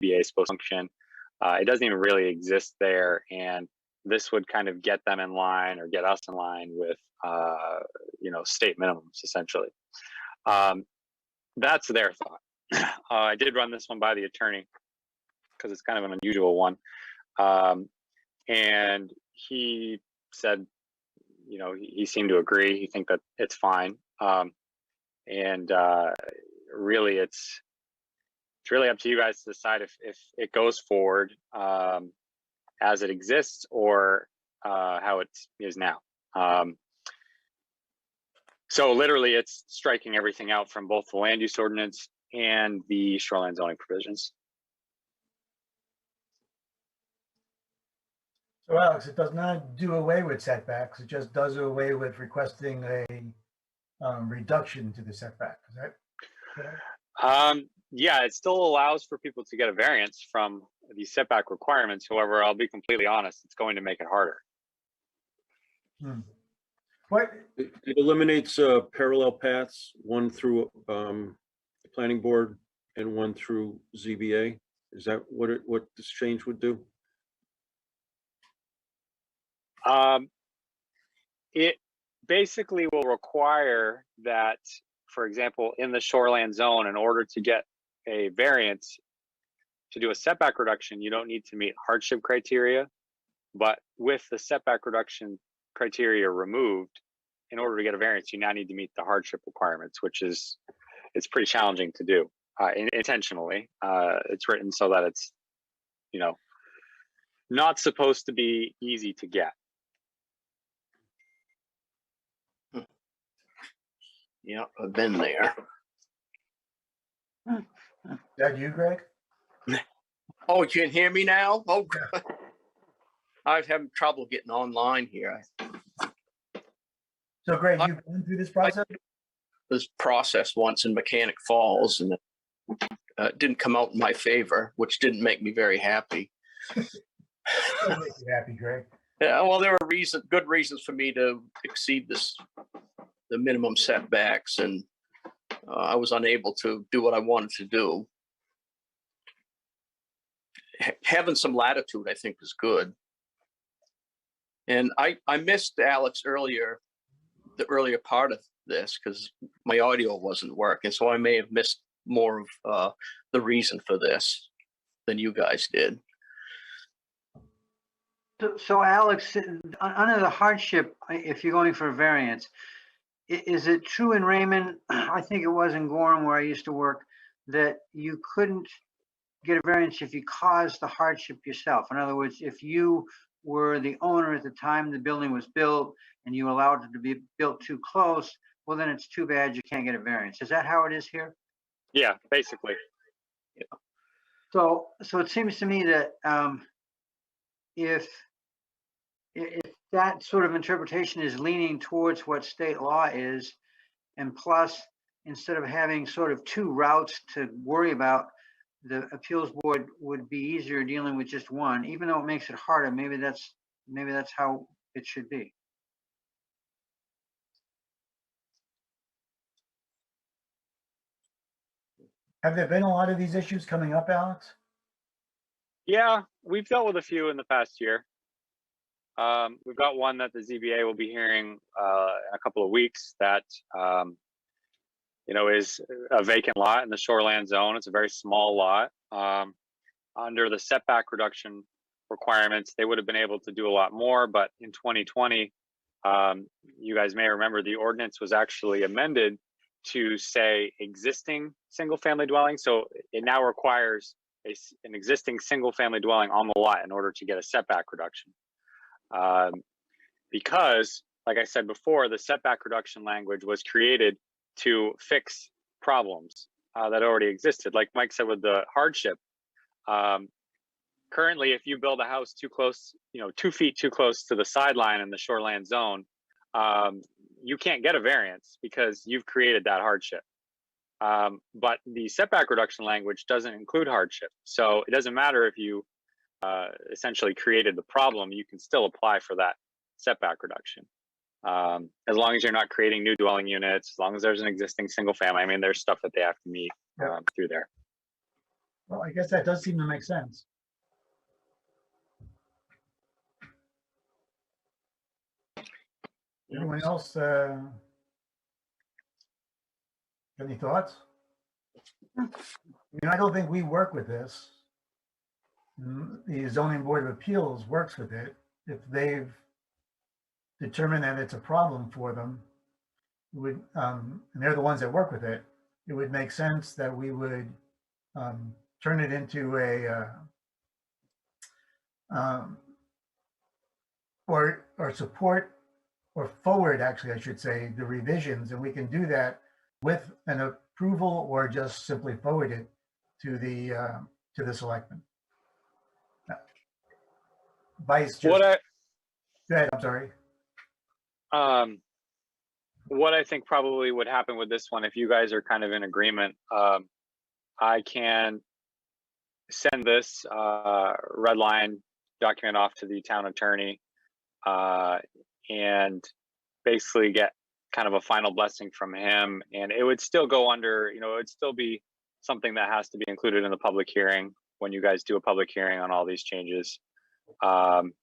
ZBA is supposed to function. It doesn't even really exist there, and this would kind of get them in line or get us in line with, state minimums, essentially. That's their thought. I did run this one by the attorney because it's kind of an unusual one. And he said, he seemed to agree. He think that it's fine. Really, it's really up to you guys to decide if it goes forward as it exists or how it is now. So literally, it's striking everything out from both the land use ordinance and the shoreline zoning provisions. So Alex, it does not do away with setbacks. It just does away with requesting a reduction to the setback. Is that correct? Yeah, it still allows for people to get a variance from the setback requirements. However, I'll be completely honest, it's going to make it harder. What? It eliminates parallel paths, one through the planning board and one through ZBA. Is that what this change would do? It basically will require that, for example, in the shoreland zone, in order to get a variance to do a setback reduction, you don't need to meet hardship criteria. But with the setback reduction criteria removed, in order to get a variance, you now need to meet the hardship requirements, which it's pretty challenging to do intentionally. It's written so that it's, not supposed to be easy to get. Yeah, I've been there. Is that you, Greg? Oh, you can hear me now? Oh, I'm having trouble getting online here. So, Greg, you've been through this process? This process once in Mechanic Falls, and it didn't come out in my favor, which didn't make me very happy. It'll make you happy, Greg. Yeah, well, there were good reasons for me to exceed the minimum setbacks, and I was unable to do what I wanted to do. Having some latitude, I think, is good. And I missed Alex the earlier part of this because my audio wasn't working, so I may have missed more of the reason for this than you guys did. So Alex, under the hardship, if you're going for a variance, is it true in Raymond, I think it was in Gorham where I used to work, that you couldn't get a variance if you caused the hardship yourself? In other words, if you were the owner at the time the building was built and you allowed it to be built too close, well, then it's too bad you can't get a variance. Is that how it is here? Yeah, basically. Yeah. So it seems to me that if that sort of interpretation is leaning towards what state law is, and plus, instead of having sort of two routes to worry about, the appeals board would be easier dealing with just one, even though it makes it harder. Maybe that's how it should be. Have there been a lot of these issues coming up, Alex? Yeah, we've dealt with a few in the past year. We've got one that the ZBA will be hearing in a couple of weeks that, is a vacant lot in the shoreland zone. It's a very small lot. Under the setback reduction requirements, they would have been able to do a lot more, but in 2020, you guys may remember the ordinance was actually amended to say existing single family dwelling. So it now requires an existing single family dwelling on the lot in order to get a setback reduction. Because, like I said before, the setback reduction language was created to fix problems that already existed. Like Mike said with the hardship, currently, if you build a house too close, 2 feet too close to the sideline in the shoreland zone, you can't get a variance because you've created that hardship. But the setback reduction language doesn't include hardship. So it doesn't matter if you essentially created the problem, you can still apply for that setback reduction. As long as you're not creating new dwelling units, as long as there's an existing single family. I mean, there's stuff that they have to meet through there. Well, I guess that does seem to make sense. Anyone else, any thoughts? I mean, I don't think we work with this. The zoning board of appeals works with it. If they've determined that it's a problem for them, it would, and they're the ones that work with it, it would make sense that we would turn it into a or support or forward, actually, I should say, the revisions, and we can do that with an approval or just simply forward it to the selectmen. Vice, just, go ahead, I'm sorry. What I think probably would happen with this one, if you guys are kind of in agreement, I can send this red line document off to the town attorney and basically get kind of a final blessing from him. And it would still go under, it would still be something that has to be included in the public hearing when you guys do a public hearing on all these changes. And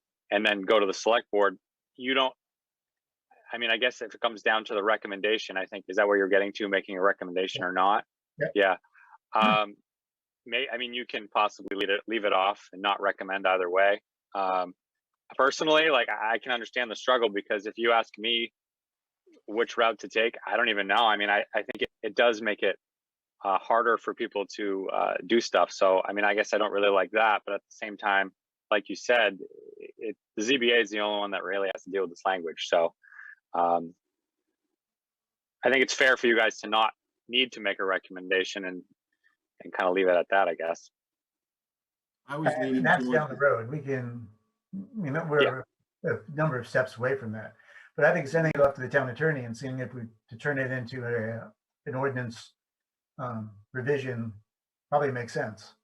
then go to the select board. I guess if it comes down to the recommendation, I think, is that where you're getting to, making a recommendation or not? Yeah. You can possibly leave it off and not recommend either way. Personally, I can understand the struggle, because if you ask me which route to take, I don't even know. I think it does make it harder for people to do stuff. So, I guess I don't really like that, but at the same time, like you said, the ZBA is the only one that really has to deal with this language. So I think it's fair for you guys to not need to make a recommendation and kind of leave it at that, I guess. I was leaning And that's towards down the road. We can, we're a number of steps away from that. But I think sending it off to the town attorney and seeing if we to turn it into an ordinance revision probably makes sense.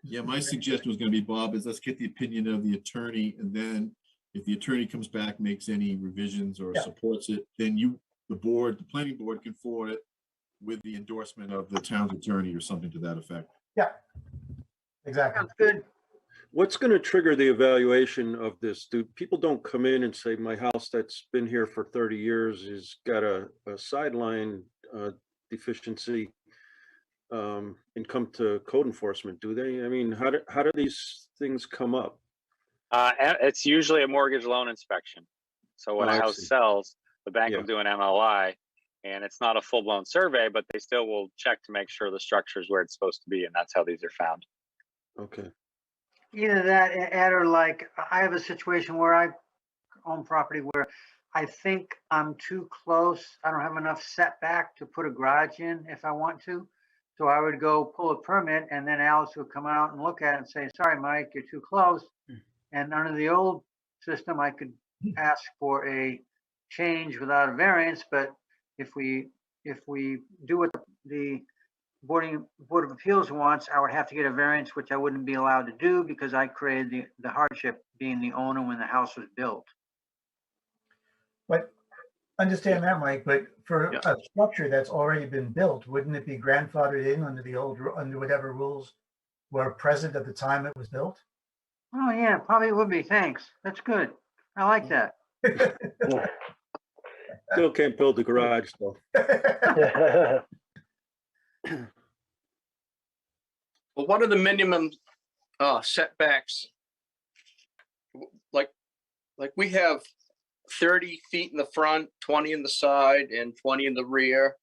Yeah, my suggestion was going to be, Bob, is let's get the opinion of the attorney, and then if the attorney comes back, makes any revisions or supports it, then the planning board can forward it with the endorsement of the town's attorney or something to that effect. Yeah, exactly. Sounds good. What's going to trigger the evaluation of this? Do people don't come in and say, my house that's been here for 30 years has got a sideline deficiency, and come to code enforcement, do they? How do these things come up? It's usually a mortgage loan inspection. So when a house sells, the bank will do an MLI, and it's not a full-blown survey, but they still will check to make sure the structure is where it's supposed to be, and that's how these are found. Okay. Either that, or I have a situation where I own property where I think I'm too close. I don't have enough setback to put a garage in if I want to. So I would go pull a permit, and then Alice would come out and look at it and say, sorry, Mike, you're too close. And under the old system, I could ask for a change without a variance. But if we do what the Board of Appeals wants, I would have to get a variance, which I wouldn't be allowed to do because I created the hardship being the owner when the house was built. But understand that, Mike, but for a structure that's already been built, wouldn't it be grandfathered in under whatever rules were present at the time it was built? Oh yeah, probably would be. Thanks. That's good. I like that. Still can't build a garage though. Well, what are the minimum setbacks? Like we have 30 feet in the front, 20 in the side, and 20 in the rear.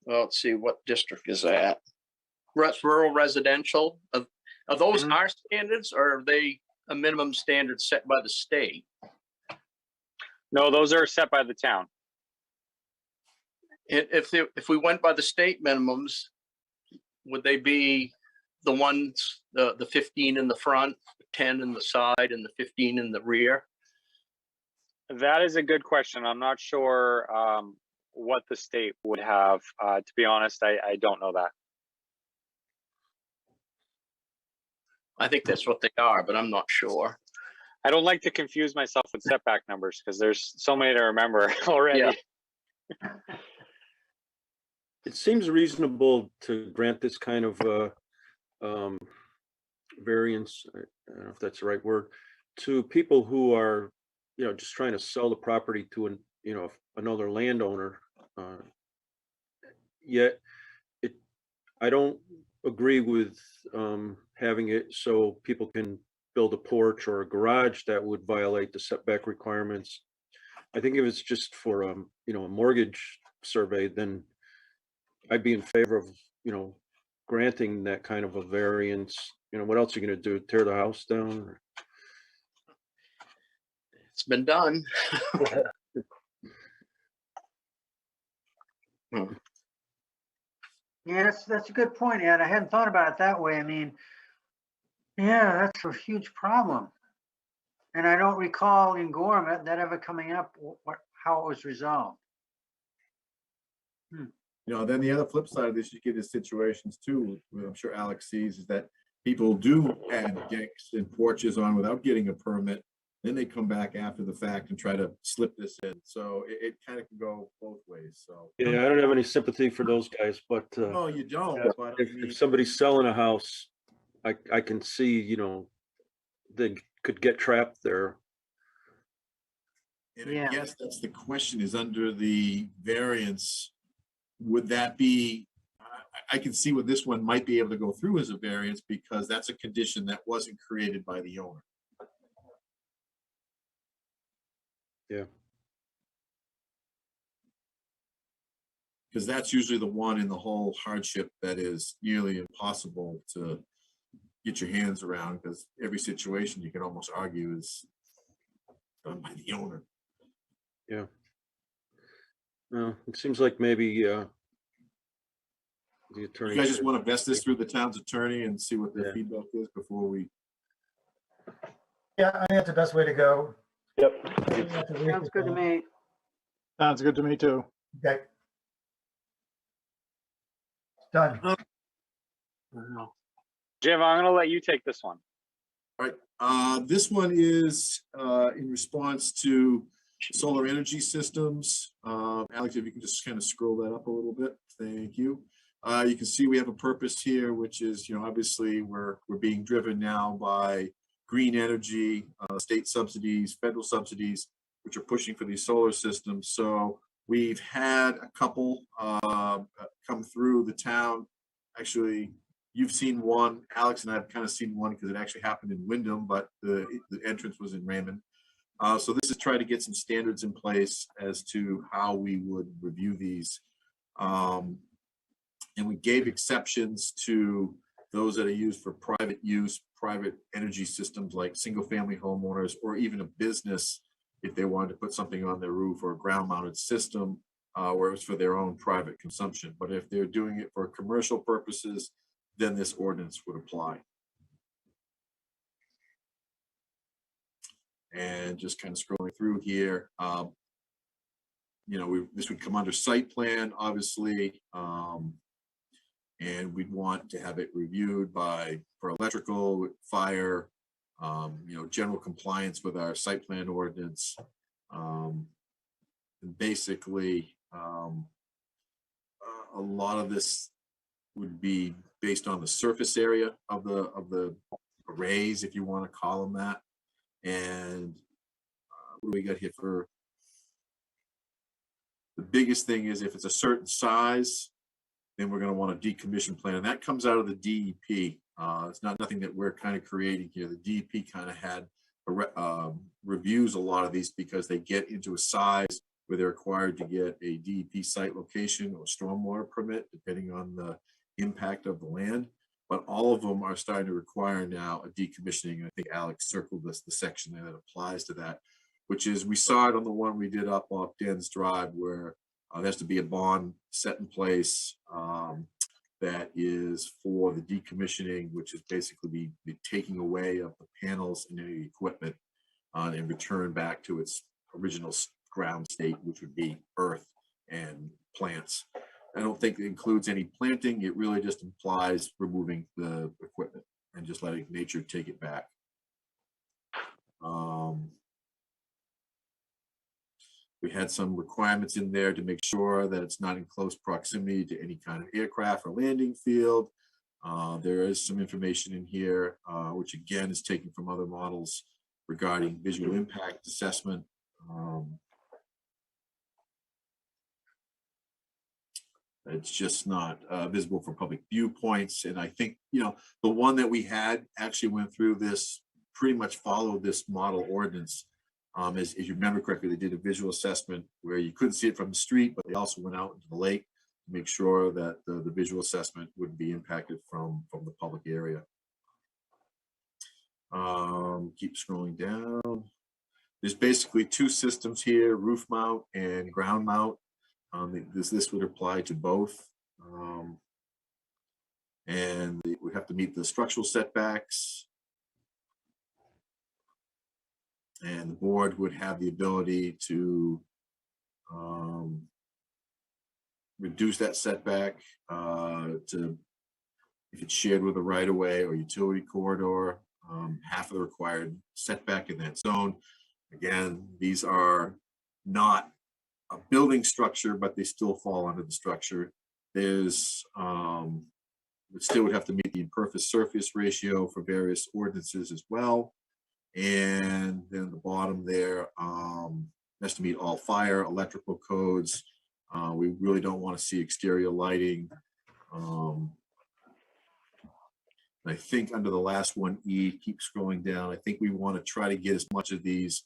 Well, let's see, what district is that? That's rural residential. Are those our standards, or are they a minimum standard set by the state? No, those are set by the town. If we went by the state minimums, would they be the ones, the 15 in the front, 10 in the side, and the 15 in the rear? That is a good question. I'm not sure what the state would have. To be honest, I don't know that. I think that's what they are, but I'm not sure. I don't like to confuse myself with setback numbers because there's so many to remember already. Yeah. It seems reasonable to grant this kind of variance, I don't know if that's the right word, to people who are, just trying to sell the property to another landowner. Yet I don't agree with having it so people can build a porch or a garage that would violate the setback requirements. I think if it's just for a mortgage survey, then I'd be in favor of, granting that kind of a variance. What else are you gonna do? Tear the house down? It's been done. Yeah, that's a good point, Ed. I hadn't thought about it that way. I mean, yeah, that's a huge problem. And I don't recall in Gorham that ever coming up, how it was resolved. Then the other flip side of this, you get into situations too, where I'm sure Alex sees, is that people do add decks and porches on without getting a permit. Then they come back after the fact and try to slip this in. So it kind of can go both ways. So Yeah, I don't have any sympathy for those guys, but no, you don't. Yeah. But if somebody's selling a house, I can see, they could get trapped there. and I guess that's the question: is under the variance, would that be? I can see what this one might be able to go through as a variance because that's a condition that wasn't created by the owner. Yeah. Because that's usually the one in the whole hardship that is nearly impossible to get your hands around, because every situation you can almost argue is done by the owner. Yeah. No, it seems like maybe the attorney. You guys just want to vest this through the town's attorney and see what the feedback is before we. Yeah, I think that's the best way to go. Yep. Sounds good to me. Sounds good to me too. Okay. Done. Jim, I'm going to let you take this one. All right. This one is in response to solar energy systems. Alex, if you can just kind of scroll that up a little bit. Thank you. You can see we have a purpose here, which is, obviously we're being driven now by green energy, state subsidies, federal subsidies, which are pushing for these solar systems. So we've had a couple come through the town. Actually, you've seen one. Alex and I have kind of seen one because it actually happened in Wyndham, but the entrance was in Raymond. So this is trying to get some standards in place as to how we would review these. And we gave exceptions to those that are used for private use, private energy systems like single family homeowners, or even a business if they wanted to put something on their roof, or a ground mounted system where it was for their own private consumption. But if they're doing it for commercial purposes, then this ordinance would apply. And just kind of scrolling through here, this would come under site plan, obviously, and we'd want to have it reviewed for electrical, fire, general compliance with our site plan ordinance. And basically, a lot of this would be based on the surface area of the arrays, if you want to call them that. And what do we got here for? The biggest thing is if it's a certain size, then we're going to want a decommission plan, and that comes out of the DEP. It's nothing that we're kind of creating here. The DEP kind of had reviews a lot of these because they get into a size where they're required to get a DEP site location or stormwater permit, depending on the impact of the land. But all of them are starting to require now a decommissioning. I think Alex circled the section there that applies to that, which is, we saw it on the one we did up off Dan's Drive, where there has to be a bond set in place that is for the decommissioning, which is basically the taking away of the panels and any equipment and return back to its original ground state, which would be earth and plants. I don't think it includes any planting. It really just implies removing the equipment and just letting nature take it back. We had some requirements in there to make sure that it's not in close proximity to any kind of aircraft or landing field. There is some information in here, which again is taken from other models regarding visual impact assessment. It's just not visible from public viewpoints. And I think, the one that we had actually went through this, pretty much followed this model ordinance. As you remember correctly, they did a visual assessment where you couldn't see it from the street, but they also went out into the lake to make sure that the visual assessment wouldn't be impacted from the public area. Keep scrolling down. There's basically two systems here, roof mount and ground mount. This would apply to both. And we have to meet the structural setbacks. And the board would have the ability to reduce that setback to, if it's shared with a right-of-way or utility corridor, half of the required setback in that zone. Again, these are not a building structure, but they still fall under the structure. There's, it still would have to meet the impervious surface ratio for various ordinances as well. And then the bottom there has to meet all fire, electrical codes. We really don't want to see exterior lighting. I think under the last one, E, keep scrolling down. I think we want to try to get as much of these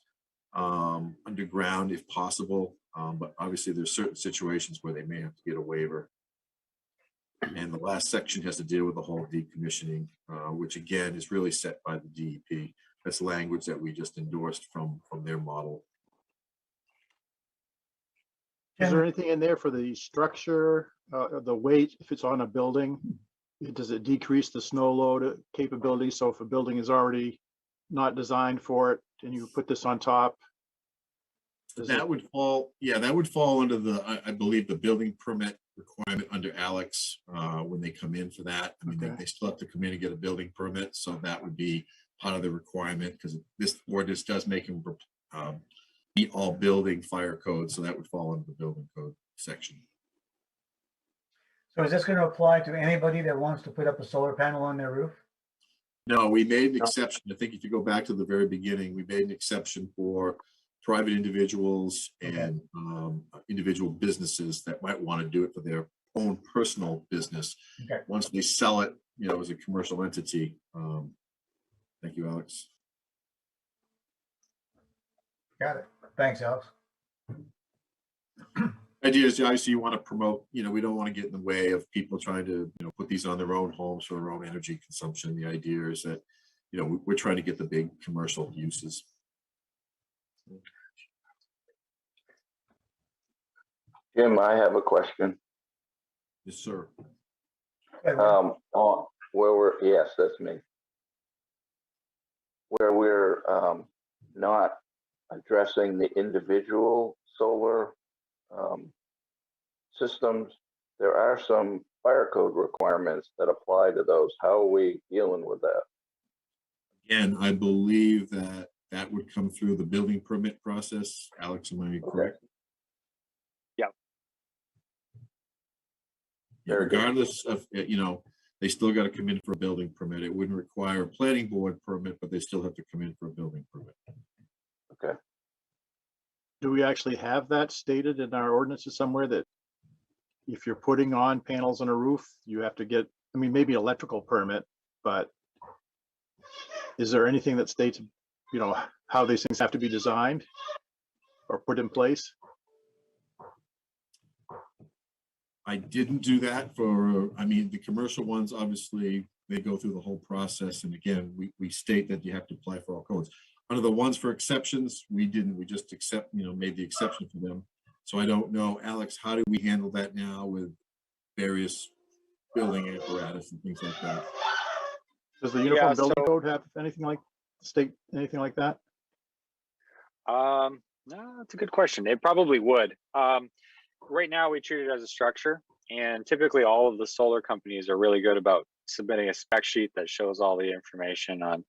underground if possible. But obviously there's certain situations where they may have to get a waiver. And the last section has to deal with the whole decommissioning, which again is really set by the DEP. That's language that we just endorsed from their model. Is there anything in there for the structure, the weight, if it's on a building? Does it decrease the snow load capability? So if a building is already not designed for it and you put this on top? That would fall, yeah, that would fall under the, I believe, the building permit requirement under Alex when they come in for that. I mean, they still have to come in and get a building permit. So that would be part of the requirement, because this ordinance does make them meet all building fire codes. So that would fall under the building code section. So is this going to apply to anybody that wants to put up a solar panel on their roof? No, we made an exception. I think if you go back to the very beginning, we made an exception for private individuals and individual businesses that might want to do it for their own personal business. Okay. Once they sell it, as a commercial entity. Thank you, Alex. Got it. Thanks, Alex. Idea is obviously you want to promote, we don't want to get in the way of people trying to, put these on their own homes for their own energy consumption. The idea is that, we're trying to get the big commercial uses. Jim, I have a question. Yes, sir. On where yes, that's me. Where we're not addressing the individual solar systems, there are some fire code requirements that apply to those. How are we dealing with that? Again, I believe that would come through the building permit process. Alex, am I correct? Yeah. Yeah, regardless of, they still got to come in for a building permit. It wouldn't require a planning board permit, but they still have to come in for a building permit. Okay. Do we actually have that stated in our ordinances somewhere, that if you're putting on panels on a roof, you have to get, maybe electrical permit, but is there anything that states, how these things have to be designed or put in place? I didn't do that for, the commercial ones, obviously, they go through the whole process. And again, we state that you have to apply for all codes. Under the ones for exceptions, we didn't, we just made the exception for them. So I don't know, Alex, how do we handle that now with various building apparatus and things like that? Does the Uniform Building Code have anything like, state anything like that? No, that's a good question. It probably would. Right now we treat it as a structure, and typically all of the solar companies are really good about submitting a spec sheet that shows all the information on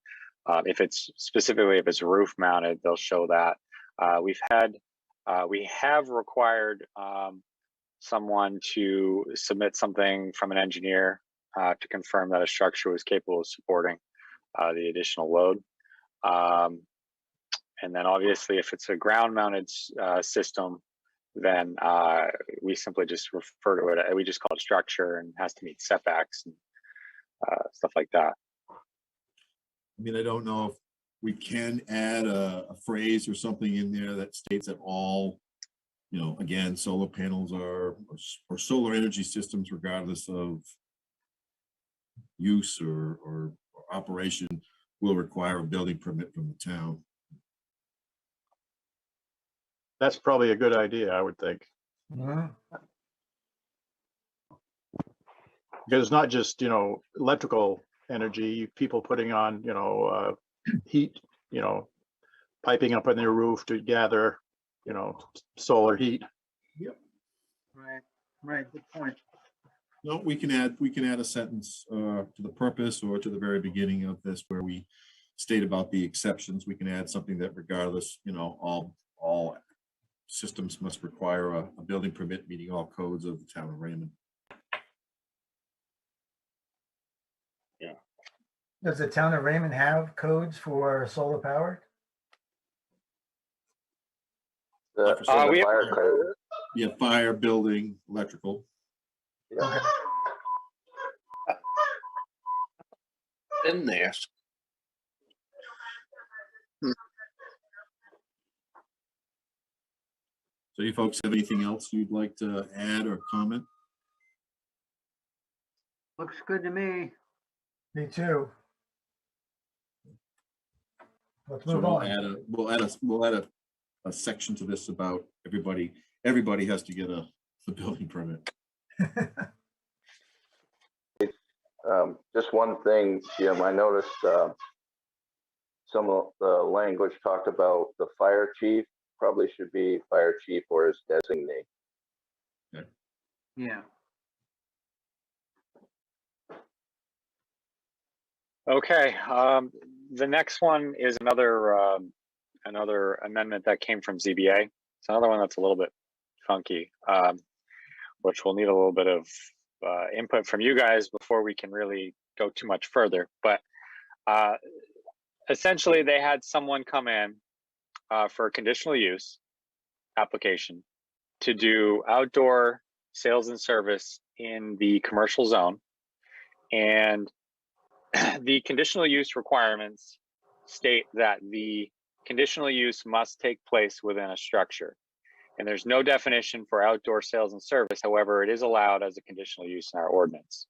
if it's specifically, if it's roof mounted, they'll show that. We've had We have required someone to submit something from an engineer to confirm that a structure was capable of supporting the additional load. And then obviously if it's a ground mounted system, then we simply just refer to it, we just call it structure, and has to meet setbacks and stuff like that. I mean, I don't know if we can add a phrase or something in there that states that all, you know, again, solar panels or solar energy systems, regardless of use or operation, will require a building permit from the town. That's probably a good idea, I would think. Mhm. Because it's not just, you know, electrical energy, people putting on, you know, heat, you know, piping up on their roof to gather, you know, solar heat. Right, right, good point. No, we can add a sentence to the purpose or to the very beginning of this where we state about the exceptions. We can add something that regardless, you know, all systems must require a building permit meeting all codes of the town of Raymond. Does the town of Raymond have codes for solar powered? The we have- fire code. Yeah, fire, building, electrical. Yeah. Okay. In there. So you folks have anything else you'd like to add or comment? Looks good to me. Me too. Let's So move we'll on. add a section to this about everybody has to get the building permit. Just one thing, Jim, I noticed some of the language talked about the fire chief, probably should be fire chief or his designee. Yeah. Okay, the next one is another amendment that came from ZBA. It's another one that's a little bit funky, which will need a little bit of input from you guys before we can really go too much further. But essentially, they had someone come in for a conditional use application to do outdoor sales and service in the commercial zone, and the conditional use requirements state that the conditional use must take place within a structure. And there's no definition for outdoor sales and service. However, it is allowed as a conditional use in our ordinance.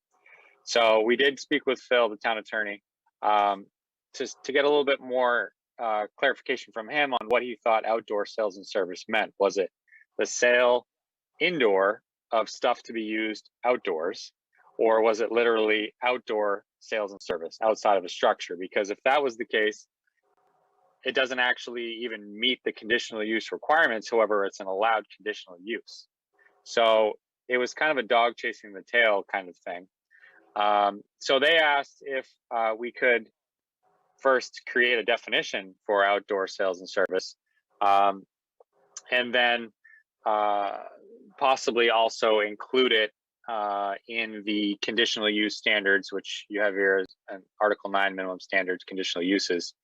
So we did speak with Phil, the town attorney, to get a little bit more clarification from him on what he thought outdoor sales and service meant. Was it the sale indoor of stuff to be used outdoors, or was it literally outdoor sales and service outside of a structure? Because if that was the case, it doesn't actually even meet the conditional use requirements. However, it's an allowed conditional use. So it was kind of a dog chasing the tail kind of thing. So they asked if we could first create a definition for outdoor sales and service, and then possibly also include it in the conditional use standards, which you have here as an Article 9 minimum standards conditional uses,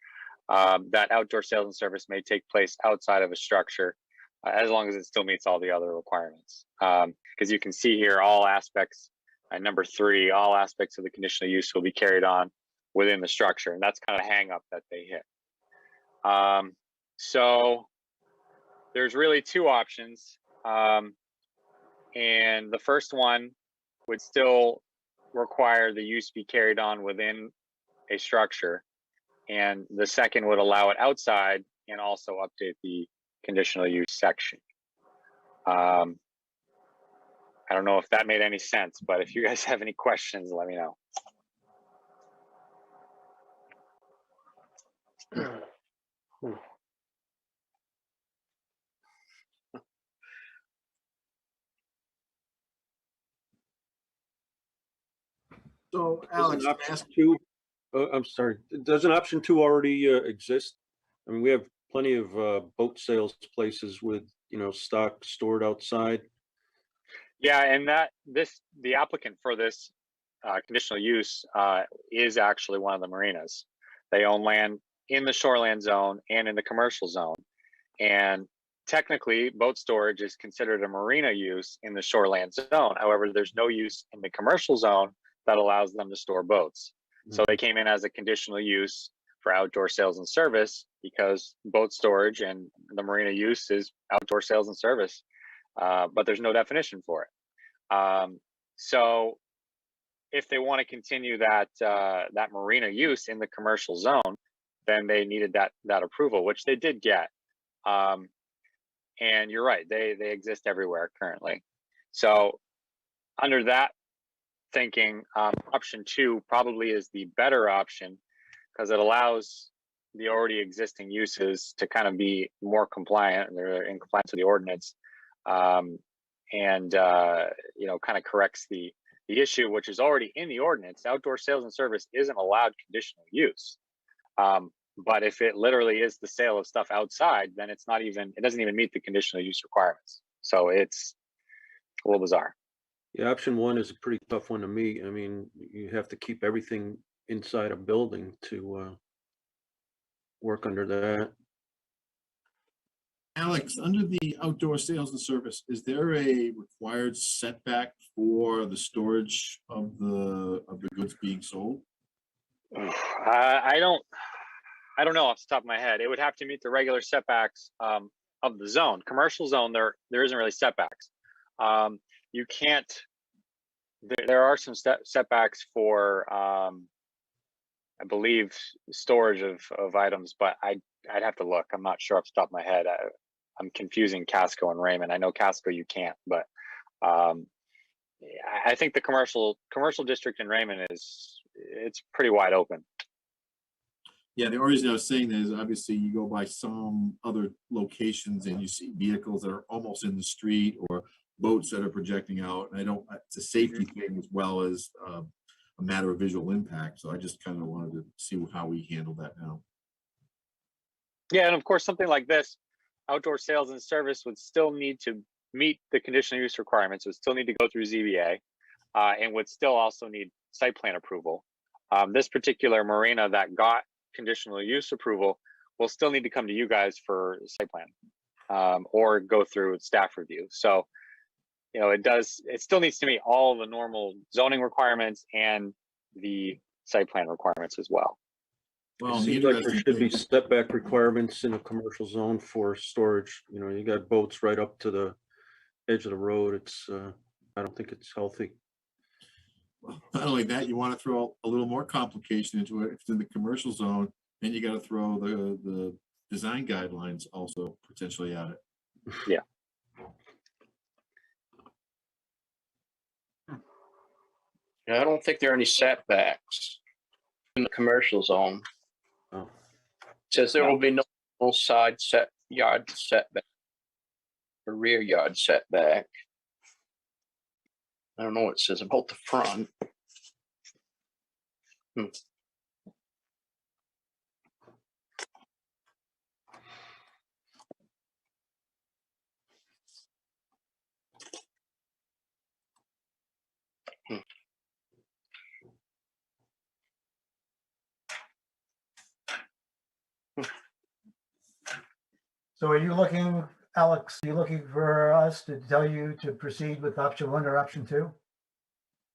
that outdoor sales and service may take place outside of a structure as long as it still meets all the other requirements. Because you can see here all aspects, number 3, all aspects of the conditional use will be carried on within the structure. And that's kind of a hang up that they hit. So there's really 2 options. And the first one would still require the use be carried on within a structure. And the second would allow it outside and also update the conditional use section. I don't know if that made any sense, but if you guys have any questions, let me know. So Doesn't Alex, option 2, I'm sorry, doesn't option 2 already exist? I mean, we have plenty of boat sales places with, stock stored outside. Yeah, and the applicant for this conditional use is actually one of the marinas. They own land in the shoreland zone and in the commercial zone. And technically, boat storage is considered a marina use in the shoreland zone. However, there's no use in the commercial zone that allows them to store boats. So they came in as a conditional use for outdoor sales and service because boat storage and the marina use is outdoor sales and service, but there's no definition for it. So if they want to continue that marina use in the commercial zone, then they needed that approval, which they did get. And you're right, they exist everywhere currently. So under that thinking, option 2 probably is the better option because it allows the already existing uses to kind of be more compliant, and they're in compliance with the ordinance, and kind of corrects the issue, which is already in the ordinance. Outdoor sales and service isn't allowed conditional use. But if it literally is the sale of stuff outside, then it doesn't even meet the conditional use requirements. So it's a little bizarre. Yeah, option 1 is a pretty tough one to meet. I mean, you have to keep everything inside a building to work under that. Alex, under the outdoor sales and service, is there a required setback for the storage of the goods being sold? I don't know off the top of my head. It would have to meet the regular setbacks of the zone. Commercial zone, there isn't really setbacks. You can't. There are some setbacks for, I believe, storage of items, but I'd have to look. I'm not sure off the top of my head. I'm confusing Casco and Raymond. I know Casco you can't, but I think the commercial district in Raymond it's pretty wide open. Yeah, the reason I was saying that is obviously you go by some other locations and you see vehicles that are almost in the street or boats that are projecting out. And it's a safety thing as well as a matter of visual impact. So I just kind of wanted to see how we handle that now. Yeah, and of course, something like this, outdoor sales and service would still need to meet the conditional use requirements, would still need to go through ZBA, and would still also need site plan approval. This particular marina that got conditional use approval will still need to come to you guys for site plan or go through staff review. So, it still needs to meet all the normal zoning requirements and the site plan requirements as well. Well, It seems like there should be setback requirements in a commercial zone for storage. You got boats right up to the edge of the road. I don't think it's healthy. Well, not only that, you want to throw a little more complication into it. If it's in the commercial zone, then you got to throw the design guidelines also potentially at it. Yeah. I don't think there are any setbacks in the commercial zone. Oh. It says there will be no side yard setback or rear yard setback. I don't know what it says about the front. So are you looking, Alex, are you looking for us to tell you to proceed with option 1 or option 2?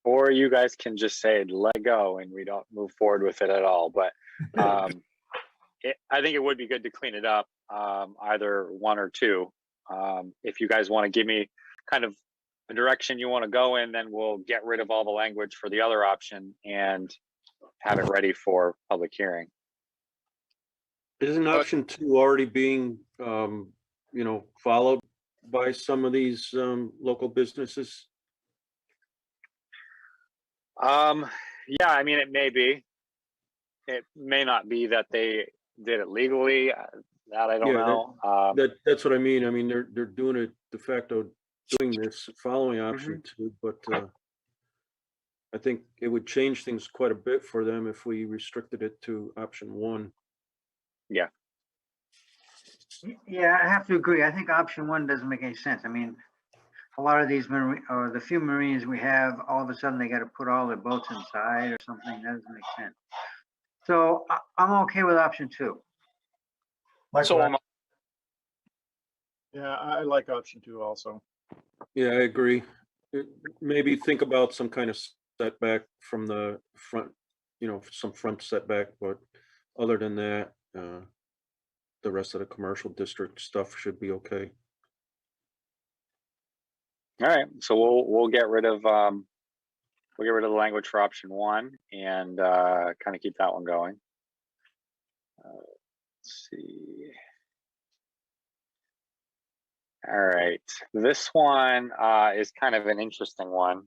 Or you guys can just say, let go, and we don't move forward with it at all. But I think it would be good to clean it up, either 1 or 2. If you guys want to give me kind of a direction you want to go in, then we'll get rid of all the language for the other option and have it ready for public hearing. Isn't option 2 already being, followed by some of these local businesses? Yeah, I mean, it may be. It may not be that they did it legally. That I don't know. That's what I mean. I mean, they're doing it de facto, doing this following option 2, but I think it would change things quite a bit for them if we restricted it to option 1. Yeah. Yeah, I have to agree. I think option one doesn't make any sense. I mean, a lot of these marine, or the few Marines we have, all of a sudden they got to put all their boats inside or something. That doesn't make sense. So I'm okay with option two. So am I. Yeah, I like option two also. Yeah, I agree. Maybe think about some kind of setback from the front, some front setback, but other than that, the rest of the commercial district stuff should be okay. All right, so we'll get rid of the language for option one and kind of keep that one going. Let's see. All right, this one is kind of an interesting one.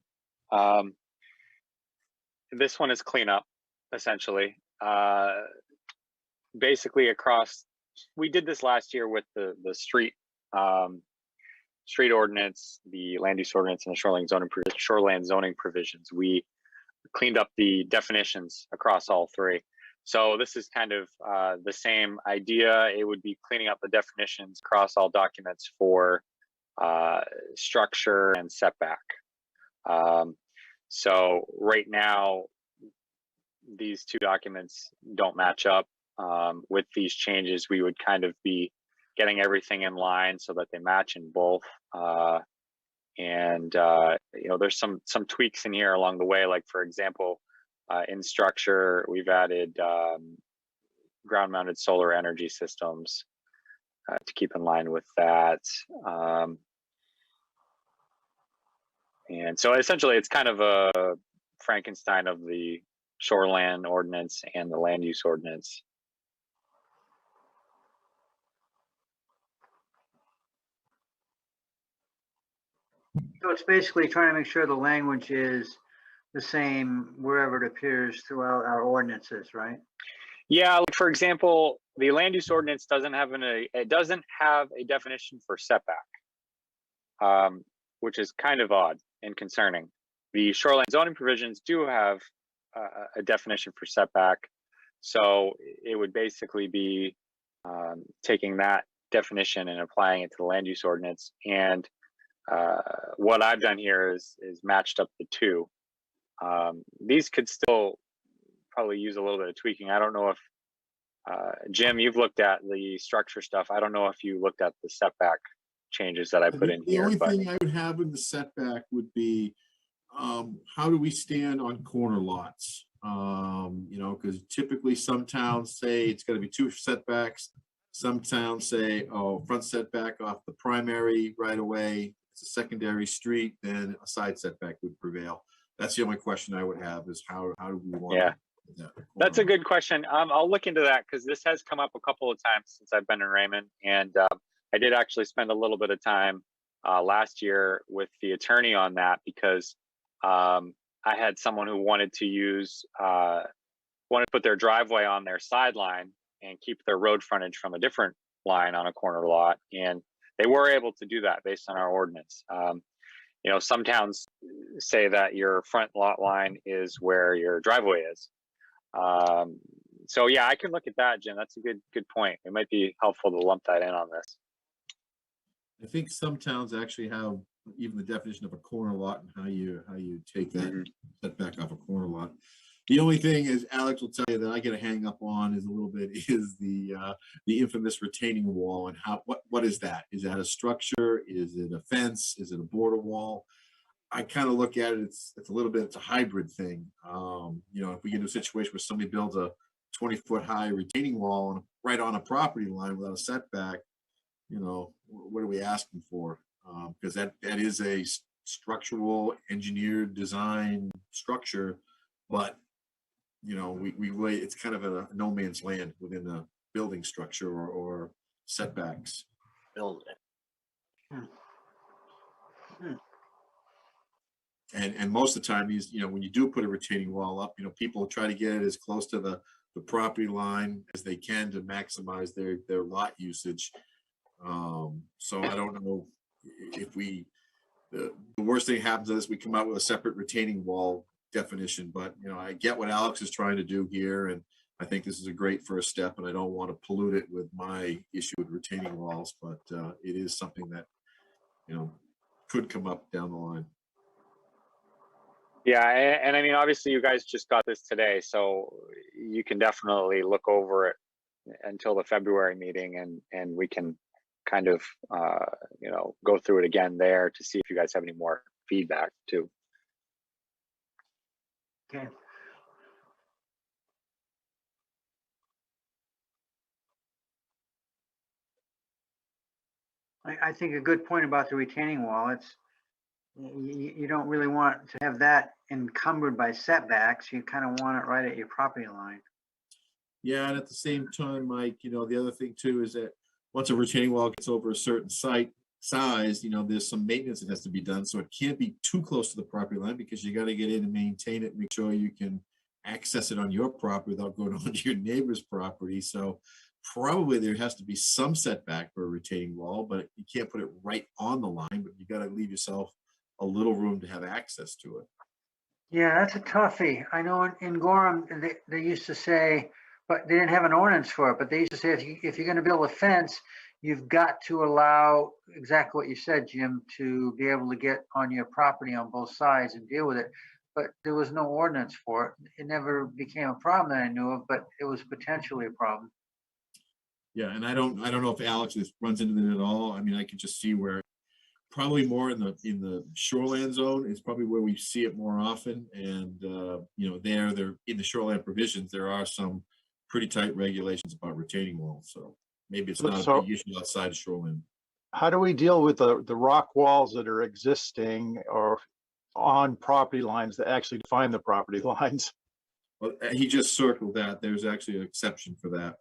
This one is cleanup, essentially. Basically across, we did this last year with the street ordinance, the land use ordinance, and the shoreland zoning provisions. We cleaned up the definitions across all three. So this is kind of the same idea. It would be cleaning up the definitions across all documents for structure and setback. So right now, these two documents don't match up. With these changes, we would kind of be getting everything in line so that they match in both. There's some tweaks in here along the way. Like, for example, in structure, we've added ground-mounted solar energy systems to keep in line with that. And so essentially, it's kind of a Frankenstein of the shoreland ordinance and the land use ordinance. So it's basically trying to make sure the language is the same wherever it appears throughout our ordinances, right? Yeah, like for example, the land use ordinance doesn't have a definition for setback, which is kind of odd and concerning. The shoreline zoning provisions do have a definition for setback, so it would basically be taking that definition and applying it to the land use ordinance. And what I've done here is matched up the two. These could still probably use a little bit of tweaking. I don't know if Jim, you've looked at the structure stuff. I don't know if you looked at the setback changes that I put in here. The only thing I would have in the setback would be, how do we stand on corner lots? Because typically some towns say it's got to be 2 setbacks. Some towns say, oh, front setback off the primary right away. It's a secondary street, then a side setback would prevail. That's the only question I would have is how do we want? Yeah, that's a good question. I'll look into that because this has come up a couple of times since I've been in Raymond, and I did actually spend a little bit of time last year with the attorney on that because I had someone who wanted to put their driveway on their sideline and keep their road frontage from a different line on a corner lot, and they were able to do that based on our ordinance. Some towns say that your front lot line is where your driveway is. So yeah, I can look at that, Jim. That's a good point. It might be helpful to lump that in on this. I think some towns actually have even the definition of a corner lot and how you take that setback off a corner lot. The only thing is, Alex will tell you that I get a hang up on is the infamous retaining wall and what is that? Is that a structure? Is it a fence? Is it a border wall? I kind of look at it, it's a hybrid thing. If we get into a situation where somebody builds a 20-foot high retaining wall right on a property line without a setback, what are we asking for? Because that is a structural engineered design structure, but it's kind of a no man's land within the building structure or setbacks. Building. And most of the time, these, when you do put a retaining wall up, people try to get it as close to the property line as they can to maximize their lot usage. So I don't know if the worst thing happens is we come out with a separate retaining wall definition, but I get what Alex is trying to do here, and I think this is a great first step, and I don't want to pollute it with my issue with retaining walls, but it is something that, could come up down the line. Yeah, and I mean, obviously you guys just got this today, so you can definitely look over it until the February meeting, and we can kind of, go through it again there to see if you guys have any more feedback too. Okay. I think a good point about the retaining wall, it's, you don't really want to have that encumbered by setbacks. You kind of want it right at your property line. Yeah, and at the same time, Mike, the other thing too is that once a retaining wall gets over a certain size, there's some maintenance that has to be done. So it can't be too close to the property line because you got to get in and maintain it, make sure you can access it on your property without going onto your neighbor's property. So probably there has to be some setback for a retaining wall, but you can't put it right on the line, but you got to leave yourself a little room to have access to it. Yeah, that's a toughie. I know in Gorham, they used to say, but they didn't have an ordinance for it, but they used to say if you're going to build a fence, you've got to allow exactly what you said, Jim, to be able to get on your property on both sides and deal with it. But there was no ordinance for it. It never became a problem that I knew of, but it was potentially a problem. Yeah, and I don't know if Alex runs into it at all. I mean, I could just see where probably more in the shoreland zone is probably where we see it more often. And they're in the shoreland provisions, there are some pretty tight regulations about retaining walls. So maybe it's not a big issue outside of shoreland. How do we deal with the rock walls that are existing or on property lines that actually define the property lines? Well, he just circled that. There's actually an exception for that.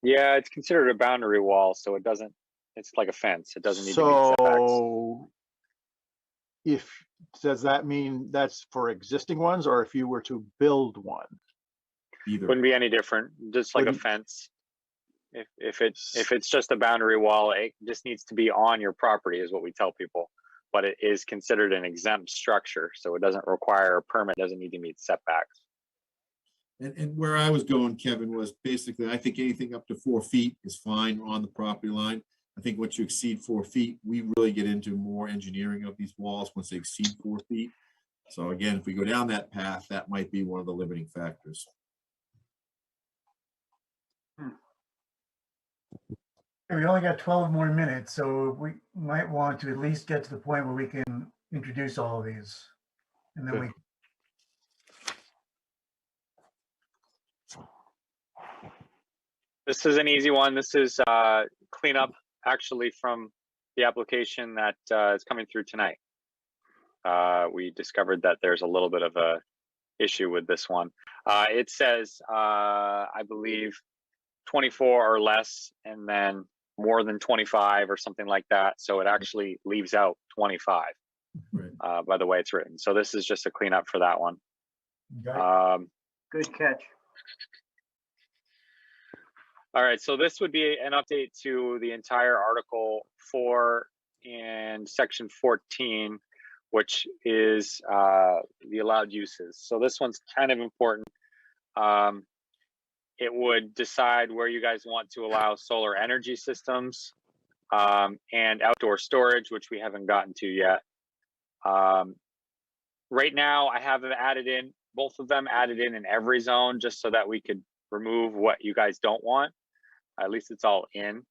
Yeah, it's considered a boundary wall, so it's like a fence. It doesn't need to be setbacks. So does that mean that's for existing ones, or if you were to build one? Either. Wouldn't be any different, just like a fence. If it's just a boundary wall, it just needs to be on your property is what we tell people. But it is considered an exempt structure, so it doesn't require a permit, doesn't need to meet setbacks. And where I was going, Kevin, was basically, I think anything up to 4 feet is fine on the property line. I think once you exceed 4 feet, we really get into more engineering of these walls once they exceed 4 feet. So again, if we go down that path, that might be one of the limiting factors. We only got 12 more minutes, so we might want to at least get to the point where we can introduce all of these. And then This is an easy one. This is cleanup actually from the application that is coming through tonight. We discovered that there's a little bit of a issue with this one. It says, I believe 24 or less, and then more than 25 or something like that. So it actually leaves out 25 by the way it's written. So this is just a cleanup for that one. Good catch. All right, so this would be an update to the entire Article 4 and Section 14, which is the allowed uses. So this one's kind of important. It would decide where you guys want to allow solar energy systems and outdoor storage, which we haven't gotten to yet. Right now, I have both of them added in every zone, just so that we could remove what you guys don't want. At least it's all in.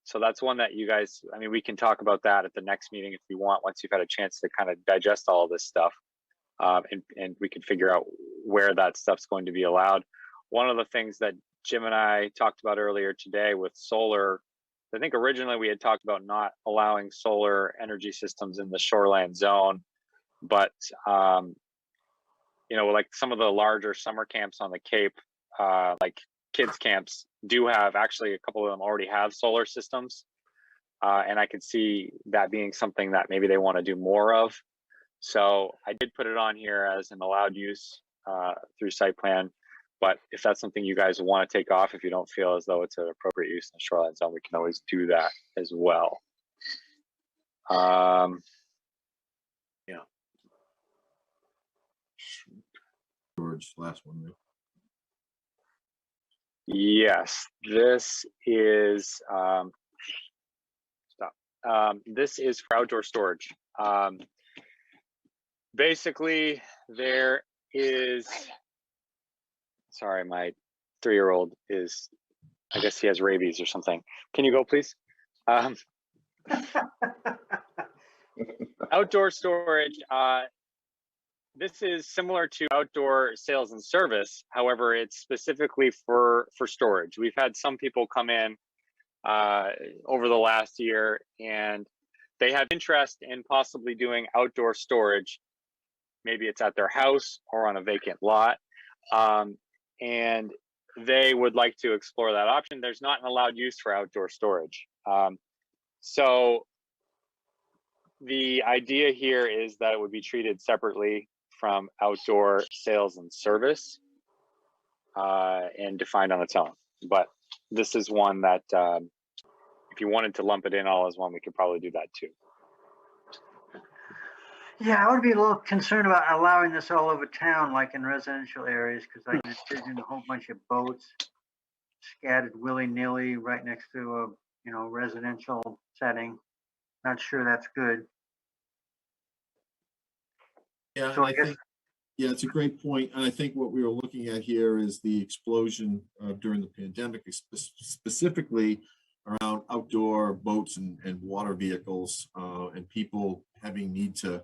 So that's one that you guys, I mean, we can talk about that at the next meeting if we want, once you've had a chance to kind of digest all of this stuff. And we can figure out where that stuff's going to be allowed. One of the things that Jim and I talked about earlier today with solar, I think originally we had talked about not allowing solar energy systems in the shoreland zone, but like some of the larger summer camps on the Cape, like kids camps, do have, actually a couple of them already have solar systems. And I could see that being something that maybe they want to do more of. So I did put it on here as an allowed use through site plan. But if that's something you guys want to take off, if you don't feel as though it's an appropriate use in the shoreline zone, we can always do that as well. Yeah. George, last one. Yes, this is this is for outdoor storage. Basically, there is. Sorry, my 3-year-old is. I guess he has rabies or something. Can you go, please? Outdoor storage. This is similar to outdoor sales and service. However, it's specifically for storage. We've had some people come in over the last year, and they have interest in possibly doing outdoor storage. Maybe it's at their house or on a vacant lot, and they would like to explore that option. There's not an allowed use for outdoor storage. So the idea here is that it would be treated separately from outdoor sales and service and defined on its own. But this is one that if you wanted to lump it in all as one, we could probably do that too. Yeah, I would be a little concerned about allowing this all over town, like in residential areas, because I can envision a whole bunch of boats scattered willy-nilly right next to a, residential setting. Not sure that's good. Yeah, So and I think, yeah, it's a great point. And I think what we were looking at here is the explosion during the pandemic, specifically around outdoor boats and water vehicles, and people having need to,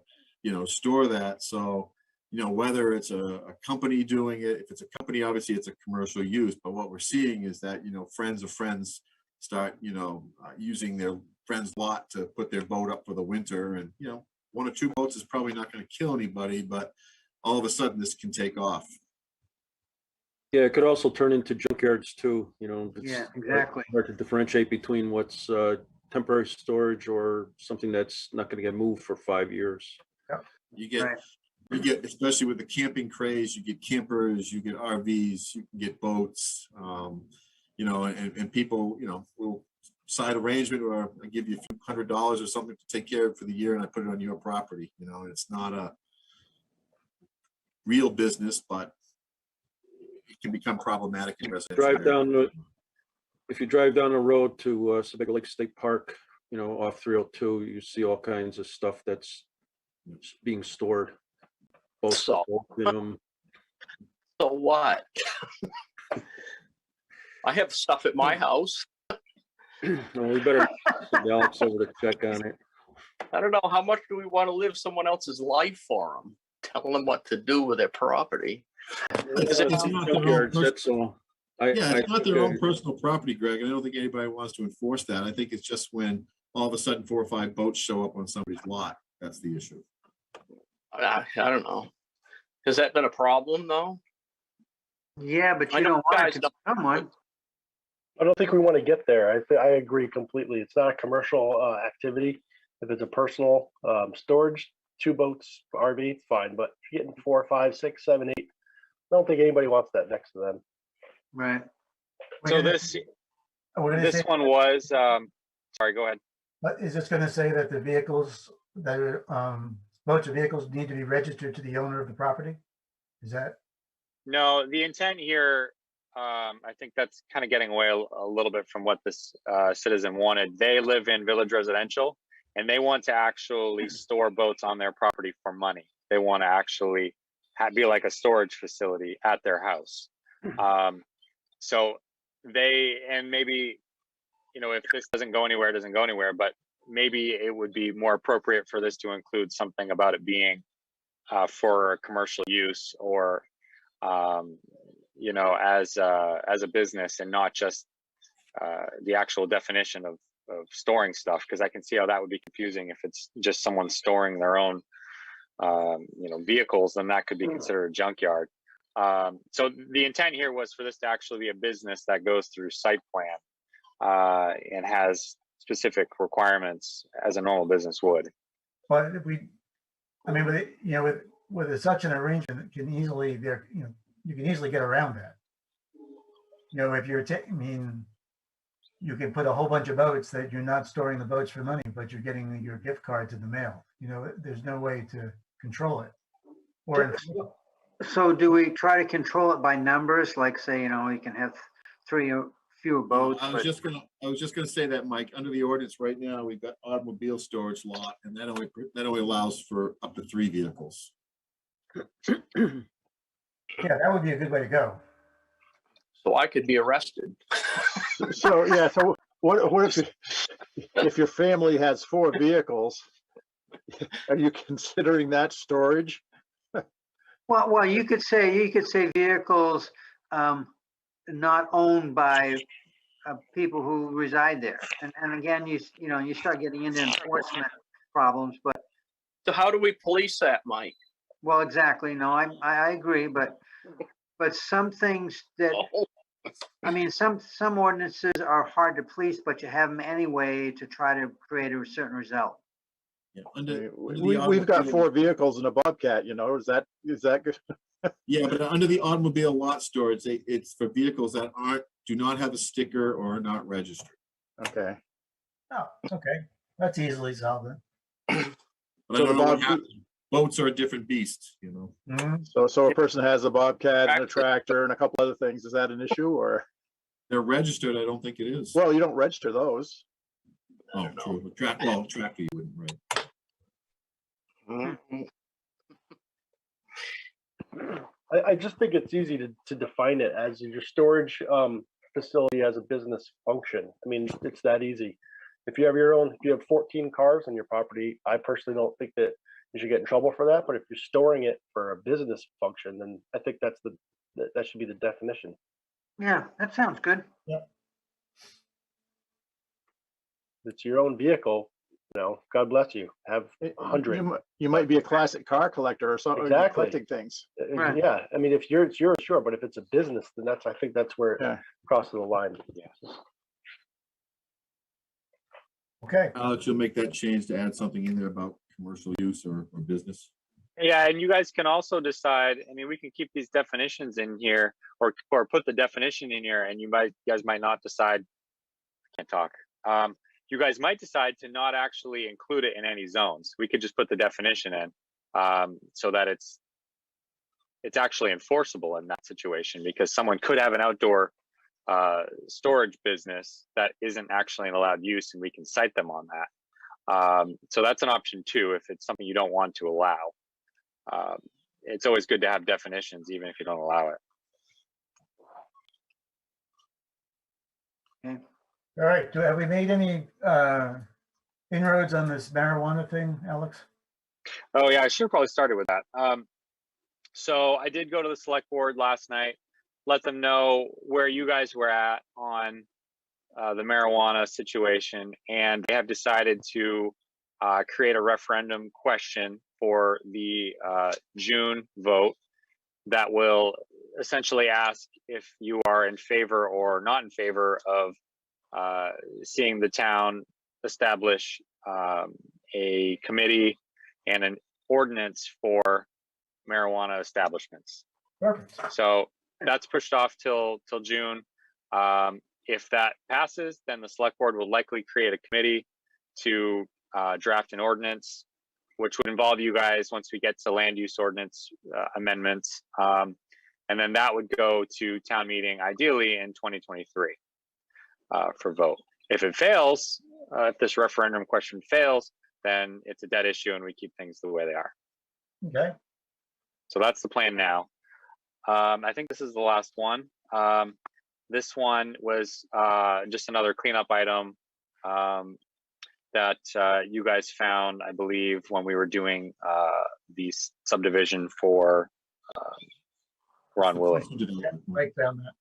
store that. So, whether it's a company doing it, if it's a company, obviously it's a commercial use. But what we're seeing is that, friends of friends start, using their friend's lot to put their boat up for the winter. And, 1 or 2 boats is probably not going to kill anybody, but all of a sudden this can take off. Yeah, it could also turn into junkyards too, Yeah, exactly. Hard to differentiate between what's temporary storage or something that's not going to get moved for 5 years. You get, Right. you get, especially with the camping craze, you get campers, you get RVs, you can get boats, and people, will side arrangement, or I give you a few $100 or something to take care of for the year, and I put it on your property. It's not a real business, but it can become problematic in residential. If you drive down the road to Septic Lake State Park, off 302, you see all kinds of stuff that's being stored. So what? I have stuff at my house. Well, we better send Alex over to check on it. I don't know, how much do we want to live someone else's life for them? Telling them what to do with their property. It's not their own That's all. it's not their own personal property, Greg, and I don't think anybody wants to enforce that. I think it's just when all of a sudden 4 or 5 boats show up on somebody's lot, that's the issue. I don't know. Has that been a problem though? Yeah, but I you know don't want guys to don't- someone. I don't think we want to get there. I agree completely. It's not a commercial activity. If it's a personal storage, 2 boats, RV, it's fine. But if you're getting 4, 5, 6, 7, 8, I don't think anybody wants that next to them. Right. So this one was. Sorry, go ahead. But is this going to say that the vehicles that are boats or vehicles need to be registered to the owner of the property? Is that? No, the intent here, I think that's kind of getting away a little bit from what this citizen wanted. They live in village residential, and they want to actually store boats on their property for money. They want to actually be like a storage facility at their house. So maybe, if this doesn't go anywhere, it doesn't go anywhere, but maybe it would be more appropriate for this to include something about it being for commercial use, or as a business, and not just the actual definition of storing stuff, because I can see how that would be confusing. If it's just someone storing their own vehicles, then that could be considered a junkyard. So the intent here was for this to actually be a business that goes through site plan and has specific requirements as a normal business would. But with such an arrangement, you can easily get around that. If you're you can put a whole bunch of boats that you're not storing the boats for money, but you're getting your gift cards in the mail. There's no way to control it. Or So do we try to control it by numbers? Like say, you can have three or fewer boats. I was but- just gonna say that, Mike, under the ordinance right now, we've got automobile storage lot, and that only allows for up to 3 vehicles. Yeah, that would be a good way to go. So I could be arrested. So, yeah, so what if your family has 4 vehicles, are you considering that storage? Well, you could say vehicles not owned by people who reside there. And again, you start getting into enforcement problems, but, So how do we police that, Mike? well, exactly. No, I agree, but some things that, I mean, some ordinances are hard to police, but you have them anyway to try to create a certain result. Yeah, We've got 4 vehicles and a Bobcat, is that good? Yeah, but under the automobile lot storage, it's for vehicles that do not have a sticker or are not registered. Okay. Oh, okay. That's easily solved then. But So I don't the know what happens. Boats are a different beast, Mhm. So a person has a Bobcat and a tractor and a couple other things. Is that an issue or? They're registered, I don't think it is. Well, you don't register those. Oh, true. Tractor you wouldn't, right? I just think it's easy to define it as your storage facility as a business function. I mean, it's that easy. If you have 14 cars on your property, I personally don't think that you should get in trouble for that. But if you're storing it for a business function, then I think that should be the definition. Yeah, that sounds good. It's your own vehicle. God bless you. Have 100. You might be a classic car collector or something, Exactly. collecting things. Right. Yeah, I mean, if it's yours, sure. But if it's a business, then I think that's where Yeah. it crosses the line. Okay. Alex, you'll make that change to add something in there about commercial use or business. Yeah, and you guys can also decide. I mean, we can keep these definitions in here, or put the definition in here, and you guys might not decide. I can't talk. You guys might decide to not actually include it in any zones. We could just put the definition in, so that it's actually enforceable in that situation, because someone could have an outdoor storage business that isn't actually an allowed use, and we can cite them on that. So that's an option too, if it's something you don't want to allow. It's always good to have definitions, even if you don't allow it. Okay. All right. Have we made any inroads on this marijuana thing, Alex? Oh yeah, I should have probably started with that. So I did go to the select board last night, let them know where you guys were at on the marijuana situation, and they have decided to create a referendum question for the June vote that will essentially ask if you are in favor or not in favor of seeing the town establish a committee and an ordinance for marijuana establishments. Perfect. So that's pushed off till June. If that passes, then the select board will likely create a committee to draft an ordinance, which would involve you guys once we get to land use ordinance amendments. And then that would go to town meeting, ideally in 2023 for vote. If it fails, if this referendum question fails, then it's a dead issue and we keep things the way they are. Okay. So that's the plan now. I think this is the last one. This one was just another cleanup item that you guys found, I believe, when we were doing the subdivision for Ron Willie. Mike found that.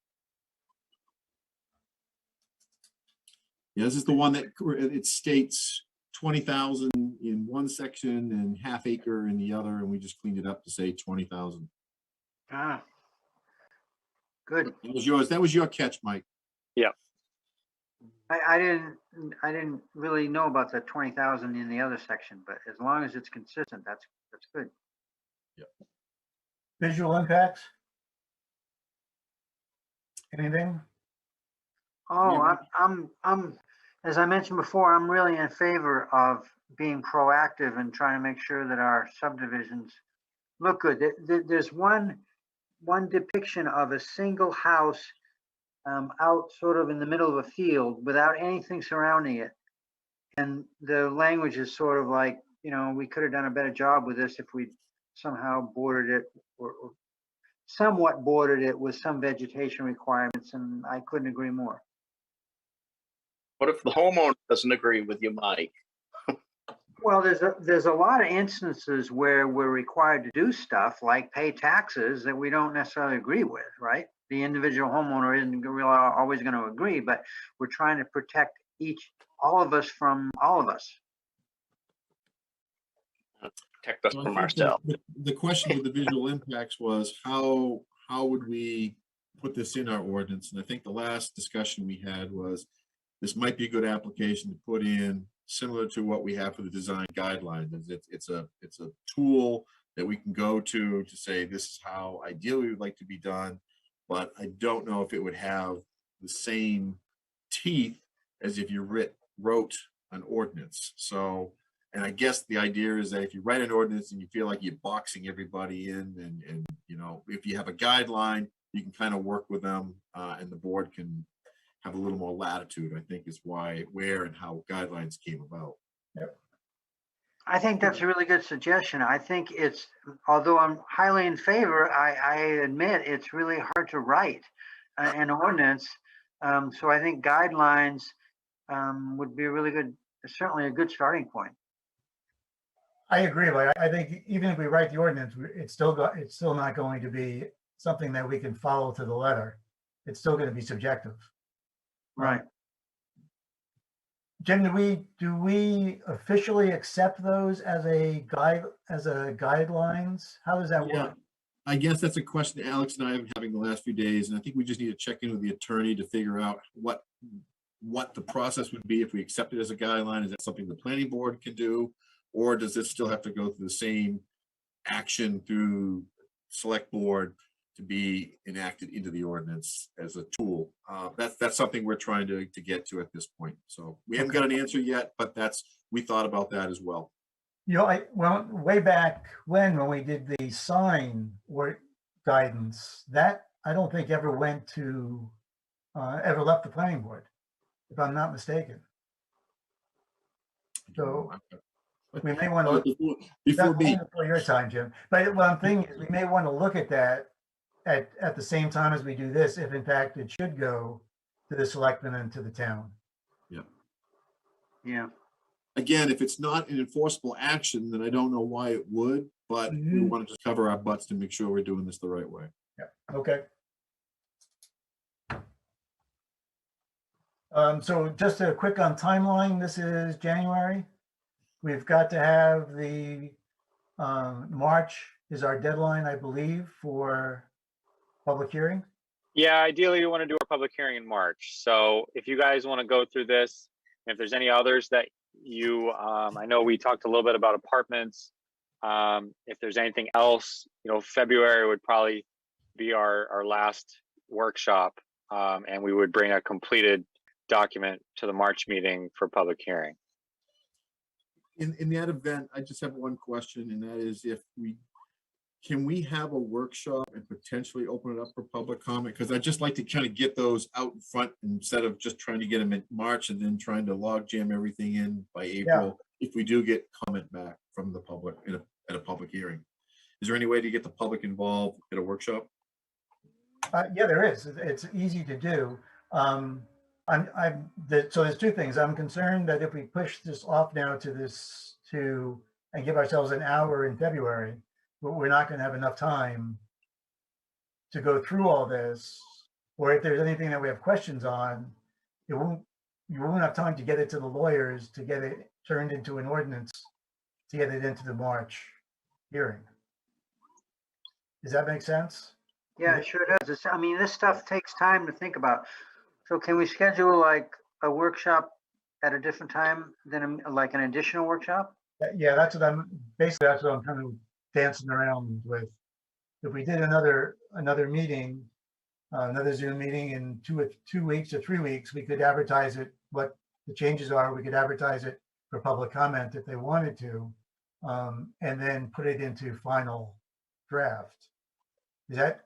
Yeah, this is the one that it states 20,000 in one section and half acre in the other, and we just cleaned it up to say 20,000. Ah, good. That was yours. That was your catch, Mike. Yeah. I didn't really know about the 20,000 in the other section, but as long as it's consistent, that's good. Visual impacts? Anything? Oh, I'm, as I mentioned before, I'm really in favor of being proactive and trying to make sure that our subdivisions look good. There's one depiction of a single house out sort of in the middle of a field without anything surrounding it. And the language is sort of like, you know, we could have done a better job with this if we somehow bordered it or somewhat bordered it with some vegetation requirements, and I couldn't agree more. What if the homeowner doesn't agree with you, Mike? Well, there's a lot of instances where we're required to do stuff like pay taxes that we don't necessarily agree with, right? The individual homeowner isn't really always going to agree, but we're trying to protect all of us from all of us. Protect us So I from think ourselves. the question with the visual impacts was how would we put this in our ordinance? And I think the last discussion we had was this might be a good application to put in, similar to what we have for the design guidelines. It's a tool that we can go to say this is how ideally we would like to be done, but I don't know if it would have the same teeth as if you wrote an ordinance. So, and I guess the idea is that if you write an ordinance and you feel like you're boxing everybody in, and you know, if you have a guideline, you can kind of work with them, and the board can have a little more latitude, I think is where and how guidelines came about. Yep. I think that's a really good suggestion. I think it's, although I'm highly in favor, I admit it's really hard to write an ordinance. So I think guidelines would be a really good, certainly a good starting point. I agree, but I think even if we write the ordinance, it's still not going to be something that we can follow to the letter. It's still going to be subjective. Right. Jim, do we officially accept those as guidelines? How does that Yeah. work? I guess that's a question Alex and I have been having the last few days, and I think we just need to check in with the attorney to figure out what the process would be if we accept it as a guideline. Is that something the planning board can do, or does it still have to go through the same action through select board to be enacted into the ordinance as a tool? That's something we're trying to get to at this point. So we haven't got an answer yet, but we thought about that as well. You know, well, way back when we did the sign or guidance, that I don't think ever went to ever left the planning board, if I'm not mistaken. So we may want to before me. before your time, Jim. But what I'm thinking is we may want to look at that at the same time as we do this, if in fact it should go to the selectmen and to the town. Yeah. Yeah. Again, if it's not an enforceable action, then I don't know why it would, but we want to just cover our butts to make sure we're doing this the right way. Yeah. Okay. So just a quick on timeline. This is January. We've got to have the March is our deadline, I believe, for public hearing. Yeah, ideally we want to do our public hearing in March. So if you guys want to go through this, and if there's any others that you, I know we talked a little bit about apartments. If there's anything else, you know, February would probably be our last workshop, and we would bring a completed document to the March meeting for public hearing. In that event, I just have one question, and that is can we have a workshop and potentially open it up for public comment? Because I'd just like to kind of get those out in front instead of just trying to get them in March and then trying to log jam everything in by April. Yeah. If we do get comment back from the public at a public hearing, is there any way to get the public involved at a workshop? Yeah, there is. It's easy to do. So there's two things. I'm concerned that if we push this off now and give ourselves an hour in February, we're not going to have enough time to go through all this. Or if there's anything that we have questions on, you won't have time to get it to the lawyers, to get it turned into an ordinance, to get it into the March hearing. Does that make sense? Yeah, it sure does. I mean, this stuff takes time to think about. So can we schedule like a workshop at a different time than like an additional workshop? Yeah, that's what I'm kind of dancing around with. If we did another meeting, another Zoom meeting in 2 weeks or 3 weeks, we could advertise it, what the changes are. We could advertise it for public comment if they wanted to, and then put it into final draft. Is that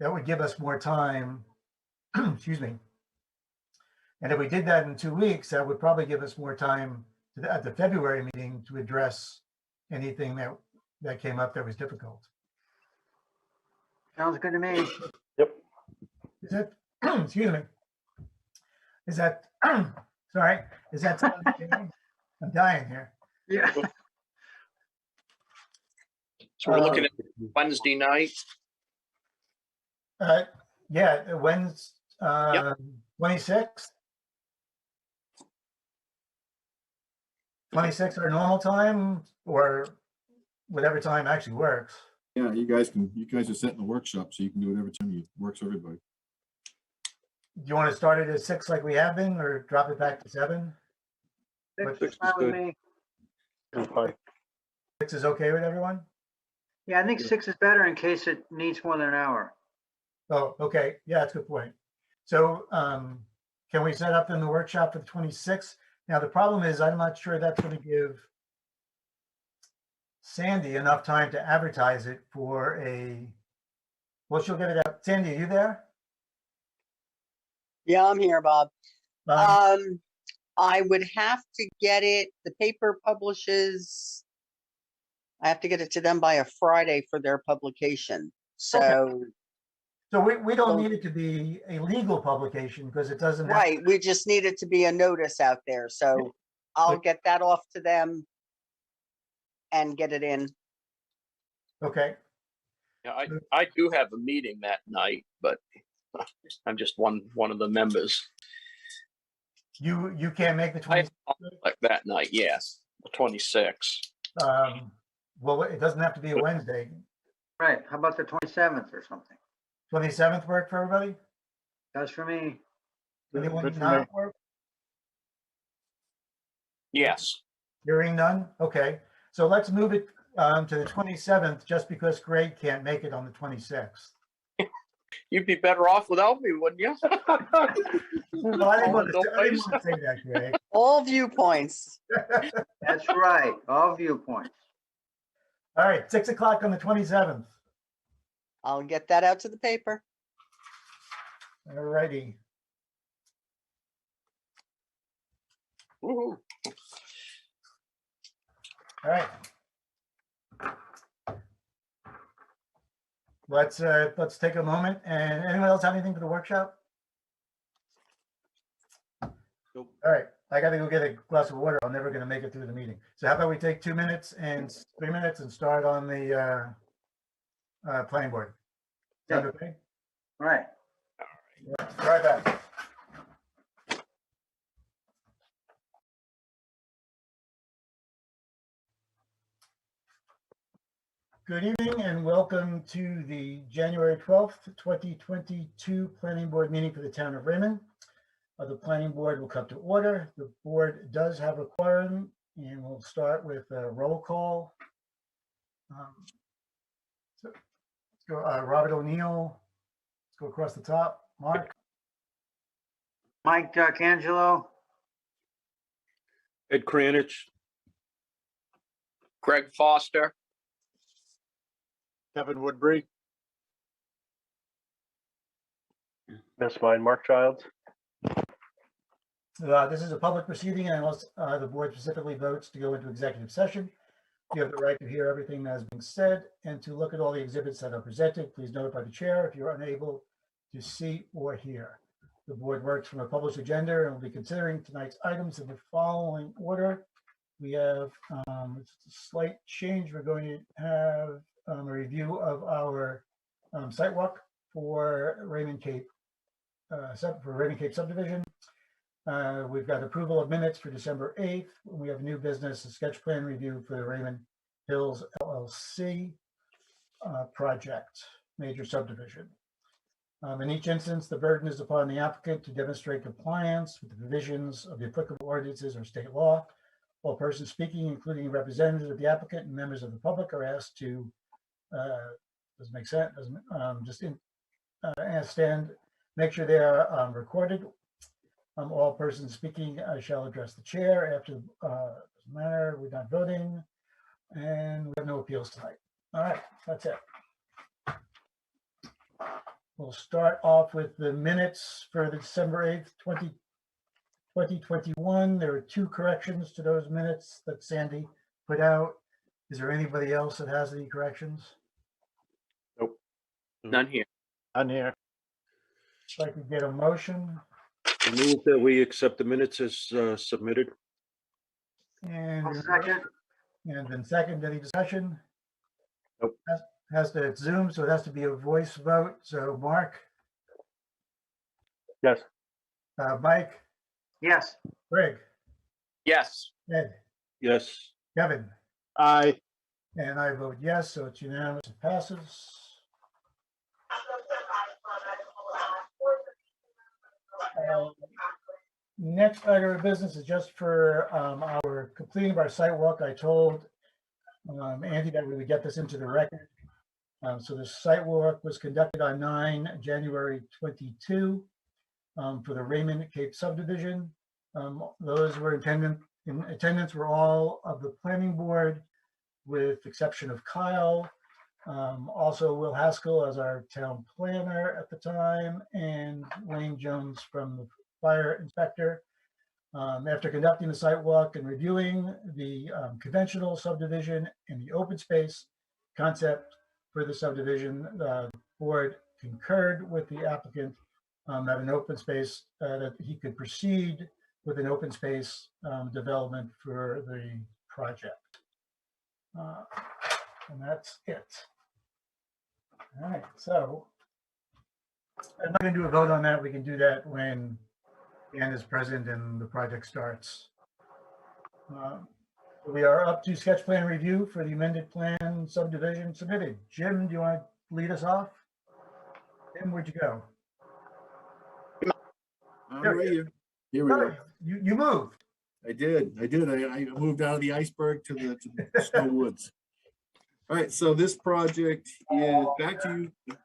that would give us more time, excuse me. And if we did that in 2 weeks, that would probably give us more time at the February meeting to address anything that came up that was difficult. Sounds good to me. Yep. Is that, excuse me, is that, sorry, is that, I'm dying here. Yeah. So we're looking at Wednesday night. Yeah, Wednesday, 26th. 26th our normal time, or whatever time actually works. Yeah, you guys are setting the workshop, so you can do whatever time works for everybody. Do you want to start it at 6 like we have been, or drop it back to 7? Six Six is fine is with good. me. That's fine. 6 is okay with everyone? Yeah, I think 6 is better in case it needs more than an hour. Oh, okay. Yeah, that's a good point. So can we set up in the workshop for the 26th? Now, the problem is I'm not sure that's going to give Sandy enough time to advertise it for well, she'll get it out. Sandy, are you there? Yeah, I'm here, Bob. Um, I would have to get it, the paper publishes, I have to get it to them by a Friday for their publication. So, So we don't need it to be a legal publication because it doesn't have. right, we just need it to be a notice out there. So I'll get that off to them and get it in. Okay. Yeah, I do have a meeting that night, but I'm just one of the members. You can't make the 20. Like that night, yes, the 26th. Well, it doesn't have to be a Wednesday. Right, how about the 27th or something? 27th work for everybody? Does for me. Anyone Good for not me. work? Yes. Hearing none? Okay. So let's move it to the 27th just because Greg can't make it on the 26th. You'd be better off without me, wouldn't you? Well, I didn't want to say that, Greg. All viewpoints. That's right, all viewpoints. All right, 6 o'clock on the 27th. I'll get that out to the paper. All righty. Woohoo. All right. Let's take a moment. And anyone else have anything for the workshop? Nope. All right, I got to go get a glass of water. I'm never going to make it through the meeting. So how about we take 2 minutes and 3 minutes and start on the planning board? Sound okay? Right. Right back. Good evening and welcome to the January 12th, 2022 Planning Board meeting for the town of Raymond. The planning board will come to order. The board does have a quorum and we'll start with a roll call. So let's go, Robert O'Neill. Let's go across the top. Mark, Mike D'Angelo, Ed Kranich, Greg Foster. Kevin Woodbury. That's mine, Mark Childs. this is a public proceeding unless the board specifically votes to go into executive session. You have the right to hear everything that has been said and to look at all the exhibits that are presented. Please notify the chair if you're unable to see or hear. The board works from a published agenda and will be considering tonight's items in the following order. We have a slight change. We're going to have a review of our site walk for Raymond Cape subdivision. We've got approval of minutes for December 8th. We have new business, a sketch plan review for the Raymond Hills LLC project, major subdivision. In each instance, the burden is upon the applicant to demonstrate compliance with the provisions of the applicable ordinances or state law. All persons speaking, including representatives of the applicant and members of the public, are asked to, doesn't make sense, stand, make sure they are recorded. All persons speaking shall address the chair after, doesn't matter, we're not voting, and we have no appeals tonight. All right, that's it. We'll start off with the minutes for the December 8th, 2021. There are 2 corrections to those minutes that Sandy put out. Is there anybody else that has any corrections? None here. On here. If I could get a motion, I move that we accept the minutes as submitted. and I'll second. then second, any discussion? Nope. Has to, it's Zoom, so it has to be a voice vote. So Mark, Yes. Mike, Yes, Greg, Yes. Ed, Yes. Kevin, Aye. and I vote yes, so it's unanimous, it passes. Next item of business is just for our completing of our site walk. I told Andy that we would get this into the record. So the site walk was conducted on January 22 for the Raymond Cape subdivision. Those were in attendance were all of the planning board, with exception of Kyle. Also Will Haskell as our town planner at the time, and Wayne Jones from the fire inspector. After conducting the site walk and reviewing the conventional subdivision and the open space concept for the subdivision, the board concurred with the applicant that an open space, that he could proceed with an open space development for the project. And that's it. All right, so I'm not going to do a vote on that. We can do that when Dan is present and the project starts. We are up to sketch plan review for the amended plan subdivision submitted. Jim, do you want to lead us off? Jim, where'd you go? Right here. Here we go. You moved. I did. I moved out of the iceberg to the snow woods. All right, so this project is back to you.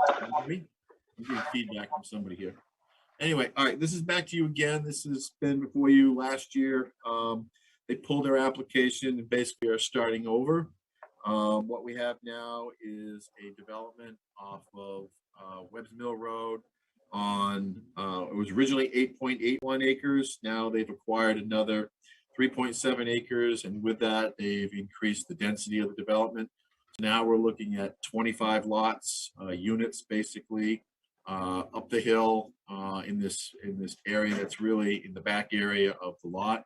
I'm getting feedback from somebody here. Anyway, all right, this is back to you again. This has been before you last year. They pulled their application and basically are starting over. What we have now is a development off of Webb's Mill Road on, it was originally 8.81 acres. Now they've acquired another 3.7 acres. And with that, they've increased the density of the development. So now we're looking at 25 lots, units, basically, up the hill in this area that's really in the back area of the lot.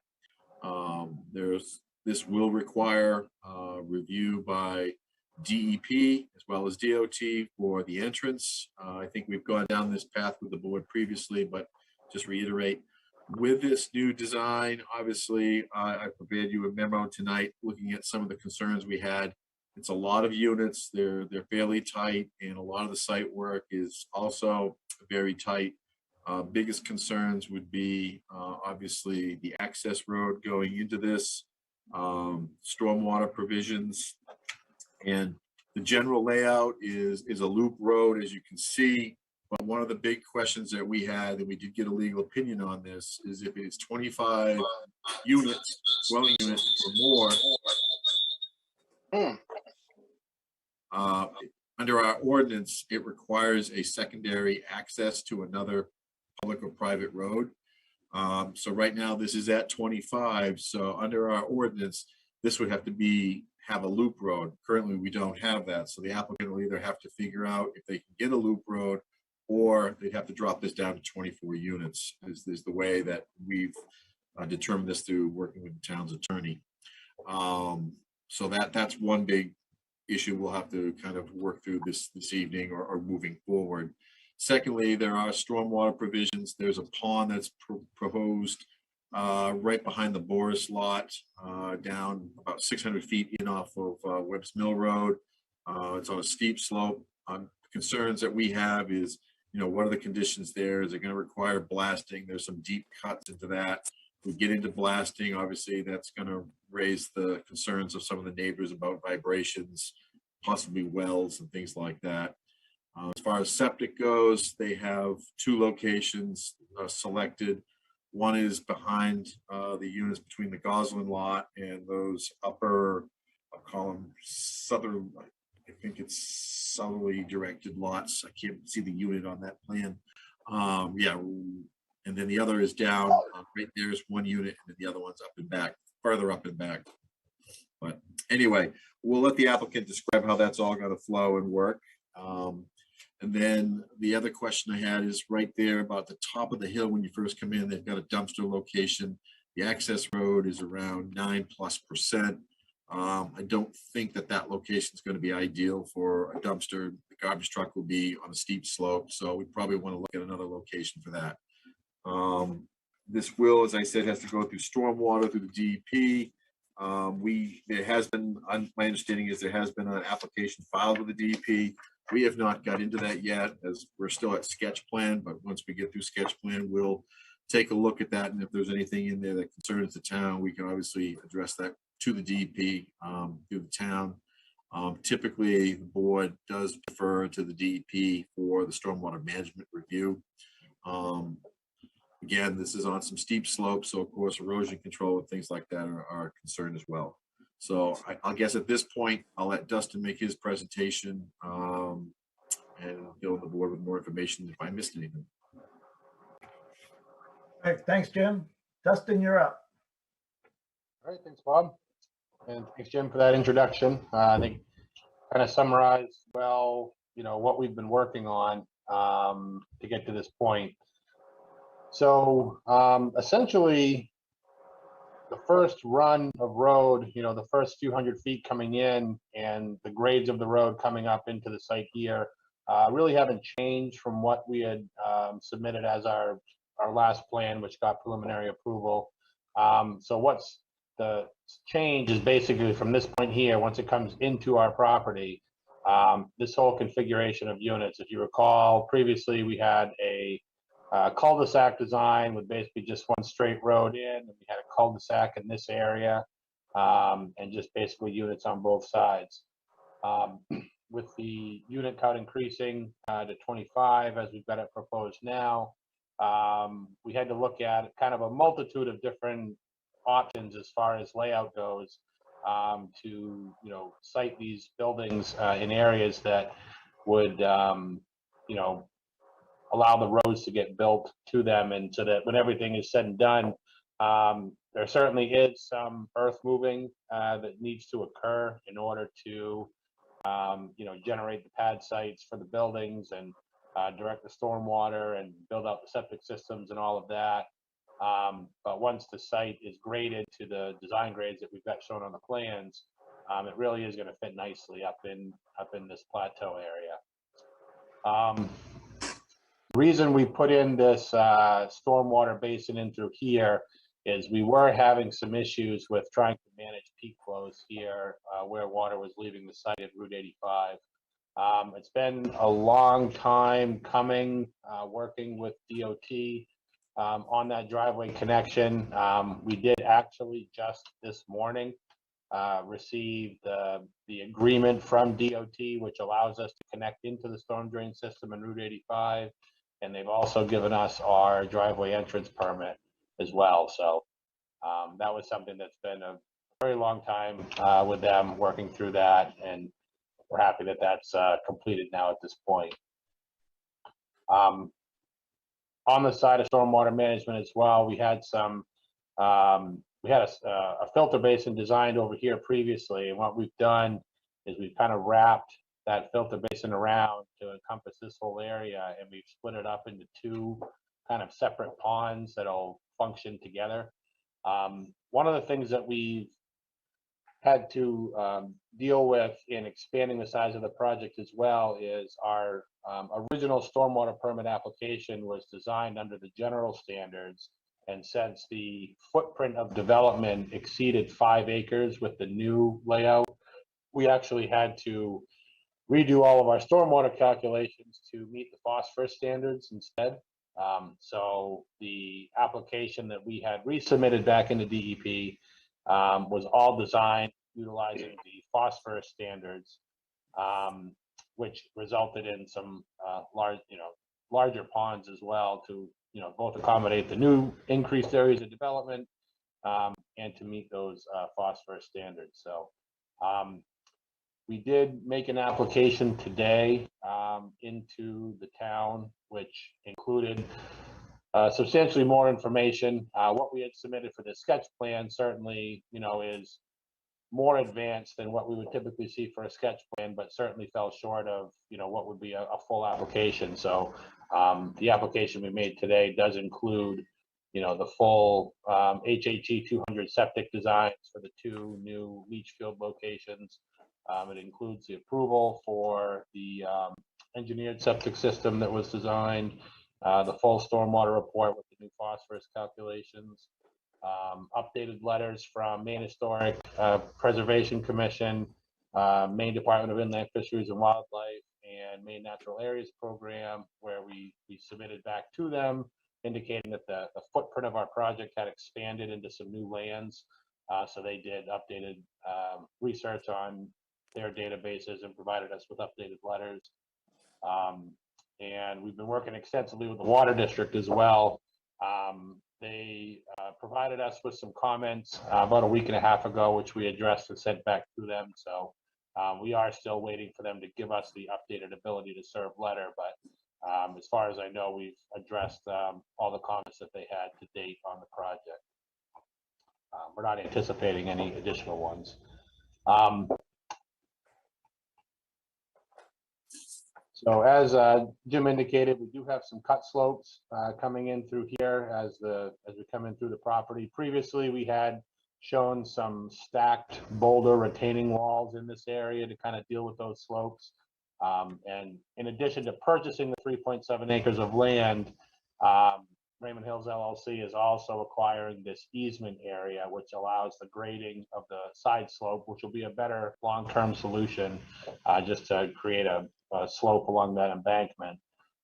This will require review by DEP as well as DOT for the entrance. I think we've gone down this path with the board previously, but just reiterate, with this new design, obviously, I prepared you a memo tonight looking at some of the concerns we had. It's a lot of units, they're fairly tight, and a lot of the site work is also very tight. Biggest concerns would be obviously the access road going into this, stormwater provisions, and the general layout is a loop road, as you can see. But one of the big questions that we had, and we did get a legal opinion on this, is if it's 25 units, dwelling units or more, under our ordinance, it requires a secondary access to another public or private road. So right now this is at 25. So under our ordinance, this would have to have a loop road. Currently, we don't have that. So the applicant will either have to figure out if they can get a loop road, or they'd have to drop this down to 24 units, is the way that we've determined this through working with the town's attorney. So that's one big issue we'll have to kind of work through this evening or moving forward. Secondly, there are stormwater provisions. There's a pond that's proposed right behind the Boris lot, down about 600 feet in off of Webb's Mill Road. It's on a steep slope. Concerns that we have is, what are the conditions there? Is it going to require blasting? There's some deep cuts into that. If we get into blasting, obviously that's going to raise the concerns of some of the neighbors about vibrations, possibly wells and things like that. As far as septic goes, they have 2 locations selected. One is behind the units between the Goslin lot and those upper, I'll call them southern, I think it's southerly directed lots. I can't see the unit on that plan. Yeah, and then the other is down, right there is one unit, and then the other one's up and back, further up and back. But anyway, we'll let the applicant describe how that's all gonna flow and work. And then the other question I had is right there about the top of the hill, when you first come in, they've got a dumpster location. The access road is around 9+%. I don't think that location is going to be ideal for a dumpster. The garbage truck will be on a steep slope, so we probably want to look at another location for that. This will, as I said, has to go through stormwater, through the DEP. There has been, my understanding is there has been an application filed with the DEP. We have not got into that yet, as we're still at sketch plan, but once we get through sketch plan, we'll take a look at that. And if there's anything in there that concerns the town, we can obviously address that to the DEP, through the town. Typically, the board does defer to the DEP for the stormwater management review. Again, this is on some steep slopes, so of course erosion control and things like that are concerned as well. So I guess at this point, I'll let Dustin make his presentation, and go to the board with more information if I missed anything. All right, thanks, Jim. Dustin, you're up. All right, thanks, Bob. And thanks, Jim, for that introduction. I think kind of summarized well, what we've been working on to get to this point. So essentially, the first run of road, the first few hundred feet coming in and the grades of the road coming up into the site here really haven't changed from what we had submitted as our last plan, which got preliminary approval. So what's the change is basically from this point here, once it comes into our property, this whole configuration of units. If you recall, previously we had a cul-de-sac design with basically just one straight road in, and we had a cul-de-sac in this area, and just basically units on both sides. With the unit count increasing to 25, as we've got it proposed now, we had to look at kind of a multitude of different options as far as layout goes, to site these buildings in areas that would allow the roads to get built to them, and so that when everything is said and done, there certainly is some earth moving that needs to occur in order to generate the pad sites for the buildings and direct the stormwater and build out the septic systems and all of that. But once the site is graded to the design grades that we've got shown on the plans, it really is going to fit nicely up in this plateau area. Reason we put in this stormwater basin in through here is we were having some issues with trying to manage peak flows here where water was leaving the site at Route 85. It's been a long time coming, working with DOT on that driveway connection. We did actually just this morning receive the agreement from DOT, which allows us to connect into the storm drain system in Route 85. And they've also given us our driveway entrance permit as well. So that was something that's been a very long time with them working through that. And we're happy that that's completed now at this point. On the side of stormwater management as well, we had some, we had a filter basin designed over here previously. And what we've done is we've kind of wrapped that filter basin around to encompass this whole area, and we've split it up into two kind of separate ponds that'll function together. One of the things that we've had to deal with in expanding the size of the project as well is our original stormwater permit application was designed under the general standards, and since the footprint of development exceeded 5 acres with the new layout, we actually had to redo all of our stormwater calculations to meet the phosphorus standards instead. So the application that we had resubmitted back into DEP was all designed utilizing the phosphorus standards, which resulted in some larger ponds as well to both accommodate the new increased areas of development and to meet those phosphorus standards. So We did make an application today into the town, which included substantially more information. What we had submitted for the sketch plan certainly, is more advanced than what we would typically see for a sketch plan, but certainly fell short of, what would be a full application. So the application we made today does include, the full HHE 200 septic designs for the 2 new leach field locations. It includes the approval for the engineered septic system that was designed, the full stormwater report with the new phosphorus calculations, updated letters from Maine Historic Preservation Commission, Maine Department of Inland Fisheries and Wildlife, and Maine Natural Areas Program, where we submitted back to them, indicating that the footprint of our project had expanded into some new lands. So they did updated research on their databases and provided us with updated letters. And we've been working extensively with the Water District as well. They provided us with some comments about a week and a half ago, which we addressed and sent back to them. So we are still waiting for them to give us the updated ability to serve letter. But as far as I know, we've addressed all the comments that they had to date on the project. We're not anticipating any additional ones. So as Jim indicated, we do have some cut slopes coming in through here as we come in through the property. Previously, we had shown some stacked boulder retaining walls in this area to kind of deal with those slopes. And in addition to purchasing the 3.7 acres of land, Raymond Hills LLC is also acquiring this easement area, which allows the grading of the side slope, which will be a better long-term solution, just to create a slope along that embankment.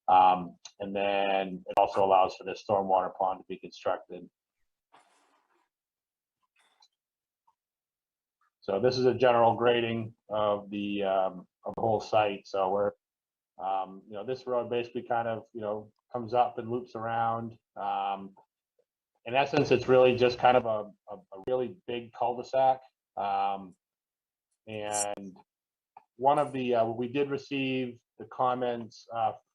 And then it also allows for this stormwater pond to be constructed. So this is a general grading of the whole site. So we're, this road basically kind of, comes up and loops around. In essence, it's really just kind of a really big cul-de-sac. And one of the, we did receive the comments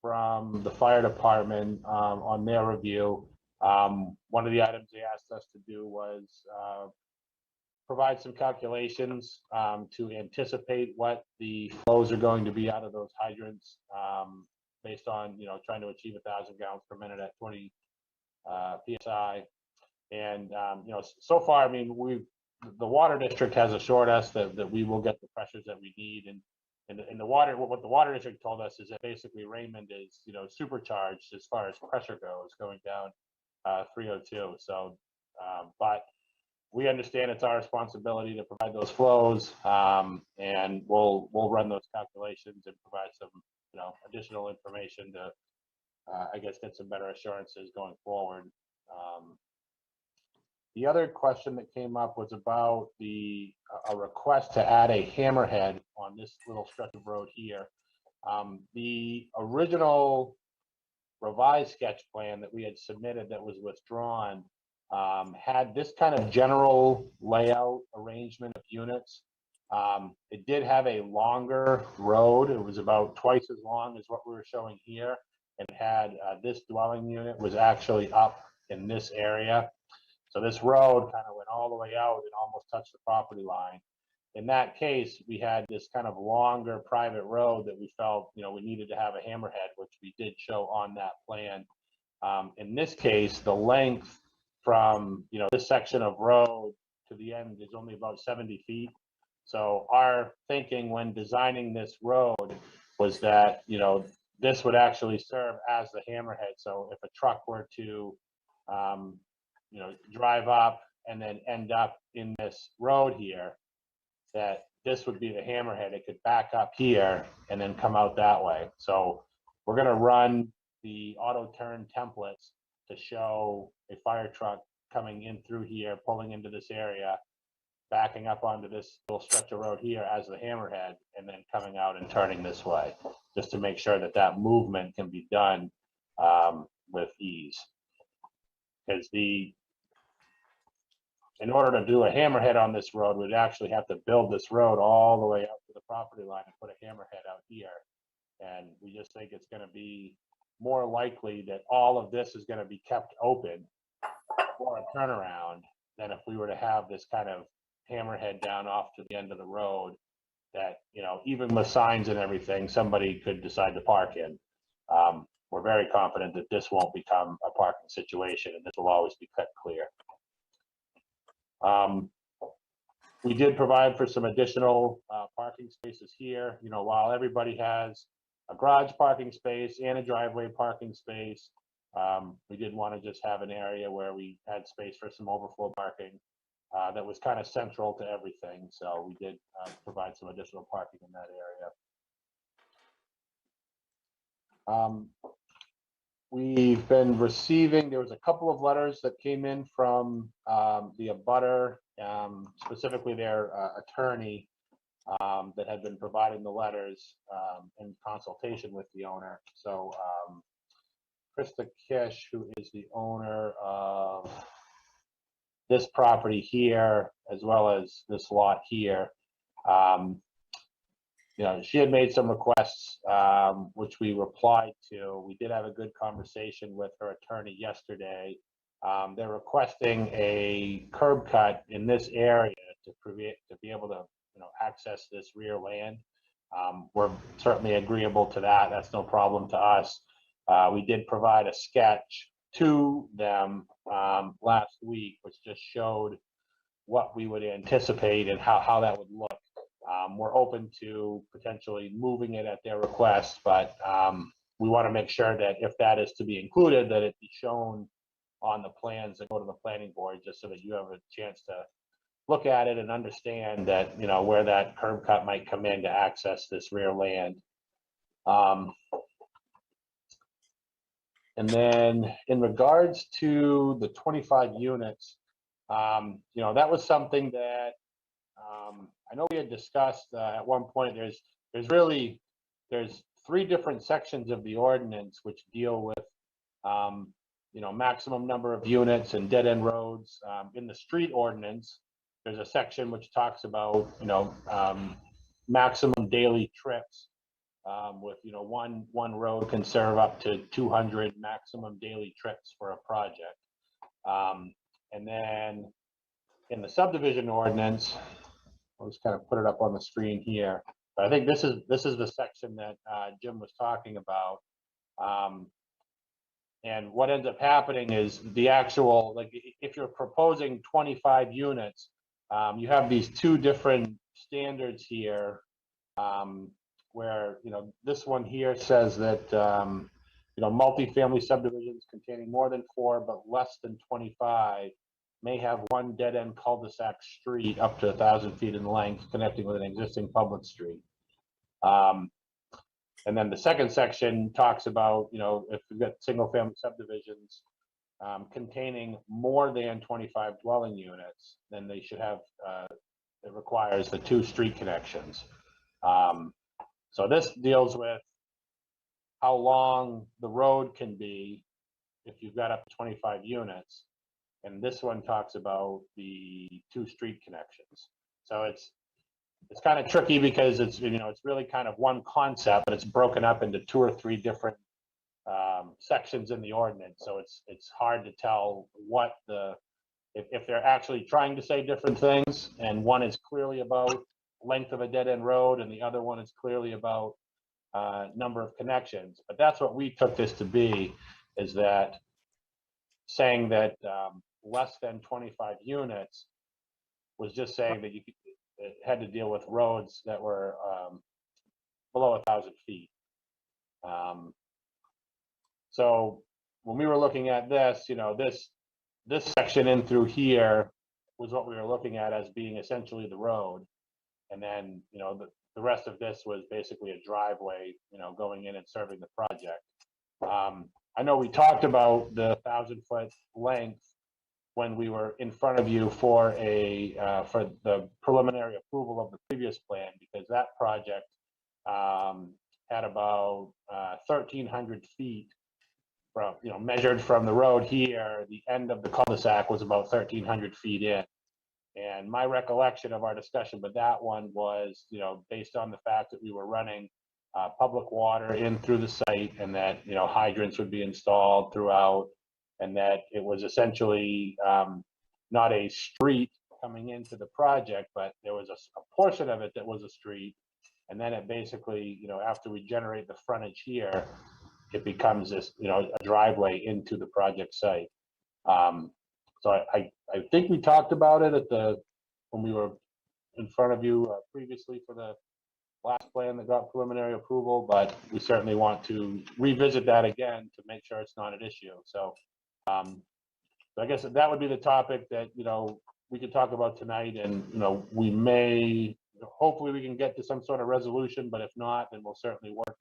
from the fire department on their review. One of the items they asked us to do was provide some calculations to anticipate what the flows are going to be out of those hydrants, based on, trying to achieve 1,000 gallons per minute at 20 PSI. And, so far, I mean, the water district has assured us that we will get the pressures that we need. And the water, what the water district told us is that basically Raymond is, supercharged as far as pressure goes, going down 302. So, but we understand it's our responsibility to provide those flows, and we'll run those calculations and provide some, additional information to, I guess, get some better assurances going forward. The other question that came up was about a request to add a hammerhead on this little stretch of road here. The original revised sketch plan that we had submitted that was withdrawn had this kind of general layout arrangement of units. It did have a longer road. It was about twice as long as what we were showing here, and had this dwelling unit was actually up in this area. So this road kind of went all the way out and almost touched the property line. In that case, we had this kind of longer private road that we felt, we needed to have a hammerhead, which we did show on that plan. In this case, the length from, this section of road to the end is only about 70 feet. So our thinking when designing this road was that, this would actually serve as the hammerhead. So if a truck were to, drive up and then end up in this road here, that this would be the hammerhead. It could back up here and then come out that way. So we're going to run the auto turn templates to show a fire truck coming in through here, pulling into this area, backing up onto this little stretch of road here as the hammerhead, and then coming out and turning this way, just to make sure that that movement can be done with ease. Because in order to do a hammerhead on this road, we'd actually have to build this road all the way up to the property line and put a hammerhead out here. And we just think it's gonna be more likely that all of this is gonna be kept open for a turnaround than if we were to have this kind of hammerhead down off to the end of the road that, you know, even with signs and everything, somebody could decide to park in. We're very confident that this won't become a parking situation and this will always be cut clear. We did provide for some additional parking spaces here. You know, while everybody has a garage parking space and a driveway parking space, we did want to just have an area where we had space for some overflow parking that was kind of central to everything. So we did provide some additional parking in that area. We've been receiving, there was a couple of letters that came in from the abutter, specifically their attorney that had been providing the letters in consultation with the owner. So Krista Kish, who is the owner of this property here, as well as this lot here, you know, she had made some requests, which we replied to. We did have a good conversation with her attorney yesterday. They're requesting a curb cut in this area to be able to, you know, access this rear land. We're certainly agreeable to that. That's no problem to us. We did provide a sketch to them last week, which just showed what we would anticipate and how that would look. We're open to potentially moving it at their request, but we want to make sure that if that is to be included, that it be shown on the plans that go to the planning board, just so that you have a chance to look at it and understand that, you know, where that curb cut might come in to access this rear land. And then in regards to the 25 units, you know, that was something that I know we had discussed at one point. There's three different sections of the ordinance which deal with, you know, maximum number of units and dead end roads. In the street ordinance, there's a section which talks about, you know, maximum daily trips with, you know, one road can serve up to 200 maximum daily trips for a project. And then in the subdivision ordinance, I'll just kind of put it up on the screen here. But I think this is the section that Jim was talking about. And what ends up happening is the actual, like, if you're proposing 25 units, you have these two different standards here, where, you know, this one here says that, you know, multifamily subdivisions containing more than 4 but less than 25 may have one dead-end cul-de-sac street up to 1,000 feet in length connecting with an existing public street. And then the second section talks about, you know, if you've got single-family subdivisions containing more than 25 dwelling units, then they should have, it requires the 2 street connections. So this deals with how long the road can be if you've got up to 25 units. And this one talks about the 2 street connections. So it's kind of tricky because it's, you know, it's really kind of one concept, but it's broken up into 2 or 3 different sections in the ordinance. So it's hard to tell what if they're actually trying to say different things, and one is clearly about length of a dead end road and the other one is clearly about number of connections. But that's what we took this to be, is that saying that less than 25 units was just saying that it had to deal with roads that were below 1,000 feet. So when we were looking at this, you know, this section in through here was what we were looking at as being essentially the road. And then, you know, the rest of this was basically a driveway, you know, going in and serving the project. I know we talked about the 1,000-foot length when we were in front of you for the preliminary approval of the previous plan, because that project had about 1,300 feet from, you know, measured from the road here. The end of the cul-de-sac was about 1,300 feet in. And my recollection of our discussion with that one was, based on the fact that we were running public water in through the site, and that, hydrants would be installed throughout, and that it was essentially not a street coming into the project, but there was a portion of it that was a street. And then it basically, after we generate the frontage here, it becomes this, a driveway into the project site. So I think we talked about it when we were in front of you previously for the last plan that got preliminary approval, but we certainly want to revisit that again to make sure it's not an issue. So, I guess that would be the topic that, we could talk about tonight, and, we may, hopefully we can get to some sort of resolution, but if not, then we'll certainly work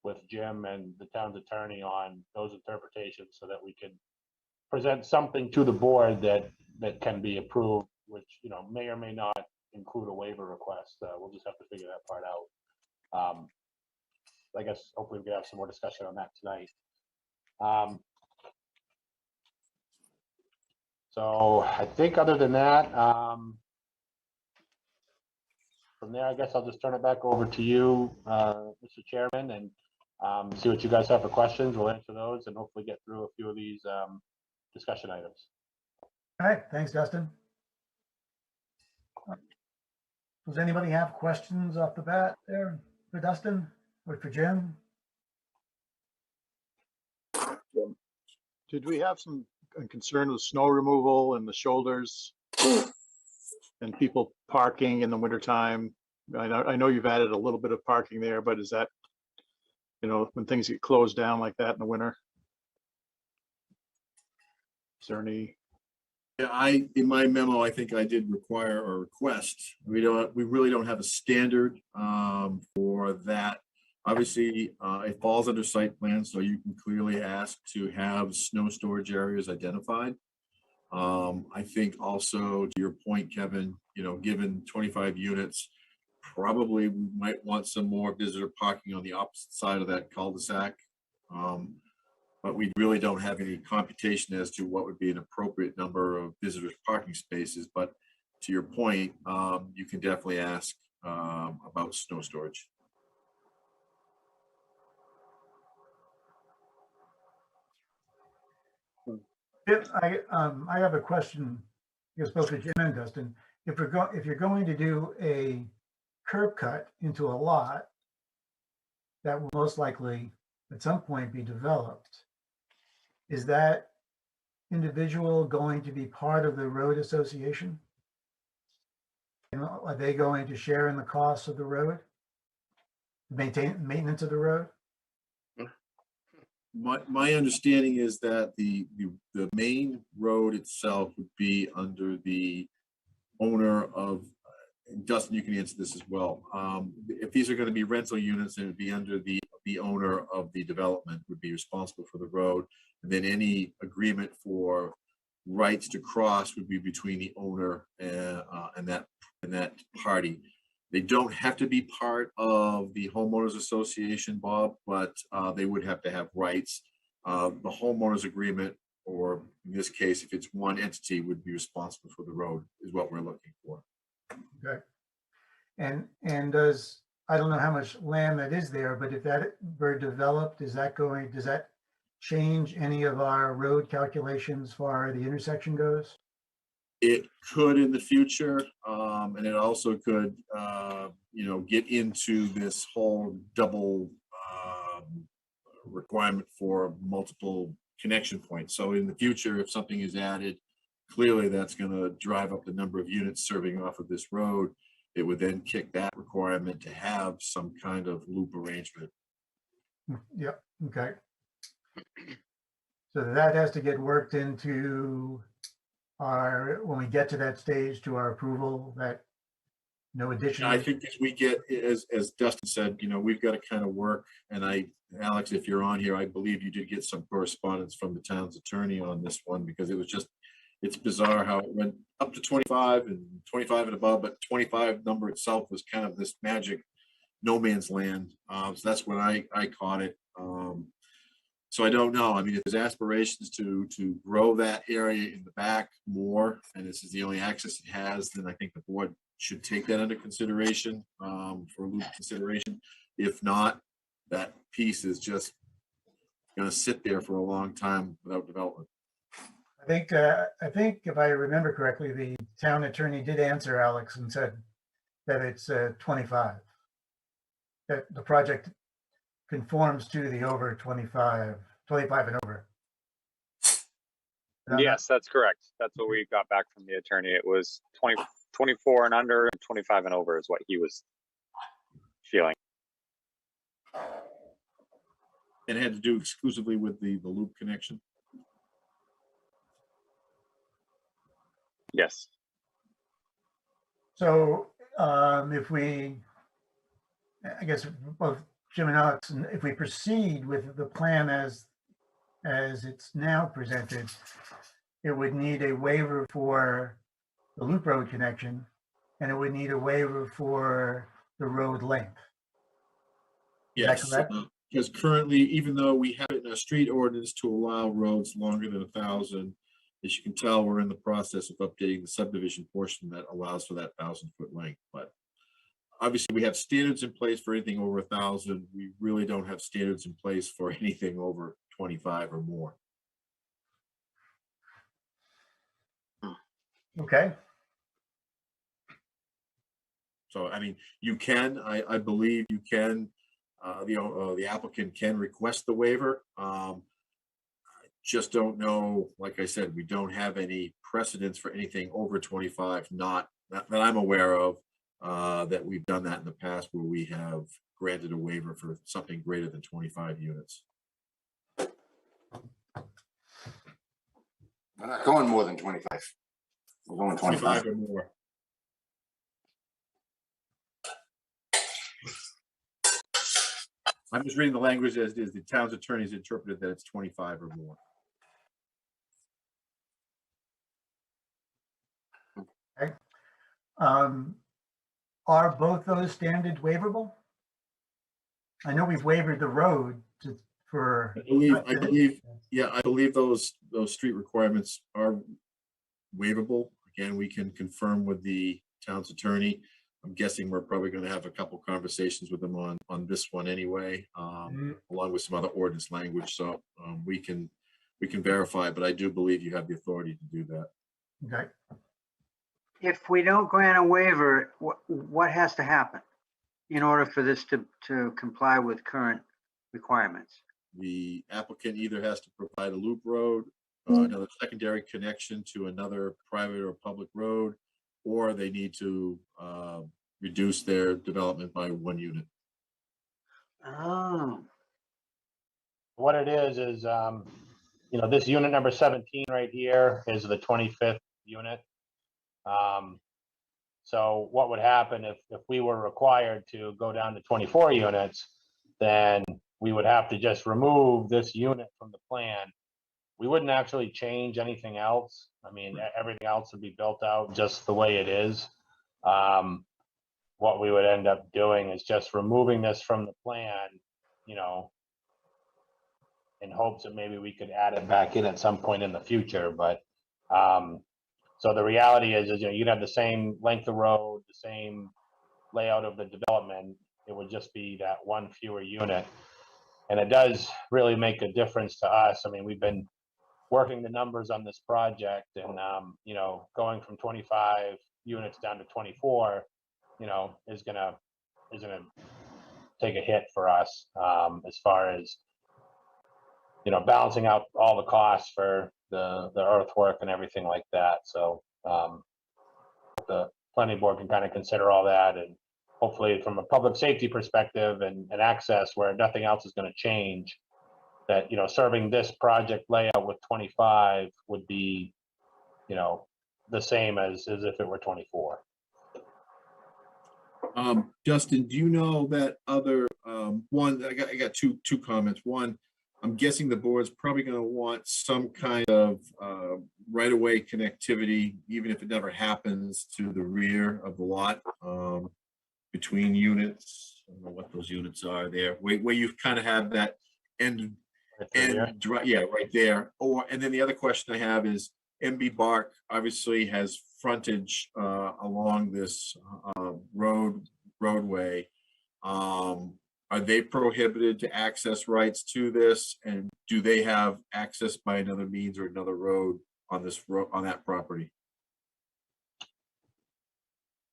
with Jim and the town's attorney on those interpretations so that we can present something to the board that can be approved, which, may or may not include a waiver request. We'll just have to figure that part out. I guess hopefully we can have some more discussion on that tonight. So I think other than that, from there, I guess I'll just turn it back over to you, Mr. Chairman, and see what you guys have for questions. We'll answer those and hopefully get through a few of these discussion items. All right, thanks, Dustin. Does anybody have questions off the bat there for Dustin or for Jim? Did we have some concern with snow removal and the shoulders and people parking in the wintertime? I know you've added a little bit of parking there, but is that, when things get closed down like that in the winter? Is there any? Yeah, in my memo, I think I did require or request. We really don't have a standard for that. Obviously, it falls under site plan, so you can clearly ask to have snow storage areas identified. I think also to your point, Kevin, given 25 units, probably we might want some more visitor parking on the opposite side of that cul-de-sac. But we really don't have any computation as to what would be an appropriate number of visitors parking spaces. But to your point, you can definitely ask about snow storage. I have a question, I guess both for Jim and Dustin. If you're going to do a curb cut into a lot that will most likely at some point be developed, is that individual going to be part of the road association? And are they going to share in the costs of the road, maintenance of the road? My understanding is that the main road itself would be under the owner of, Dustin, you can answer this as well. If these are going to be rental units, it would be under the owner of the development would be responsible for the road. And then any agreement for rights to cross would be between the owner and that party. They don't have to be part of the homeowners association, Bob, but they would have to have rights. The homeowners agreement, or in this case, if it's one entity, would be responsible for the road, is what we're looking for. Okay. And does, I don't know how much land that is there, but if that were developed, does that change any of our road calculations as far as the intersection goes? It could in the future, and it also could, get into this whole double requirement for multiple connection points. So in the future, if something is added, clearly that's going to drive up the number of units serving off of this road. It would then kick that requirement to have some kind of loop arrangement. Yep. Okay. So that has to get worked into when we get to that stage, to our approval, that no additional. I think as we get, as Dustin said, we've got to kind of work. And Alex, if you're on here, I believe you did get some correspondence from the town's attorney on this one, because it was just, it's bizarre how it went up to 25 and 25 and above, but 25 number itself was kind of this magic no man's land. So that's when I caught it. So I don't know. I mean, if there's aspirations to grow that area in the back more, and this is the only access it has, then I think the board should take that under consideration, for loop consideration. If not, that piece is just gonna sit there for a long time without development. I think if I remember correctly, the town attorney did answer Alex and said that it's 25. That the project conforms to the over 25 and over. And I'm not- Yes, that's correct. That's what we got back from the attorney. It was 24 and under, and 25 and over is what he was feeling. And it had to do exclusively with the loop connection. Yes. So if we, I guess both Jim and Alex, if we proceed with the plan as it's now presented, it would need a waiver for the loop road connection, and it would need a waiver for the road length. Is that Yes, correct? because currently, even though we have it in our street ordinance to allow roads longer than 1,000, as you can tell, we're in the process of updating the subdivision portion that allows for that 1,000-foot length. But obviously, we have standards in place for anything over 1,000. We really don't have standards in place for anything over 25 or more. Okay. So, I mean, you can, I believe you can, the applicant can request the waiver. I just don't know, like I said, we don't have any precedents for anything over 25, not that I'm aware of, that we've done that in the past where we have granted a waiver for something greater than 25 units. We're not going more than 25. We're going 25. or more. I'm just reading the language as is. The town's attorneys interpreted that it's 25 or more. Okay. Are both those standards waivable? I know we've waived the road for. I believe those street requirements are waivable. Again, we can confirm with the town's attorney. I'm guessing we're probably going to have a couple conversations with them on this one anyway, along with some other ordinance language. So we can verify, but I do believe you have the authority to do that. Okay. If we don't grant a waiver, what has to happen in order for this to comply with current requirements? The applicant either has to provide a loop road, another secondary connection to another private or public road, or they need to reduce their development by 1 unit. Oh, What it is, this unit number 17 right here is the 25th unit. So what would happen if we were required to go down to 24 units, then we would have to just remove this unit from the plan. We wouldn't actually change anything else. I mean, everything else would be built out just the way it is. What we would end up doing is just removing this from the plan, in hopes that maybe we could add it back in at some point in the future. But so the reality is you'd have the same length of road, the same layout of the development. It would just be that one fewer unit. And it does really make a difference to us. I mean, we've been working the numbers on this project, and going from 25 units down to 24, is gonna take a hit for us, as far as balancing out all the costs for the earthwork and everything like that. So the planning board can kind of consider all that, and hopefully from a public safety perspective and access where nothing else is going to change, that serving this project layout with 25 would be the same as if it were 24. Justin, do you know that other one? I got two comments. One, I'm guessing the board's probably going to want some kind of right-of-way connectivity, even if it never happens, to the rear of the lot, between units. I don't know what those units are there, where you kind of have that end Right through here. And, yeah, right there. And then the other question I have is MB Bark obviously has frontage along this roadway. Are they prohibited to access rights to this? And do they have access by another means or another road on this road, on that property?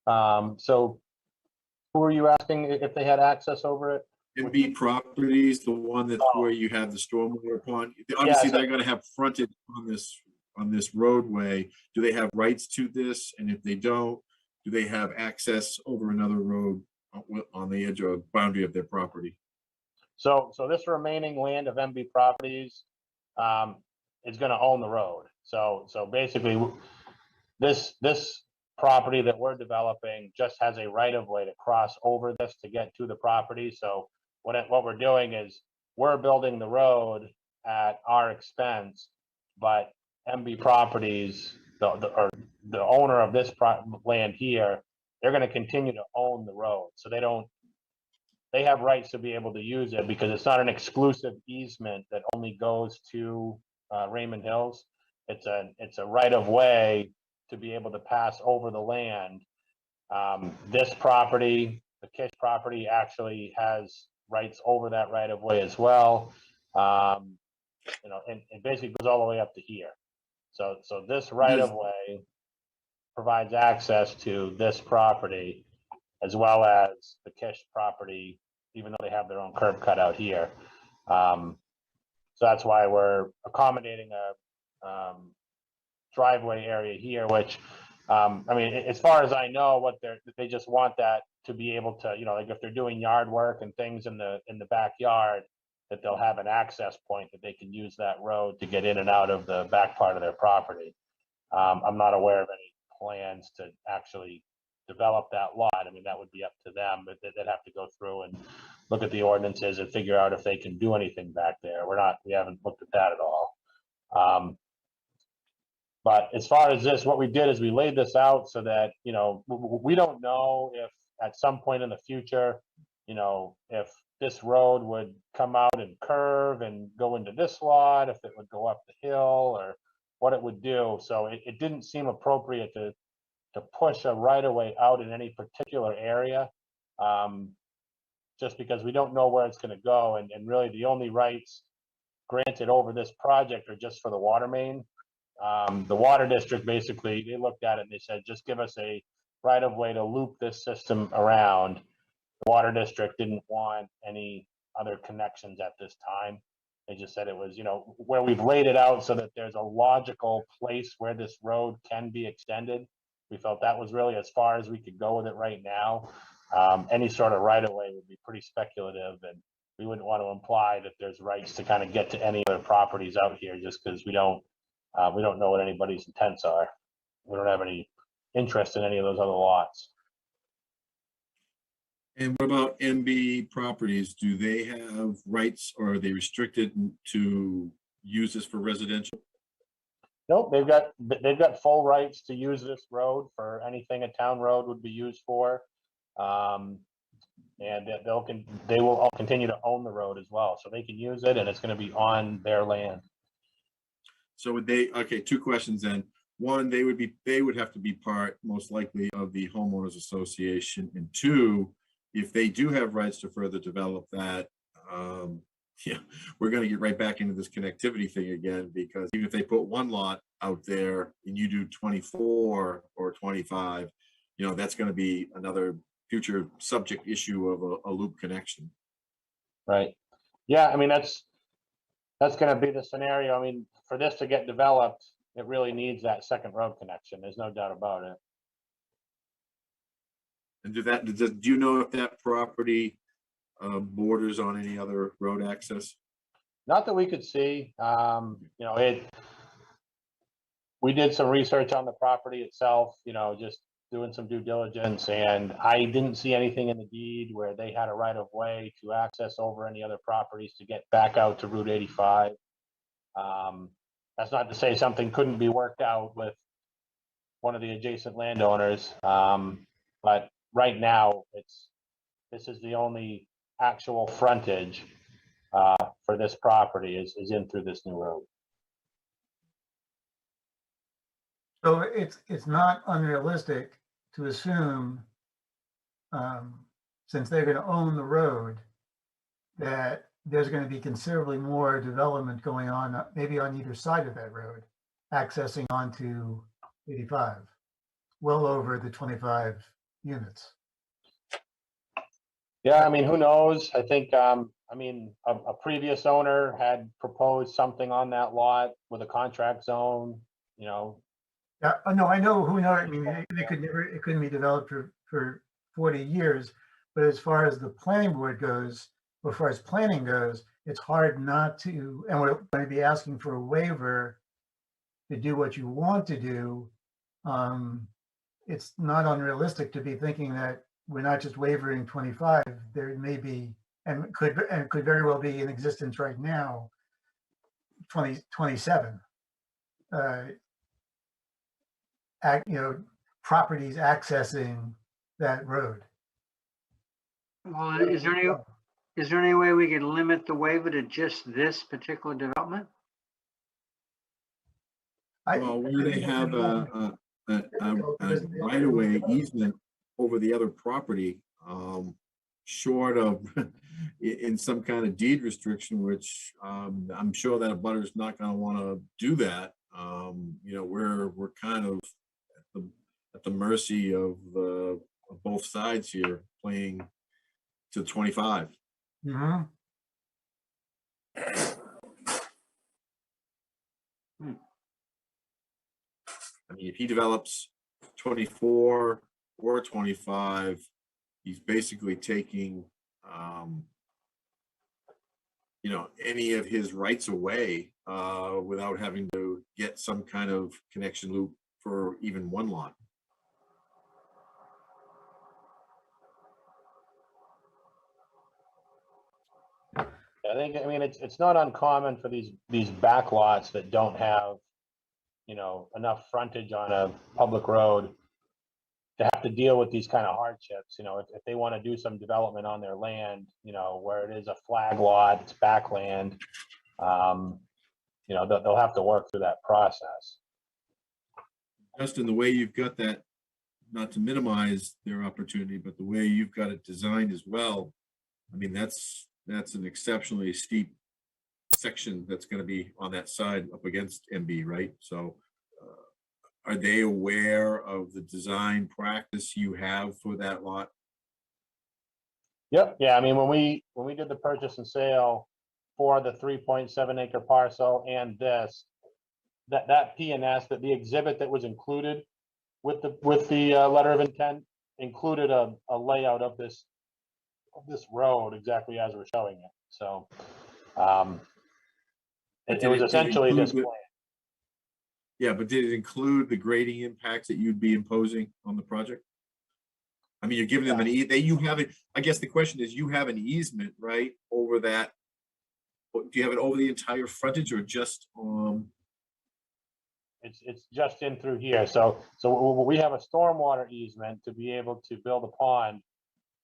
So who are you asking if they had access over it? MB Properties, the one that's where you have the stormwater pond. Obviously, they're gonna have frontage on this roadway. Do they have rights to this? And if they don't, do they have access over another road on the edge or boundary of their property? So this remaining land of MB Properties is going to own the road. So basically, this property that we're developing just has a right of way to cross over this to get to the property. So what we're doing is we're building the road at our expense, but MB Properties, the owner of this land here, they're going to continue to own the road. So they have rights to be able to use it because it's not an exclusive easement that only goes to Raymond Hills. It's a right of way to be able to pass over the land. This property, the Kish property, actually has rights over that right of way as well. And it basically goes all the way up to here. So this right of way provides access to this property as well as the Kish property, even though they have their own curb cut out here. So that's why we're accommodating a driveway area here, which, as far as I know, they just want that to be able to, like if they're doing yard work and things in the backyard, that they'll have an access point that they can use that road to get in and out of the back part of their property. I'm not aware of any plans to actually develop that lot. That would be up to them, but they'd have to go through and look at the ordinances and figure out if they can do anything back there. We haven't looked at that at all. But as far as this, what we did is we laid this out so that, we don't know if at some point in the future, if this road would come out and curve and go into this lot, if it would go up the hill or what it would do. So it didn't seem appropriate to push a right of way out in any particular area, just because we don't know where it's going to go. And really the only rights granted over this project are just for the water main. The water district, basically, they looked at it and they said, just give us a right of way to loop this system around. The water district didn't want any other connections at this time. They just said it was, where we've laid it out so that there's a logical place where this road can be extended. We felt that was really as far as we could go with it right now. Any sort of right of way would be pretty speculative, and we wouldn't want to imply that there's rights to kind of get to any other properties out here just because we don't know what anybody's intents are. We don't have any interest in any of those other lots. And what about MB Properties? Do they have rights or are they restricted to use this for residential? Nope, they've got full rights to use this road for anything a town road would be used for. And they will all continue to own the road as well. So they can use it and it's going to be on their land. So would they, okay, two questions then. One, they would have to be part, most likely, of the homeowners association. And two, if they do have rights to further develop that, we're going to get right back into this connectivity thing again, because even if they put one lot out there and you do 24 or 25, that's going to be another future subject issue of a loop connection. Right. Yeah, that's going to be the scenario. For this to get developed, it really needs that second road connection. There's no doubt about it. And do you know if that property borders on any other road access? Not that we could see. We did some research on the property itself, just doing some due diligence, and I didn't see anything in the deed where they had a right of way to access over any other properties to get back out to Route 85. That's not to say something couldn't be worked out with one of the adjacent landowners, but right now this is the only actual frontage for this property is in through this new road. So it's not unrealistic to assume, since they're going to own the road, that there's going to be considerably more development going on, maybe on either side of that road, accessing onto 85, well over the 25 units. Yeah, I mean, who knows? I think, I mean, a previous owner had proposed something on that lot with a contract zone, you know. Yeah, no, I know who knows. I mean, it couldn't be developed for 40 years. But as far as the planning board goes, or as far as planning goes, it's hard not to, and we're going to be asking for a waiver to do what you want to do. It's not unrealistic to be thinking that we're not just waiving 25. There may be, and could very well be in existence right now, 27. Properties accessing that road. Well, is there any way we could limit the waiver to just this particular development? Well, where they have a right-of-way easement over the other property, short of in some kind of deed restriction, which I'm sure that a butter is not going to want to do that. We're kind of at the mercy of both sides here, playing to 25. Mm-hmm. I mean, if he develops 24 or 25, he's basically taking, any of his rights away without having to get some kind of connection loop for even one lot. I mean, it's not uncommon for these back lots that don't have, enough frontage on a public road to have to deal with these kind of hardships. If they want to do some development on their land, where it is a flag lot, it's backland, they'll have to work through that process. Justin, the way you've got that, not to minimize their opportunity, but the way you've got it designed as well, I mean, that's an exceptionally steep section that's going to be on that side up against MB, right? So are they aware of the design practice you have for that lot? Yep. Yeah. I mean, when we did the purchase and sale for the 3.7 acre parcel and this, that P&S, that the exhibit that was included with the letter of intent included a layout of this road exactly as we're showing it. So it was essentially this plan. Yeah, but did it include the grading impacts that you'd be imposing on the project? I mean, you're giving them I guess the question is, you have an easement, right, over that. Do you have it over the entire frontage or just It's just in through here. So we have a stormwater easement to be able to build a pond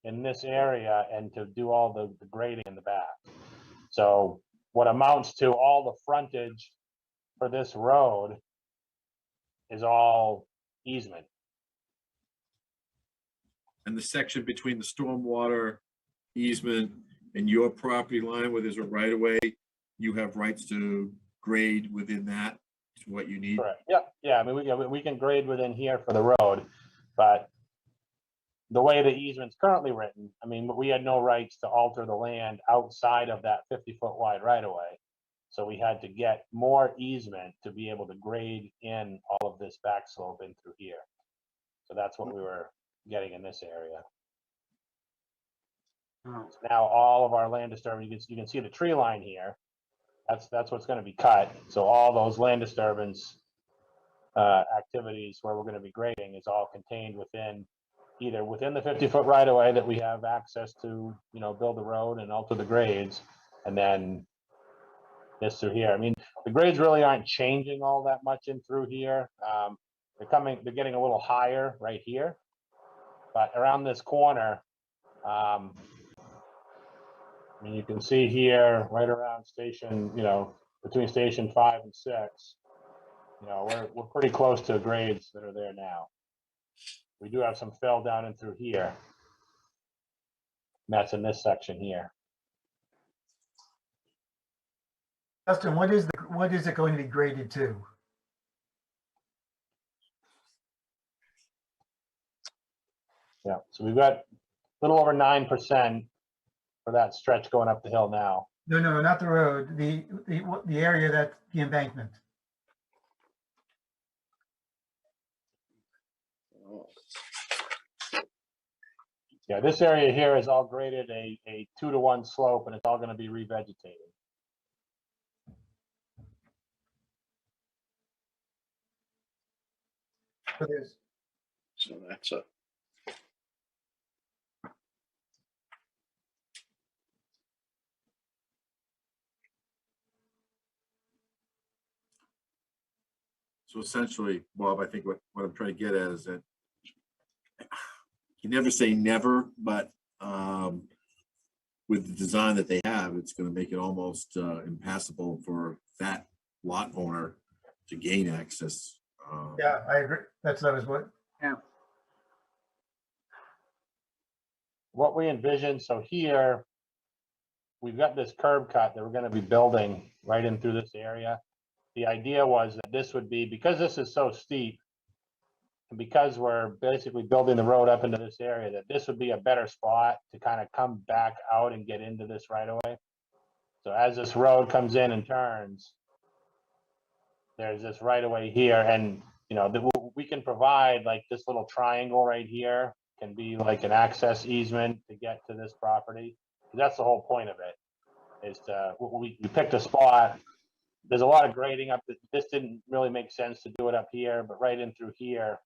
in this area and to do all the grading in the back. So what amounts to all the frontage for this road is all easement. and the section between the stormwater easement and your property line where there's a right of way, you have rights to grade within that to what you need? Correct. Yeah. I mean, we can grade within here for the road, but the way the easement's currently written, I mean, we had no rights to alter the land outside of that 50-foot wide right of way. So we had to get more easement to be able to grade in all of this back slope in through here. So that's what we were getting in this area. Oh. So now all of our land disturbance, you can see the tree line here. That's what's going to be cut. So all those land disturbance activities where we're going to be grading is all contained within either within the 50-foot right of way that we have access to, build the road and alter the grades, and then this through here. I mean, the grades really aren't changing all that much in through here. They're getting a little higher right here, but around this corner, I mean, you can see here, right around station, between station 5 and 6, we're pretty close to grades that are there now. We do have some fill down and through here. And that's in this section here. Justin, what is it going to be graded to? Yeah, so we've got a little over 9% for that stretch going up the hill now. No, not the road. The area that the embankment. Yeah, this area here is all graded a 2-to-1 slope, and it's all going to be revegetated. So that's a. So essentially, Bob, I think what I'm trying to get at is that you never say never, but with the design that they have, it's going to make it almost impassable for that lot owner to gain access. Yeah, I agree. That was what. Yeah. What we envision, so here, we've got this curb cut that we're going to be building right in through this area. The idea was that this would be, because this is so steep, and because we're basically building the road up into this area, that this would be a better spot to kind of come back out and get into this right away. So as this road comes in and turns, there's this right away here, and we can provide like this little triangle right here can be like an access easement to get to this property. That's the whole point of it, is to, we picked a spot. There's a lot of grading up. This didn't really make sense to do it up here, but right in through here.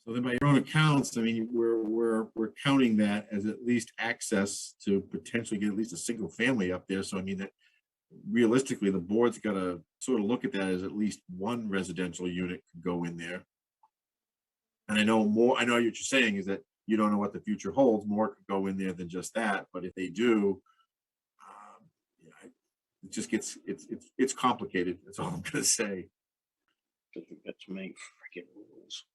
So then by your own accounts, I mean, we're counting that as at least access to potentially get at least a single family up there. So I mean that realistically, the board's got to sort of look at that as at least one residential unit could go in there. And I know what you're saying is that you don't know what the future holds. More could go in there than just that. But if they do, it just gets, it's complicated. That's all I'm going to say. That's main freaking rules.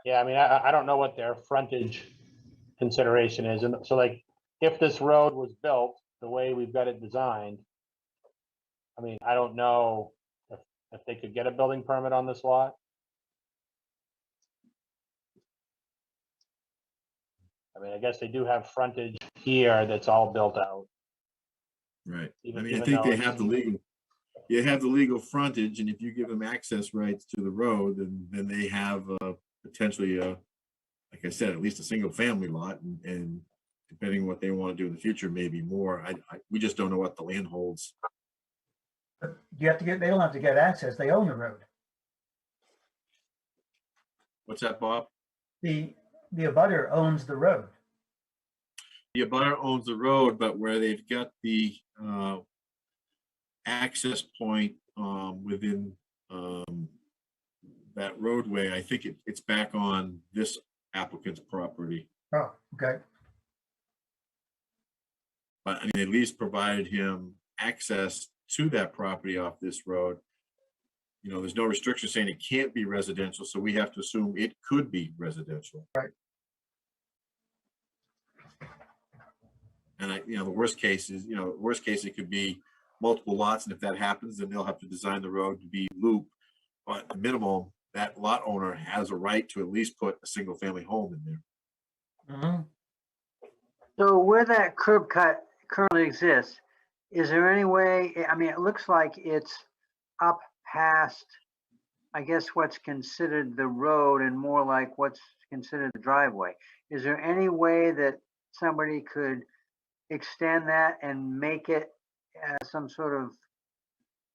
Yeah, I mean, I don't know what their frontage consideration is. And so like, if this road was built the way we've got it designed, I mean, I don't know if they could get a building permit on this lot. I mean, I guess they do have frontage here that's all built out. Right. Even, I mean, I think they have the legal. You have the legal frontage, and if you give them access rights to the road, then they have potentially, like I said, at least a single family lot, and depending on what they want to do in the future, maybe more. We just don't know what the land holds. But you have to get. They don't have to get access. They own the road. What's that, Bob? The abutter owns the road. The abutter owns the road, but where they've got the access point within that roadway, I think it's back on this applicant's property. Oh, okay. But I mean, they at least provided him access to that property off this road. There's no restriction saying it can't be residential, so we have to assume it could be residential. Right. And the worst case is, it could be multiple lots, and if that happens, then they'll have to design the road to be loop. But at minimum, that lot owner has a right to at least put a single family home in there. Mm-hmm. So where that curb cut currently exists, is there any way, I mean, it looks like it's up past, I guess, what's considered the road and more like what's considered the driveway. Is there any way that somebody could extend that and make it some sort of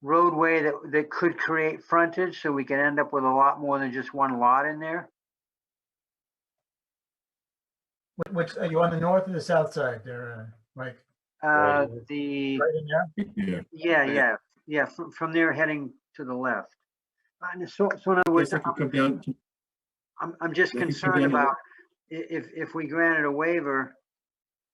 roadway that could create frontage so we can end up with a lot more than just one lot in there? Which are you on the north or the south side there, Mike? Right. The Right in there? yeah. From there heading to the left. So in other words, Yes, I could come down to, I'm just They can come concerned down to- about if we granted a waiver,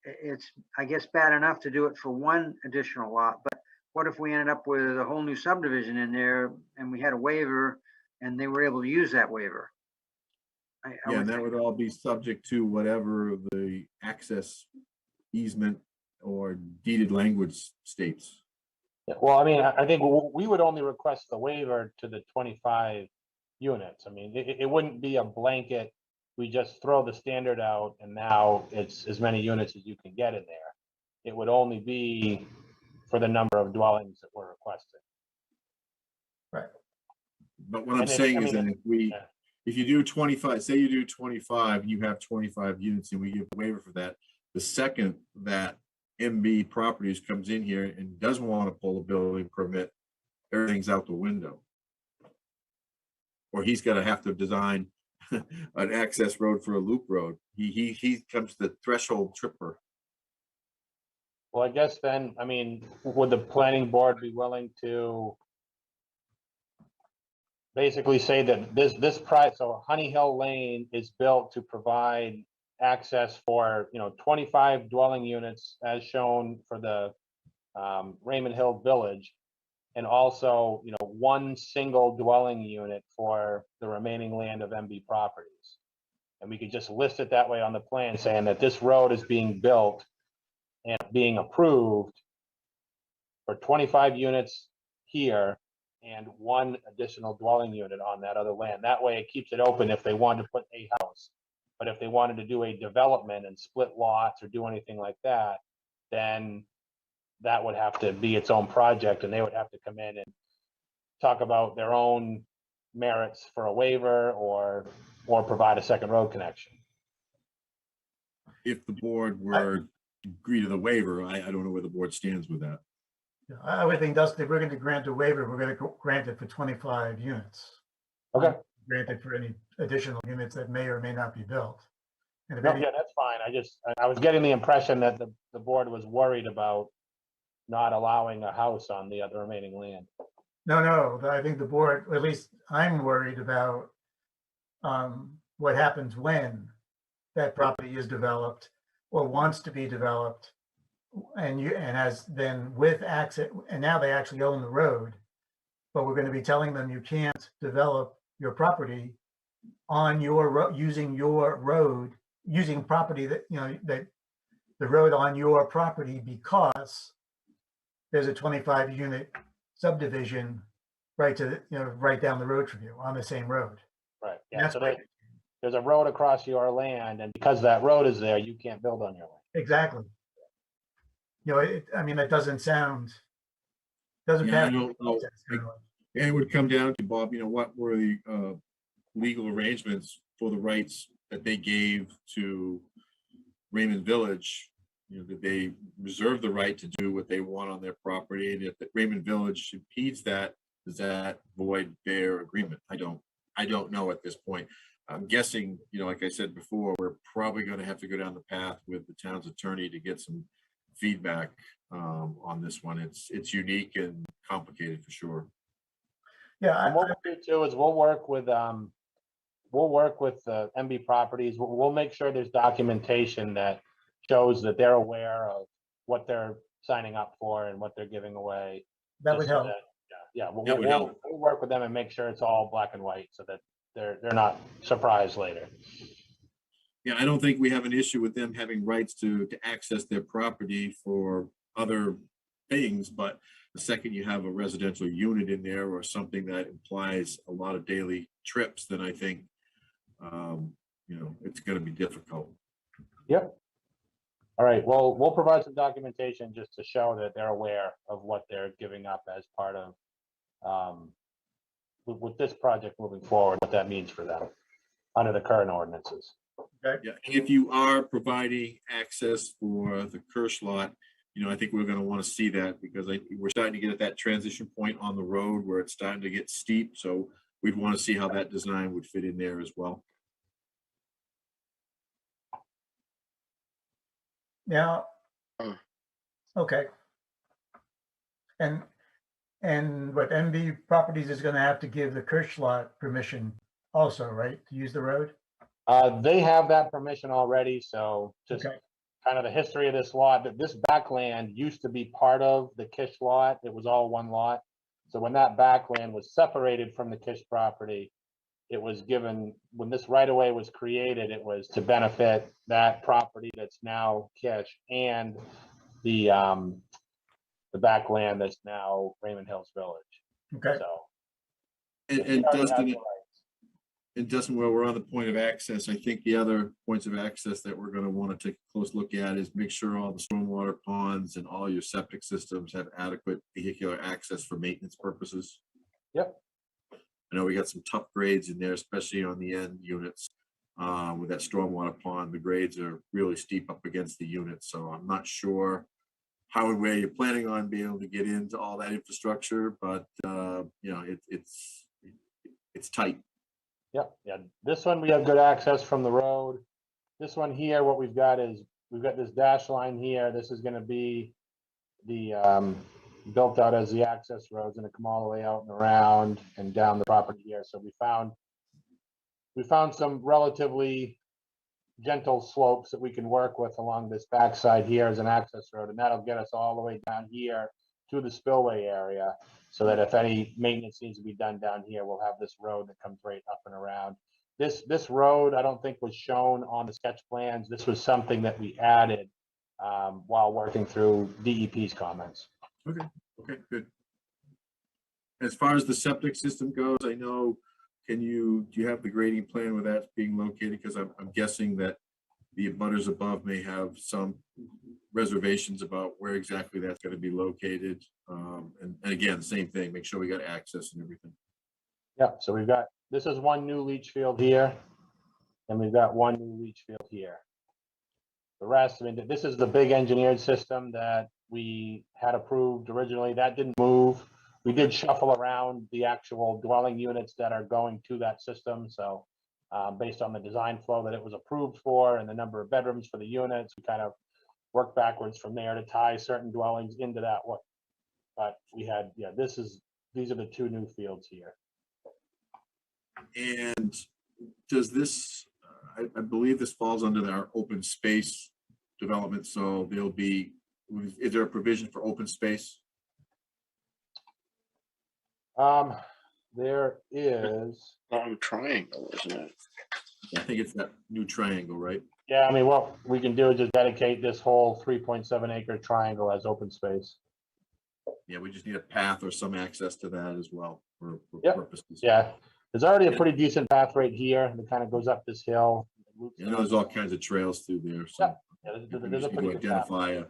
it's, I guess, bad enough to do it for one additional lot, but what if we ended up with a whole new subdivision in there and we had a waiver and they were able to use that waiver? Yeah, and that would all be subject to whatever the access easement or deeded language states. Yeah, well, I mean, I think we would only request the waiver to the 25 units. I mean, it wouldn't be a blanket, we just throw the standard out and now it's as many units as you can get in there. It would only be for the number of dwellings that we're requesting. But what I'm And saying is that yeah. if you do 25, say you do 25, and you have 25 units and we give a waiver for that, the second that MB Properties comes in here and doesn't want to pull a building permit, everything's out the window. Or he's gonna have to design an access road for a loop road. He comes the threshold tripper. Well, I guess then, I mean, would the planning board be willing to basically say that this price, so Honey Hill Lane is built to provide access for, 25 dwelling units as shown for the Raymond Hill Village, and also, one single dwelling unit for the remaining land of MB Properties. And we could just list it that way on the plan, saying that this road is being built and being approved for 25 units here and one additional dwelling unit on that other land. That way it keeps it open if they wanted to put a house. But if they wanted to do a development and split lots or do anything like that, then that would have to be its own project and they would have to come in and talk about their own merits for a waiver or provide a second road connection. If the board were to agree to the waiver, I don't know where the board stands with that. Yeah, I would think, Dustin, if we're going to grant a waiver, we're going to grant it for 25 units. Okay. Grant it for any additional units that may or may not be built. And if No, any, yeah, that's fine. I was getting the impression that the board was worried about not allowing a house on the other remaining land. no, I think the board, or at least I'm worried about what happens when that property is developed or wants to be developed, and has then with access, and now they actually own the road, but we're going to be telling them you can't develop your property on your using your road, using property that that the road on your property, because there's a 25 unit subdivision right to right down the road from you on the same road. Right. Yeah. So there's a road across your land, and because that road is there, you can't build on your land. Exactly. I mean, that doesn't sound. Doesn't Yeah, pass. I don't know. And it would come down to, Bob, what were the legal arrangements for the rights that they gave to Raymond Village? Did they reserve the right to do what they want on their property? And if the Raymond Village impedes that, does that void their agreement? I don't know at this point. I'm guessing, like I said before, we're probably going to have to go down the path with the town's attorney to get some feedback on this one. It's unique and complicated for sure. Yeah. And what we'll do too is we'll work with the MB Properties. We'll make sure there's documentation that shows that they're aware of what they're signing up for and what they're giving away. That would help. We'll work with them and make sure it's all black and white so that they're not surprised later. Yeah, I don't think we have an issue with them having rights to access their property for other things, but the second you have a residential unit in there or something that implies a lot of daily trips, then I think it's going to be difficult. Yep. All right. Well, we'll provide some documentation just to show that they're aware of what they're giving up as part of with this project moving forward, what that means for them under the current ordinances. Okay. Yeah, and if you are providing access for the Kirsch lot, I think we're going to want to see that because we're starting to get at that transition point on the road where it's starting to get steep. So we'd want to see how that design would fit in there as well. Now, okay. And what MB Properties is going to have to give the Kirsch lot permission also, right, to use the road? They have that permission already, so just Okay. kind of the history of this lot, that this backland used to be part of the Kish lot. It was all one lot. So when that backland was separated from the Kish property, it was given, when this right of way was created, it was to benefit that property that's now Kish and the backland that's now Raymond Hills Village. Okay. So. And, he and already has Dustin, the rights. and Dustin, while we're on the point of access, I think the other points of access that we're gonna wanna take a close look at is make sure all the stormwater ponds and all your septic systems have adequate vehicular access for maintenance purposes. Yep. I know we got some tough grades in there, especially on the end units. With that stormwater pond, the grades are really steep up against the unit, so I'm not sure how and where you're planning on being able to get into all that infrastructure, but you know, it's tight. Yep, yeah, this one we have good access from the road. This one here, what we've got is, we've got this dash line here. This is gonna be the, built out as the access road. It's gonna come all the way out and around and down the property here. So we found some relatively gentle slopes that we can work with along this backside here as an access road, and that'll get us all the way down here to the spillway area, so that if any maintenance needs to be done down here, we'll have this road that comes right up and around. This road, I don't think was shown on the sketch plans. This was something that we added while working through DEP's comments. Okay, good. As far as the septic system goes, I know, do you have the grading plan where that's being located? Because I'm guessing that the abutters above may have some reservations about where exactly that's going to be located. And again, same thing, make sure we got access and everything. Yeah, so we've got, this is one new leach field here, and we've got one new leach field here. The rest, I mean, this is the big engineered system that we had approved originally. That didn't move. We did shuffle around the actual dwelling units that are going to that system. So based on the design flow that it was approved for and the number of bedrooms for the units, we kind of worked backwards from there to tie certain dwellings into that one. But we had, yeah, these are the two new fields here. And does this, I believe this falls under our open space development, so there'll be, is there a provision for open space? There is. Triangle, isn't it? I think it's that new triangle, right? Yeah, I mean, what we can do is just dedicate this whole 3.7 acre triangle as open space. Yeah, we just need a path or some access to that as well for Yep. purposes. Yeah, there's already a pretty decent path right here that kind of goes up this hill. You know, there's all kinds of trails through there, so. Yeah, we there's a just need to pretty good path. identify,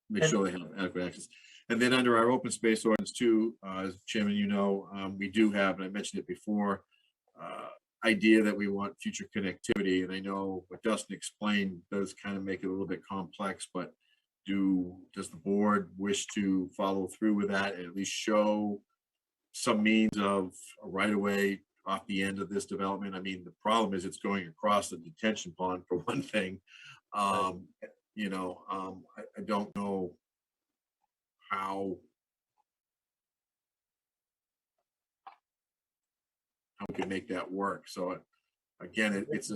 make sure they have adequate access. And then under our open space ordinance too, as Chairman, you know, we do have, and I mentioned it before, idea that we want future connectivity. And I know what Dustin explained does kind of make it a little bit complex, but does the board wish to follow through with that and at least show some means of a right of way off the end of this development? I mean, the problem is it's going across the detention pond for one thing. You know, I don't know how we can make that work. So again, it's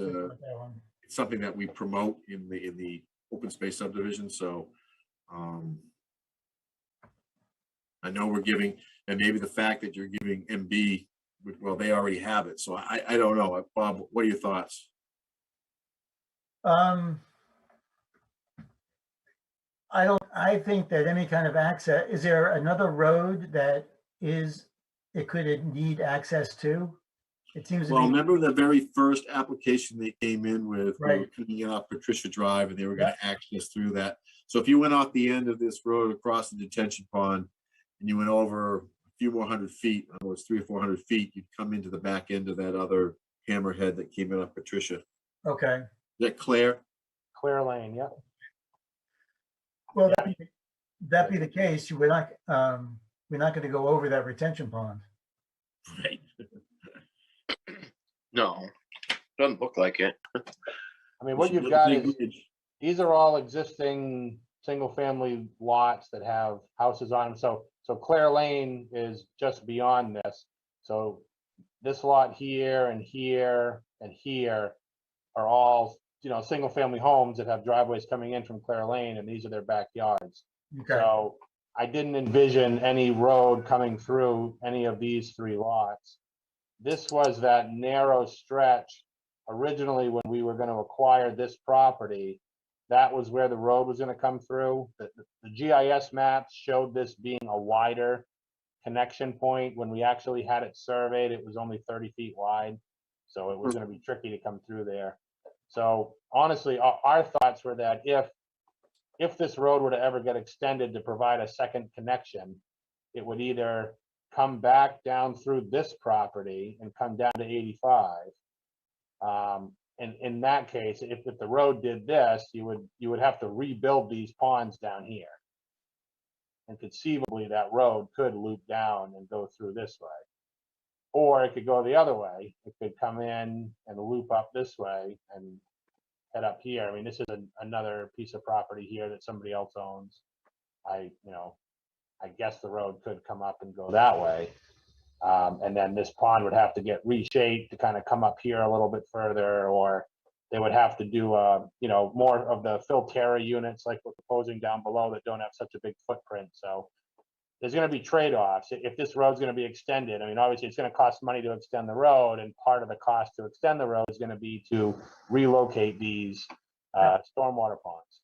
something that we promote in the open space subdivision. So I know we're giving, and maybe the fact that you're giving MB, well, they already have it. So I don't know. Bob, what are your thoughts? I think that any kind of access, is there another road that it could need access to? It seems to Well, be, remember the very first application they came in with, we were Right. coming in off Patricia Drive and they were gonna access through that. So if you went off the end of this road across the detention pond and you went over a few more 100 feet, I don't know, it's 300 or 400 feet, you'd come into the back end of that other hammerhead that came in off Patricia. Is okay. that Claire? Clear Lane, yeah. Well, that be the case, we're not gonna go over that retention pond. Right. No, doesn't look like it. I mean, what you've got is, these are all existing single-family lots that have houses on them. So Claire Lane is just beyond this. So this lot here and here and here are all, single family homes that have driveways coming in from Clare Lane, and these are their backyards. Okay, So I didn't envision any road coming through any of these 3 lots. This was that narrow stretch originally when we were going to acquire this property. That was where the road was going to come through. The GIS maps showed this being a wider connection point. When we actually had it surveyed, it was only 30 feet wide. So it was going to be tricky to come through there. So honestly, our thoughts were that if this road were to ever get extended to provide a second connection, it would either come back down through this property and come down to 85. And in that case, if the road did this, you would have to rebuild these ponds down here. And conceivably that road could loop down and go through this way. Or it could go the other way. It could come in and loop up this way and head up here. I mean, this is another piece of property here that somebody else owns. I guess the road could come up and go that way. And then this pond would have to get reshaped to kind of come up here a little bit further, or they would have to do, more of the Filterra units like we're proposing down below that don't have such a big footprint. So there's going to be trade-offs. If this road's going to be extended, I mean, obviously it's going to cost money to extend the road, and part of the cost to extend the road is going to be to relocate these stormwater ponds.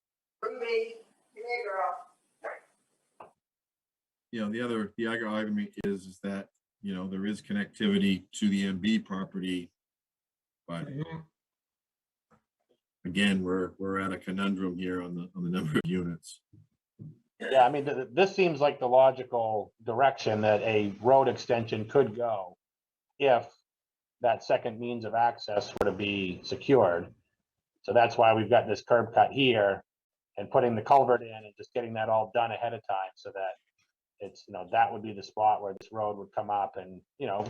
The other argument is that, there is connectivity to the MB property, but again, we're at a conundrum here on the number of units. Yeah, I mean, this seems like the logical direction that a road extension could go if that second means of access were to be secured. So that's why we've got this curb cut here and putting the culvert in and just getting that all done ahead of time, so that it's, that would be the spot where this road would come up and,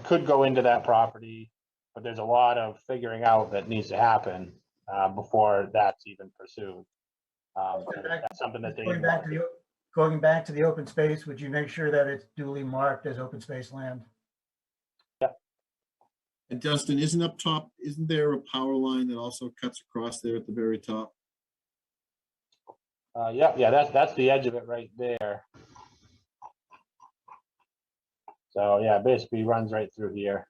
could go into that property. But there's a lot of figuring out that needs to happen before that's even pursued. That's something that they going back to the open space, would you make sure that it's duly marked as open space land? Yeah. And Dustin, isn't there a power line that also cuts across there at the very top? Yeah, that's the edge of it right there. So yeah, basically runs right through here.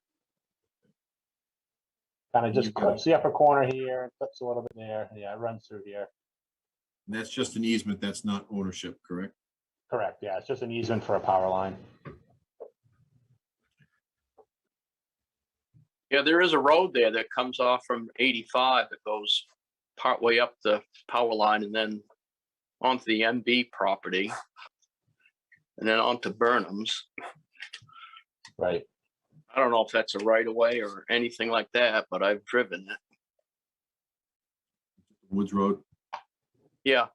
Kind of just clips the upper corner here and clips a little bit there. Yeah, it runs through here. And that's just an easement, that's not ownership, correct? Correct, yeah, it's just an easement for a power line. Yeah, there is a road there that comes off from 85 that goes partway up the power line and then onto the MB property and then onto Burnham's. Right. I don't know if that's a right of way or anything like that, but I've driven it. Woods Road. Yeah.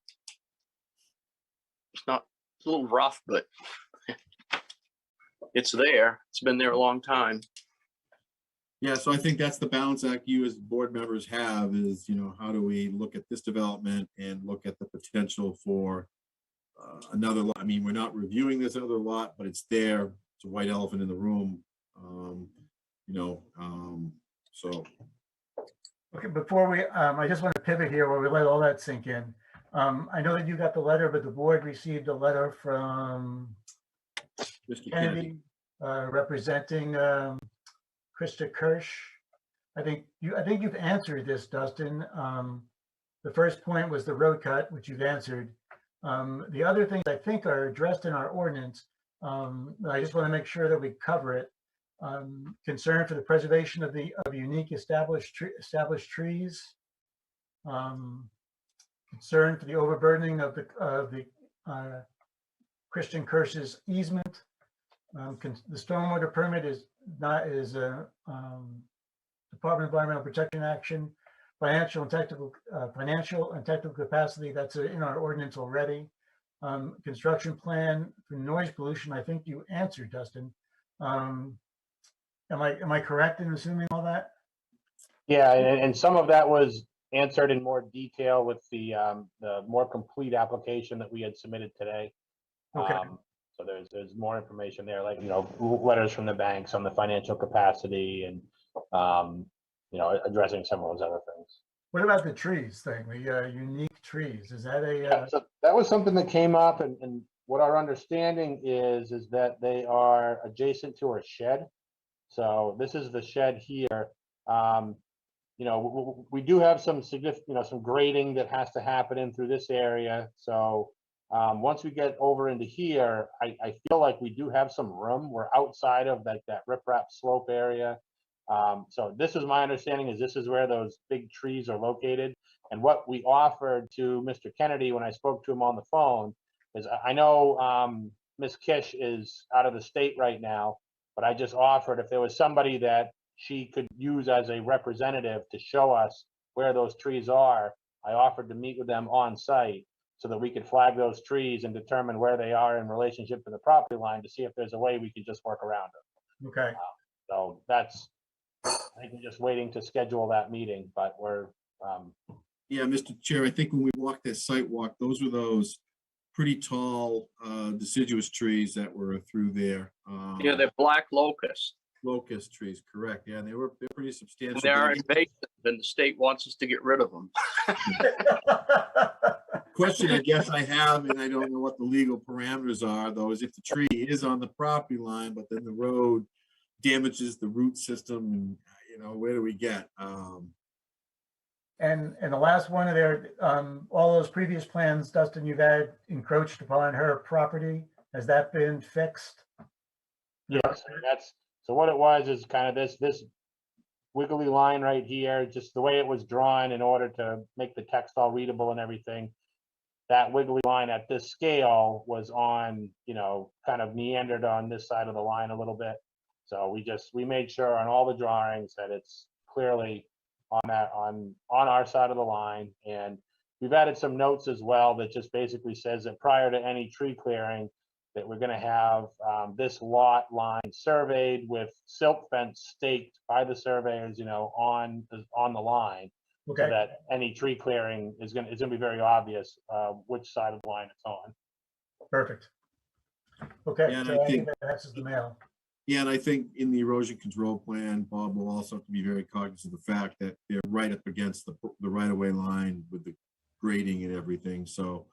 It's a little rough, but it's there. It's been there a long time. Yeah, so I think that's the balance act you as board members have is, how do we look at this development and look at the potential for another lot? I mean, we're not reviewing this other lot, but it's there. It's a white elephant in the room. So. Okay, before we, I just want to pivot here where we let all that sink in. I know that you got the letter, but the board received a letter from Mr. Kennedy, representing Krista Kirsch. I think you've answered this, Dustin. The first point was the road cut, which you've answered. The other things I think are addressed in our ordinance. I just want to make sure that we cover it. Concern for the preservation of unique established trees. Concern for the overburdening of the Christian Kirsch's easement. The stormwater permit is a Department of Environmental Protection action. Financial and technical capacity, that's in our ordinance already. Construction plan for noise pollution, I think you answered, Dustin. Am I correct in assuming all that? Yeah, and some of that was answered in more detail with the more complete application that we had submitted today. Okay. So there's more information there, like, letters from the banks on the financial capacity and, addressing some of those other things. What about the trees thing, the unique trees? Is that a, So that was something that came up, and what our understanding is that they are adjacent to a shed. So this is the shed here. You know, we do have some significant, you know, some grading that has to happen in through this area. So once we get over into here, I feel like we do have some room. We're outside of like that riprap slope area. So this is my understanding, is this is where those big trees are located. And what we offered to Mr. Kennedy when I spoke to him on the phone is, I know Ms. Kish is out of the state right now, but I just offered if there was somebody that she could use as a representative to show us where those trees are, I offered to meet with them on site so that we could flag those trees and determine where they are in relationship to the property line to see if there's a way we could just work around them. okay? So that's, I think we're just waiting to schedule that meeting, but we're, Yeah, Mr. Chair, I think when we walked that site walk, those were those pretty tall deciduous trees that were through there. Yeah, they're black locusts. Locust trees, correct. Yeah, they're pretty substantial. And they are But invasive, and the state wants us to get rid of them. question I guess I have, and I don't know what the legal parameters are, though, is if the tree is on the property line, but then the road damages the root system, and you know, where do we get? And the last one of their, all those previous plans, Dustin, you've had encroached upon her property. Has that been fixed? yes, that's, so what it was is kind of this wiggly line right here, just the way it was drawn in order to make the text all readable and everything. That wiggly line at this scale was on, you know, kind of meandered on this side of the line a little bit. So we made sure on all the drawings that it's clearly on that, on our side of the line. And we've added some notes as well that just basically says that prior to any tree clearing, that we're gonna have this lot line surveyed with silt fence staked by the surveyors, you know, on the line. Okay, So that any tree clearing is gonna be very obvious which side of the line it's on. perfect. Okay, Yeah, and so I I think think- that passes the mail. Yeah, and I think in the erosion control plan, Bob will also have to be very cognizant of the fact that they're right up against the right-of-way line with the grading and everything. So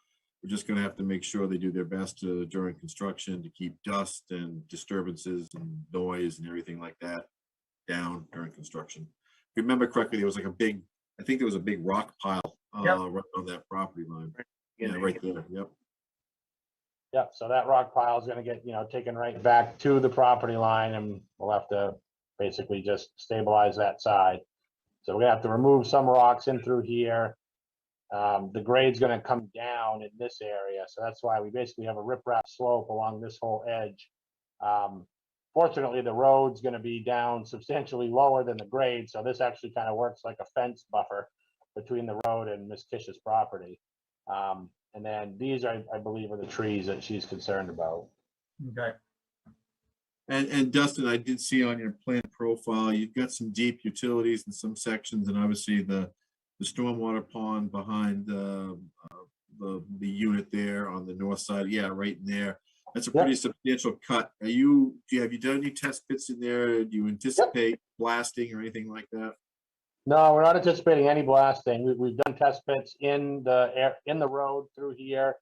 we're just gonna have to make sure they do their best to, during construction, to keep dust and disturbances and noise and everything like that down during construction. If you remember correctly, there was like I think there was a big rock pile Yep. right on that property line. Yeah, right there, yep. Yeah, so that rock pile is gonna get, you know, taken right back to the property line, and we'll have to basically just stabilize that side. So we're gonna have to remove some rocks in through here. The grade's gonna come down in this area, so that's why we basically have a riprap slope along this whole edge. Fortunately, the road's gonna be down substantially lower than the grade, so this actually kind of works like a fence buffer between the road and Miss Kish's property. And then these are, I believe, are the trees that she's concerned about. Okay, And Dustin, I did see on your plan profile, you've got some deep utilities in some sections, and obviously the stormwater pond behind the unit there on the north side. Yeah, right in there. That's a pretty substantial cut. Have you done any test pits in there? Do you anticipate blasting or anything like that? No, we're not anticipating any blasting. We've done test pits in the road through here.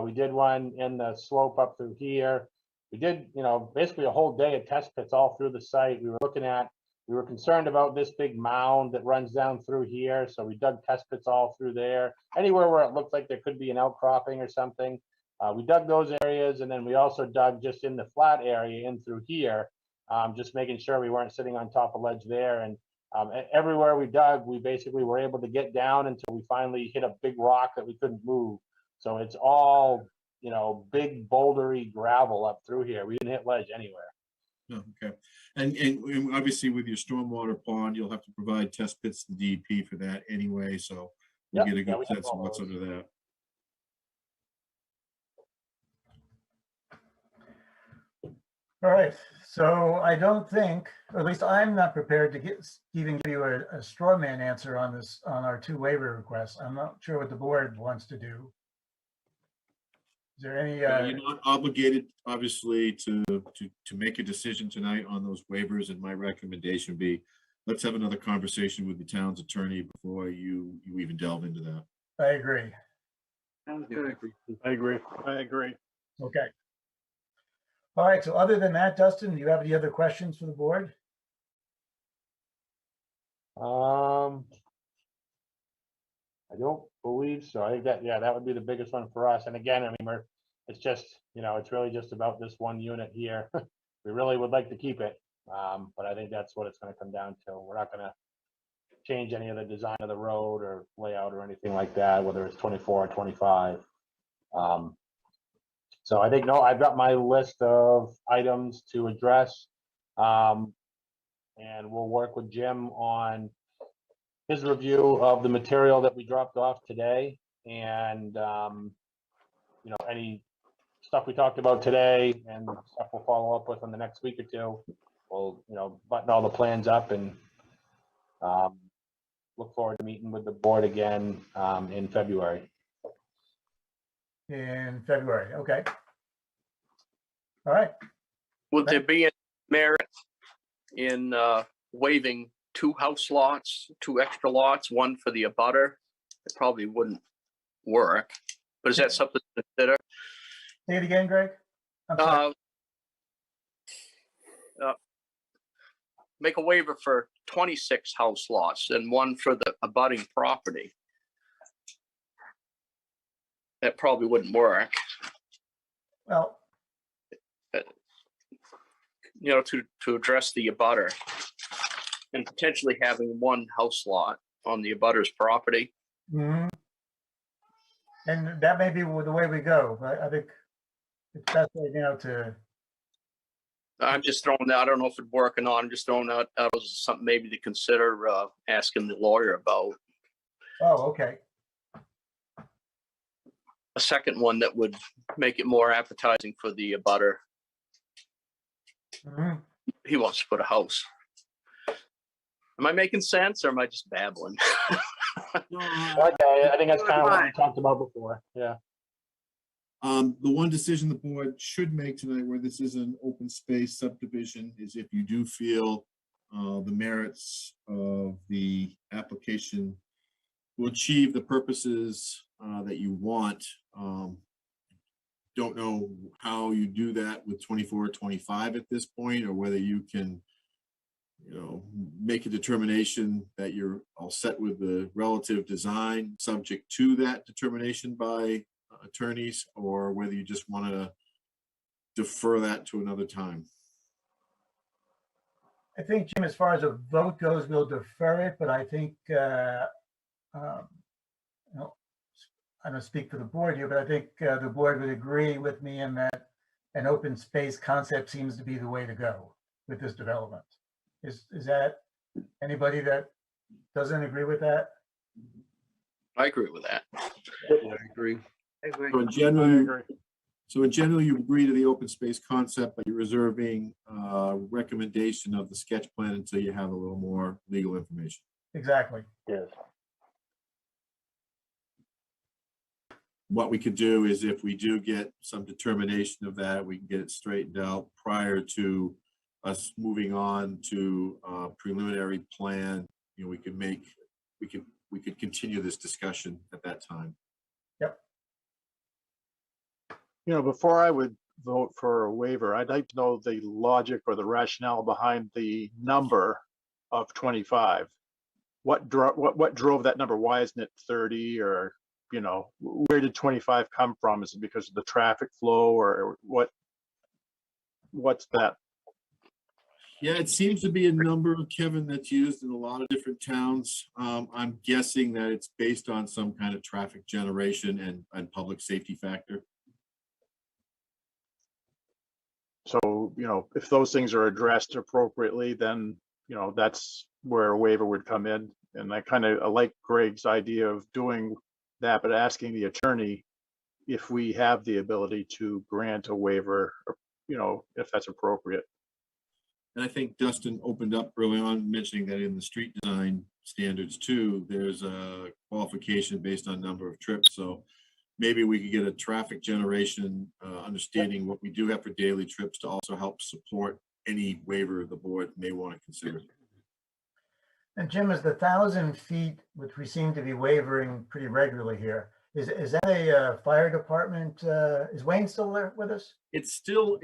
We did one in the slope up through here. We did, you know, basically a whole day of test pits all through the site. We were concerned about this big mound that runs down through here. So we dug test pits all through there. Anywhere where it looked like there could be an outcropping or something. We dug those areas, and then we also dug just in the flat area in through here, just making sure we weren't sitting on top of ledge there. And everywhere we dug, we basically were able to get down until we finally hit a big rock that we couldn't move. So it's all, you know, big bouldery gravel up through here. We didn't hit ledge anywhere. Oh, okay. And obviously with your stormwater pond, you'll have to provide test pits to DEP for that anyway. So you get a good sense of what's under that. all right. So I don't think, or at least I'm not prepared to even give you a straw man answer on this, on our 2 waiver requests. I'm not sure what the board wants to do. Is there any? You're not obligated, obviously, to make a decision tonight on those waivers, and my recommendation would be let's have another conversation with the town's attorney before you even delve into that. I agree. Sounds Yeah, I good. agree. I agree. I agree. Okay. All right, so other than that, Dustin, do you have any other questions for the board? I don't believe so. I think that, yeah, that would be the biggest one for us. And again, I mean, it's just, it's really just about this one unit here. We really would like to keep it. But I think that's what it's gonna come down to. We're not gonna change any of the design of the road or layout or anything like that, whether it's 24 or 25. So I think, no, I've got my list of items to address. And we'll work with Jim on his review of the material that we dropped off today and, any stuff we talked about today and stuff we'll follow up with in the next week or two. We'll, button all the plans up and look forward to meeting with the board again in February. In February, okay. All right, Would there be any merit in waiving 2 house lots, 2 extra lots, one for the abutter? It probably wouldn't work, but is that something to consider? say it again, Greg. I'm sorry. Make a waiver for 26 house lots and one for the abutting property. That probably wouldn't work, Well, to address the abutter and potentially having 1 house lot on the abutter's property. mhm. And that may be the way we go, but I think it's best right now to, I'm just throwing out, I don't know if it'd work or not. I'm just throwing out as something maybe to consider asking the lawyer about. oh, okay. A second one that would make it more appetizing for the abutter. Mhm. He wants to put a house. Am I making sense or am I just babbling? Okay, I think that's kind of what we talked about before. Yeah. The one decision the board should make tonight, where this is an open space subdivision, is if you do feel the merits of the application will achieve the purposes that you want. Don't know how you do that with 24 or 25 at this point, or whether you can, make a determination that you're all set with the relative design subject to that determination by attorneys, or whether you just want to defer that to another time. I think, Jim, as far as a vote goes, we'll defer it, but I think, I don't speak for the board here, but I think the board would agree with me in that an open space concept seems to be the way to go with this development. Is that anybody that doesn't agree with that? I agree with that. Yeah, I agree. I agree. So in general, you agree to the open space concept, but you're reserving recommendation of the sketch plan until you have a little more legal information. Exactly. Yes. What we could do is, if we do get some determination of that, we can get it straightened out prior to us moving on to a preliminary plan. We could continue this discussion at that time. Before I would vote for a waiver, I'd like to know the logic or the rationale behind the number of 25. What drove that number? Why isn't it 30? Or, where did 25 come from? Is it because of the traffic flow, or what's that? Yeah, it seems to be a number, Kevin, that's used in a lot of different towns. I'm guessing that it's based on some kind of traffic generation and public safety factor. So, if those things are addressed appropriately, then, that's where a waiver would come in. And I like Greg's idea of doing that, but asking the attorney if we have the ability to grant a waiver, if that's appropriate. And I think Dustin opened up early on mentioning that in the street design standards too, there's a qualification based on number of trips. So maybe we could get a traffic generation understanding what we do have for daily trips to also help support any waiver the board may want to consider. And Jim, is the 1,000 feet, which we seem to be wavering pretty regularly here, is that a fire department? Is Wayne still there with us? It's still,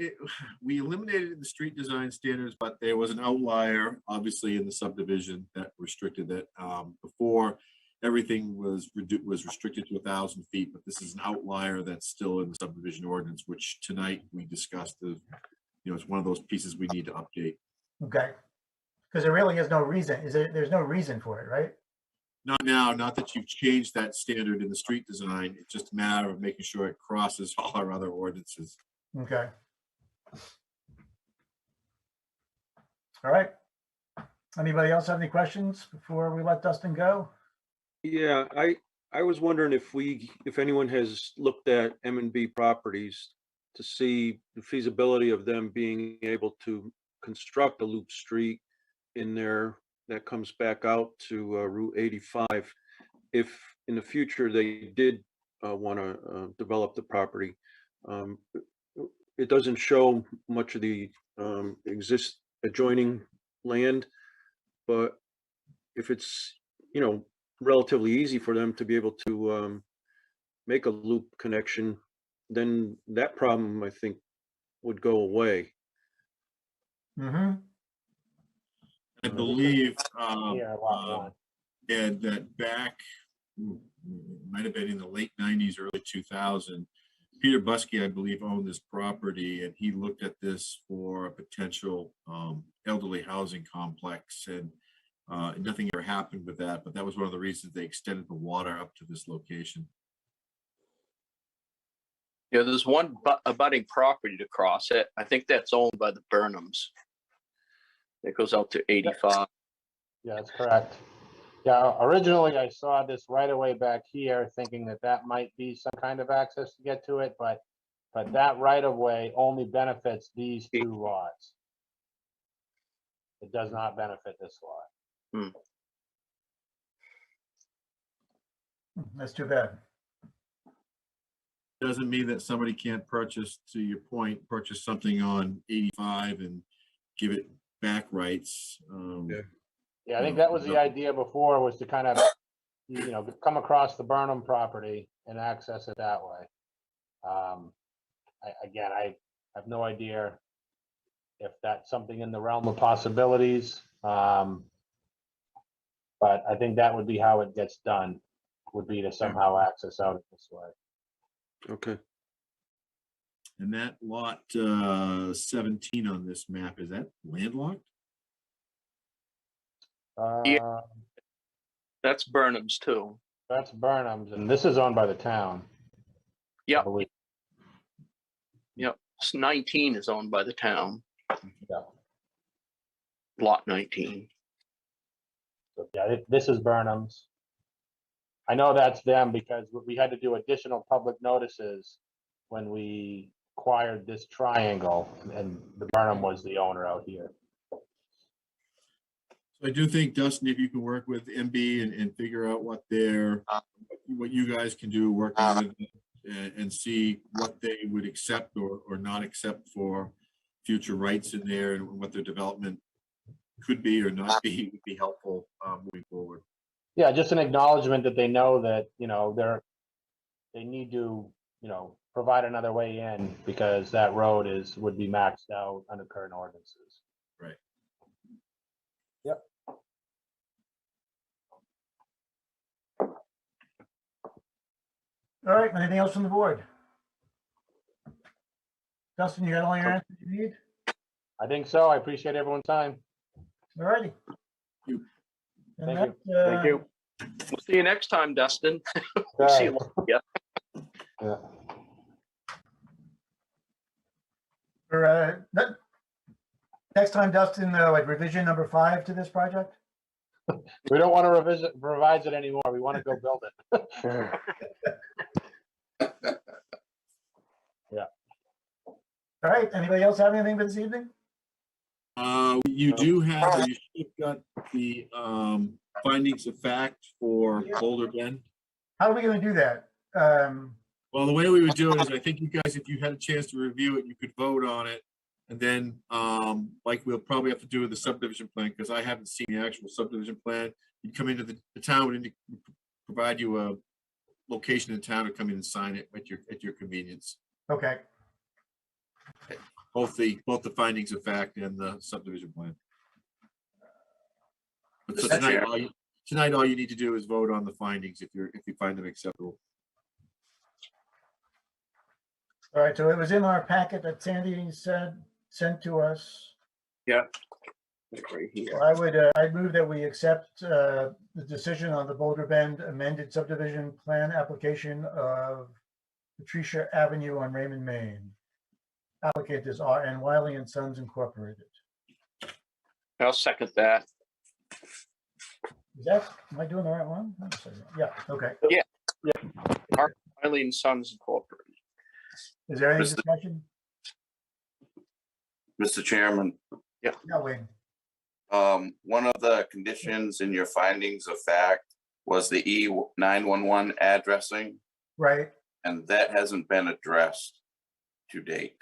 we eliminated the street design standards, but there was an outlier, obviously, in the subdivision that restricted that. Before, everything was restricted to 1,000 feet, but this is an outlier that's still in the subdivision ordinance, which tonight we discussed. It's one of those pieces we need to update. Okay, because there really is no reason. There's no reason for it, right? Not now, not that you've changed that standard in the street design. It's just a matter of making sure it crosses all our other ordinances. Okay. All right. Anybody else have any questions before we let Dustin go? Yeah, I was wondering if anyone has looked at M&B properties to see the feasibility of them being able to construct a loop street in there that comes back out to Route 85. If in the future they did want to develop the property, it doesn't show much of the adjoining land, but if it's, relatively easy for them to be able to make a loop connection, then that problem, I think, would go away. Mm-hmm. I believe, Yeah, lot one. and that back, might have been in the late 90s, early 2000, Peter Buskey, I believe, owned this property, and he looked at this for a potential elderly housing complex, and nothing ever happened with that, but that was one of the reasons they extended the water up to this location. Yeah, there's one abutting property to cross it. I think that's owned by the Burnhams. It goes out to 85. Yeah, that's correct. Yeah, originally I saw this right away back here, thinking that might be some kind of access to get to it, but that right of way only benefits these two lots. It does not benefit this lot. That's too bad. Doesn't mean that somebody can't purchase, to your point, purchase something on 85 and give it back rights. Yeah, I think that was the idea before, was to kind of, come across the Burnham property and access it that way. I have no idea if that's something in the realm of possibilities. But I think that would be how it gets done, would be to somehow access out it this way. Okay. And that lot 17 on this map, is that landlocked? Yeah. That's Burnham's too. That's Burnham's, and this is owned by the town. Yep. I believe. Yep. 19 is owned by the town. Yeah. Lot 19. So, yeah, this is Burnham's. I know that's them because we had to do additional public notices when we acquired this triangle, and the Burnham was the owner out here. So I do think, Dustin, if you can work with MB and figure out what you guys can do, working with them, and see what they would accept or not accept for future rights in there, and what their development could be or not be, would be helpful moving forward. Yeah, just an acknowledgement that they know that, they need to, provide another way in, because that road would be maxed out under current ordinances. Right. Yep. All right, anything else from the board? Dustin, you got all your answers you need? I think so. I appreciate everyone's time. All righty. Thank you. We'll see you next time, Dustin. All See you right. later. Yeah. Next time, Dustin, like revision number 5 to this project? We don't want to revise it anymore. We want to go build it. Yeah. All right, anybody else have anything for this evening? You do have, or you should have got the findings of fact for Boulder Bend. How are we going to do that? Well, the way we would do it is, I think you guys, if you had a chance to review it, you could vote on it And then, like we'll probably have to do with the subdivision plan, because I haven't seen the actual subdivision plan. You come into the town and provide you a location in town to come in and sign it at your convenience. Okay, Both the findings of fact and the subdivision plan. But so Mr. Chair. tonight, all you need to do is vote on the findings if you find them acceptable. all right, so it was in our packet that Sandy sent to us. Yeah. Right here. I'd move that we accept the decision on the Boulder Bend amended subdivision plan application of Patricia Avenue on Raymond, Maine. Applicant is R.N. Wiley and Sons Incorporated. I'll second that. Am I doing the right one? Yeah, okay. Eileen Sons Incorporated. Is there any Mr. discussion? Mr. Chairman, Yeah, Wayne. one of the conditions in your findings of fact was the E911 addressing, Right, and that hasn't been addressed to date.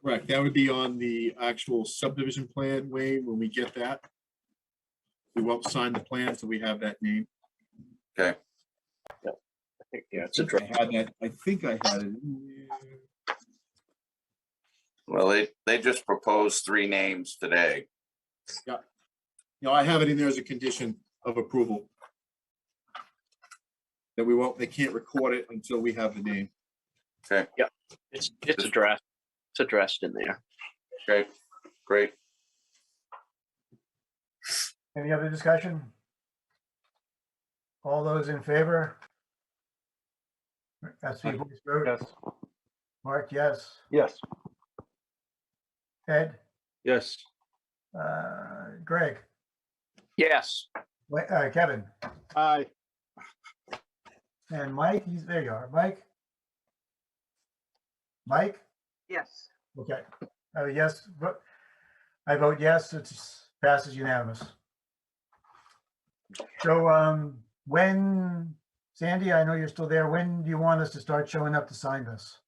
Correct. That would be on the actual subdivision plan, Wayne, when we get that. We won't sign the plan until we have that name. Okay. I think, yeah, it's I addressed. had that. I think I had it in there. Well, they just proposed 3 names today. No, I have it in there as a condition of approval. That they can't record it until we have the name. Okay, It's addressed. It's addressed in there. okay, great. any other discussion? All those in favor? That's the voice vote. Yes. Mark, yes. Yes. Ed, Yes. Greg, Yes. Kevin, Aye. and Mike, there you are, Mike? Mike? Yes. Okay, yes, but I vote yes, it passes unanimous. So, when, Sandy, I know you're still there, when do you want us to start showing up to sign this?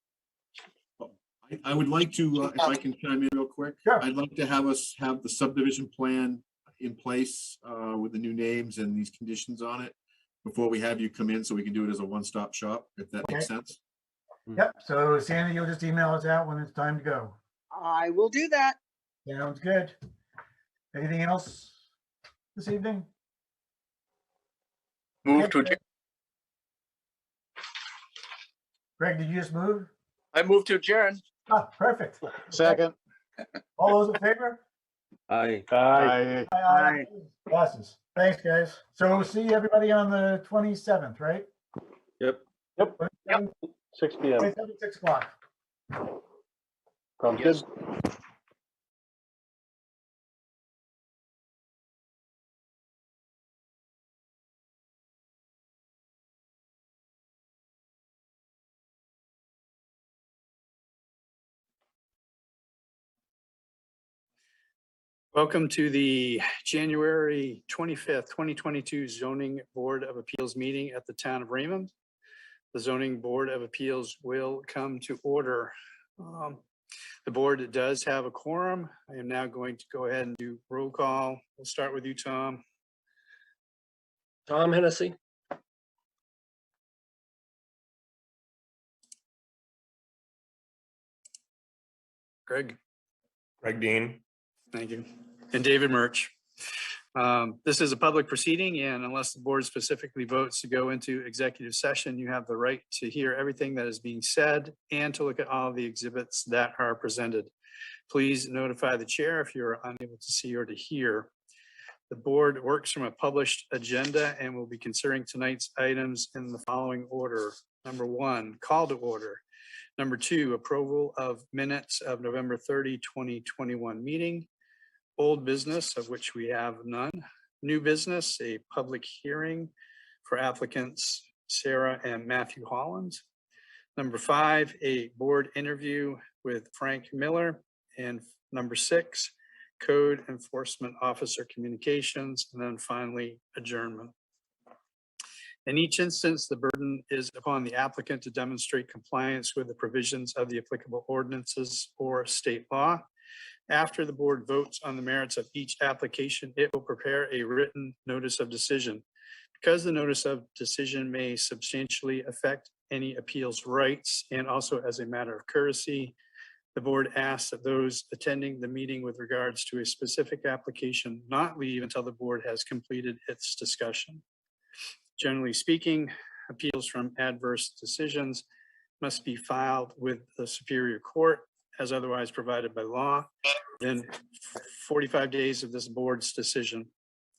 I would like to, if I can chime in real quick. Sure. I'd like to have us have the subdivision plan in place with the new names and these conditions on it before we have you come in, so we can do it as a one-stop shop, if that makes sense. Yep, so Sandy, you'll just email us out when it's time to go. I will do that. Sounds good. Anything else this evening? Move to adjourn. Greg, did you just move? I move to adjourn. Ah, perfect. Second. All those in favor? Aye. Aye. Aye. Passes. Thanks, guys. So we'll see everybody on the 27th, right? Yep. Yep. 6 p.m. 27th, 6 o'clock. Sounds Yes. good. Welcome to the January 25th, 2022 Zoning Board of Appeals meeting at the Town of Raymond. The Zoning Board of Appeals will come to order. The board does have a quorum. I am now going to go ahead and do roll call. We'll start with you, Tom. Tom Hennessy. Greg. Greg Dean. Thank you. And David Murch. This is a public proceeding, and unless the board specifically votes to go into executive session, you have the right to hear everything that is being said and to look at all the exhibits that are presented. Please notify the chair if you're unable to see or to hear. The board works from a published agenda and will be considering tonight's items in the following order. Number 1, call to order. Number 2, approval of minutes of November 30, 2021 meeting. Old business, of which we have none. New business, a public hearing for applicants Sarah and Matthew Holland. Number 5, a board interview with Frank Miller. And number 6, code enforcement officer communications. And then finally, adjournment. In each instance, the burden is upon the applicant to demonstrate compliance with the provisions of the applicable ordinances or state law. After the board votes on the merits of each application, it will prepare a written notice of decision. Because the notice of decision may substantially affect any appeals rights, and also as a matter of courtesy, the board asks that those attending the meeting with regards to a specific application not leave until the board has completed its discussion. Generally speaking, appeals from adverse decisions must be filed with the Superior Court as otherwise provided by law within 45 days of this board's decision.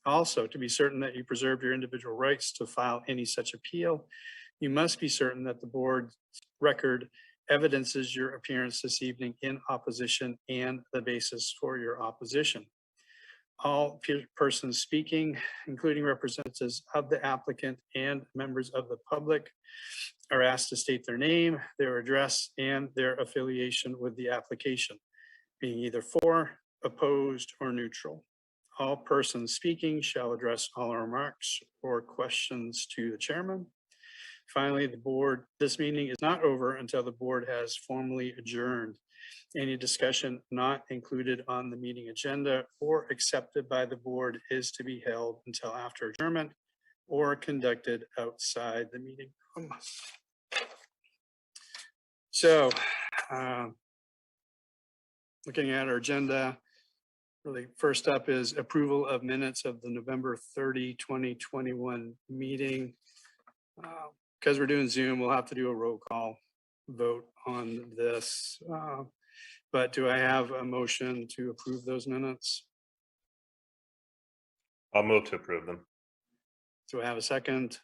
Also, to be certain that you preserve your individual rights to file any such appeal, you must be certain that the board's record evidences your appearance this evening in opposition and the basis for your opposition. All persons speaking, including representatives of the applicant and members of the public, are asked to state their name, their address, and their affiliation with the application, being either for, opposed, or neutral. All persons speaking shall address all remarks or questions to the chairman. Finally, this meeting is not over until the board has formally adjourned. Any discussion not included on the meeting agenda or accepted by the board is to be held until after adjournment or conducted outside the meeting room. So, looking at our agenda, really first up is approval of minutes of the November 30, 2021 meeting. Because we're doing Zoom, we'll have to do a roll call vote on this. But do I have a motion to approve those minutes? I'll move to approve them. Do I have a second?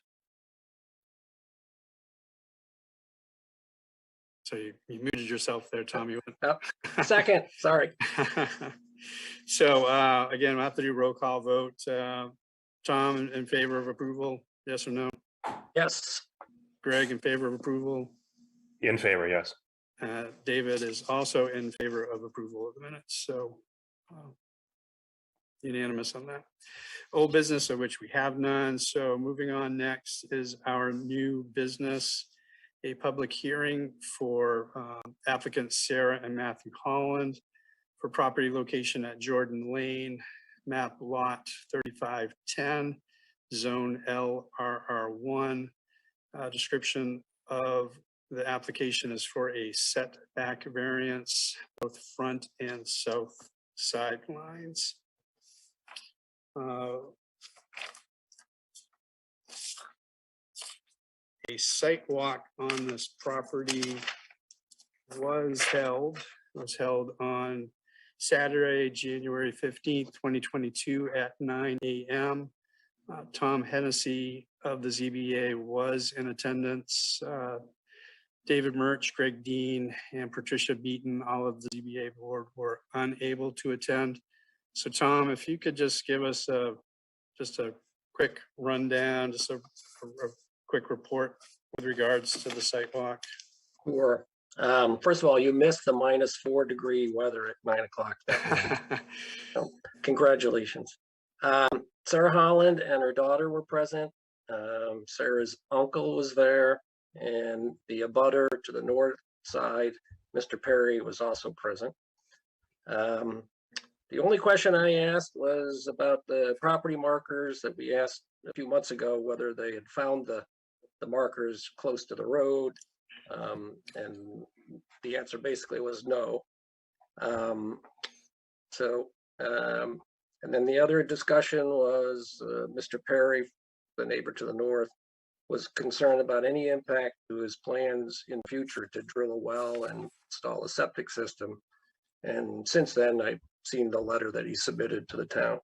So you muted yourself there, Tom. You went. Oh, second, sorry. So again, we'll have to do roll call vote. Tom, in favor of approval, yes or no? Yes. Greg, in favor of approval? In favor, yes. David is also in favor of approval of the minutes, so unanimous on that. Old business, of which we have none. So moving on, next is our new business, a public hearing for applicants Sarah and Matthew Holland for property location at Jordan Lane, map lot 3510, zone LRR1. Description of the application is for a setback variance, both front and south sidelines. A site walk on this property was held on Saturday, January 15th, 2022 at 9 a.m. Tom Hennessy of the ZBA was in attendance. David Murch, Greg Dean, and Patricia Beaton, all of the ZBA board, were unable to attend. So Tom, if you could just give us just a quick rundown, just a quick report with regards to the site walk. Sure. First of all, you missed the -4-degree weather at 9 o'clock that morning. So, congratulations. Sarah Holland and her daughter were present. Sarah's uncle was there, and the abutter to the north side, Mr. Perry, was also present. The only question I asked was about the property markers that we asked a few months ago, whether they had found the markers close to the road. And the answer basically was no. And then the other discussion was Mr. Perry, the neighbor to the north, was concerned about any impact to his plans in future to drill a well and install a septic system. And since then, I've seen the letter that he submitted to the town.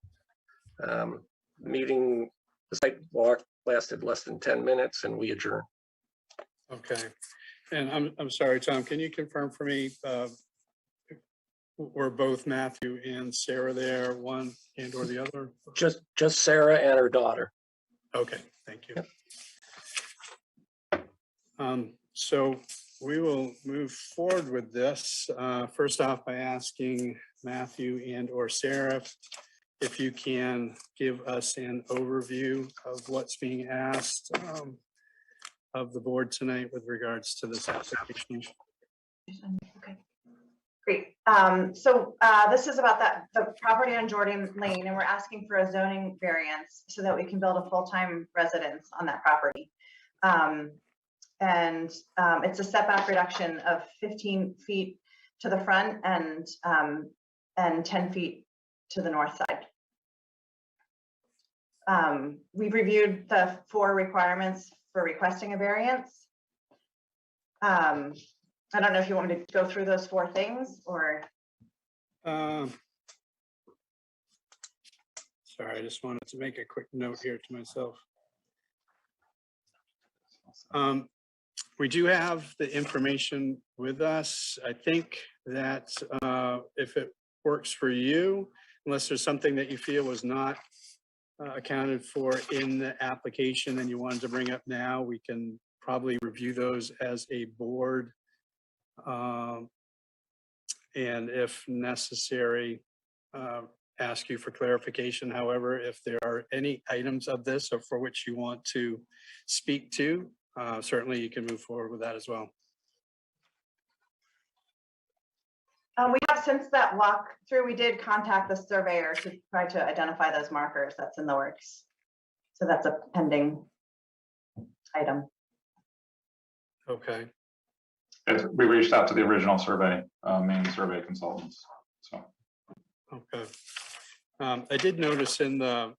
The site walk lasted less than 10 minutes and we adjourned. Okay. And I'm sorry, Tom, can you confirm for me, were both Matthew and Sarah there, one and or the other? Just Sarah and her daughter. Okay, thank you. So we will move forward with this. First off, by asking Matthew and or Sarah if you can give us an overview of what's being asked of the board tonight with regards to this application. Okay, great. So this is about the property on Jordan Lane, and we're asking for a zoning variance so that we can build a full-time residence on that property. It's a setback reduction of 15 feet to the front and 10 feet to the north side. We've reviewed the 4 requirements for requesting a variance. I don't know if you want me to go through those 4 things or. Sorry, I just wanted to make a quick note here to myself. We do have the information with us. I think that if it works for you, unless there's something that you feel was not accounted for in the application and you wanted to bring up now, we can probably review those as a board. And if necessary, ask you for clarification. However, if there are any items of this or for which you want to speak to, certainly you can move forward with that as well. We have, since that walkthrough, we did contact the surveyor to try to identify those markers. That's in the works. So that's a pending item. Okay. We reached out to the original survey, Maine survey consultants. So. Okay. I did notice in the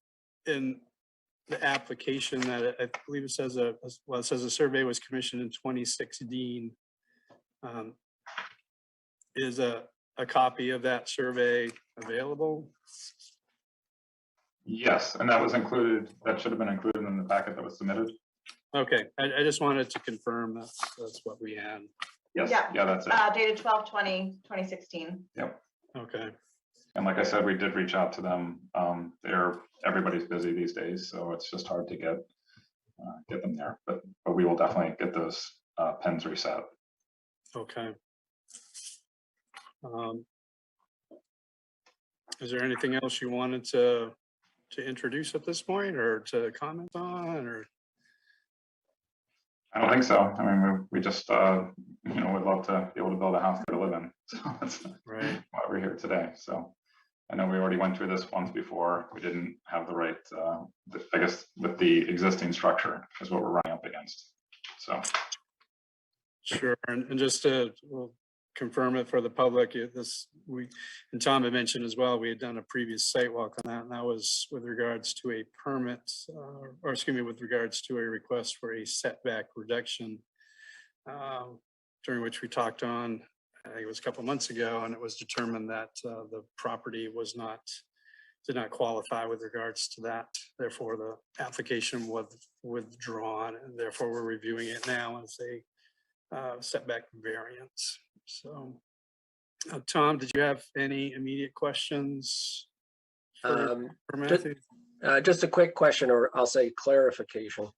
application that I believe it says it says a survey was commissioned in 2016. Is a copy of that survey available? Yes, and that was included. That should have been included in the packet that was submitted. Okay, I just wanted to confirm that's what we had. Yes. Yeah, that's it. Dated 12/20/2016. Yep. Okay. And like I said, we did reach out to them. Everybody's busy these days, so it's just hard to get them there. But we will definitely get those pens reset. Okay. Is there anything else you wanted to introduce at this point or to comment on, or? I don't think so. I mean, we just, would love to be able to build a house to live in. So that's right why we're here today. So I know we already went through this once before. We didn't have the right, I guess, with the existing structure is what we're running up against. So. Sure, and just to confirm it for the public, and Tom had mentioned as well, we had done a previous site walk on that, and that was with regards to a permit, or excuse me, with regards to a request for a setback reduction, during which we talked on, I think it was a couple months ago, and it was determined that the property did not qualify with regards to that. Therefore, the application was withdrawn, and therefore we're reviewing it now as a setback variance. So, Tom, did you have any immediate questions for Matthew? Just a quick question, or I'll say clarification.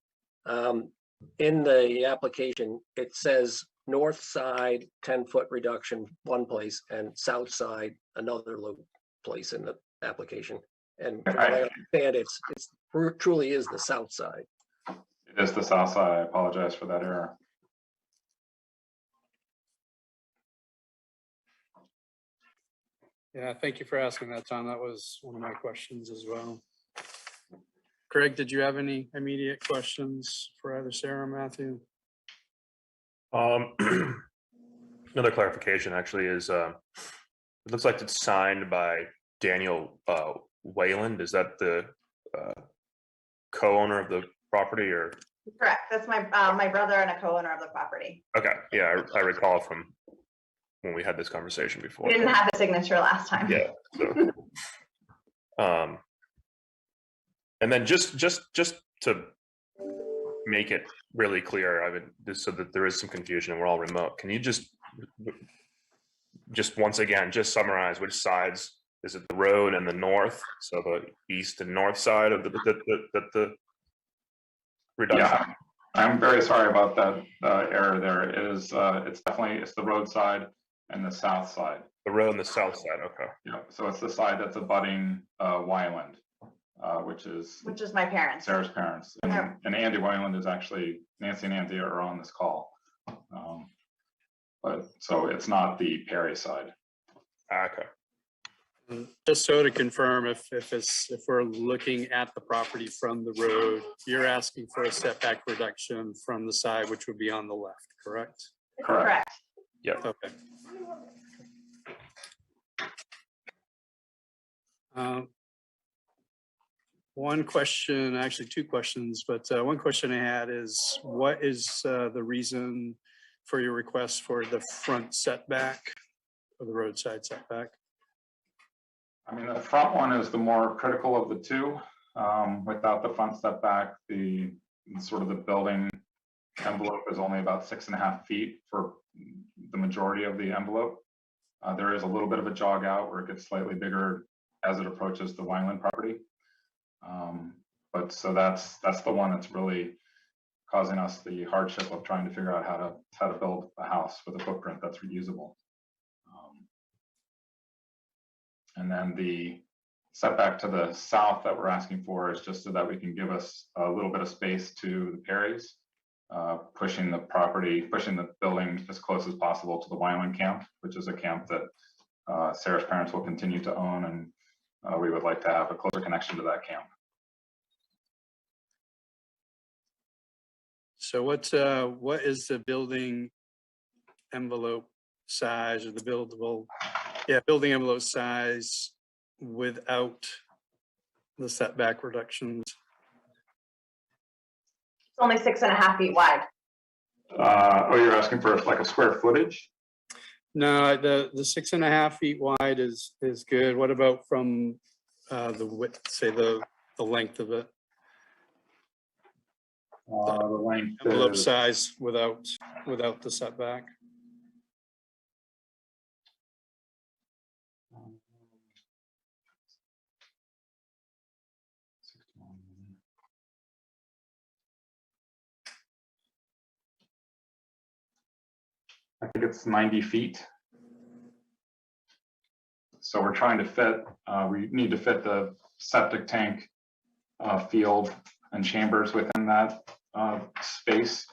In the application, it says north side 10-foot reduction one place and south side another place in the application. And from what I understand, it's truly is the south side. It is the south side. I apologize for that error. Yeah, thank you for asking that, Tom. That was one of my questions as well. Greg, did you have any immediate questions for either Sarah or Matthew? Another clarification actually is, it looks like it's signed by Daniel Wayland. Is that the co-owner of the property, or? Correct. That's my brother and a co-owner of the property. Okay, yeah, I recall from when we had this conversation before. We didn't have a signature last time. Yeah. So, and then just to make it really clear, I mean, so that there is some confusion and we're all remote, can you just once again, just summarize which sides? Is it the road and the north? So the east and north side of the reduction? Yeah, I'm very sorry about that error there. It is, it's the road side and the south side. The road on the south side, okay. Yeah, so it's the side that's abutting Wyland, which is my parents. Sarah's parents. And Andy Wyland is actually, Nancy and Andy are on this call. But so it's not the Perry side. Okay. Just so to confirm, if we're looking at the property from the road, you're asking for a setback reduction from the side, which would be on the left, correct? Correct. Yep. Okay. One question, actually two questions, but one question I had is, what is the reason for your request for the front setback or the roadside setback? I mean, the front one is the more critical of the two. Without the front setback, the sort of the building envelope is only about 6.5 feet for the majority of the envelope. There is a little bit of a jog out where it gets slightly bigger as it approaches the Wineland property. But so that's the one that's really causing us the hardship of trying to figure out how to build a house with a footprint that's reusable. And then the setback to the south that we're asking for is just so that we can give us a little bit of space to the Perrys, pushing the building as close as possible to the Wineland camp, which is a camp that Sarah's parents will continue to own, and we would like to have a closer connection to that camp. So what is the building envelope size or the buildable, building envelope size without the setback reductions? It's only 6.5 feet wide. Oh, you're asking for like a square footage? No, the 6.5 feet wide is good. What about from the width, say the length of it? The length Envelope is, size without the setback. I think it's 90 feet. So we're trying to fit, we need to fit the septic tank field and chambers within that space,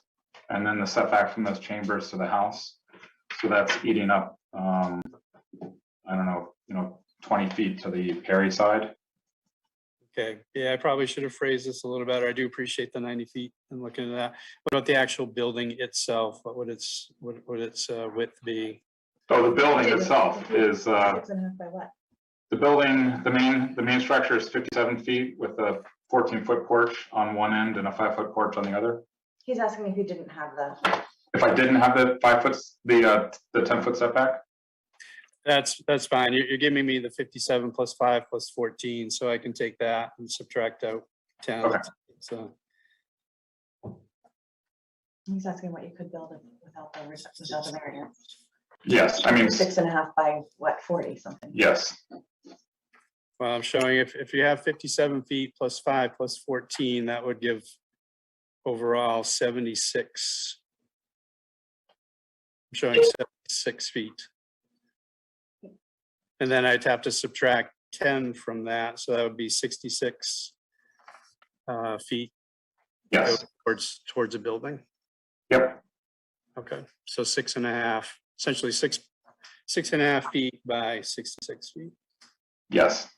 and then the setback from those chambers to the house. So that's eating up, I don't know, 20 feet to the Perry side. Okay, yeah, I probably should have phrased this a little better. I do appreciate the 90 feet and looking at that. What about the actual building itself? What would its width be? So the building itself is 6.5 by what? the building, the main structure is 57 feet with a 14-foot porch on one end and a 5-foot porch on the other. He's asking if you didn't have the. If I didn't have the 5 foot, the 10-foot setback. That's fine. You're giving me the 57 plus 5 plus 14, so I can take that and subtract out 10. Okay. So He's asking what you could build without the variance. Yes, I mean 6.5 by what, 40 something. Yes. well, I'm showing if you have 57 feet plus 5 plus 14, that would give overall 76. I'm showing 76 feet. And then I'd have to subtract 10 from that, so that would be 66 feet. Yes. Towards a building. Yep. Okay, so 6.5, essentially 6.5 feet by 66 feet. Yes.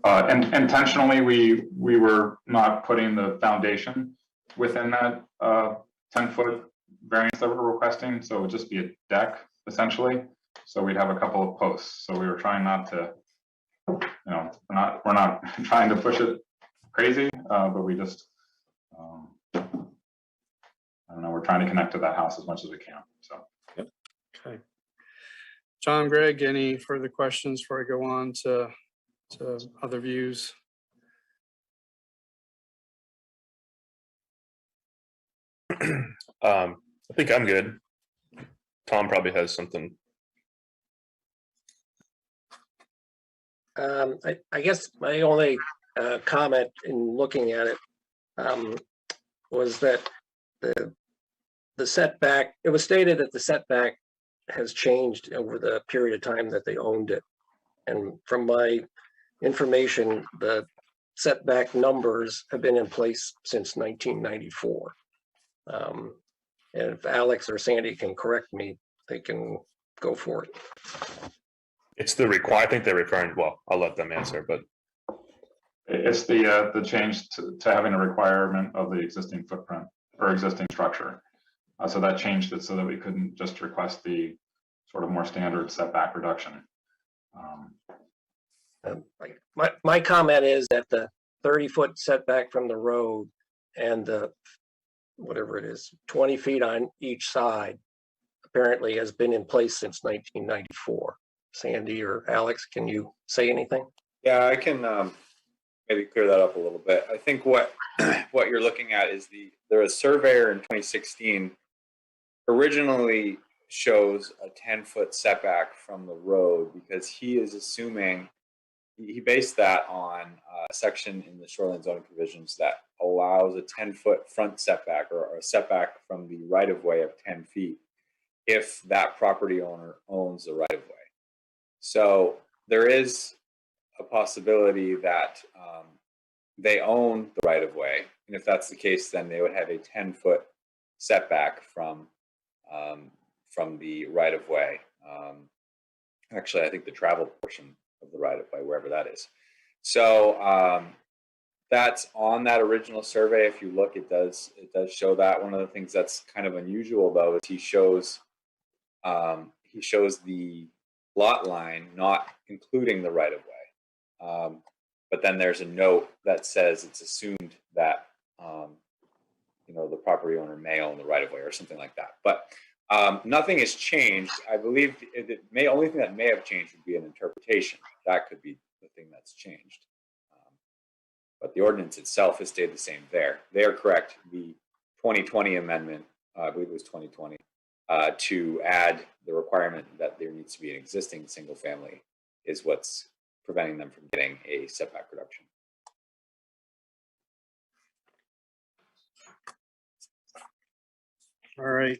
And intentionally, we were not putting the foundation within that 10-foot variance that we're requesting, so it would just be a deck essentially. So we'd have a couple of posts. So we were trying not to, we're not trying to push it crazy, but we just, I don't know, we're trying to connect to that house as much as we can. So. Yep. Okay. John, Greg, any further questions before I go on to other views? I think I'm good. Tom probably has something. I guess my only comment in looking at it was that the setback, it was stated that the setback has changed over the period of time that they owned it. And from my information, the setback numbers have been in place since 1994. And if Alex or Sandy can correct me, they can go for it. It's the I think they're referring, well, I'll let them answer, but It's the change to having a requirement of the existing footprint or existing structure. So that changed it so that we couldn't just request the sort of more standard setback reduction. My comment is that the 30-foot setback from the road and the, whatever it is, 20 feet on each side apparently has been in place since 1994. Sandy or Alex, can you say anything? Yeah, I can maybe clear that up a little bit. I think what what you're looking at is there was a surveyor in 2016 originally shows a 10-foot setback from the road because he is assuming, he based that on a section in the shoreline zoning provisions that allows a 10-foot front setback or a setback from the right-of-way of 10 feet if that property owner owns the right-of-way. So there is a possibility that they own the right-of-way, and if that's the case, then they would have a 10-foot setback from the right-of-way. Actually, I think the travel portion of the right-of-way, wherever that is. So that's on that original survey. If you look, it does show that. One of the things that's kind of unusual, though, is he shows the lot line not including the right-of-way. But then there's a note that says it's assumed that the property owner may own the right-of-way or something like that. But nothing has changed. I believe the only thing that may have changed would be an interpretation. That could be the thing that's changed. But the ordinance itself has stayed the same there. They are correct. The 2020 amendment, I believe it was 2020, to add the requirement that there needs to be an existing single family is what's preventing them from getting a setback reduction. All right.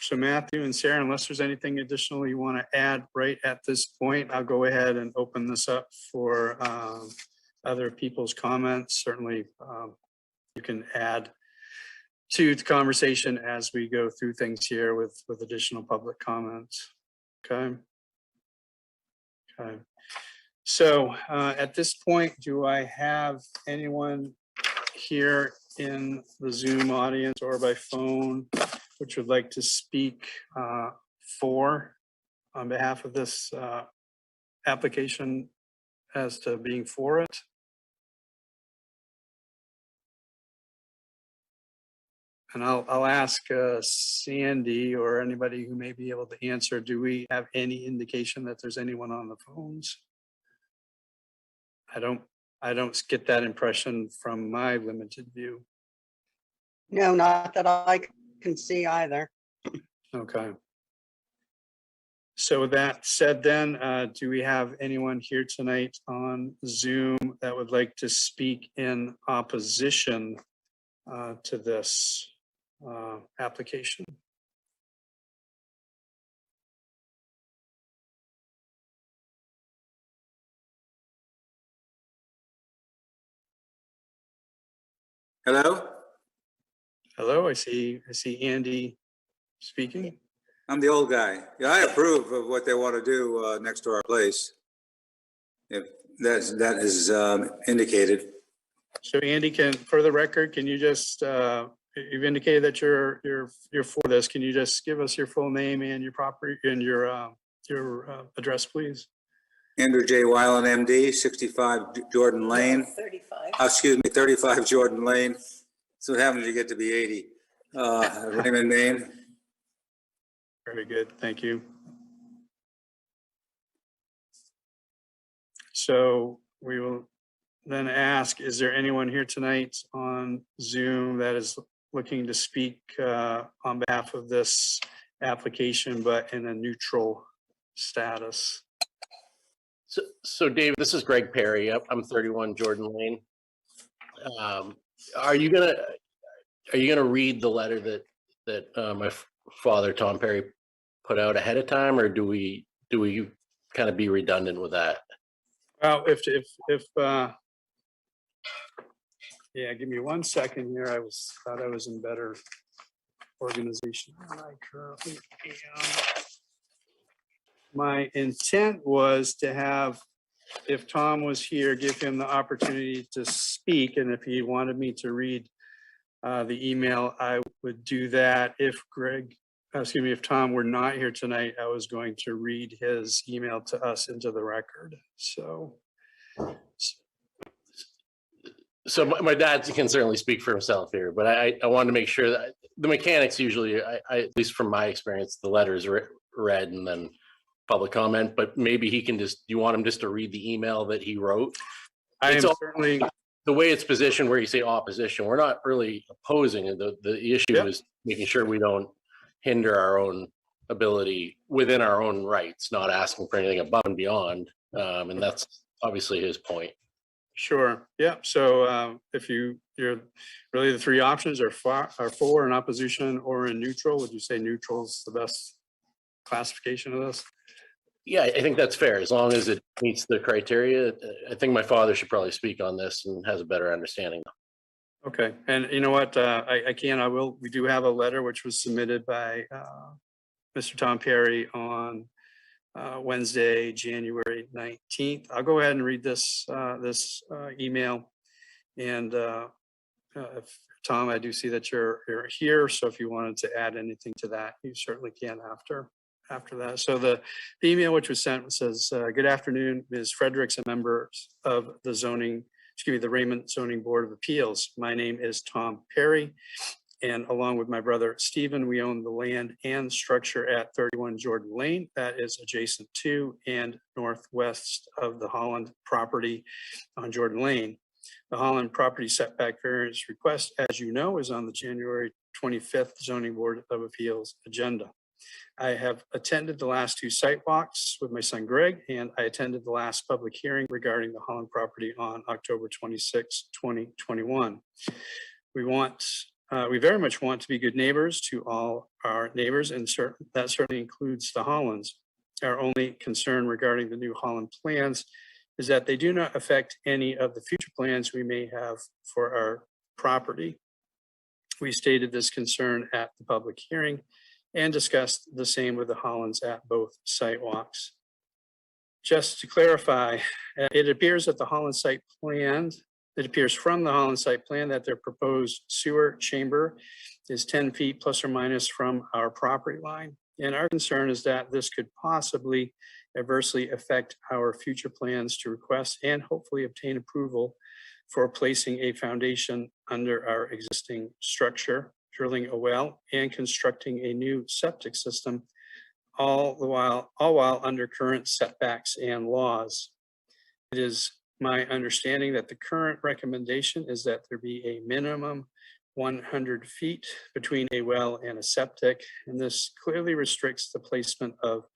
So Matthew and Sarah, unless there's anything additional you want to add right at this point, I'll go ahead and open this up for other people's comments. Certainly, you can add to the conversation as we go through things here with additional public comments. Okay. Okay. So at this point, do I have anyone here in the Zoom audience or by phone which would like to speak on behalf of this application as to being for it? And I'll ask Sandy or anybody who may be able to answer, do we have any indication that there's anyone on the phones? I don't get that impression from my limited view. No, not that I can see either. Okay. So with that said, then, do we have anyone here tonight on Zoom that would like to speak in opposition to this application? Hello? Hello, I see Andy speaking. I'm the old guy. Yeah, I approve of what they want to do next to our place. If that is indicated. So Andy, for the record, can you just, you've indicated that you're for this. Can you just give us your full name and your property and your address, please? Andrew J. Weiland, MD, 65 Jordan Lane. 35 Jordan Lane. So what happens when you get to be 80? Raymond Maine. Very good, thank you. So we will then ask, is there anyone here tonight on Zoom that is looking to speak on behalf of this application, but in a neutral status? So David, this is Greg Perry. I'm 31 Jordan Lane. Are you gonna read the letter that my father Tom Perry put out ahead of time, or do we kind of be redundant with that? Well, yeah, give me 1 second here. Thought I was in better organization than I currently am. My intent was to have, if Tom was here, give him the opportunity to speak, and if he wanted me to read the email, I would do that. If if Tom were not here tonight, I was going to read his email to us into the record. So my dad can certainly speak for himself here, but I wanted to make sure that the mechanics usually, at least from my experience, the letters read and then public comment, but maybe he can just, you want him just to read the email that he wrote? I am certainly the way it's positioned where you say opposition, we're not really opposing it. The issue is making sure we don't hinder our own ability within our own rights, not asking for anything above and beyond. And that's obviously his point. Sure. Yeah. So if you're really, the three options are for, in opposition, or in neutral. Would you say neutral is the best classification of this? Yeah, I think that's fair, as long as it meets the criteria. I think my father should probably speak on this and has a better understanding. Okay. And you know what? I will. We do have a letter which was submitted by Mr. Tom Perry on Wednesday, January 19th. I'll go ahead and read this email. And if Tom, I do see that you're here. So if you wanted to add anything to that, you certainly can after that. So the email which was sent says, good afternoon, Ms. Fredericks and members of the Raymond Zoning Board of Appeals. My name is Tom Perry, and along with my brother Stephen, we own the land and structure at 31 Jordan Lane that is adjacent to and northwest of the Holland property on Jordan Lane. The Holland property setback variance request, as you know, is on the January 25th Zoning Board of Appeals agenda. I have attended the last two site walks with my son Greg, and I attended the last public hearing regarding the Holland property on October 26, 2021. We very much want to be good neighbors to all our neighbors, and that certainly includes the Hollands. Our only concern regarding the new Holland plans is that they do not affect any of the future plans we may have for our property. We stated this concern at the public hearing and discussed the same with the Hollands at both site walks. Just to clarify, it appears from the Holland site plan that their proposed sewer chamber is 10 feet plus or minus from our property line. And our concern is that this could possibly adversely affect our future plans to request and hopefully obtain approval for placing a foundation under our existing structure, drilling a well, and constructing a new septic system, all while under current setbacks and laws. It is my understanding that the current recommendation is that there be a minimum 100 feet between a well and a septic, and this clearly restricts the placement of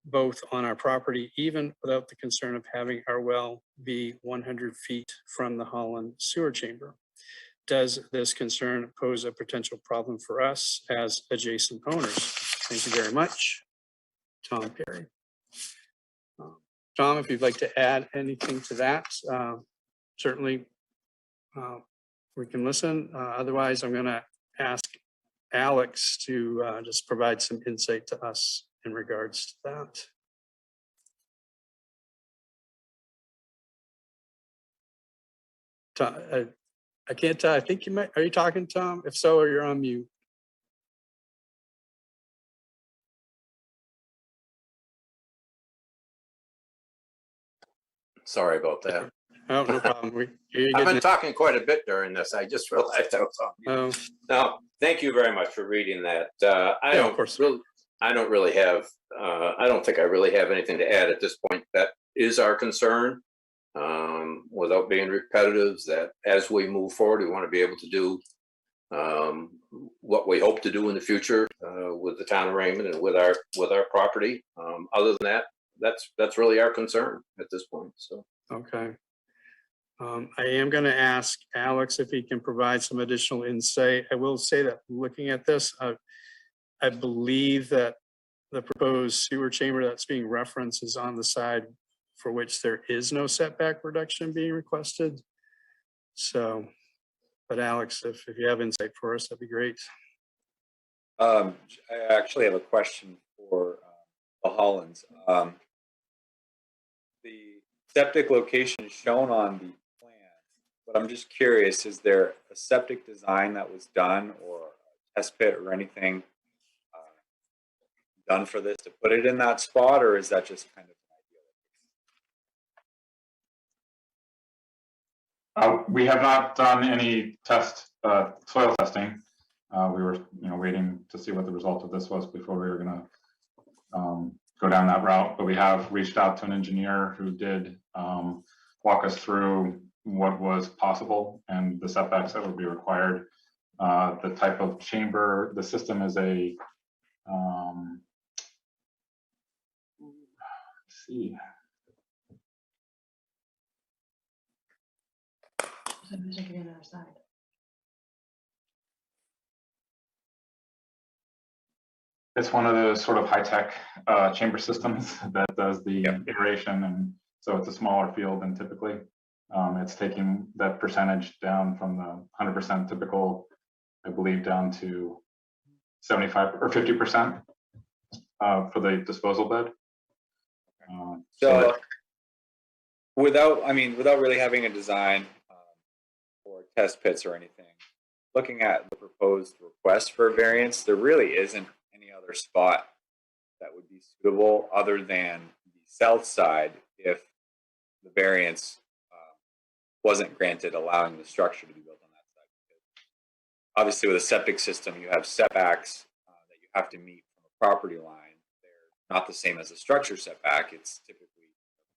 both on our property, even without the concern of having our well be 100 feet from the Holland sewer chamber. Does this concern pose a potential problem for us as adjacent owners? Thank you very much, Tom Perry. Tom, if you'd like to add anything to that, certainly we can listen. Otherwise, I'm going to ask Alex to just provide some insight to us in regards to that. I can't tell. I think you might. Are you talking, Tom? If so, you're on mute. Sorry about that. Oh, no problem. I've been talking quite a bit during this. I just realized I was on mute. No, thank you very much for reading that. I don't really have. I don't think I really have anything to add at this point. That is our concern. Without being repetitive, that as we move forward, we want to be able to do what we hope to do in the future with the town of Raymond and with our property. Other than that, that's really our concern at this point. So okay. I am going to ask Alex if he can provide some additional insight. I will say that looking at this, I believe that the proposed sewer chamber that's being referenced is on the side for which there is no setback reduction being requested. So, but Alex, if you have insight for us, that'd be great. I actually have a question for the Hollands. The septic location is shown on the plan, but I'm just curious, is there a septic design that was done or a test pit or anything done for this to put it in that spot, or is that just kind of an idea? We have not done any soil testing. We were, waiting to see what the result of this was before we were going to go down that route. But we have reached out to an engineer who did walk us through what was possible and the setbacks that would be required. The type of chamber, the system is a, let's see. It's one of those sort of high-tech chamber systems that does the aeration, and so it's a smaller field than typically. It's taking that percentage down from the 100% typical, I believe, down to 75 or 50% for the disposal bed. So without really having a design or test pits or anything, looking at the proposed request for a variance, there really isn't any other spot that would be suitable other than the south side if the variance wasn't granted, allowing the structure to be built on that side. Because obviously, with a septic system, you have setbacks that you have to meet from a property line. They're not the same as a structure setback. It's typically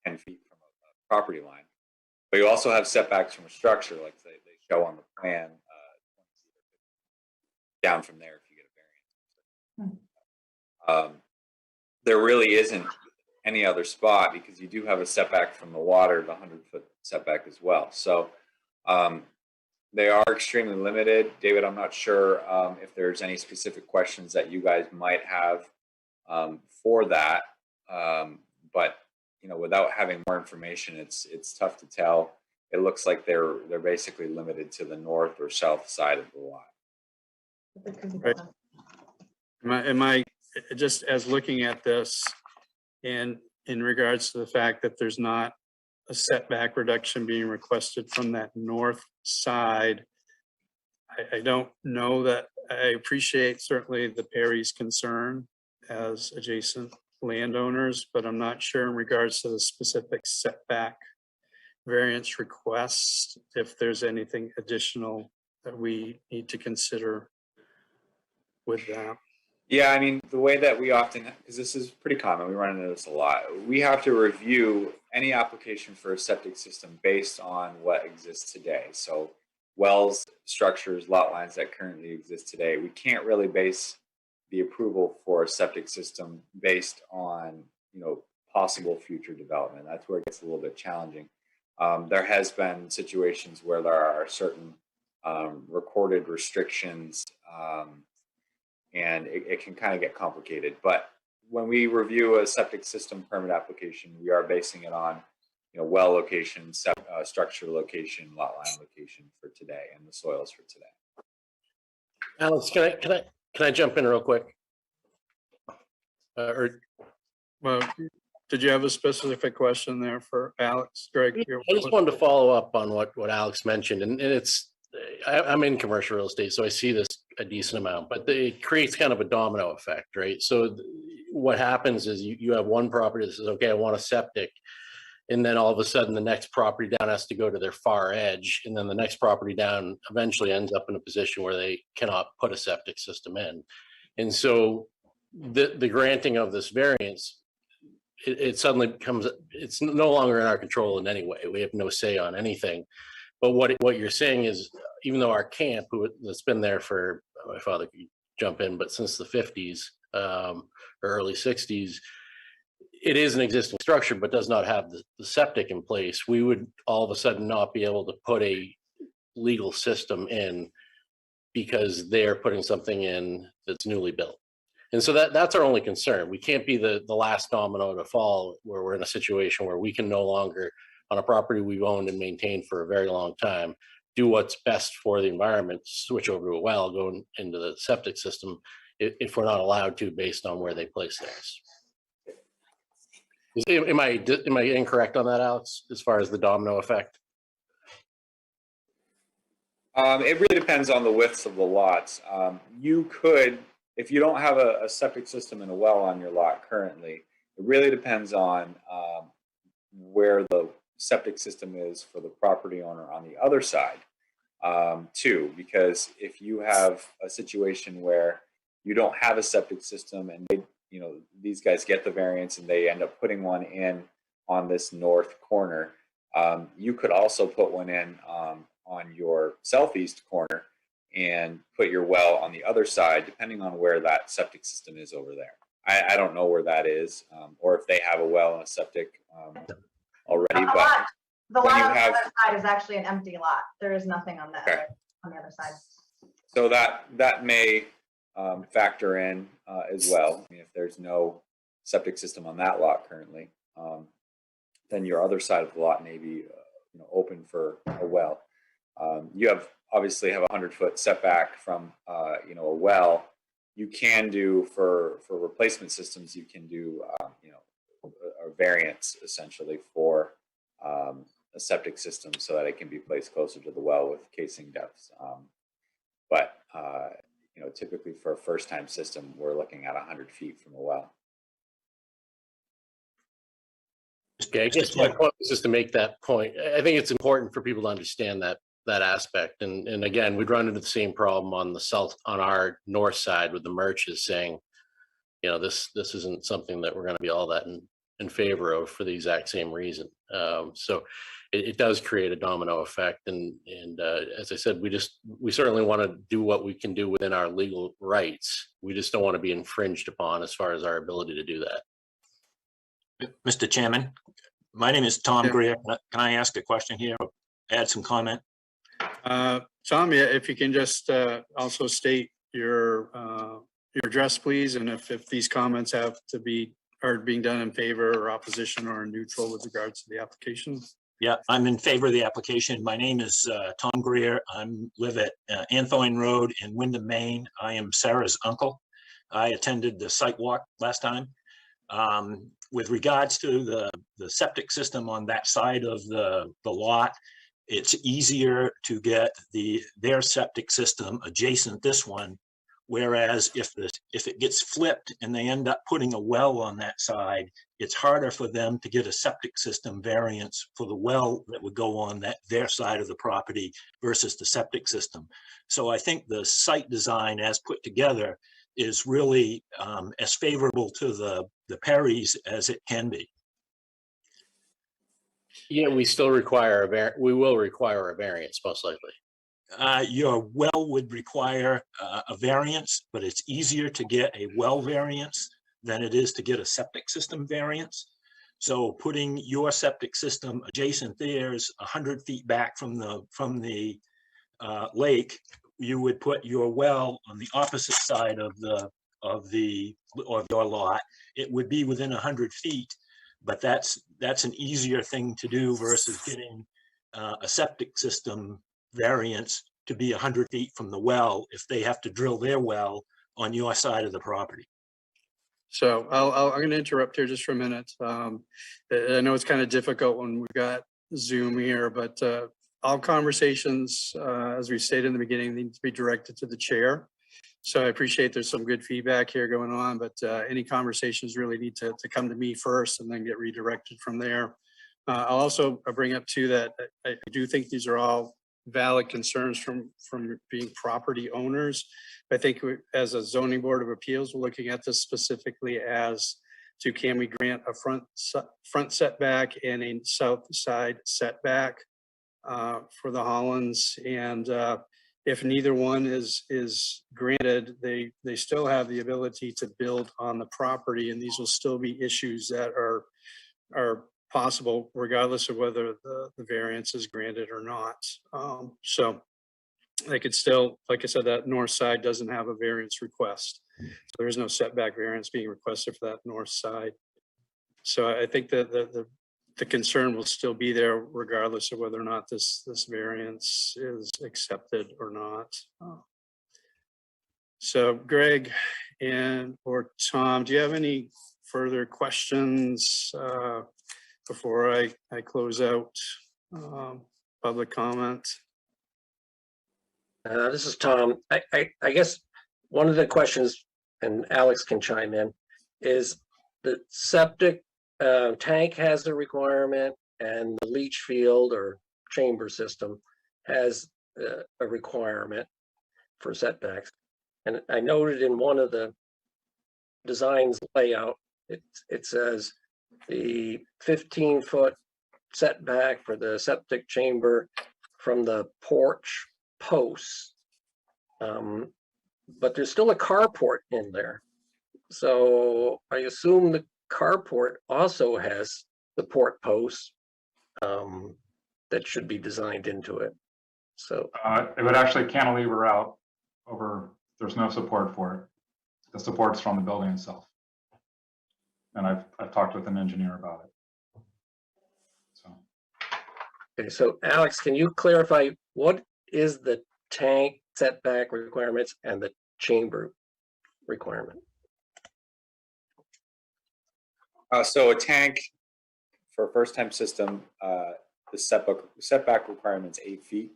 10 feet from a property line. But you also have setbacks from a structure, like they show on the plan, down from there if you get a variance. There really isn't any other spot because you do have a setback from the water, the 100-foot setback as well. So they are extremely limited. David, I'm not sure if there's any specific questions that you guys might have for that. But without having more information, it's tough to tell. It looks like they're basically limited to the north or south side of the lot. Right. Am I just as looking at this and in regards to the fact that there's not a setback reduction being requested from that north side, I don't know that I appreciate certainly the Perry's concern as adjacent landowners, but I'm not sure in regards to the specific setback variance requests, if there's anything additional that we need to consider with that. Yeah, the way that we often, because this is pretty common, we run into this a lot, we have to review any application for a septic system based on what exists today. So wells, structures, lot lines that currently exist today. We can't really base the approval for a septic system based on, possible future development. That's where it gets a little bit challenging. There has been situations where there are certain recorded restrictions and it can kind of get complicated. But when we review a septic system permit application, we are basing it on, well location, structure location, lot line location for today, and the soils for today. Alex, can I jump in real quick? Well, did you have a specific question there for Alex? Greg? I just wanted to follow up on what Alex mentioned, and I'm in commercial real estate, so I see this a decent amount, but it creates kind of a domino effect, right? So what happens is you have one property that says, okay, I want a septic. And then all of a sudden the next property down has to go to their far edge. And then the next property down eventually ends up in a position where they cannot put a septic system in. And so the granting of this variance, it suddenly becomes, it's no longer in our control in any way. We have no say on anything. But what you're saying is, even though our camp, that's been there for, my father could jump in, but since the 50s or early 60s, it is an existing structure, but does not have the septic in place. We would all of a sudden not be able to put a legal system in because they're putting something in that's newly built. And so that's our only concern. We can't be the last domino to fall where we're in a situation where we can no longer, on a property we've owned and maintained for a very long time, do what's best for the environment, switch over to a well, go into the septic system, if we're not allowed to based on where they place things. Am I incorrect on that, Alex, as far as the domino effect? It really depends on the widths of the lots. You could, if you don't have a septic system and a well on your lot currently, it really depends on where the septic system is for the property owner on the other side, too. Because if you have a situation where you don't have a septic system and they, you know, these guys get the variance and they end up putting one in on this north corner, you could also put one in on your southeast corner and put your well on the other side, depending on where that septic system is over there. I don't know where that is, or if they have a well and a septic already. But the lot on the other side is actually an empty lot. There is nothing on the other side. So that may factor in as well. I mean, if there's no septic system on that lot currently, then your other side of the lot may be open for a well. You obviously have a 100-foot setback from a well. You can do for replacement systems. You can do a variance essentially for a septic system so that it can be placed closer to the well with casing depths. But typically for a first-time system, we're looking at 100 feet from a well. Okay, I guess my point was just to make that point. I think it's important for people to understand that aspect. And again, we'd run into the same problem on our north side with the merchants saying, this isn't something that we're going to be all that in favor of for the exact same reason. So it does create a domino effect. And as I said, we certainly want to do what we can do within our legal rights. We just don't want to be infringed upon as far as our ability to do that. Mr. Chairman, my name is Tom Greer. Can I ask a question here or add some comment? Tom, if you can just also state your address, please, and if these comments are being done in favor or opposition or neutral with regards to the application. Yeah, I'm in favor of the application. My name is Tom Greer. I live at Anthorn Road in Windham, Maine. I am Sarah's uncle. I attended the site walk last time. With regards to the septic system on that side of the lot, it's easier to get their septic system adjacent this one, whereas if it gets flipped and they end up putting a well on that side, it's harder for them to get a septic system variance for the well that would go on their side of the property versus the septic system. So I think the site design as put together is really as favorable to the Perrys as it can be. Yeah, we will require a variance most likely. Your well would require a variance, but it's easier to get a well variance than it is to get a septic system variance. So putting your septic system adjacent theirs 100 feet back from the lake, you would put your well on the opposite side of your lot. It would be within 100 feet, but that's an easier thing to do versus getting a septic system variance to be 100 feet from the well if they have to drill their well on your side of the property. So I'm going to interrupt here just for a minute. I know it's kind of difficult when we've got Zoom here, but all conversations, as we stated in the beginning, need to be directed to the chair. So I appreciate there's some good feedback here going on, but any conversations really need to come to me first and then get redirected from there. I'll also bring up too that I do think these are all valid concerns from being property owners. I think as a zoning board of appeals, we're looking at this specifically as to can we grant a front setback and a south side setback for the Hollands, and if neither one is granted, they still have the ability to build on the property, and these will still be issues that are possible regardless of whether the variance is granted or not. So they could still, like I said, that north side doesn't have a variance request. So there is no setback variance being requested for that north side. So I think that the concern will still be there regardless of whether or not this variance is accepted or not. So Greg or Tom, do you have any further questions before I close out public comment? This is Tom. I guess one of the questions, and Alex can chime in, is the septic tank has a requirement and the leach field or chamber system has a requirement for setbacks. And I noted in one of the designs layout, it says the 15-foot setback for the septic chamber from the porch posts. But there's still a carport in there. So I assume the carport also has the port posts that should be designed into it. So it would actually cantilever out over, there's no support for it. The support's from the building itself. And I've talked with an engineer about it. So. Okay, so Alex, can you clarify what is the tank setback requirements and the chamber requirement? So a tank for a first-time system, the setback requirement's 8 feet.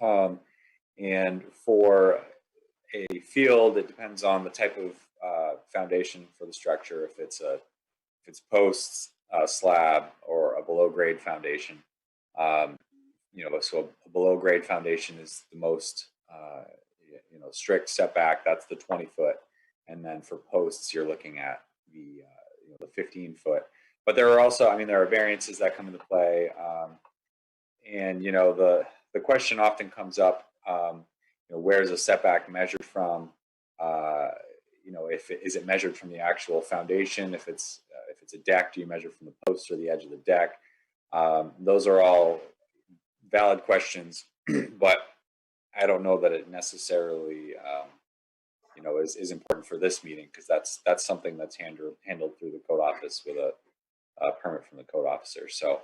And for a field, it depends on the type of foundation for the structure. If it's posts, slab, or a below-grade foundation. So a below-grade foundation is the most strict setback. That's the 20-foot, and then for posts, you're looking at the 15-foot. But there are also, there are variances that come into play, and the question often comes up. Where's a setback measured from? Is it measured from the actual foundation? If it's a deck, do you measure from the post or the edge of the deck? Those are all valid questions, but I don't know that it necessarily is important for this meeting, because that's something that's handled through the code office with a permit from the code officer. So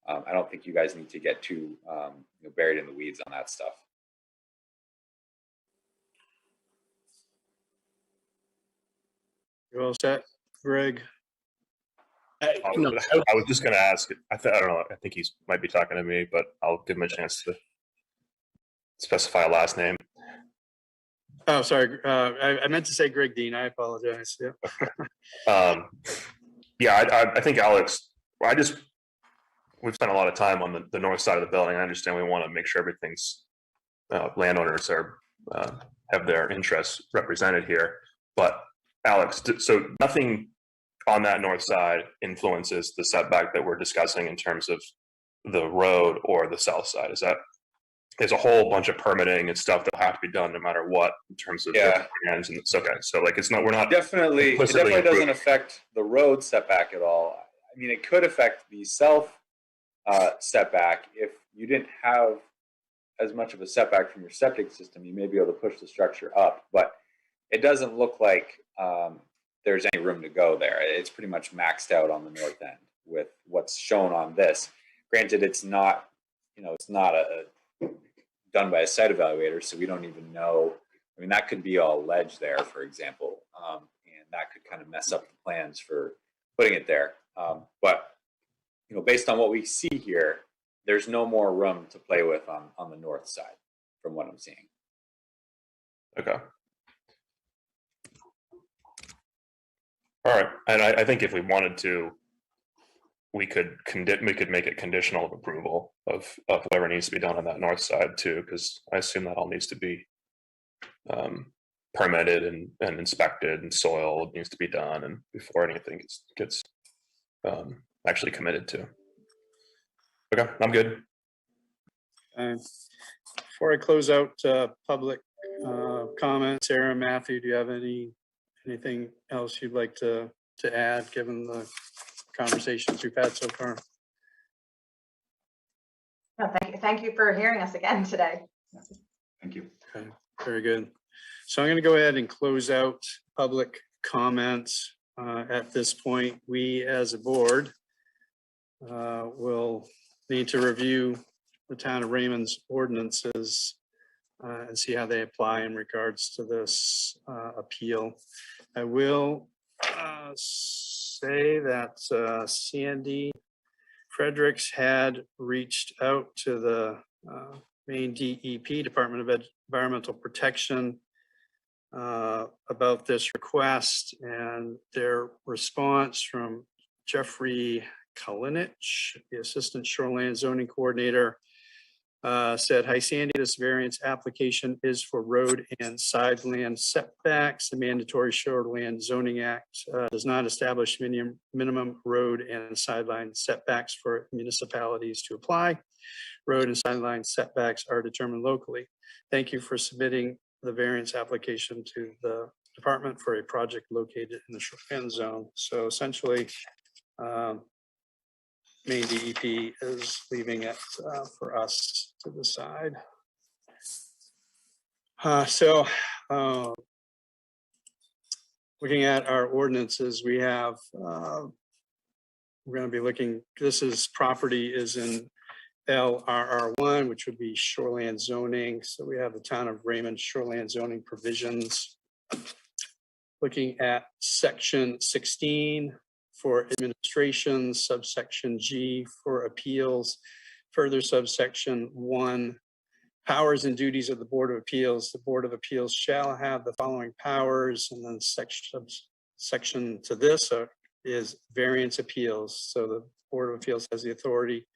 I don't think you guys need to get too buried in the weeds on that stuff. You all set, Greg? I was just going to ask. I don't know. I think he might be talking to me, but I'll give him a chance to specify a last name. Oh, sorry. I meant to say Greg Dean. I apologize. Yeah. I think Alex. We've spent a lot of time on the north side of the building. I understand we want to make sure everything's landowners have their interests represented here. But Alex, so nothing on that north side influences the setback that we're discussing in terms of the road or the south side. There's a whole bunch of permitting and stuff that will have to be done no matter what in terms of plans, and it's okay. So we're not it definitely doesn't affect the road setback at all. It could affect the self setback. If you didn't have as much of a setback from your septic system, you may be able to push the structure up, but it doesn't look like there's any room to go there. It's pretty much maxed out on the north end with what's shown on this. Granted, it's not done by a site evaluator, so we don't even know. That could be all ledge there, for example, and that could kind of mess up the plans for putting it there. But based on what we see here, there's no more room to play with on the north side, from what I'm seeing. Okay. All right, and I think if we wanted to, we could make it conditional of approval of whatever needs to be done on that north side too, because I assume that all needs to be permitted and inspected, and soil needs to be done, and before anything gets actually committed to. Okay, I'm good. Before I close out public comments, Sarah, Matthew, do you have anything else you'd like to add, given the conversations we've had so far? No, thank you for hearing us again today. Thank you. Okay, very good. So I'm going to go ahead and close out public comments. At this point, we as a board will need to review the town of Raymond's ordinances and see how they apply in regards to this appeal. I will say that Sandy Fredericks had reached out to the Maine DEP, Department of Environmental Protection, about this request, and their response from Jeffrey Kalinich, the Assistant Shoreline Zoning Coordinator, said, "Hi Sandy, this variance application is for road and sideland setbacks. The mandatory Shoreland Zoning Act does not establish minimum road and sideline setbacks for municipalities to apply. Road and sideline setbacks are determined locally. Thank you for submitting the variance application to the department for a project located in the shoreland zone." So essentially, Maine DEP is leaving it for us to decide. Looking at our ordinances, we have, we're going to be looking, property is in LRR1, which would be shoreland zoning. So we have the town of Raymond shoreland zoning provisions. Looking at section 16 for administration, subsection G for appeals, further subsection 1, powers and duties of the Board of Appeals. The Board of Appeals shall have the following powers, and then section to this is variance appeals. So the Board of Appeals has the authority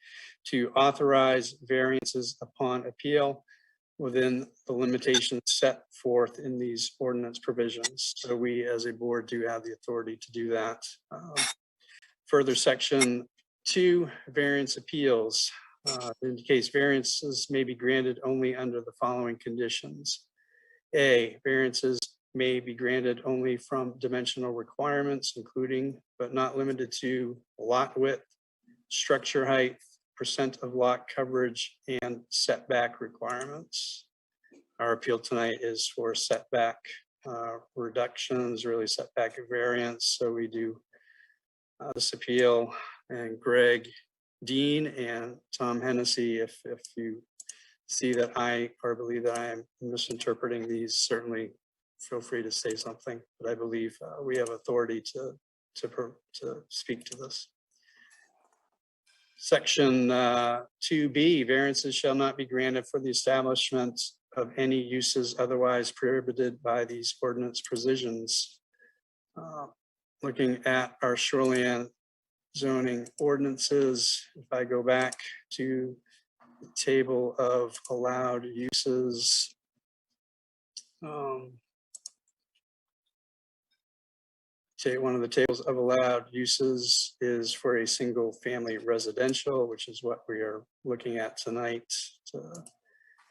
to authorize variances upon appeal within the limitations set forth in these ordinance provisions. So we as a board do have the authority to do that. Further section 2, variance appeals, indicates variances may be granted only under the following conditions. A, variances may be granted only from dimensional requirements, including but not limited to lot width, structure height, percent of lot coverage, and setback requirements. Our appeal tonight is for setback reductions, really setback variance. So we do this appeal, and Greg Dean and Tom Hennessy, if you see that I or believe that I am misinterpreting these, certainly feel free to say something, but I believe we have authority to speak to this. Section 2B, variances shall not be granted for the establishment of any uses otherwise prohibited by these ordinance provisions. Looking at our shoreline zoning ordinances, if I go back to the table of allowed uses, one of the tables of allowed uses is for a single family residential, which is what we are looking at tonight.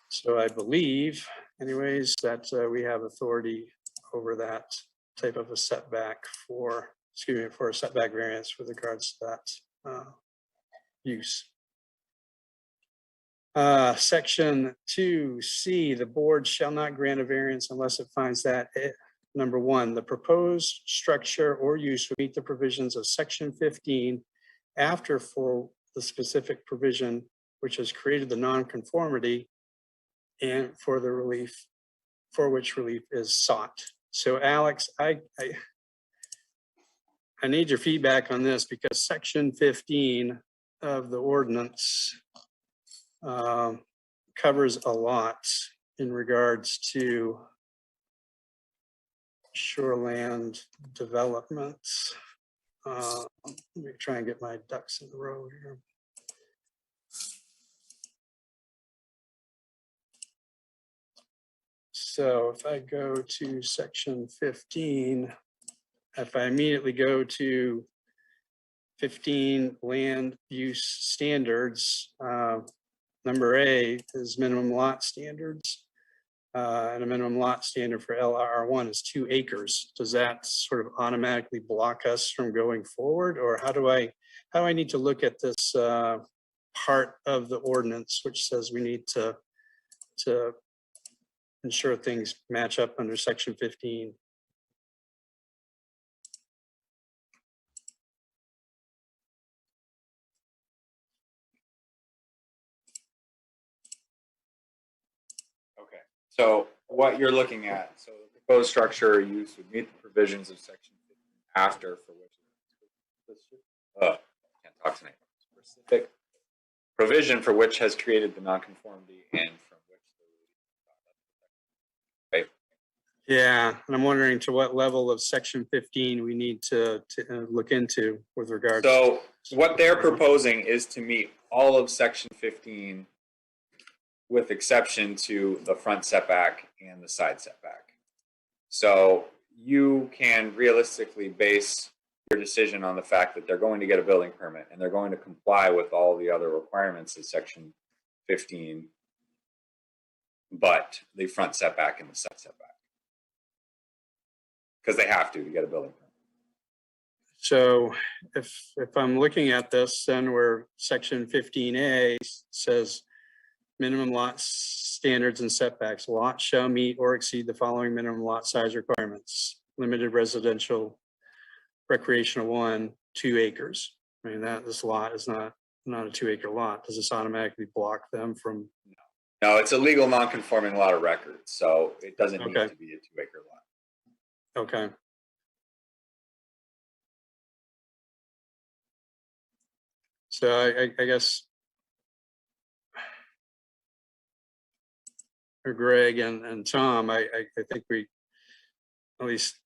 So I believe anyways that we have authority over that type of a setback for a setback variance with regards to that use. Section 2C, the board shall not grant a variance unless it finds that number 1, the proposed structure or use would meet the provisions of section 15 after for the specific provision which has created the nonconformity and for the relief for which relief is sought. So Alex, I need your feedback on this because section 15 of the ordinance covers a lot in regards to shoreland development. Let me try and get my ducks in a row here. So if I go to section 15, if I immediately go to 15 land use standards, number A is minimum lot standards. And a minimum lot standard for LRR1 is 2 acres. Does that sort of automatically block us from going forward, or how do I need to look at this part of the ordinance which says we need to ensure things match up under section 15. Okay, so what you're looking at, so the proposed structure or use would meet the provisions of section 15 after for which can't talk tonight. Specific provision for which has created the nonconformity and from which the right. Yeah, and I'm wondering to what level of section 15 we need to look into with regards. So what they're proposing is to meet all of section 15 with exception to the front setback and the side setback. So you can realistically base your decision on the fact that they're going to get a building permit and they're going to comply with all the other requirements of section 15, but the front setback and the side setback. Because they have to get a building permit. So if I'm looking at this, then where section 15A says minimum lot standards and setbacks, lots shall meet or exceed the following minimum lot size requirements: limited residential, recreational 1, 2 acres. I mean, that this lot is not a 2 acre lot. Does this automatically block them from? No, it's a legal non-conforming lot of record, so it doesn't need to be a 2 acre lot. Okay. So I guess for Greg and Tom, I think we at least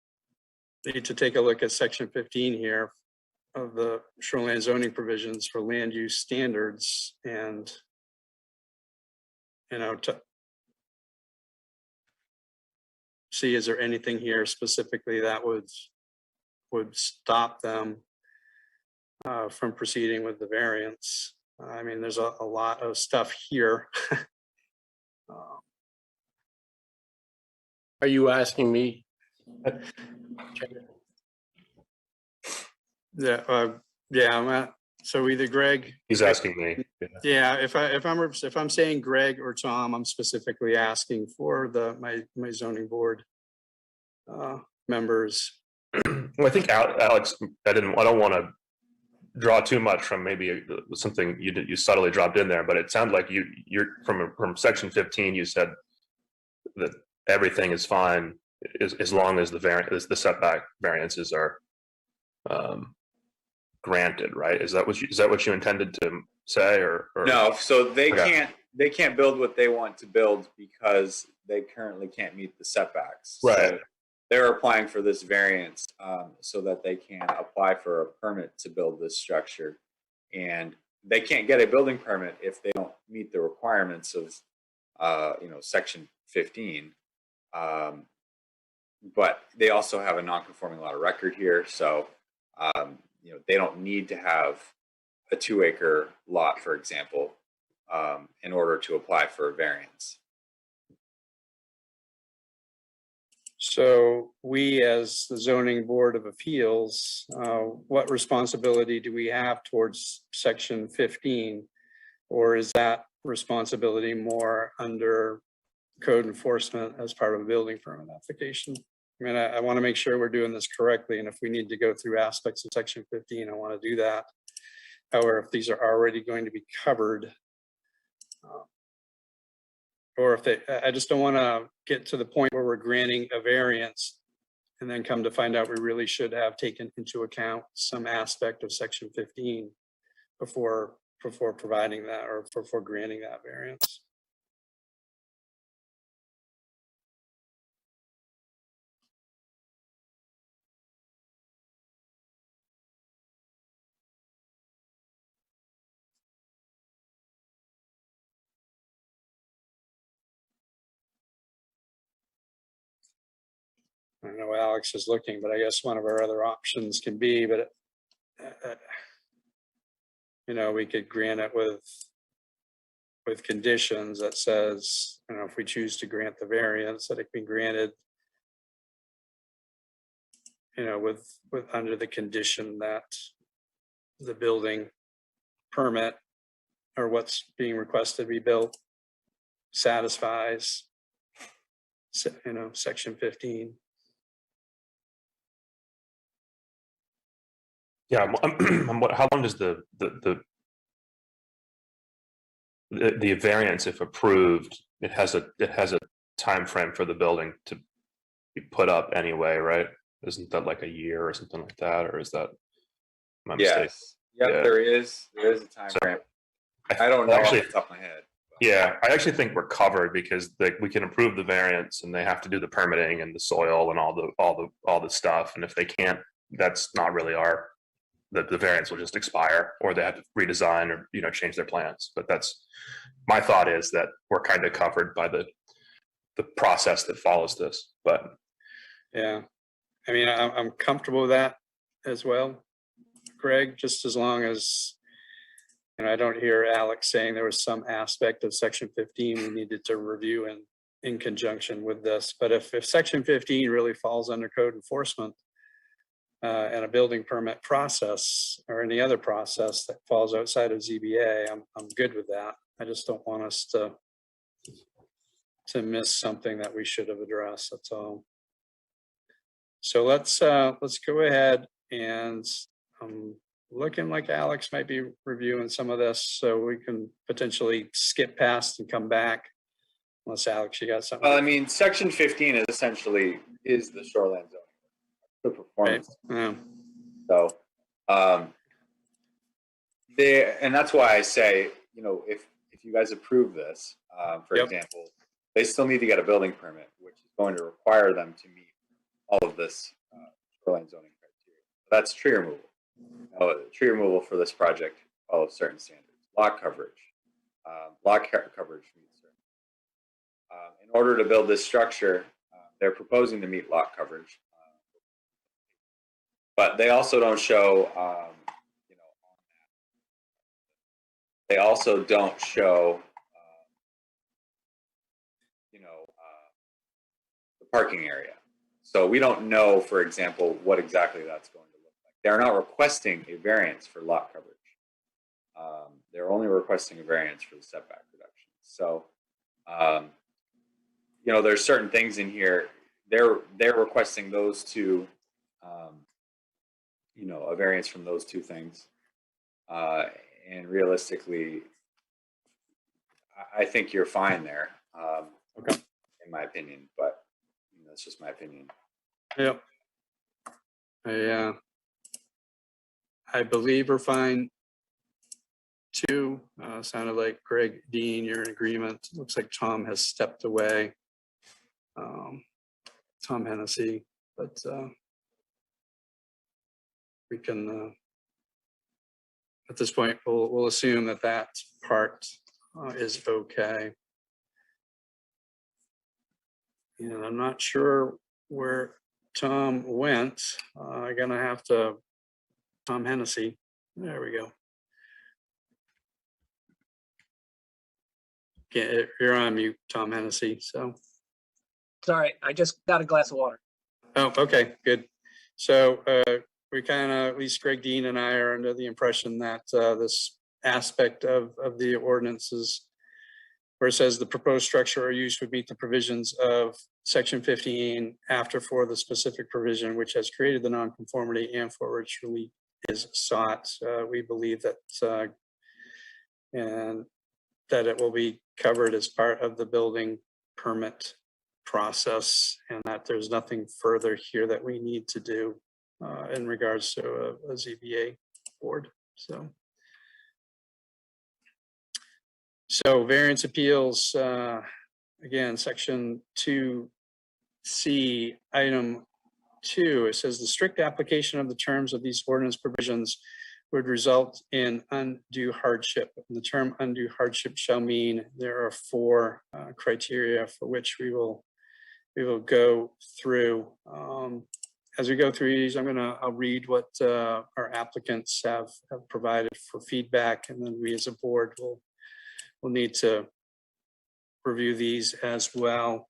need to take a look at section 15 here of the shoreline zoning provisions for land use standards, and to see, is there anything here specifically that would stop them from proceeding with the variance. I mean, there's a lot of stuff here. Are you asking me? Yeah, so either Greg. He's asking me. Yeah, if I'm saying Greg or Tom, I'm specifically asking for my zoning board members. Well, I think Alex, I don't want to draw too much from maybe something you subtly dropped in there, but it sounds like you're from section 15. You said that everything is fine as long as the setback variances are granted, right? Is that what you intended to say, or? No, so they Okay. can't build what they want to build because they currently can't meet the setbacks. Right. So they're applying for this variance so that they can apply for a permit to build this structure, and they can't get a building permit if they don't meet the requirements of section 15. But they also have a non-conforming lot of record here, so they don't need to have a 2 acre lot, for example, in order to apply for a variance. So we, as the zoning board of appeals, what responsibility do we have towards section 15? Or is that responsibility more under code enforcement as part of a building permit application? I mean, I want to make sure we're doing this correctly. And if we need to go through aspects of section 15, I want to do that. However, if these are already going to be covered, or if I just don't want to get to the point where we're granting a variance and then come to find out we really should have taken into account some aspect of section 15 before providing that, or before granting that variance. I don't know what Alex is looking, but I guess one of our other options can be, but we could grant it with conditions that says, if we choose to grant the variance, that it can be granted, with under the condition that the building permit or what's being requested to be built satisfies section 15. Yeah, how long does the variance, if approved, it has a time frame for the building to be put up anyway, right? Isn't that like a year or something like that, or is that my mistake? Yes. Yep, Yeah. there is a time frame. I don't know Actually, off the top of my head. yeah, I actually think we're covered because we can approve the variance and they have to do the permitting and the soil and all the stuff. And if they can't, that's not really the variance will just expire, or they have to redesign or change their plans. But that's my thought, is that we're kind of covered by the process that follows this. But yeah, I mean, I'm comfortable with that as well, Greg, just as long as, I don't hear Alex saying there was some aspect of section 15 we needed to review in conjunction with this. But if section 15 really falls under code enforcement and a building permit process or any other process that falls outside of ZBA, I'm good with that. I just don't want us to miss something that we should have addressed. That's all. So let's go ahead, and looking like Alex might be reviewing some of this, so we can potentially skip past and come back. Unless Alex, you got something? Well, I mean, section 15 is essentially the shoreline zone, the performance. Right. So, and that's why I say, if you guys approve this, for example, they still need to get a building permit, which is going to require them to meet all of this shoreline zoning criteria. That's tree removal. Tree removal for this project follows certain standards. Lot coverage. Lot coverage meets certain. In order to build this structure, they're proposing to meet lot coverage. But they also don't show, they also don't show, the parking area. So we don't know, for example, what exactly that's going to look like. They're not requesting a variance for lot coverage. They're only requesting a variance for the setback reduction. So, there's certain things in here. They're requesting those two, a variance from those two things. And realistically, I think you're fine there, in my opinion, but that's just my opinion. Yep. I believe we're fine too. Sounded like Greg, Dean, you're in agreement. Looks like Tom has stepped away. Tom Hennessy, but we can, at this point, we'll assume that part is okay. And I'm not sure where Tom went. I'm gonna have to, Tom Hennessy, there we go. Okay, you're on mute, Tom Hennessy, so. Sorry, I just got a glass of water. Oh, okay, good. So we kind of, at least Greg, Dean, and I are under the impression that this aspect of the ordinances, where it says the proposed structure or use would meet the provisions of section 15 after for the specific provision which has created the nonconformity and for which relief is sought. We believe that and that it will be covered as part of the building permit process, and that there's nothing further here that we need to do in regards to a ZBA board. So variance appeals, again, section 2C, item 2, it says the strict application of the terms of these ordinance provisions would result in undue hardship. And the term undue hardship shall mean there are 4 criteria for which we will go through. As we go through these, I'll read what our applicants have provided for feedback, and then we as a board will need to review these as well.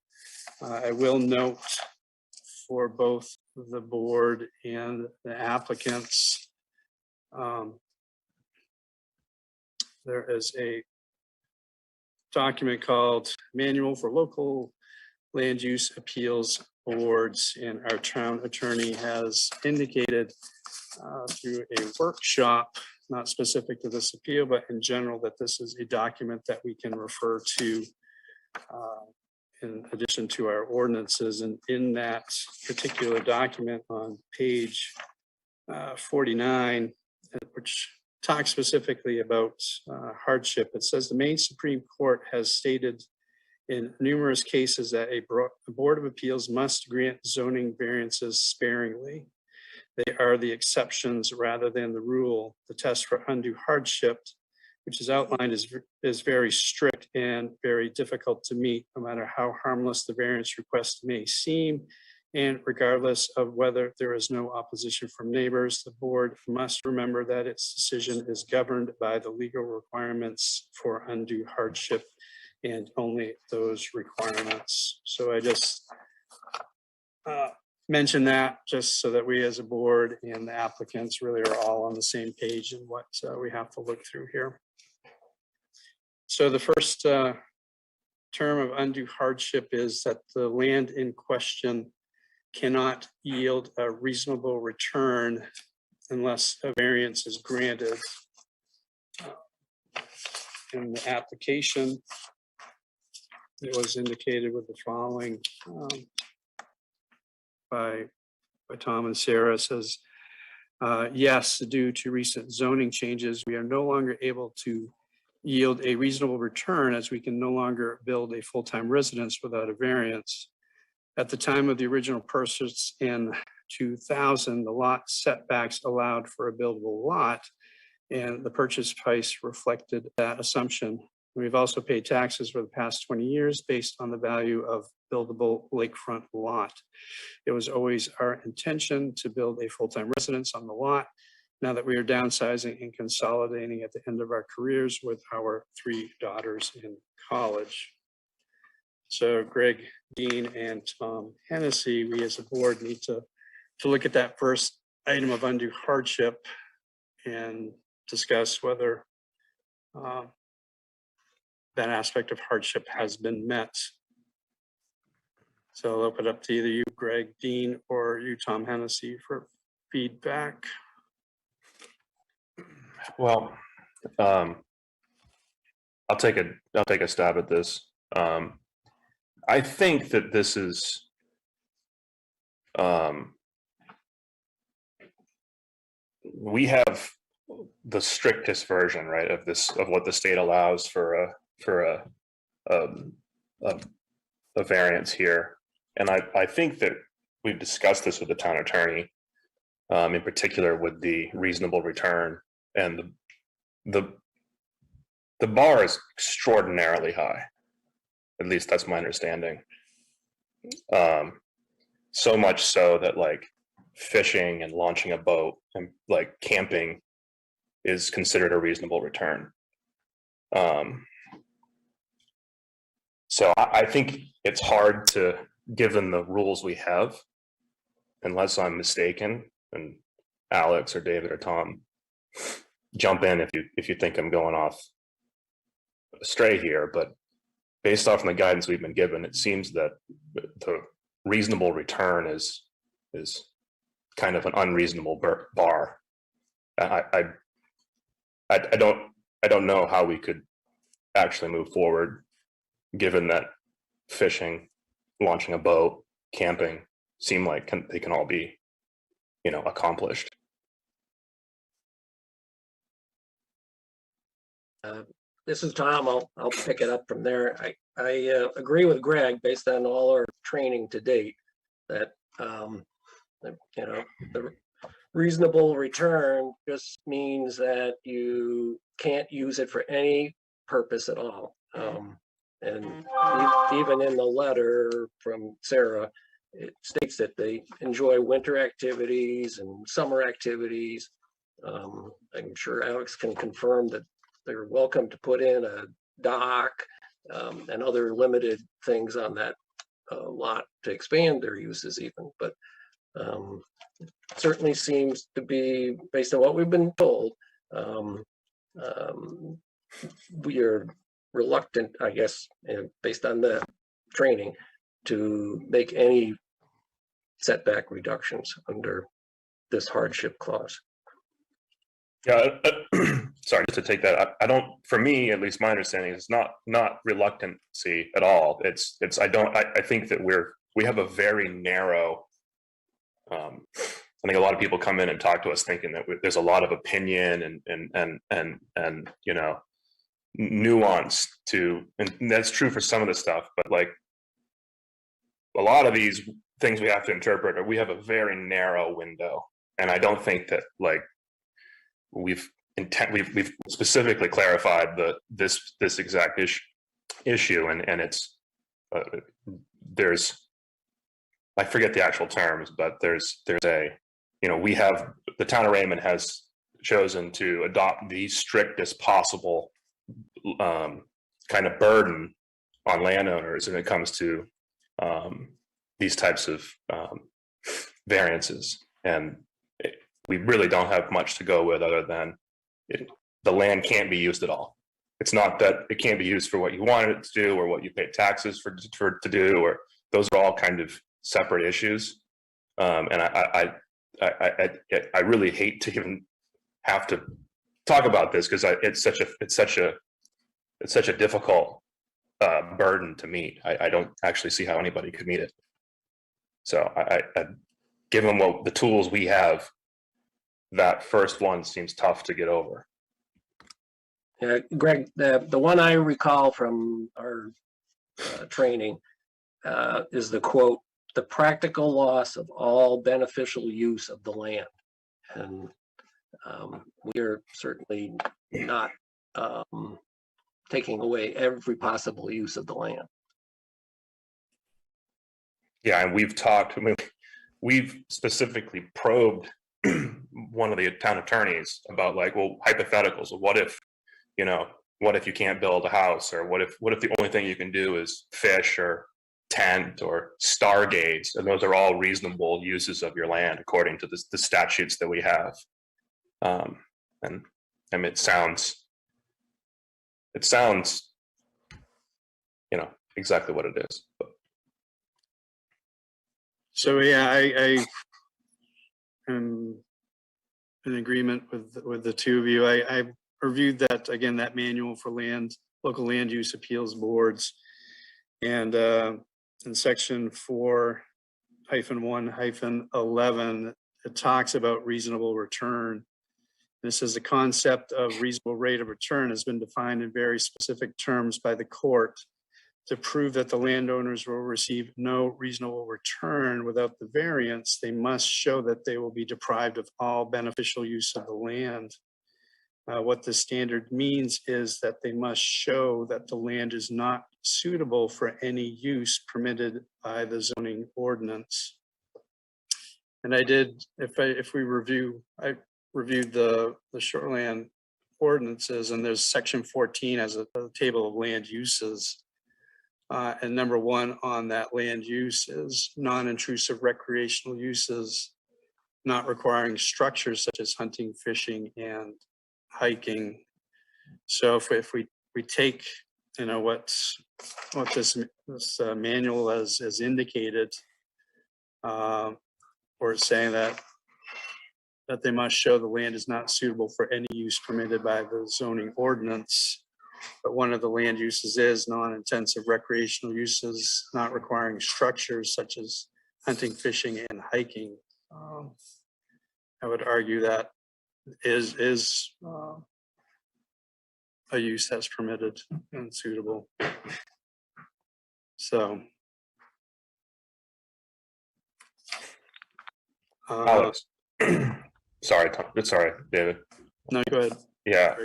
I will note for both the board and the applicants, there is a document called Manual for Local land use appeals boards, and our town attorney has indicated through a workshop, not specific to this appeal, but in general, that this is a document that we can refer to in addition to our ordinances. And in that particular document on page 49, which talks specifically about hardship, it says the Maine Supreme Court has stated in numerous cases that a Board of Appeals must grant zoning variances sparingly. They are the exceptions rather than the rule. The test for undue hardship, which is outlined, is very strict and very difficult to meet, no matter how harmless the variance request may seem. And regardless of whether there is no opposition from neighbors, the board must remember that its decision is governed by the legal requirements for undue hardship and only those requirements. So I just mention that just so that we as a board and the applicants really are all on the same page in what we have to look through here. So the first term of undue hardship is that the land in question cannot yield a reasonable return unless a variance is granted. In the application, it was indicated with the following by Tom and Sarah. It says, yes, due to recent zoning changes, we are no longer able to yield a reasonable return as we can no longer build a full-time residence without a variance. At the time of the original purchase in 2000, the lot setbacks allowed for a buildable lot, and the purchase price reflected that assumption. We've also paid taxes for the past 20 years based on the value of buildable lakefront lot. It was always our intention to build a full-time residence on the lot. Now that we are downsizing and consolidating at the end of our careers with our 3 daughters in college. So Greg, Dean, and Tom Hennessy, we as a board need to look at that first item of undue hardship and discuss whether that aspect of hardship has been met. So I'll open it up to either you, Greg, Dean, or you, Tom Hennessy, for feedback. Well, I'll take a stab at this. I think that this is we have the strictest version, right, of this, of what the state allows for a variance here. And I think that we've discussed this with the town attorney, in particular with the reasonable return, and the bar is extraordinarily high. At least that's my understanding. So much so that like fishing and launching a boat and like camping is considered a reasonable return. So I think it's hard to, given the rules we have, unless I'm mistaken, and Alex or David or Tom, jump in if you think I'm going off astray here, but based off on the guidance we've been given, it seems that the reasonable return is kind of an unreasonable bar. I don't know how we could actually move forward, given that fishing, launching a boat, camping seem like they can all be, accomplished. This is Tom. I'll pick it up from there. I agree with Greg based on all our training to date that the reasonable return just means that you can't use it for any purpose at all. And even in the letter from Sarah, it states that they enjoy winter activities and summer activities. I'm sure Alex can confirm that they're welcome to put in a dock and other limited things on that lot to expand their uses even. But it certainly seems to be, based on what we've been told, we are reluctant, I guess, based on the training, to make any setback reductions under this hardship clause. Yeah, sorry, just to take that, I don't, for me, at least my understanding is not reluctancy at all. I think that we have a very narrow, I think a lot of people come in and talk to us thinking that there's a lot of opinion and you know, nuance to, and that's true for some of the stuff, but like a lot of these things we have to interpret, or we have a very narrow window. And I don't think that like we've specifically clarified this exact issue, and it's there's, I forget the actual terms, but there's a, you know, we have, the town of Raymond has chosen to adopt the strictest possible kind of burden on landowners when it comes to these types of variances, and we really don't have much to go with other than the land can't be used at all. It's not that it can't be used for what you wanted it to do or what you pay taxes for to do, or those are all kind of separate issues. And I really hate to even have to talk about this because it's such a difficult burden to meet. I don't actually see how anybody could meet it. So given what the tools we have, that first one seems tough to get over. Yeah, Greg, the one I recall from our training is the quote, "The practical loss of all beneficial use of the land." And we are certainly not taking away every possible use of the land. Yeah, and we've talked, I mean, we've specifically probed one of the town attorneys about like, well, hypotheticals of what if, you know, what if you can't build a house, or what if the only thing you can do is fish or tent or stargaze, and those are all reasonable uses of your land according to the statutes that we have. And I mean, it sounds, you know, exactly what it is. But. So yeah, I am in agreement with the two of you. I reviewed that again, that manual for local land use appeals boards, and in section 4-1-11, it talks about reasonable return. This is the concept of reasonable rate of return has been defined in very specific terms by the court. To prove that the landowners will receive no reasonable return without the variance, they must show that they will be deprived of all beneficial use of the land. What the standard means is that they must show that the land is not suitable for any use permitted by the zoning ordinance. And I did, I reviewed the shoreland ordinances, and there's section 14 as a table of land uses. And number 1 on that land use is non-intrusive recreational uses, not requiring structures such as hunting, fishing, and hiking. So if we take, you know, what this manual has indicated, or saying that they must show the land is not suitable for any use permitted by the zoning ordinance. But one of the land uses is non-intensive recreational uses, not requiring structures such as hunting, fishing, and hiking. I would argue that is a use that's permitted and suitable. So. Alex, sorry, David. No, go ahead. Yeah.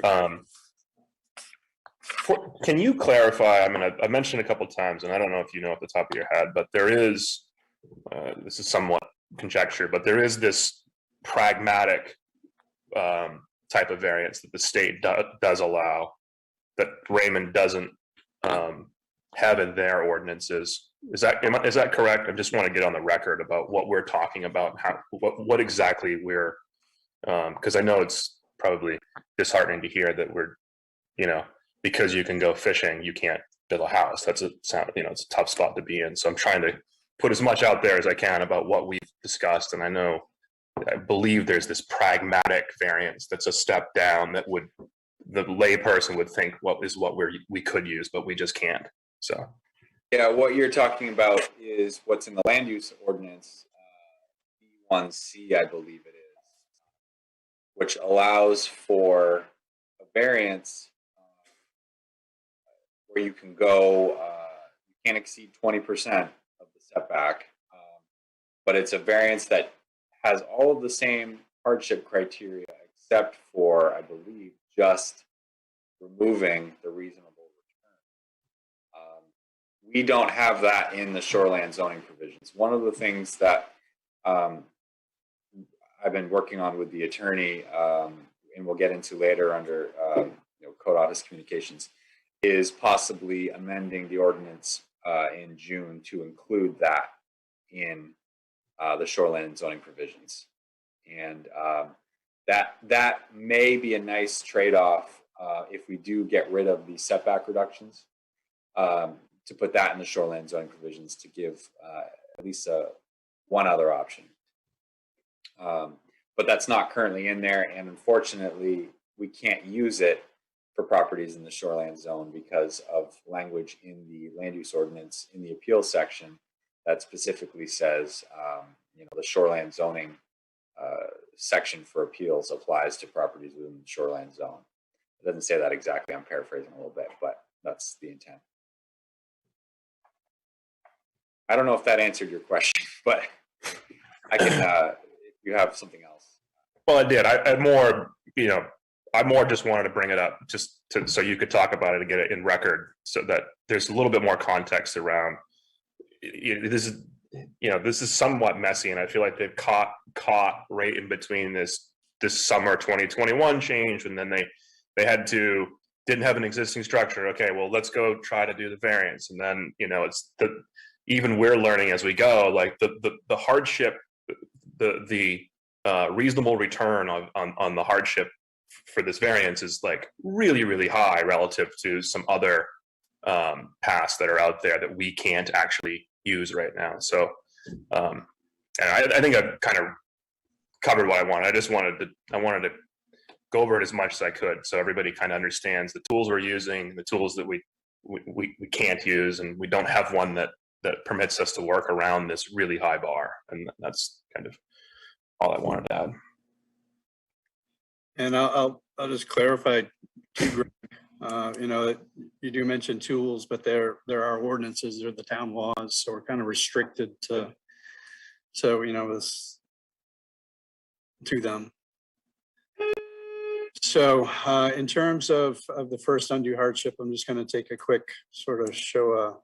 Can you clarify? I mean, I mentioned a couple of times, and I don't know if you know off the top of your head, but there is, this is somewhat conjecture, but there is this pragmatic type of variance that the state does allow that Raymond doesn't have in their ordinances. Is that correct? I just want to get on the record about what we're talking about, what exactly we're, because I know it's probably disheartening to hear that we're, you know, because you can go fishing, you can't build a house. That's it's a tough spot to be in. So I'm trying to put as much out there as I can about what we've discussed. And I believe there's this pragmatic variance that's a step down that the layperson would think what we could use, but we just can't. So. Yeah, what you're talking about is what's in the land use ordinance, B1C, I believe it is, which allows for a variance where you can go, you can't exceed 20% of the setback, but it's a variance that has all of the same hardship criteria except for, I believe, just removing the reasonable return. We don't have that in the shoreland zoning provisions. One of the things that I've been working on with the attorney, and we'll get into later under Code Office Communications, is possibly amending the ordinance in June to include that in the shoreland zoning provisions. And that may be a nice trade-off if we do get rid of the setback reductions, to put that in the shoreland zoning provisions to give at least one other option. But that's not currently in there, and unfortunately, we can't use it for properties in the shoreland zone because of language in the land use ordinance in the appeal section that specifically says, the shoreland zoning section for appeals applies to properties within the shoreland zone. It doesn't say that exactly. I'm paraphrasing a little bit, but that's the intent. I don't know if that answered your question, but I can, if you have something else. Well, I did. I more just wanted to bring it up so you could talk about it and get it in record so that there's a little bit more context around this is somewhat messy, and I feel like they've caught right in between this summer 2021 change, and then they didn't have an existing structure. Okay, well, let's go try to do the variance. And then, even we're learning as we go, like the hardship, the reasonable return on the hardship for this variance is like really, really high relative to some other paths that are out there that we can't actually use right now. So, and I think I've kind of covered what I wanted. I wanted to go over it as much as I could so everybody kind of understands the tools we're using, the tools that we can't use, and we don't have one that permits us to work around this really high bar. And that's kind of all I wanted to add. And I'll just clarify, you do mention tools, but there are ordinances, there are the town laws, so we're kind of restricted to them. So in terms of the first undue hardship, I'm just going to take a quick sort of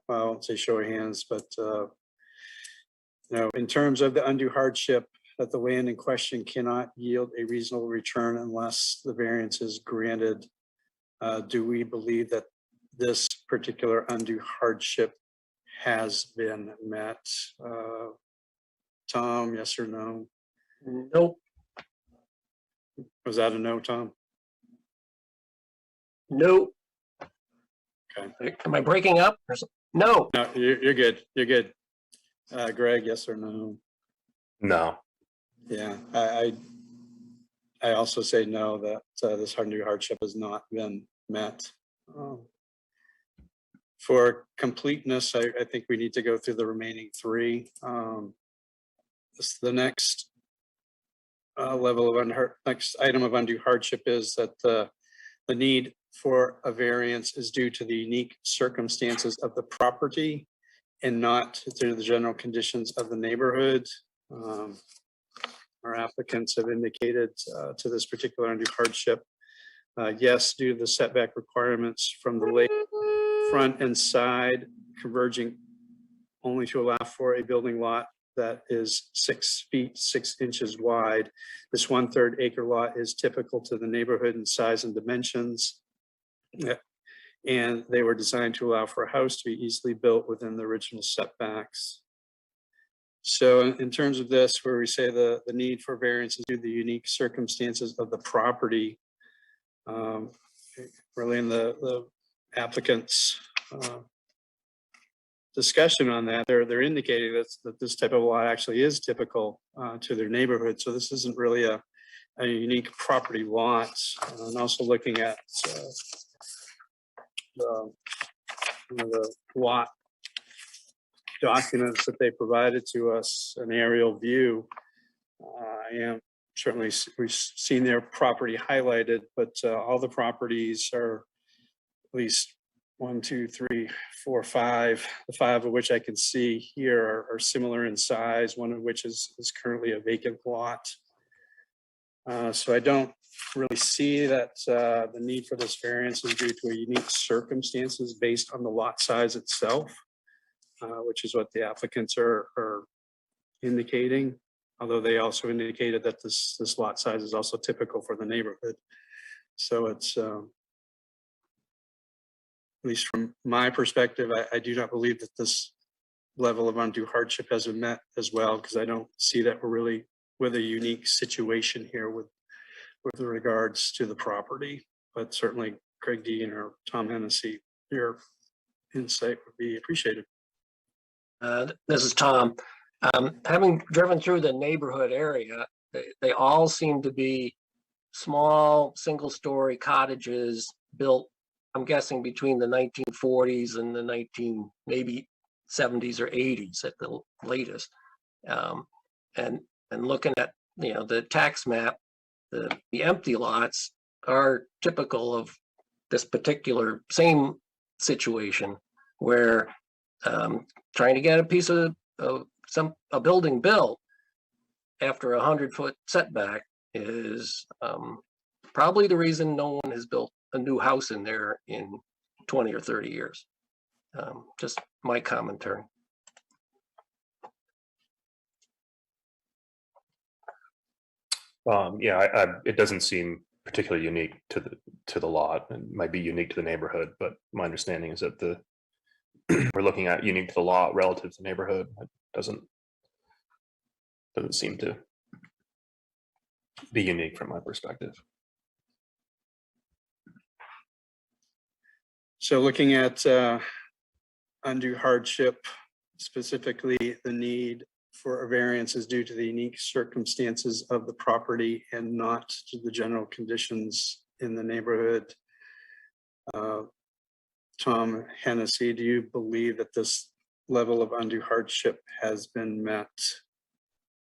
I won't say show of hands, but in terms of the undue hardship, that the land in question cannot yield a reasonable return unless the variance is granted. Do we believe that this particular undue hardship has been met? Tom, yes or no? Nope. Was that a no, Tom? Nope. Okay. Am I breaking up? No. No, you're good. You're good. Greg, yes or no? No. Yeah, I also say no, that this undue hardship has not been met. For completeness, I think we need to go through the remaining three. The next next item of undue hardship is that the need for a variance is due to the unique circumstances of the property and not to the general conditions of the neighborhood. Our applicants have indicated to this particular undue hardship, yes, due to the setback requirements from the lake front and side converging only to allow for a building lot that is 6 feet 6 inches wide. This 1/3 acre lot is typical to the neighborhood in size and dimensions. And they were designed to allow for a house to be easily built within the original setbacks. So in terms of this, where we say the need for variance is due to the unique circumstances of the property, really in the applicant's discussion on that, they're indicating that this type of lot actually is typical to their neighborhood. So this isn't really a unique property lot. And also looking at the lot documents that they provided to us, an aerial view. Certainly we've seen their property highlighted, but all the properties are at least 1, 2, 3, 4, 5. The 5 of which I can see here are similar in size, one of which is currently a vacant lot. So I don't really see that the need for this variance is due to a unique circumstances based on the lot size itself, which is what the applicants are indicating. Although they also indicated that this lot size is also typical for the neighborhood. So it's, at least from my perspective, I do not believe that this level of undue hardship has been met as well, because I don't see that we're really with a unique situation here with regards to the property. But certainly Craig Dean or Tom Hennessy, your insight would be appreciated. This is Tom. Having driven through the neighborhood area, they all seem to be small, single-story cottages built, I'm guessing, between the 1940s and the maybe 70s or 80s at the latest. And looking at the tax map, the empty lots are typical of this particular same situation, where trying to get a piece of a building built after 100-foot setback is probably the reason no one has built a new house in there in 20 or 30 years. Just my commentary. Yeah, it doesn't seem particularly unique to the lot. It might be unique to the neighborhood, but my understanding is that we're looking at unique to the lot relative to the neighborhood. It doesn't seem to be unique from my perspective. So looking at undue hardship, specifically the need for a variance is due to the unique circumstances of the property and not to the general conditions in the neighborhood. Tom Hennessy, do you believe that this level of undue hardship has been met?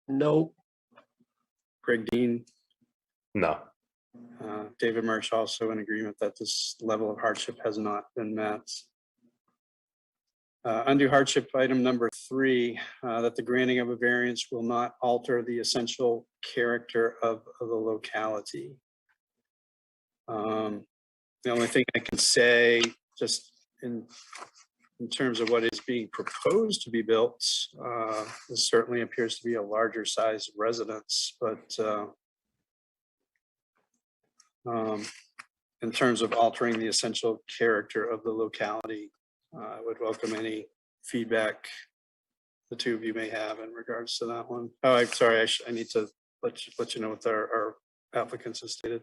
No. Greg Dean? No. David Murch also in agreement that this level of hardship has not been met. Undue hardship item number 3, that the granting of a variance will not alter the essential character of the locality. The only thing I can say, just in terms of what is being proposed to be built, this certainly appears to be a larger size residence, but in terms of altering the essential character of the locality, I would welcome any feedback the two of you may have in regards to that one. Oh, I'm sorry, I need to let you know what our applicants have stated.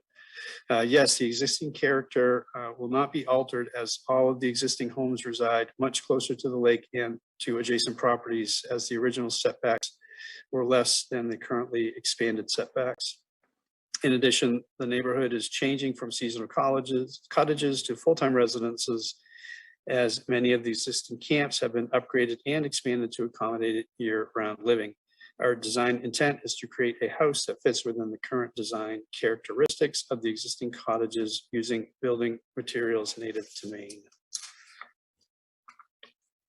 Yes, the existing character will not be altered, as all of the existing homes reside much closer to the lake and to adjacent properties, as the original setbacks were less than the currently expanded setbacks. In addition, the neighborhood is changing from seasonal cottages to full-time residences, as many of the existing camps have been upgraded and expanded to accommodate year-round living. Our design intent is to create a house that fits within the current design characteristics of the existing cottages using building materials native to Maine.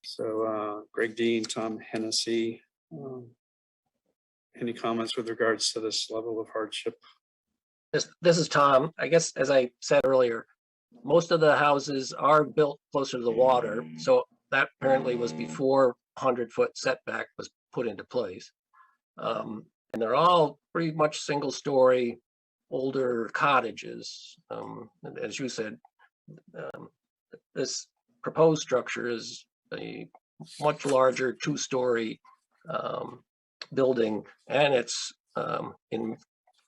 So Greg Dean, Tom Hennessy, any comments with regards to this level of hardship? This is Tom. I guess, as I said earlier, most of the houses are built closer to the water. So that apparently was before 100-foot setback was put into place. And they're all pretty much single-story, older cottages. As you said, this proposed structure is a much larger 2-story building, and it's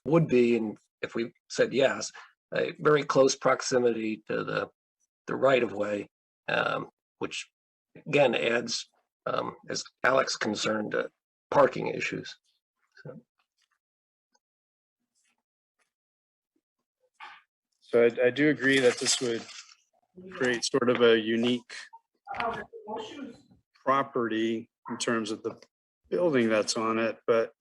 would be, and if we said yes, a very close proximity to the right of way, which again, adds, as Alex concerned, parking issues. So I do agree that this would create sort of a unique property in terms of the building that's on it, but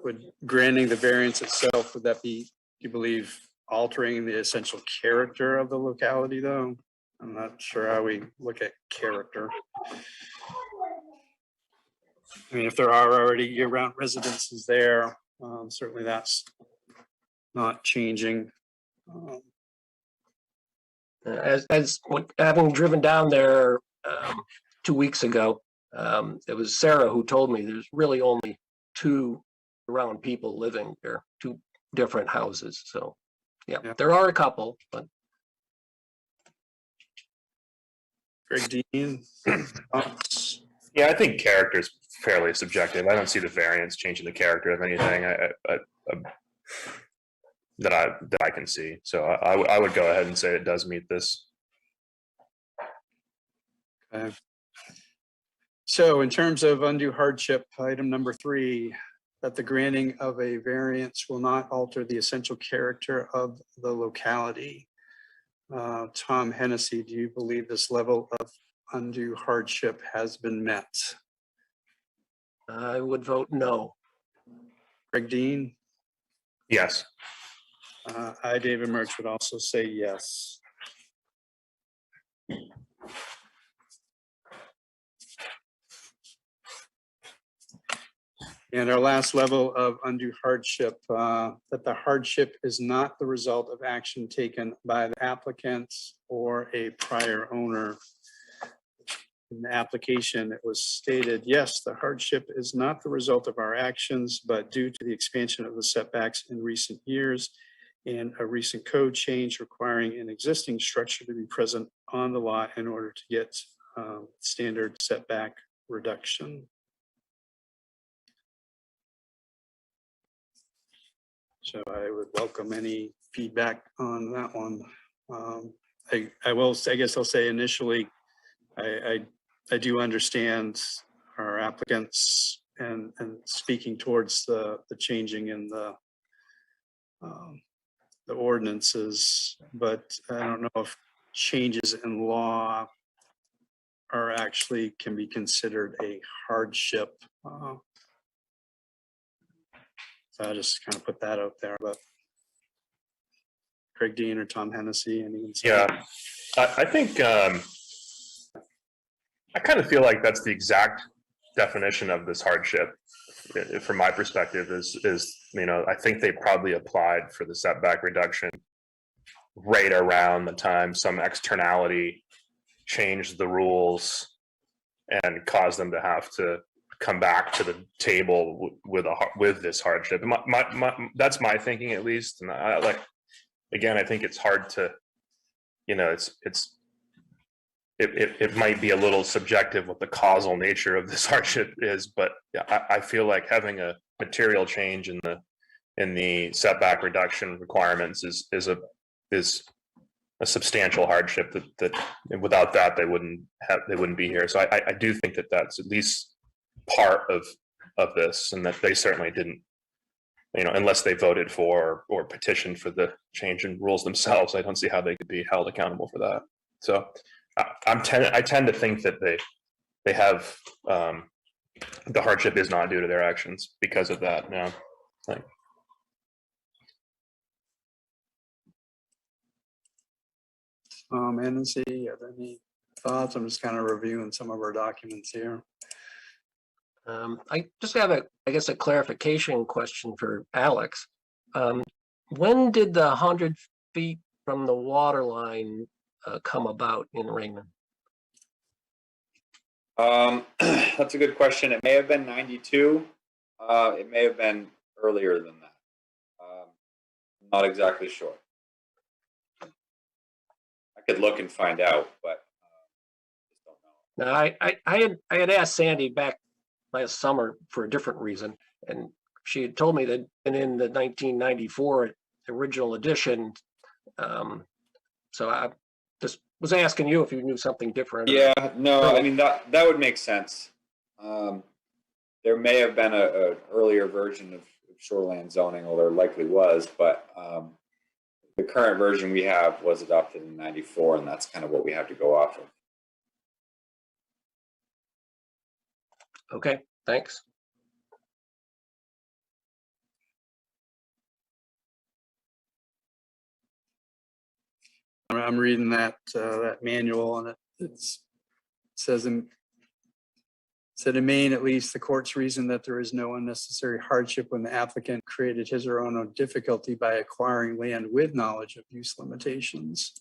would granting the variance itself, would that be, you believe, altering the essential character of the locality though? I'm not sure how we look at character. I mean, if there are already year-round residences there, certainly that's not changing. Having driven down there 2 weeks ago, it was Sarah who told me there's really only 2 around people living there, 2 different houses. So, yeah, there are a couple, but. Greg Dean? Yeah, I think character is fairly subjective. I don't see the variance changing the character of anything that I can see. So I would go ahead and say it does meet this. Okay. So in terms of undue hardship, item number 3, that the granting of a variance will not alter the essential character of the locality. Tom Hennessy, do you believe this level of undue hardship has been met? I would vote no. Greg Dean? Yes. I, David Murch, would also say yes. And our last level of undue hardship, that the hardship is not the result of action taken by the applicant or a prior owner. In the application, it was stated, yes, the hardship is not the result of our actions, but due to the expansion of the setbacks in recent years and a recent code change requiring an existing structure to be present on the lot in order to get standard setback reduction. So I would welcome any feedback on that one. I guess I'll say initially, I do understand our applicants and speaking towards the changing in the ordinances, but I don't know if changes in law are actually can be considered a hardship. So I just kind of put that out there, but Craig Dean or Tom Hennessy, any insight? Yeah, I think I kind of feel like that's the exact definition of this hardship. From my perspective, is I think they probably applied for the setback reduction right around the time some externality changed the rules and caused them to have to come back to the table with this hardship. That's my thinking, at least. And I think it's hard to, it might be a little subjective what the causal nature of this hardship is, but I feel like having a material change in the setback reduction requirements is a substantial hardship that without that they wouldn't be here. So I do think that that's at least part of this, and that they certainly didn't, unless they voted for or petitioned for the change in rules themselves, I don't see how they could be held accountable for that. So I tend to think that they have the hardship is not due to their actions because of that. No, Hennessy, you have any thoughts? I'm just kind of reviewing some of our documents here. I just have a clarification question for Alex. When did the 100 feet from the water line come about in Raymond? That's a good question. It may have been 92. It may have been earlier than that. Not exactly sure. I could look and find out, but just don't know. Now, I had asked Sandy back last summer for a different reason, and she had told me that in the 1994 original edition. So I just was asking you if you knew something different. Yeah, no, I mean, that would make sense. There may have been an earlier version of shoreland zoning, or there likely was, but the current version we have was adopted in '94, and that's kind of what we have to go off of. Okay, thanks. I'm reading that manual, and it says said in Maine, at least, the courts reason that there is no unnecessary hardship when the applicant created his or her own difficulty by acquiring land with knowledge of use limitations.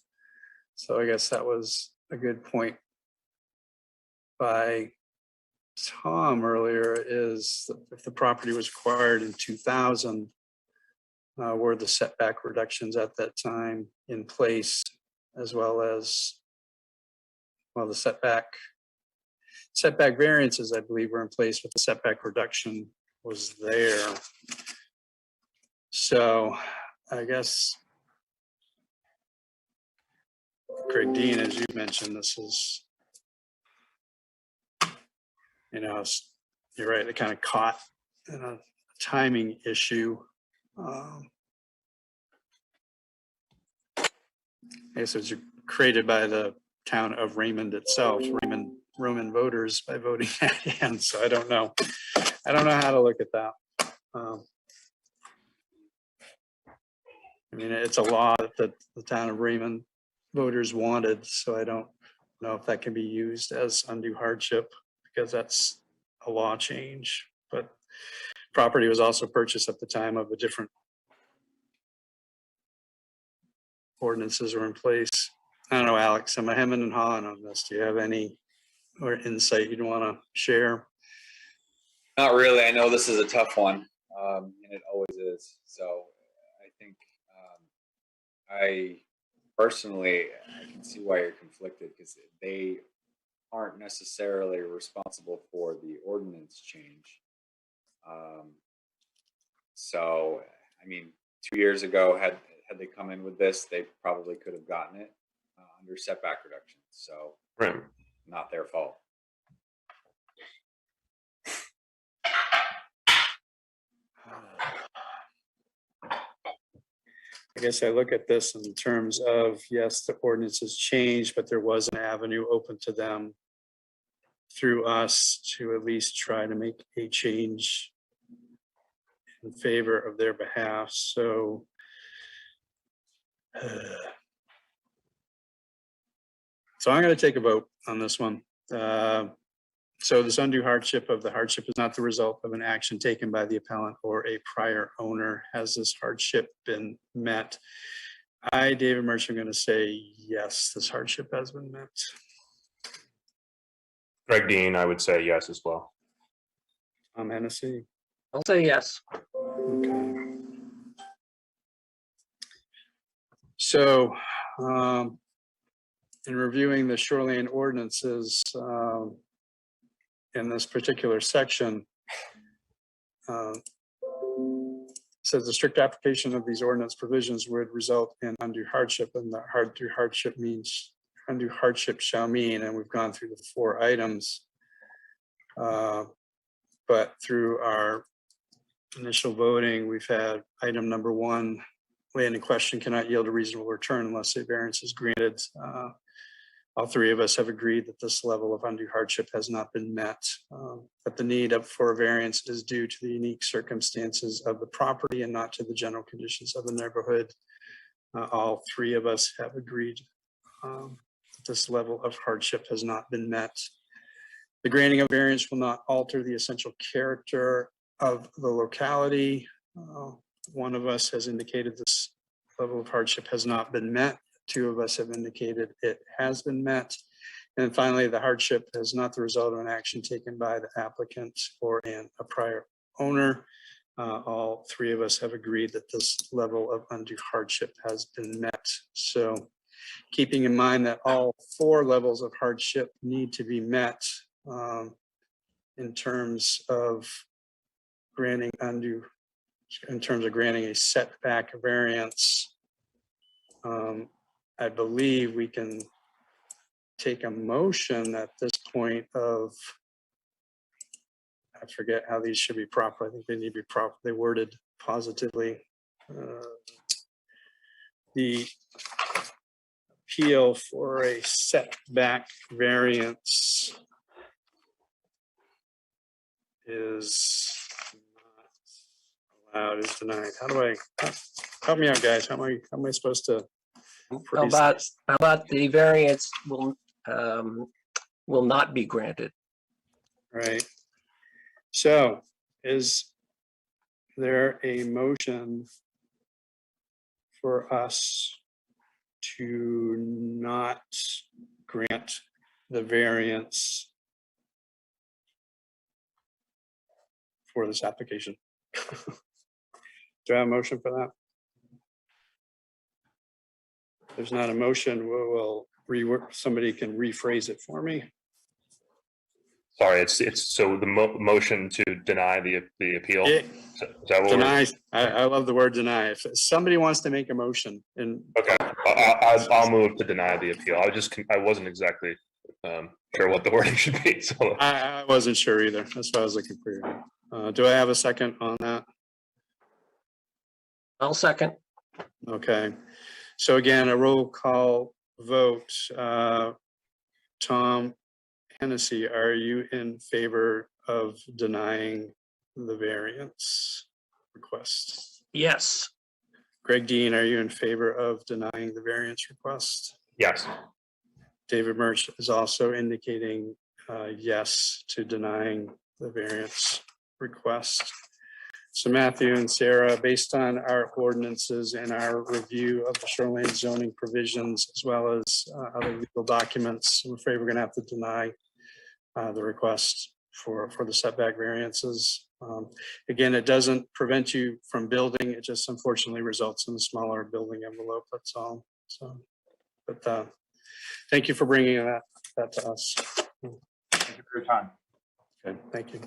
So I guess that was a good point by Tom earlier, is if the property was acquired in 2000, were the setback reductions at that time in place, as well as, well, the setback variances, I believe, were in place, but the setback reduction was there. So I guess, Craig Dean, as you mentioned, this is, you know, you're right, it kind of caught in a timing issue. I guess it was created by the town of Raymond itself, Roman voters, by voting that in. So I don't know how to look at that. I mean, it's a law that the town of Raymond voters wanted, so I don't know if that can be used as undue hardship, because that's a law change. But property was also purchased at the time of a different ordinances were in place. I don't know, Alex, am I hemming and hawing on this? Do you have any or insight you'd want to share? Not really. I know this is a tough one, and it always is. So I think I personally, I can see why you're conflicted, because they aren't necessarily responsible for the ordinance change. So, I mean, 2 years ago, had they come in with this, they probably could have gotten it under setback reduction. So, right, not their fault. I guess I look at this in terms of, yes, the ordinance has changed, but there was an avenue open to them through us to at least try to make a change in favor of their behalf. So I'm going to take a vote on this one. So this undue hardship of the hardship is not the result of an action taken by the appellant or a prior owner. Has this hardship been met? I, David Murch, am going to say yes, this hardship has been met. Greg Dean, I would say yes as well. Tom Hennessy. I'll say yes. Okay. So in reviewing the shoreline ordinances in this particular section, says the strict application of these ordinance provisions would result in undue hardship, and the undue hardship means undue hardship shall mean, and we've gone through the 4 items, but through our initial voting, we've had item number 1, land in question cannot yield a reasonable return unless a variance is granted. All 3 of us have agreed that this level of undue hardship has not been met, but the need for a variance is due to the unique circumstances of the property and not to the general conditions of the neighborhood. All 3 of us have agreed that this level of hardship has not been met. The granting of variance will not alter the essential character of the locality. One of us has indicated this level of hardship has not been met. 2 of us have indicated it has been met. And finally, the hardship is not the result of an action taken by the applicant or a prior owner. All 3 of us have agreed that this level of undue hardship has been met. So keeping in mind that all 4 levels of hardship need to be met in terms of granting a setback variance, I believe we can take a motion at this point of, I forget how these should be proper. I think they need to be properly worded positively. The appeal for a setback variance is not allowed, is denied. How do I, help me out, guys? How am I supposed to? How about the variance will not be granted? Right. So is there a motion for us to not grant the variance for this application? Do I have a motion for that? If there's not a motion, we'll rework, somebody can rephrase it for me. Sorry, it's so the motion to deny the appeal. Yeah. Is that what Deny. I love the word deny. If somebody wants to make a motion, and okay, I'll move to deny the appeal. I wasn't exactly sure what the wording should be, so I wasn't sure either. That's why I was looking for you. Do I have a second on that? I'll second. Okay. So again, a roll call vote. Tom Hennessy, are you in favor of denying the variance request? Yes. Greg Dean, are you in favor of denying the variance request? yes. David Murch is also indicating yes to denying the variance request. So Matthew and Sarah, based on our ordinances and our review of the shoreline zoning provisions, as well as other legal documents, I'm afraid we're going to have to deny the request for the setback variances. Again, it doesn't prevent you from building. It just unfortunately results in a smaller building envelope. That's all. So, but thank you for bringing that to us. Thank you for your time. Okay, thank you.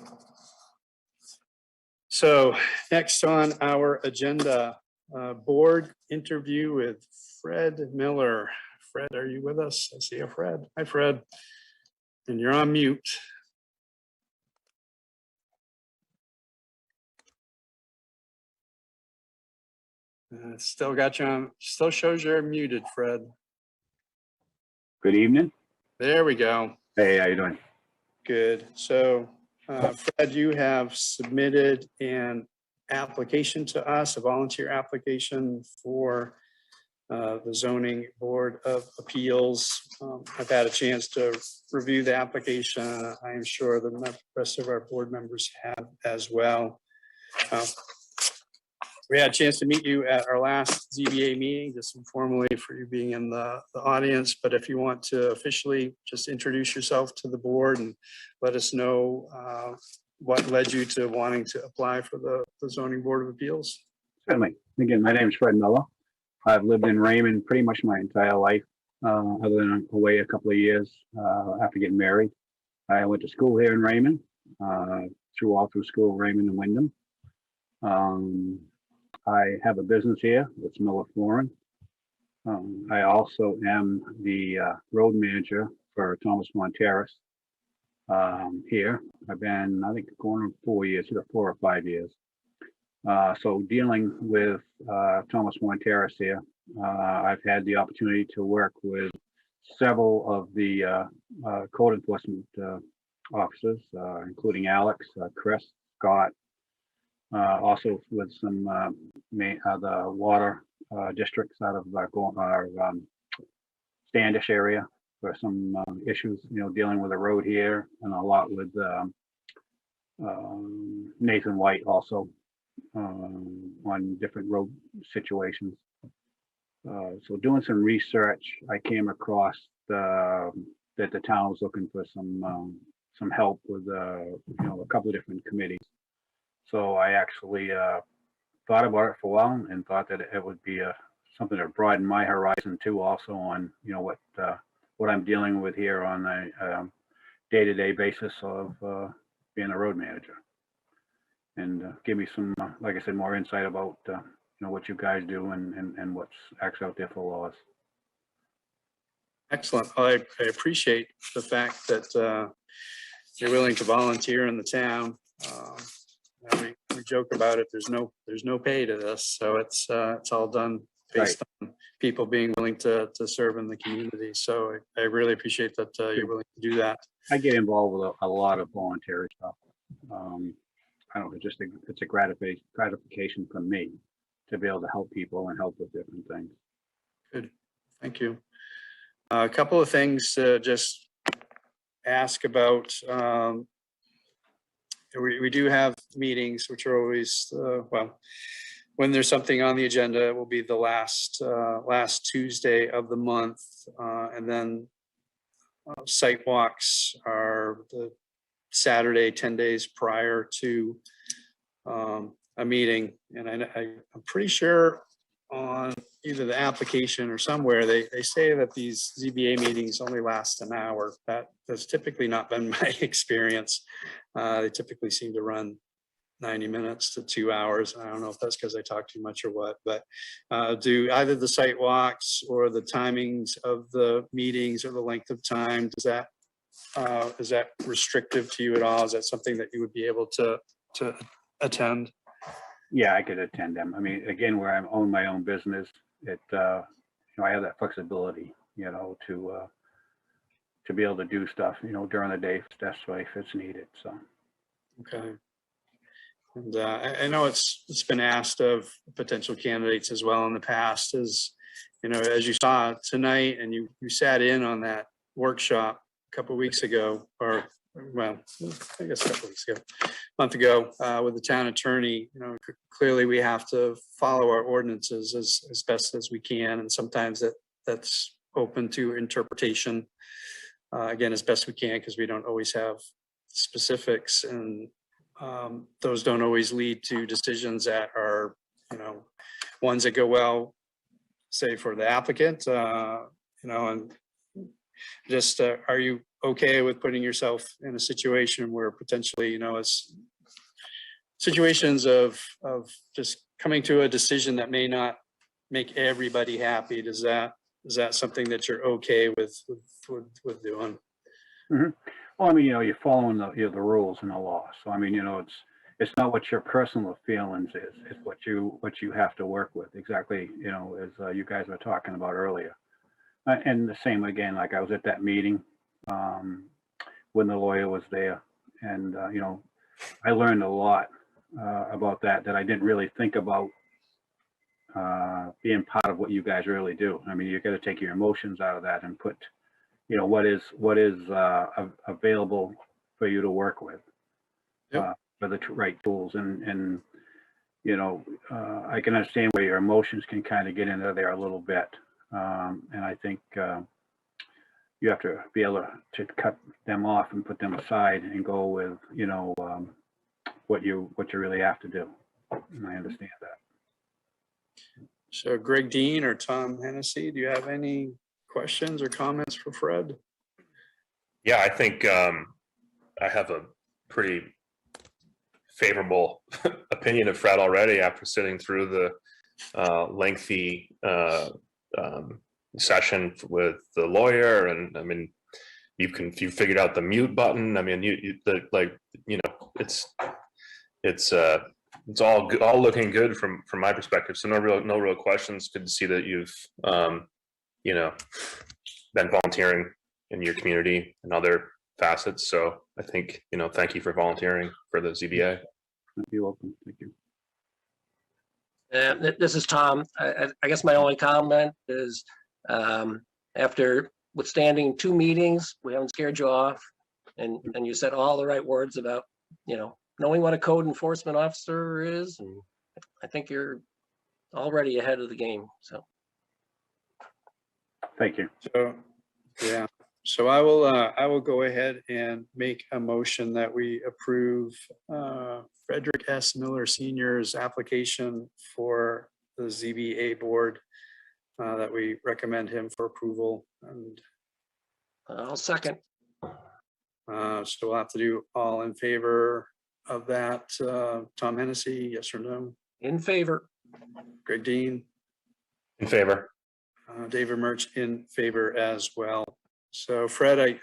So next on our agenda, board interview with Fred Miller. Fred, are you with us? I see a Fred. Hi, Fred. And you're on mute. Still got you on, still shows you're muted, Fred. Good evening. There we go. Hey, how you doing? Good. So Fred, you have submitted an application to us, a volunteer application for the Zoning Board of Appeals. I've had a chance to review the application. I am sure the rest of our board members have as well. We had a chance to meet you at our last ZBA meeting, just informally for you being in the audience. But if you want to officially just introduce yourself to the board and let us know what led you to wanting to apply for the Zoning Board of Appeals. Certainly. Again, my name is Fred Miller. I've lived in Raymond pretty much my entire life, other than away a couple of years after getting married. I went to school here in Raymond, all through school, Raymond and Wyndham. I have a business here. It's Miller Flooring. I also am the road manager for Thomas Monteris here. I've been, I think, going on 4 years, either 4 or 5 years. So dealing with Thomas Monteris here, I've had the opportunity to work with several of the code enforcement officers, including Alex, Chris, Scott, also with some the water districts out of our Standish area for some issues, dealing with the road here, and a lot with Nathan White also on different road situations. So doing some research, I came across that the town was looking for some help with a couple of different committees. So I actually thought about it for a while and thought that it would be something to broaden my horizon too, also on what I'm dealing with here on a day-to-day basis of being a road manager, and give me some, like I said, more insight about what you guys do and what's actually out there for laws. Excellent. I appreciate the fact that you're willing to volunteer in the town. We joke about it. There's no pay to this, so it's all done based on people being willing to serve in the community. So I really appreciate that you're willing to do that. I get involved with a lot of voluntary stuff. I don't know, it's a gratification for me to be able to help people and help with different things. Good, thank you. A couple of things to just ask about. We do have meetings, which are always, well, when there's something on the agenda, it will be the last Tuesday of the month. And then site walks are the Saturday, 10 days prior to a meeting. And I'm pretty sure on either the application or somewhere, they say that these ZBA meetings only last an hour. That has typically not been my experience. They typically seem to run 90 minutes to 2 hours. I don't know if that's because I talk too much or what, but do either the site walks or the timings of the meetings or the length of time, is that restrictive to you at all? Is that something that you would be able to attend? Yeah, I could attend them. I mean, again, where I own my own business, I have that flexibility, to be able to do stuff, during the day, that's why if it's needed. So. Okay. And I know it's been asked of potential candidates as well in the past, as you saw tonight, and you sat in on that workshop a couple of weeks ago, or well, I guess a couple of weeks ago, a month ago, with the town attorney. Clearly we have to follow our ordinances as best as we can, and sometimes that's open to interpretation. Again, as best we can, because we don't always have specifics, and those don't always lead to decisions that are, ones that go well, say for the applicant, and just, are you okay with putting yourself in a situation where potentially, it's situations of just coming to a decision that may not make everybody happy? Is that something that you're okay with doing? Mm-hmm. Well, I mean, you're following the rules and the law. So, I mean, it's not what your personal feelings is. It's what you have to work with. Exactly, as you guys were talking about earlier. And the same again, like I was at that meeting when the lawyer was there, and I learned a lot about that I didn't really think about being part of what you guys really do. I mean, you got to take your emotions out of that and put, what is available for you to work with. Yep. For the right tools, and I can understand where your emotions can kind of get into there a little bit. And I think you have to be able to cut them off and put them aside and go with, what you really have to do. And I understand that. So Greg Dean or Tom Hennessy, do you have any questions or comments for Fred? Yeah, I think I have a pretty favorable opinion of Fred already after sitting through the lengthy session with the lawyer. And I mean, you figured out the mute button. I mean, it's all looking good from my perspective. So no real questions. Good to see that you've been volunteering in your community and other facets. So I think, thank you for volunteering for the ZBA. You're welcome. Thank you. This is Tom. I guess my only comment is, after withstanding 2 meetings, we haven't scared you off, and you said all the right words about, knowing what a code enforcement officer is, and I think you're already ahead of the game. So. Thank you. So, yeah. So I will go ahead and make a motion that we approve Frederick S. Miller Sr.'s application for the ZBA board, that we recommend him for approval. And I'll second. So we'll have to do all in favor of that. Tom Hennessy, yes or no? In favor. Greg Dean? In favor. David Murch in favor as well. So Fred,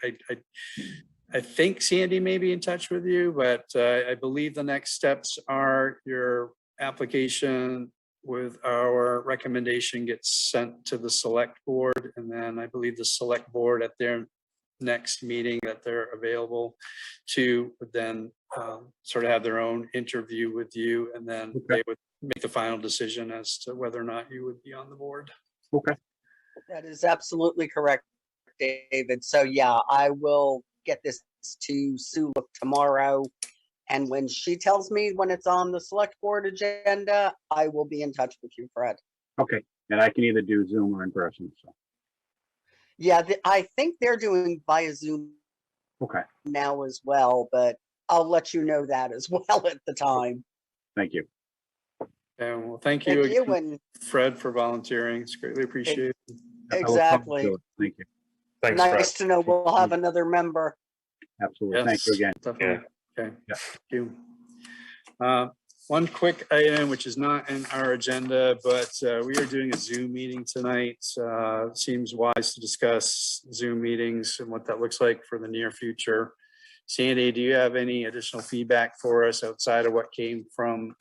I think Sandy may be in touch with you, but I believe the next steps are your application with our recommendation gets sent to the select board. And then I believe the select board at their next meeting that they're available to would then sort of have their own interview with you. And then they would make the final decision as to whether or not you would be on the board. Okay. That is absolutely correct, David. So yeah, I will get this to Sue tomorrow. And when she tells me when it's on the select board agenda, I will be in touch with you, Fred. Okay. And I can either do Zoom or in person. So. Yeah, I think they're doing via Zoom Okay. now as well, but I'll let you know that as well at the time. Thank you. And well, thank you Thank you, again, and Fred, for volunteering. It's greatly appreciated. exactly. Thank you. Thanks, Nice Fred. to know we'll have another member. Absolutely. Thank you again. Definitely. Okay. Yeah. Thank you. One quick item, which is not in our agenda, but we are doing a Zoom meeting tonight. Seems wise to discuss Zoom meetings and what that looks like for the near future. Sandy, do you have any additional feedback for us outside of what came from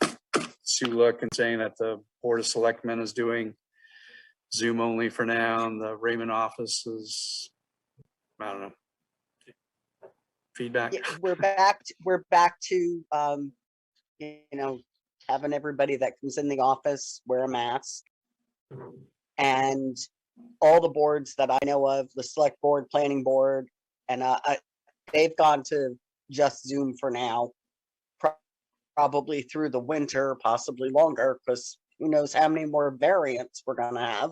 Sue Look and saying that the Board of Selectmen is doing Zoom only for now, and the Raymond office is, I don't know, feedback? Yeah, we're back to you know, having everybody that comes in the office wear a mask. And all the boards that I know of, the select board, planning board, and they've gone to just Zoom for now, probably through the winter, possibly longer, because who knows how many more variants we're gonna have.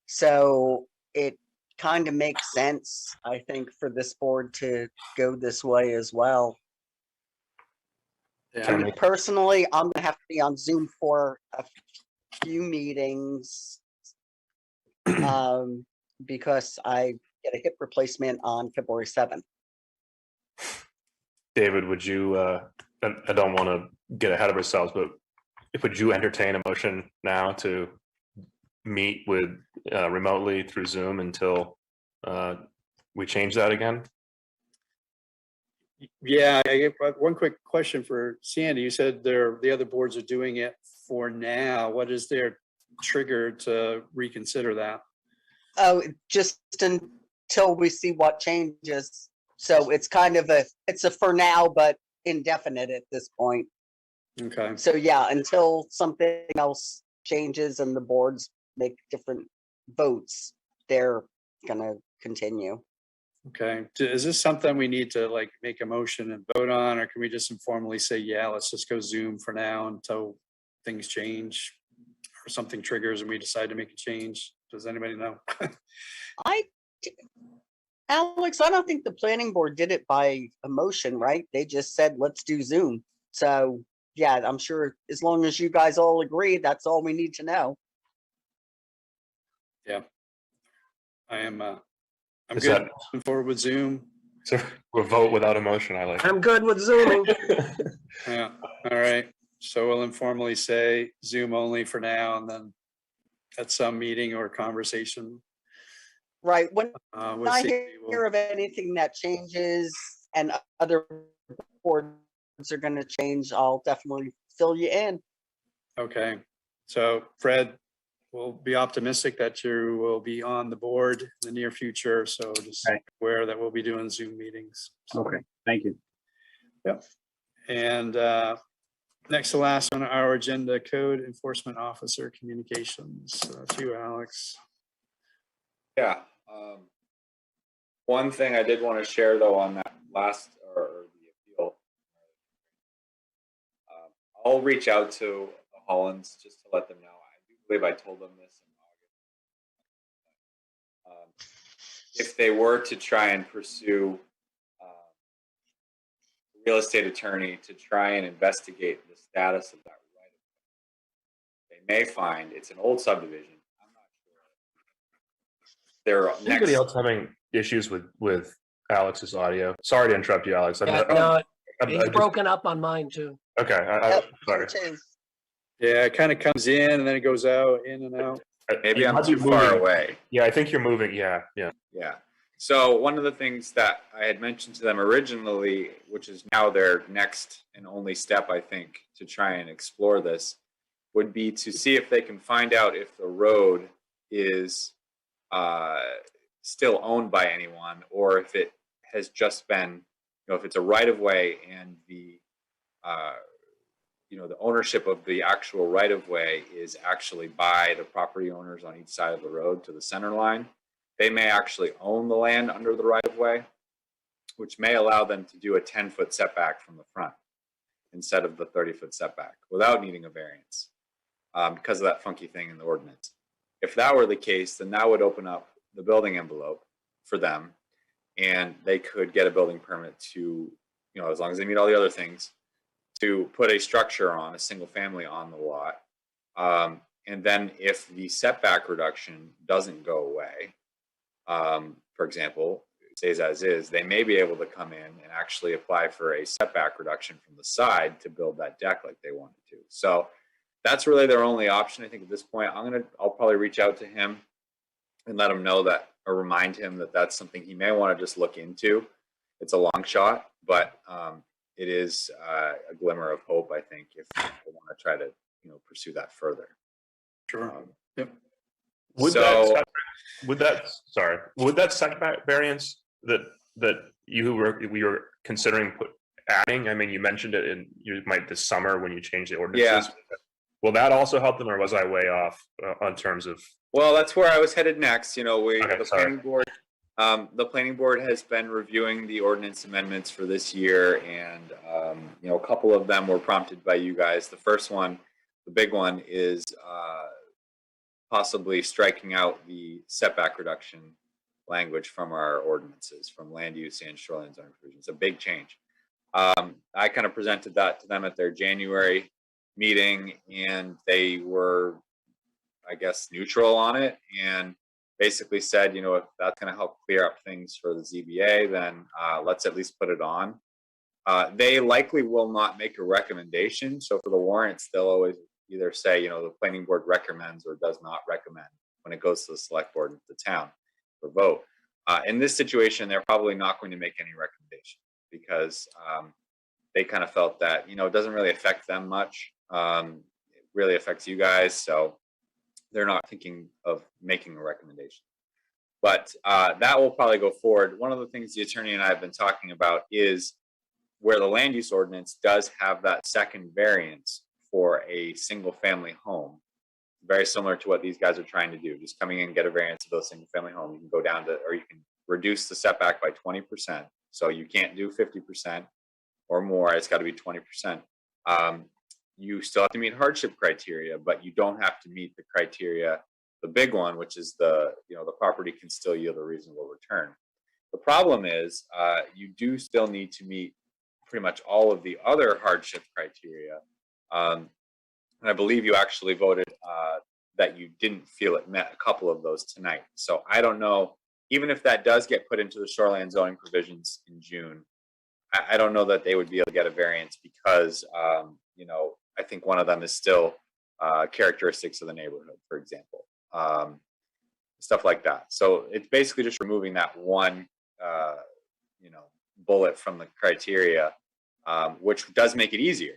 So it kind of makes sense, I think, for this board to go this way as well. Yeah. I mean, personally, I'm gonna have to be on Zoom for a few meetings because I get a hip replacement on February 7th. David, would you, I don't want to get ahead of ourselves, but would you entertain a motion now to meet with remotely through Zoom until we change that again? Yeah, I have one quick question for Sandy. You said the other boards are doing it for now. What is their trigger to reconsider that? Oh, just until we see what changes. So it's kind of it's a for now, but indefinite at this point. Okay. So yeah, until something else changes and the boards make different votes, they're gonna continue. Okay. Is this something we need to like make a motion and vote on, or can we just informally say, yeah, let's just go Zoom for now until things change or something triggers and we decide to make a change? Does anybody know? Alex, I don't think the planning board did it by a motion, right? They just said, let's do Zoom. So yeah, I'm sure as long as you guys all agree, that's all we need to know. Yeah. I'm Is good. that- Moving forward with Zoom. So we'll vote without a motion. I like it. I'm good with Zooming. Yeah. All right. So we'll informally say Zoom only for now, and then at some meeting or conversation. Right. When We'll I see. hear of anything that changes and other boards are going to change, I'll definitely fill you in. Okay. So Fred, we'll be optimistic that you will be on the board in the near future. So just aware that we'll be doing Zoom meetings. So, Okay. Thank you. yep. And next to last on our agenda, Code Enforcement Officer Communications. That's you, Alex. Yeah. One thing I did want to share though on that last or the appeal, I'll reach out to the Hollands just to let them know. I do believe I told them this in August. If they were to try and pursue a real estate attorney to try and investigate the status of that right, they may find it's an old subdivision. Is anybody else having issues with Alex's audio? Sorry to interrupt you, Alex. He's broken up on mine too. Okay, sorry. Yeah, it kind of comes in and then it goes out, in and out. Maybe You I'm might be too far moving. away. Yeah, I think you're moving. Yeah. Yeah. So one of the things that I had mentioned to them originally, which is now their next and only step, I think, to try and explore this, would be to see if they can find out if the road is still owned by anyone, or if it has just been, if it's a right of way and the the ownership of the actual right of way is actually by the property owners on each side of the road to the center line. They may actually own the land under the right of way, which may allow them to do a 10-foot setback from the front instead of the 30-foot setback without needing a variance because of that funky thing in the ordinance. If that were the case, then that would open up the building envelope for them, and they could get a building permit to, as long as they meet all the other things, to put a structure on, a single family on the lot. And then if the setback reduction doesn't go away, for example, it stays as is, they may be able to come in and actually apply for a setback reduction from the side to build that deck like they wanted to. So that's really their only option, I think, at this point. I'll probably reach out to him and let him know that, or remind him that that's something he may want to just look into. It's a long shot, but it is a glimmer of hope, I think, if they want to try to, pursue that further. Sure. Yep. Would that setback variance that we were considering adding? I mean, you mentioned it this summer when you changed the ordinances. Yeah. Will that also help them, or was I way off on terms of? Well, that's where I was headed next. The planning board has been reviewing the ordinance amendments for this year, and a couple of them were prompted by you guys. The first one, the big one, is possibly striking out the setback reduction language from our ordinances, from land use and shoreline zoning provisions. A big change. I kind of presented that to them at their January meeting, and they were, I guess, neutral on it, and basically said, if that's going to help clear up things for the ZBA, then let's at least put it on. They likely will not make a recommendation. So for the warrants, they'll always either say, the planning board recommends or does not recommend when it goes to the select board of the town for vote. In this situation, they're probably not going to make any recommendation because they kind of felt that, it doesn't really affect them much. It really affects you guys. So they're not thinking of making a recommendation. But that will probably go forward. One of the things the attorney and I have been talking about is where the land use ordinance does have that second variance for a single family home, very similar to what these guys are trying to do. Just coming in and get a variance of those single family home. You can go down to, or you can reduce the setback by 20%. So you can't do 50% or more. It's got to be 20%. You still have to meet hardship criteria, but you don't have to meet the criteria, the big one, which is the property can still yield a reasonable return. The problem is you do still need to meet pretty much all of the other hardship criteria. And I believe you actually voted that you didn't feel it met a couple of those tonight. So I don't know, even if that does get put into the shoreline zoning provisions in June, I don't know that they would be able to get a variance because, I think one of them is still characteristics of the neighborhood, for example, stuff like that. So it's basically just removing that one, bullet from the criteria, which does make it easier.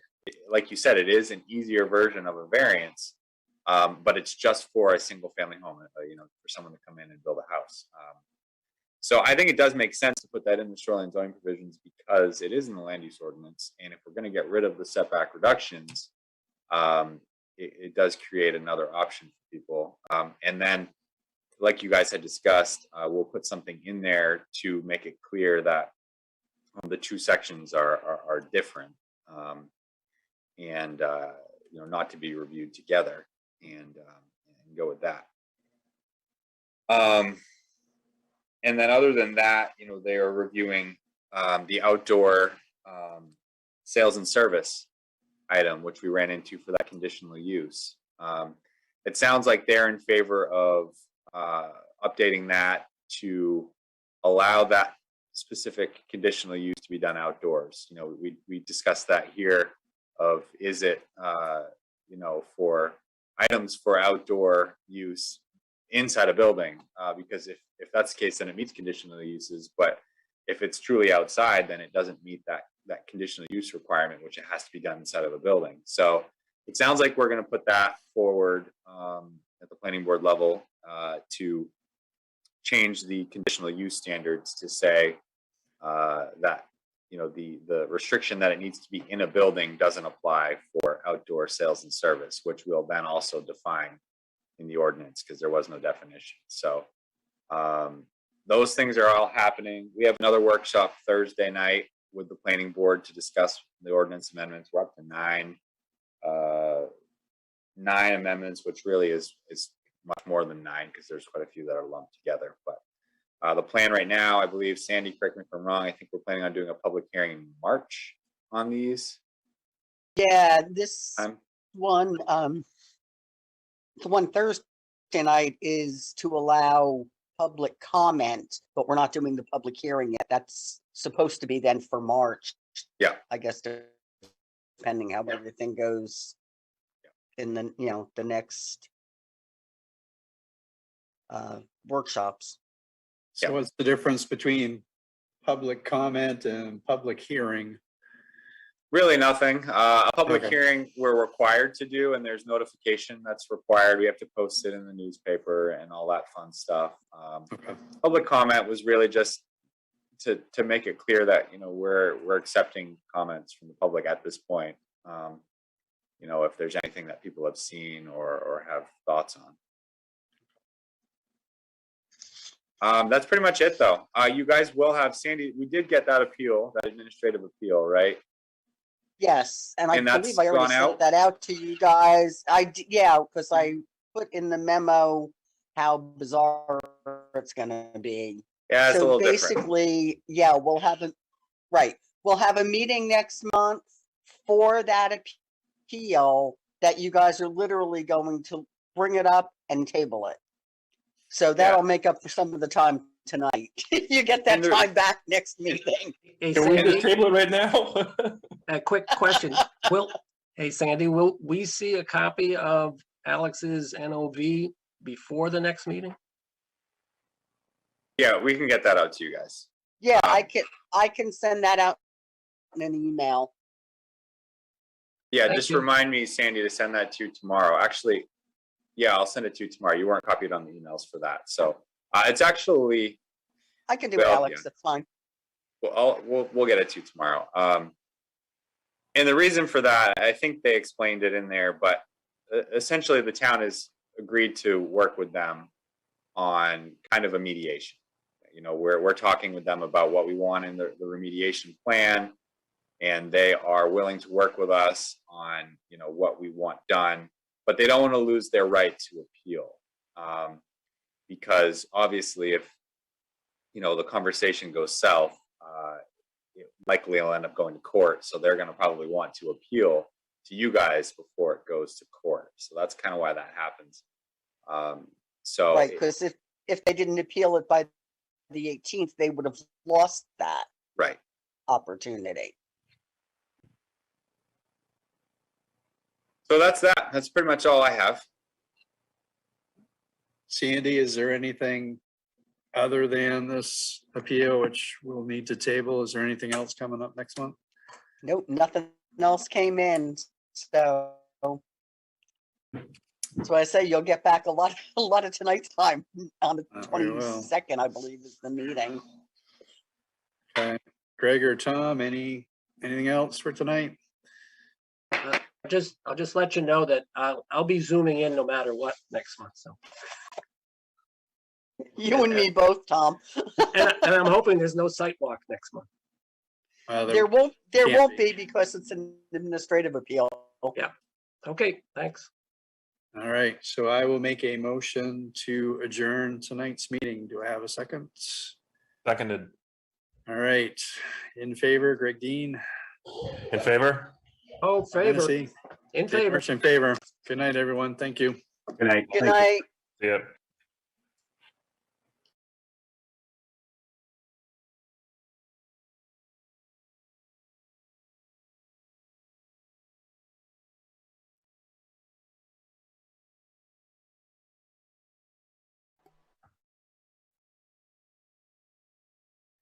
Like you said, it is an easier version of a variance, but it's just for a single family home, for someone to come in and build a house. So I think it does make sense to put that in the shoreline zoning provisions because it is in the land use ordinance. And if we're going to get rid of the setback reductions, it does create another option for people. And then, like you guys had discussed, we'll put something in there to make it clear that the two sections are different and not to be reviewed together and go with that. And then other than that, they are reviewing the outdoor sales and service item, which we ran into for that conditional use. It sounds like they're in favor of updating that to allow that specific conditional use to be done outdoors. We discussed that here of is it, for items for outdoor use inside a building, because if that's the case, then it meets conditional uses. But if it's truly outside, then it doesn't meet that conditional use requirement, which it has to be done inside of a building. So it sounds like we're going to put that forward at the planning board level to change the conditional use standards to say that the restriction that it needs to be in a building doesn't apply for outdoor sales and service, which we'll then also define in the ordinance because there was no definition. So those things are all happening. We have another workshop Thursday night with the planning board to discuss the ordinance amendments. We're up to nine amendments, which really is much more than nine because there's quite a few that are lumped together. But the plan right now, I believe, Sandy, correct me if I'm wrong, I think we're planning on doing a public hearing in March on these. Yeah, this one, the one Thursday night is to allow public comment, but we're not doing the public hearing yet. That's supposed to be then for March. Yeah. I guess depending how everything goes in the, the next workshops. So what's the difference between public comment and public hearing? Really nothing. A public Okay. hearing we're required to do, and there's notification that's required. We have to post it in the newspaper and all that fun stuff. Public comment was really just to make it clear that we're accepting comments from the public at this point. If there's anything that people have seen or have thoughts on. That's pretty much it, though. You guys will have Sandy. We did get that appeal, that administrative appeal, right? Yes, and I that's believe I already gone sent out? that out to you guys. Yeah, because I put in the memo how bizarre it's gonna be. Yeah, it's a So little different. basically, we'll have a meeting next month for that appeal that you guys are literally going to bring it up and table it. So that'll make up for some of the time tonight. You get that time back next meeting. Hey, Can we just Sandy, table it right now? a quick question. Hey, Sandy, will we see a copy of Alex's NOV before the next meeting? Yeah, we can get that out to you guys. Yeah, I can send that out in an email. Yeah, Thank just you. remind me, Sandy, to send that to you tomorrow. Actually, yeah, I'll send it to you tomorrow. You weren't copied on the emails for that. So it's actually, I can do it, Well, Alex. yeah. That's fine. well, we'll get it to you tomorrow. And the reason for that, I think they explained it in there, but essentially the town has agreed to work with them on kind of a mediation. We're talking with them about what we want in the remediation plan, and they are willing to work with us on, what we want done, but they don't want to lose their right to appeal. Because obviously if, the conversation goes south, likely it'll end up going to court. So they're going to probably want to appeal to you guys before it goes to court. So that's kind of why that happens. Right, because if they didn't appeal it by the 18th, they would have lost that Right. opportunity. So that's that. That's pretty much all I have. Sandy, is there anything other than this appeal which we'll need to table? Is there anything else coming up next month? Nope, nothing else came in. So that's why I say you'll get back a lot of tonight's time on the Very well. 22nd, I believe, is the meeting. Okay, Greg or Tom, anything else for tonight? I'll just let you know that I'll be zooming in no matter what next month. So, You and me both, Tom. and I'm hoping there's no site walk next month. There won't can't be because it's an administrative appeal. Yeah. Okay, thanks. All right, so I will make a motion to adjourn tonight's meeting. Do I have a second? Seconded. All right, in favor, Greg Dean. In favor? Oh, favor. Hennessy. In Dick favor. Birch in favor. Good night, everyone. Thank you. Good night. Good Thank you. night. Yep.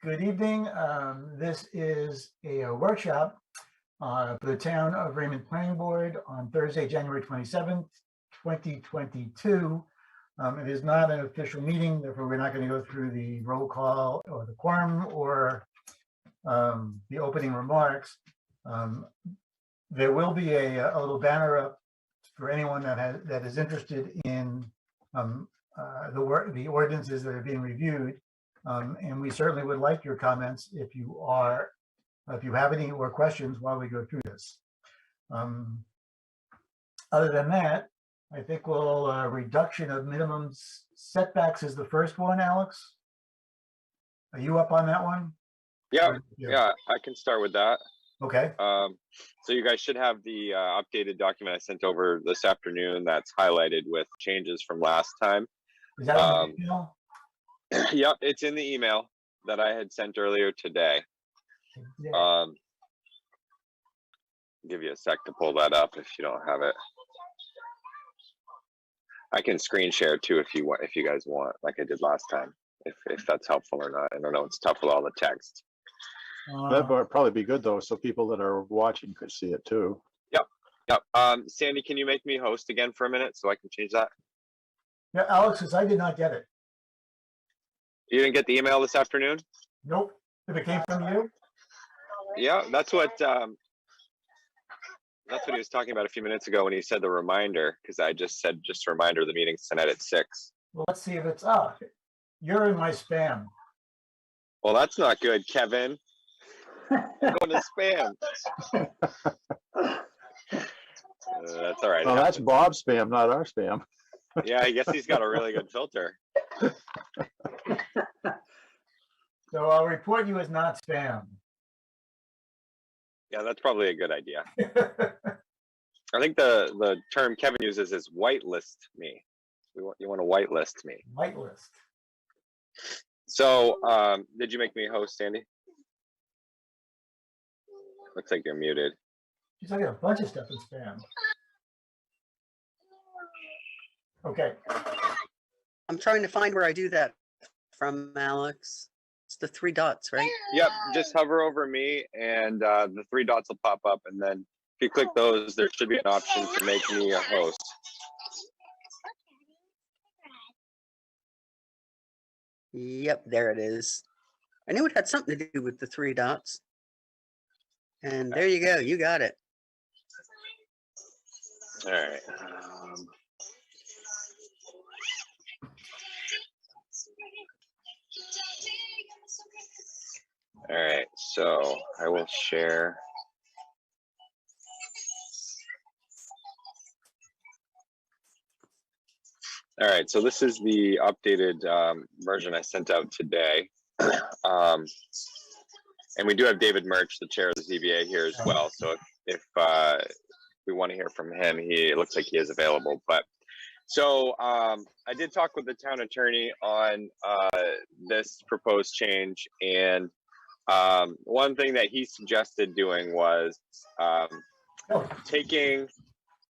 Good evening. This is a workshop for the Town of Raymond Planning Board on Thursday, January 27th, 2022. It is not an official meeting, therefore we're not going to go through the roll call or the quorum or the opening remarks. There will be a little banner up for anyone that is interested in the ordinances that are being reviewed. And we certainly would like your comments if you have any more questions while we go through this. Other than that, I think reduction of minimum setbacks is the first one, Alex. Are you up on that one? Yeah, I can start with that. Okay. So you guys should have the updated document I sent over this afternoon that's highlighted with changes from last time. Is that on the email? Yep, it's in the email that I had sent earlier today. Give you a sec to pull that up if you don't have it. I can screen share too if you guys want, like I did last time, if that's helpful or not. I don't know, it's tough with all the text. That would probably be good though, so people that are watching could see it too. Yep. Sandy, can you make me host again for a minute so I can change that? Yeah, Alex, I did not get it. You didn't get the email this afternoon? Nope. If it came from you? Yeah, that's what he was talking about a few minutes ago when he said the reminder, because I just said a reminder, the meeting's tonight at 6. Well, let's see if it's up. You're in my spam. Well, that's not good, Kevin. You're going to spam. That's all right. Well, that's Bob's spam, not our spam. Yeah, I guess he's got a really good filter. So I'll report you as not spam. Yeah, that's probably a good idea. I think the term Kevin uses is whitelist me. You want to whitelist me. Whitelist. So, did you make me a host, Sandy? Looks like you're muted. She's got a bunch of stuff in spam. Okay. I'm trying to find where I do that from, Alex. It's the 3 dots, right? Yep, just hover over me and the 3 dots will pop up, and then if you click those, there should be an option to make me a host. Yep, there it is. I knew it had something to do with the 3 dots. And there you go, you got it. All right. All right, so I will share. All right, so this is the updated version I sent out today. And we do have David Murch, the chair of the ZBA, here as well. So if we want to hear from him, it looks like he is available. But so I did talk with the town attorney on this proposed change, and one thing that he suggested doing was taking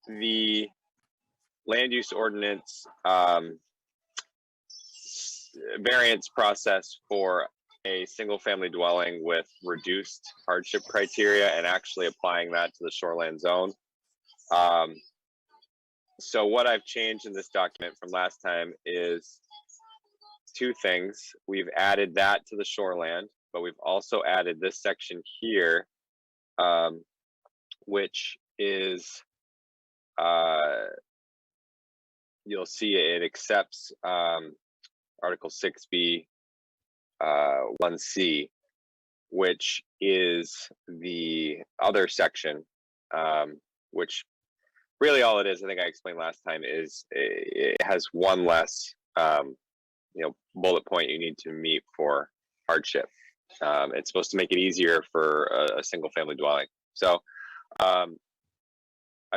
the land use ordinance variance process for a single family dwelling with reduced hardship criteria and actually applying that to the shoreland zone. So what I've changed in this document from last time is 2 things. We've added that to the shoreland, but we've also added this section here, which is, you'll see it accepts Article 6B 1C, which is the other section, which really all it is, I think I explained last time, is it has one less bullet point you need to meet for hardship. It's supposed to make it easier for a single family dwelling. So I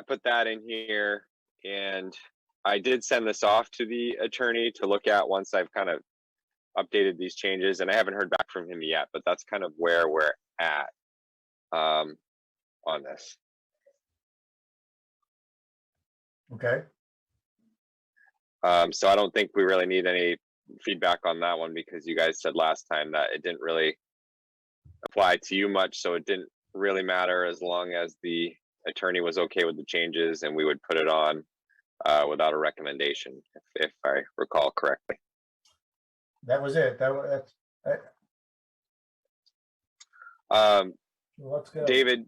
put that in here, and I did send this off to the attorney to look at once I've kind of updated these changes, and I haven't heard back from him yet, but that's kind of where we're at on this. Okay. So I don't think we really need any feedback on that one, because you guys said last time that it didn't really apply to you much, so it didn't really matter as long as the attorney was okay with the changes, and we would put it on without a recommendation, if I recall correctly. That was it. That's, let's go. David,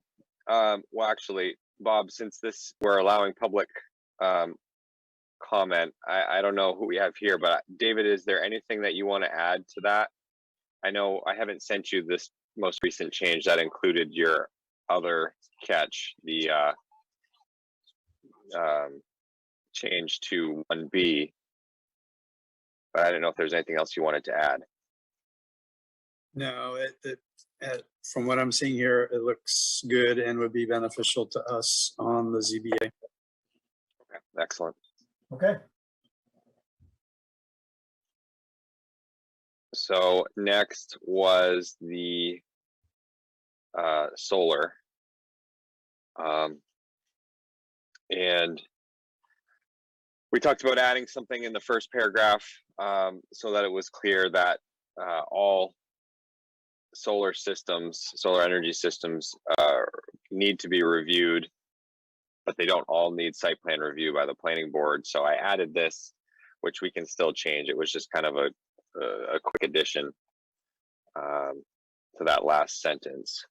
well, actually, Bob, since we're allowing public comment, I don't know who we have here, but David, is there anything that you want to add to that? I know I haven't sent you this most recent change that included your other catch, the change to 1B, but I don't know if there's anything else you wanted to add. No, from what I'm seeing here, it looks good and would be beneficial to us on the ZBA. Okay, excellent. Okay. So next was the solar. And we talked about adding something in the first paragraph so that it was clear that all solar systems, solar energy systems need to be reviewed, but they don't all need site plan review by the planning board. So I added this, which we can still change. It was just kind of a quick addition to that last sentence,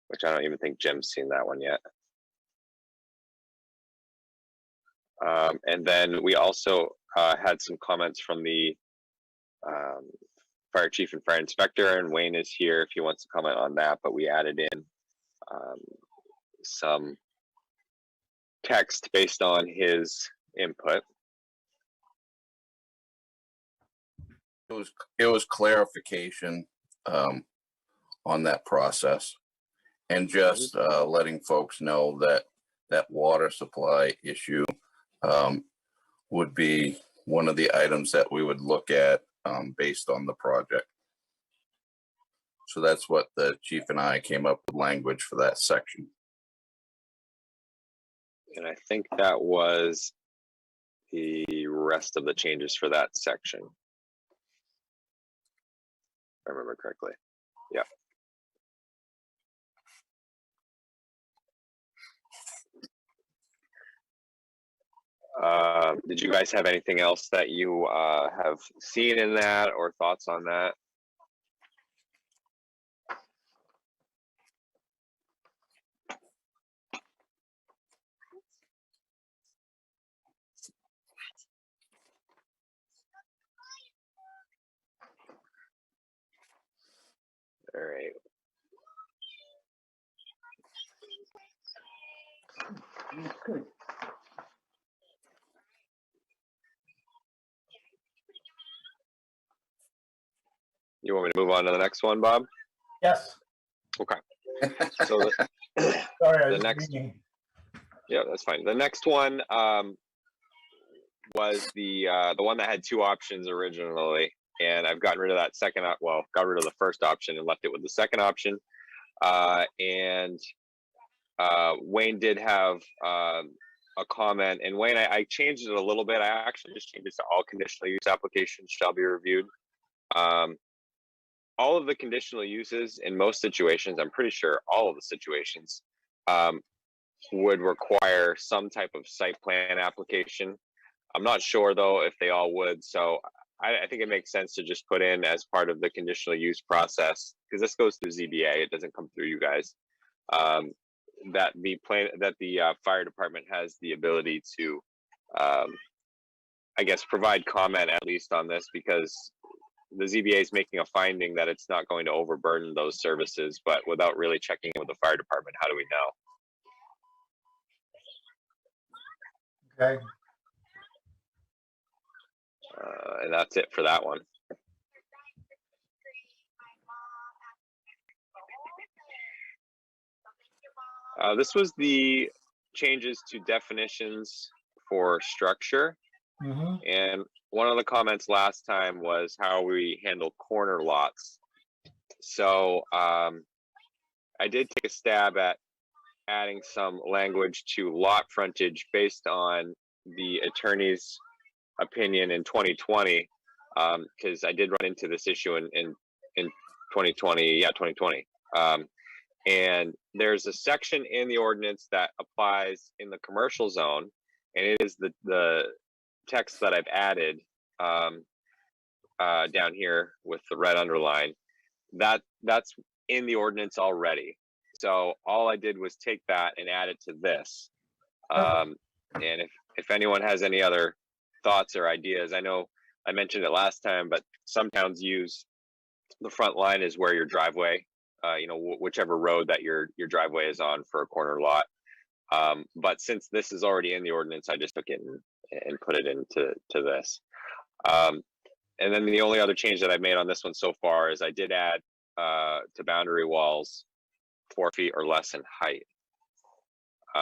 which I don't even think Jim's seen that one yet. And then we also had some comments from the fire chief and fire inspector, and Wayne is here if he wants to comment on that, but we added in some text based on his input. It was clarification on that process, and just letting folks know that that water supply issue would be one of the items that we would look at based on the project. So that's what the chief and I came up with language for that section. And I think that was the rest of the changes for that section. If I remember correctly. Yeah. Did you guys have anything else that you have seen in that or thoughts on that? All right. Good. You want me to move on to the next one, Bob? Yes. Okay. So Sorry, the next, yeah, that's fine. The next one was the one that had two options originally, and I've gotten rid of that second. Well, got rid of the first option and left it with the second option. And Wayne did have a comment, and Wayne, I changed it a little bit. I actually just changed it to all conditional use applications shall be reviewed. All of the conditional uses in most situations, I'm pretty sure all of the situations, would require some type of site plan application. I'm not sure though if they all would. So I think it makes sense to just put in as part of the conditional use process, because this goes through ZBA, it doesn't come through you guys. That the fire department has the ability to, I guess, provide comment at least on this, because the ZBA is making a finding that it's not going to overburden those services, but without really checking in with the fire department, how do we know? Okay. And that's it for that one. This was the changes to definitions for structure. Mm-hmm. And one of the comments last time was how we handle corner lots. So I did take a stab at adding some language to lot frontage based on the attorney's opinion in 2020, because I did run into this issue in 2020. Yeah, 2020. And there's a section in the ordinance that applies in the commercial zone, and it is the text that I've added down here with the red underline. That's in the ordinance already. So all I did was take that and add it to this. And if anyone has any other thoughts or ideas, I know I mentioned it last time, but some towns use the front line is where your driveway, whichever road that your driveway is on for a corner lot. But since this is already in the ordinance, I just took it and put it into this. And then the only other change that I've made on this one so far is I did add to boundary walls 4 feet or less in height,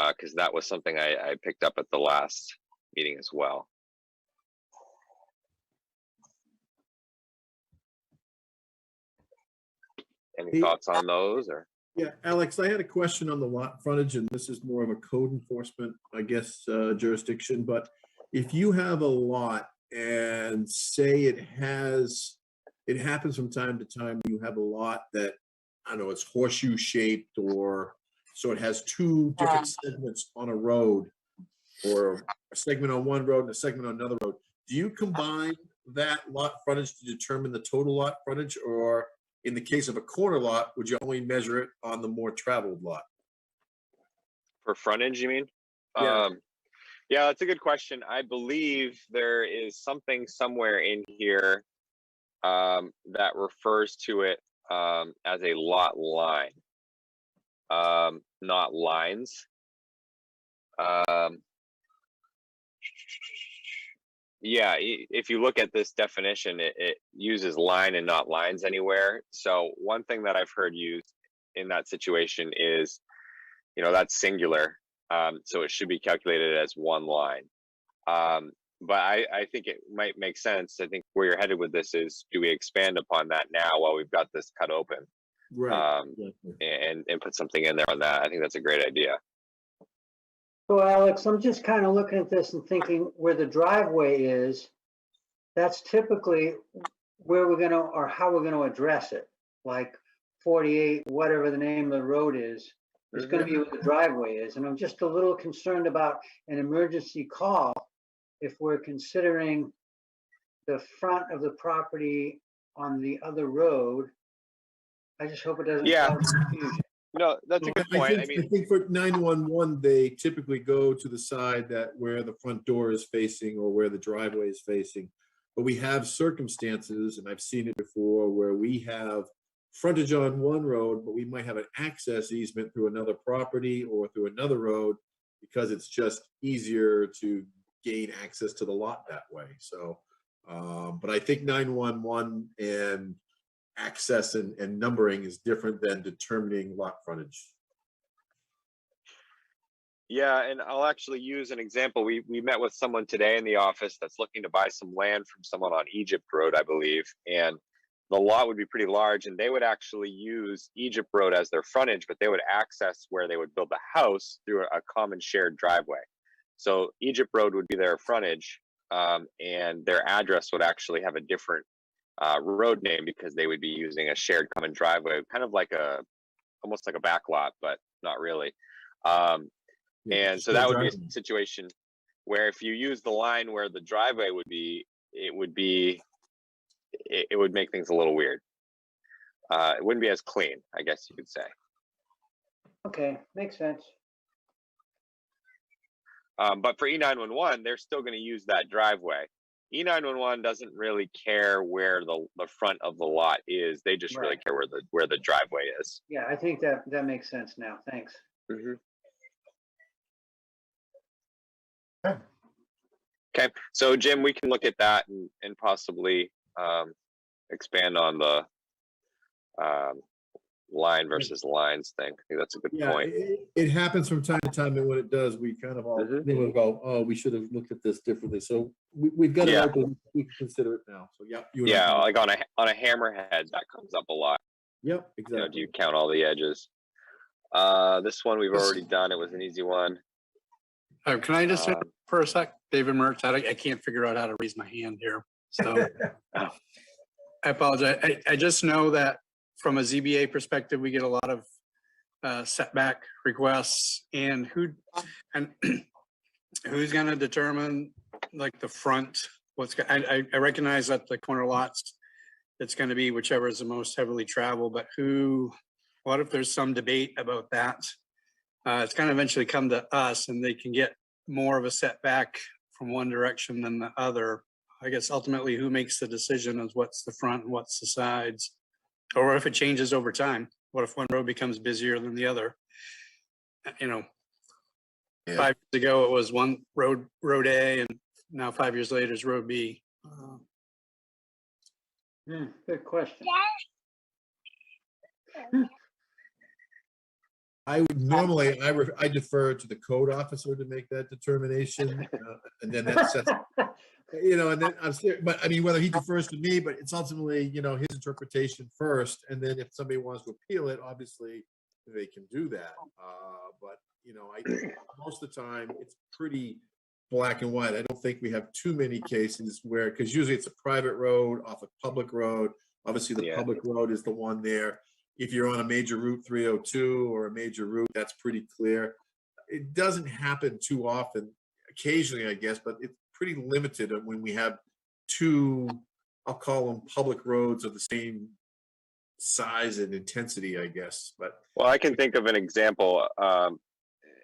because that was something I picked up at the last meeting as well. Any thoughts on those? Or Yeah, Alex, I had a question on the lot frontage, and this is more of a code enforcement, I guess, jurisdiction. But if you have a lot and say it happens from time to time, you have a lot that, I don't know, it's horseshoe shaped, or so it has two different segments on a road, or a segment on one road and a segment on another road. Do you combine that lot frontage to determine the total lot frontage, or in the case of a corner lot, would you only measure it on the more traveled lot? for frontage, you mean? Yeah. Yeah, that's a good question. I believe there is something somewhere in here that refers to it as a lot line, not lines. Yeah, if you look at this definition, it uses line and not lines anywhere. So one thing that I've heard used in that situation is, that's singular. So it should be calculated as one line. But I think it might make sense. I think where you're headed with this is, do we expand upon that now while we've got this cut open? Right. And put something in there on that. I think that's a great idea. So Alex, I'm just kind of looking at this and thinking where the driveway is, that's typically where we're gonna, or how we're gonna address it. Like 48, whatever the name of the road is gonna be where the driveway is. And I'm just a little concerned about an emergency call if we're considering the front of the property on the other road. I just hope it doesn't cause confusion. No, that's a good point. I think for 911, they typically go to the side that where the front door is facing or where the driveway is facing. But we have circumstances, and I've seen it before, where we have frontage on one road, but we might have an access easement through another property or through another road because it's just easier to gain access to the lot that way. So, but I think 911 and access and numbering is different than determining lot frontage. Yeah, and I'll actually use an example. We met with someone today in the office that's looking to buy some land from someone on Egypt Road, I believe, and the lot would be pretty large, and they would actually use Egypt Road as their frontage, but they would access where they would build the house through a common shared driveway. So Egypt Road would be their frontage, and their address would actually have a different road name because they would be using a shared common driveway, kind of like almost like a back lot, but not really. And so that would be a situation where if you use the line where the driveway would be, it would make things a little weird. It wouldn't be as clean, I guess you could say. Okay, makes sense. But for E911, they're still going to use that driveway. E911 doesn't really care where the front of the lot is. They just really care where the driveway is. Yeah, I think that makes sense now. Thanks. Okay, so Jim, we can look at that and possibly expand on the line versus lines thing. I think that's a good point. It happens from time to time, and when it does, we kind of all go, "Oh, we should have looked at this differently." So we've got it open. We can consider it now. So like on a hammerhead, that comes up a lot. Yep, exactly. Do you count all the edges? This one we've already done. It was an easy one. Can I just for a sec, David Mertz? I can't figure out how to raise my hand here, so I apologize. I just know that from a ZBA perspective, we get a lot of setback requests, and who's going to determine like the front? I recognize that the corner lots, it's going to be whichever is the most heavily traveled, but what if there's some debate about that? It's going to eventually come to us, and they can get more of a setback from one direction than the other. I guess ultimately who makes the decision is what's the front and what's the sides, or what if it changes over time? What if one road becomes busier than the other? You know, 5 years ago it was one road A, and now 5 years later is road B. Good question. I would normally, I defer to the code officer to make that determination, and then that sets, and then but I mean, whether he defers to me, but it's ultimately, his interpretation first, and then if somebody wants to appeal it, obviously they can do that. But I think most of the time it's pretty black and white. I don't think we have too many cases where, because usually it's a private road off a public road. Obviously, the public road is the one there. If you're on a major route 302 or a major route, that's pretty clear. It doesn't happen too often, occasionally, I guess, but it's pretty limited when we have two, I'll call them public roads of the same size and intensity, I guess. But well, I can think of an example.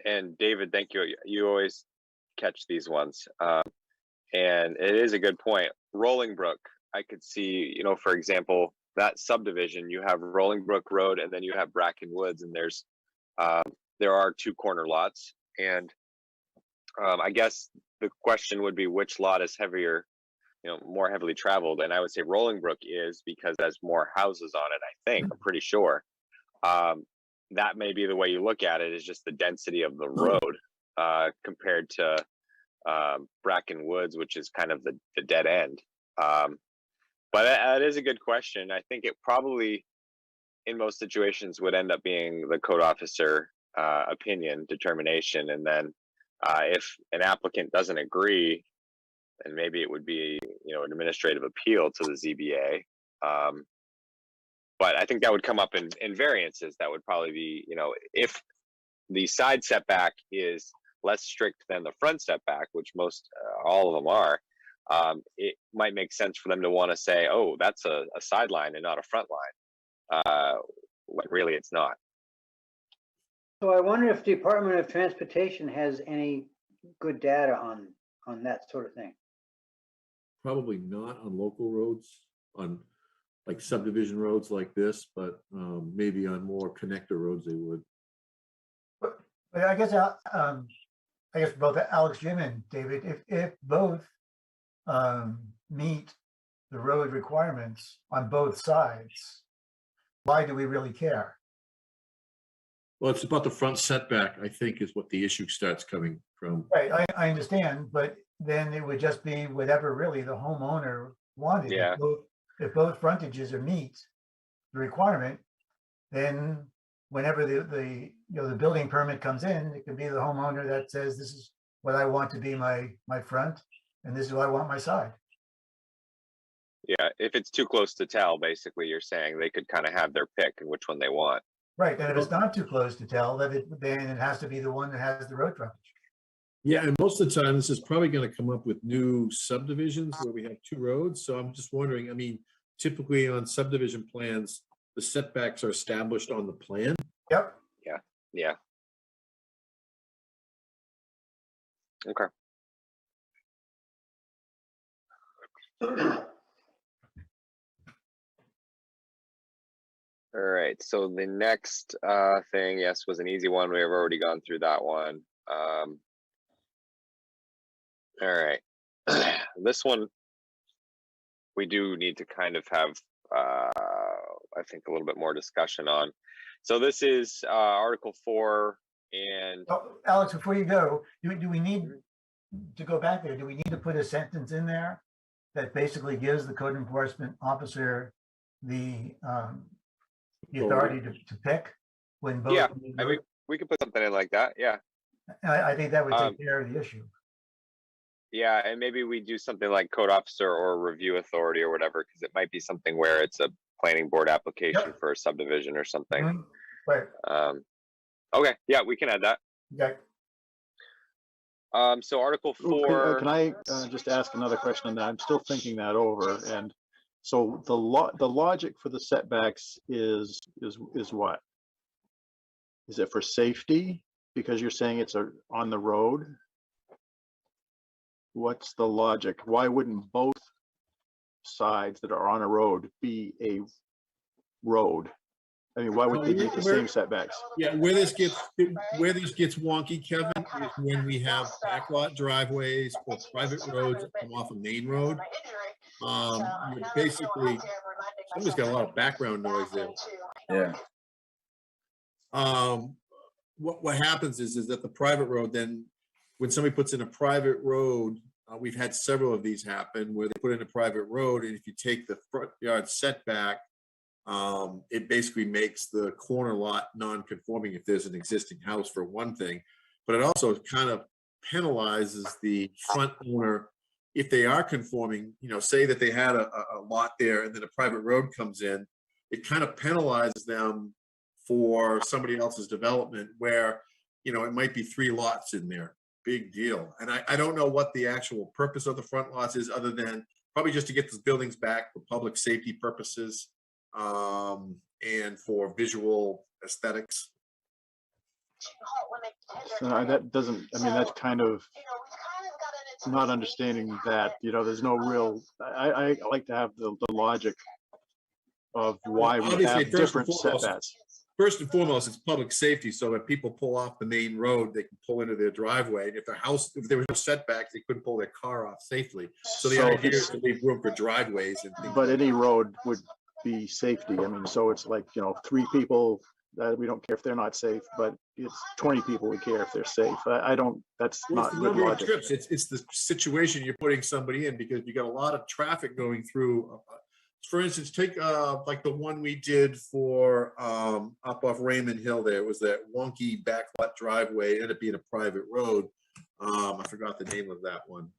And David, thank you. You always catch these ones. And it is a good point. Rolling Brook, I could see, for example, that subdivision, you have Rolling Brook Road, and then you have Bracken Woods, and there are two corner lots. And I guess the question would be which lot is heavier, more heavily traveled. And I would say Rolling Brook is, because there's more houses on it, I think, I'm pretty sure. That may be the way you look at it, is just the density of the road compared to Bracken Woods, which is kind of the dead end. But that is a good question. I think it probably, in most situations, would end up being the code officer opinion determination. And then if an applicant doesn't agree, then maybe it would be, an administrative appeal to the ZBA. But I think that would come up in variances. That would probably be, if the side setback is less strict than the front setback, which all of them are, it might make sense for them to want to say, oh, that's a sideline and not a front line. When really it's not. So I wonder if the Department of Transportation has any good data on that sort of thing. probably not on local roads, on like subdivision roads like this, but maybe on more connector roads they would. But I guess both Alex, Jim, and David, if both meet the road requirements on both sides, why do we really care? Well, it's about the front setback, I think, is what the issue starts coming from. Right, I understand, but then it would just be whatever really the homeowner wanted. Yeah. If both frontages are meet the requirement, then whenever the building permit comes in, it can be the homeowner that says, this is what I want to be my front, and this is what I want my side. Yeah, if it's too close to tell, basically, you're saying they could kind of have their pick and which one they want. Right, and if it's not too close to tell, then it has to be the one that has the road frontage. Yeah, and most of the time, this is probably going to come up with new subdivisions where we have two roads. So I'm just wondering, I mean, typically on subdivision plans, the setbacks are established on the plan. Yep. Yeah, yeah. Okay. All right, so the next thing, yes, was an easy one. We have already gone through that one. All right, this one we do need to kind of have, I think, a little bit more discussion on. So this is Article 4, and Alex, before you go, do we need to go back there? Do we need to put a sentence in there that basically gives the code enforcement officer the authority to pick when both? Yeah, I mean, we could put something in like that. Yeah, I think that would take care of the issue. Yeah, and maybe we do something like code officer or review authority or whatever, because it might be something where it's a planning board application for a subdivision or something. Mhm. Right, Okay, yeah, we can add that. okay. So Article Ooh, 4. Can I just ask another question on that? I'm still thinking that over. And so the logic for the setbacks is what? Is it for safety? Because you're saying it's on the road? What's the logic? Why wouldn't both sides that are on a road be a road? I mean, why would they need the same setbacks? Yeah, where this gets wonky, Kevin, is when we have backlot driveways or private roads that come off a main road. You're basically, somebody's got a lot of background noise there. Yeah. What happens is that the private road, then when somebody puts in a private road, we've had several of these happen where they put in a private road, and if you take the front yard setback, it basically makes the corner lot non-conforming if there's an existing house, for one thing, but it also kind of penalizes the front owner if they are conforming. You know, say that they had a lot there and then a private road comes in, it kind of penalizes them for somebody else's development where, you know, it might be 3 lots in there. Big deal. And I don't know what the actual purpose of the front lots is, other than probably just to get those buildings back for public safety purposes, and for visual aesthetics. So that doesn't, I mean, that's kind of not understanding that, you know, there's no real, I like to have the logic of why we Obviously, have different setbacks. First and foremost, it's public safety, so that people pull off the main road, they can pull into their driveway. And if there were no setbacks, they couldn't pull their car off safely. So the idea is to leave room for driveways and things. But any road would be safety. I mean, so it's like, you know, 3 people that we don't care if they're not safe, but it's 20 people we care if they're safe. I don't, that's not good logic. It's the situation you're putting somebody in, because you got a lot of traffic going through. For instance, take like the one we did for up off Raymond Hill. There was that wonky backlot driveway, ended up being a private road. I forgot the name of that one.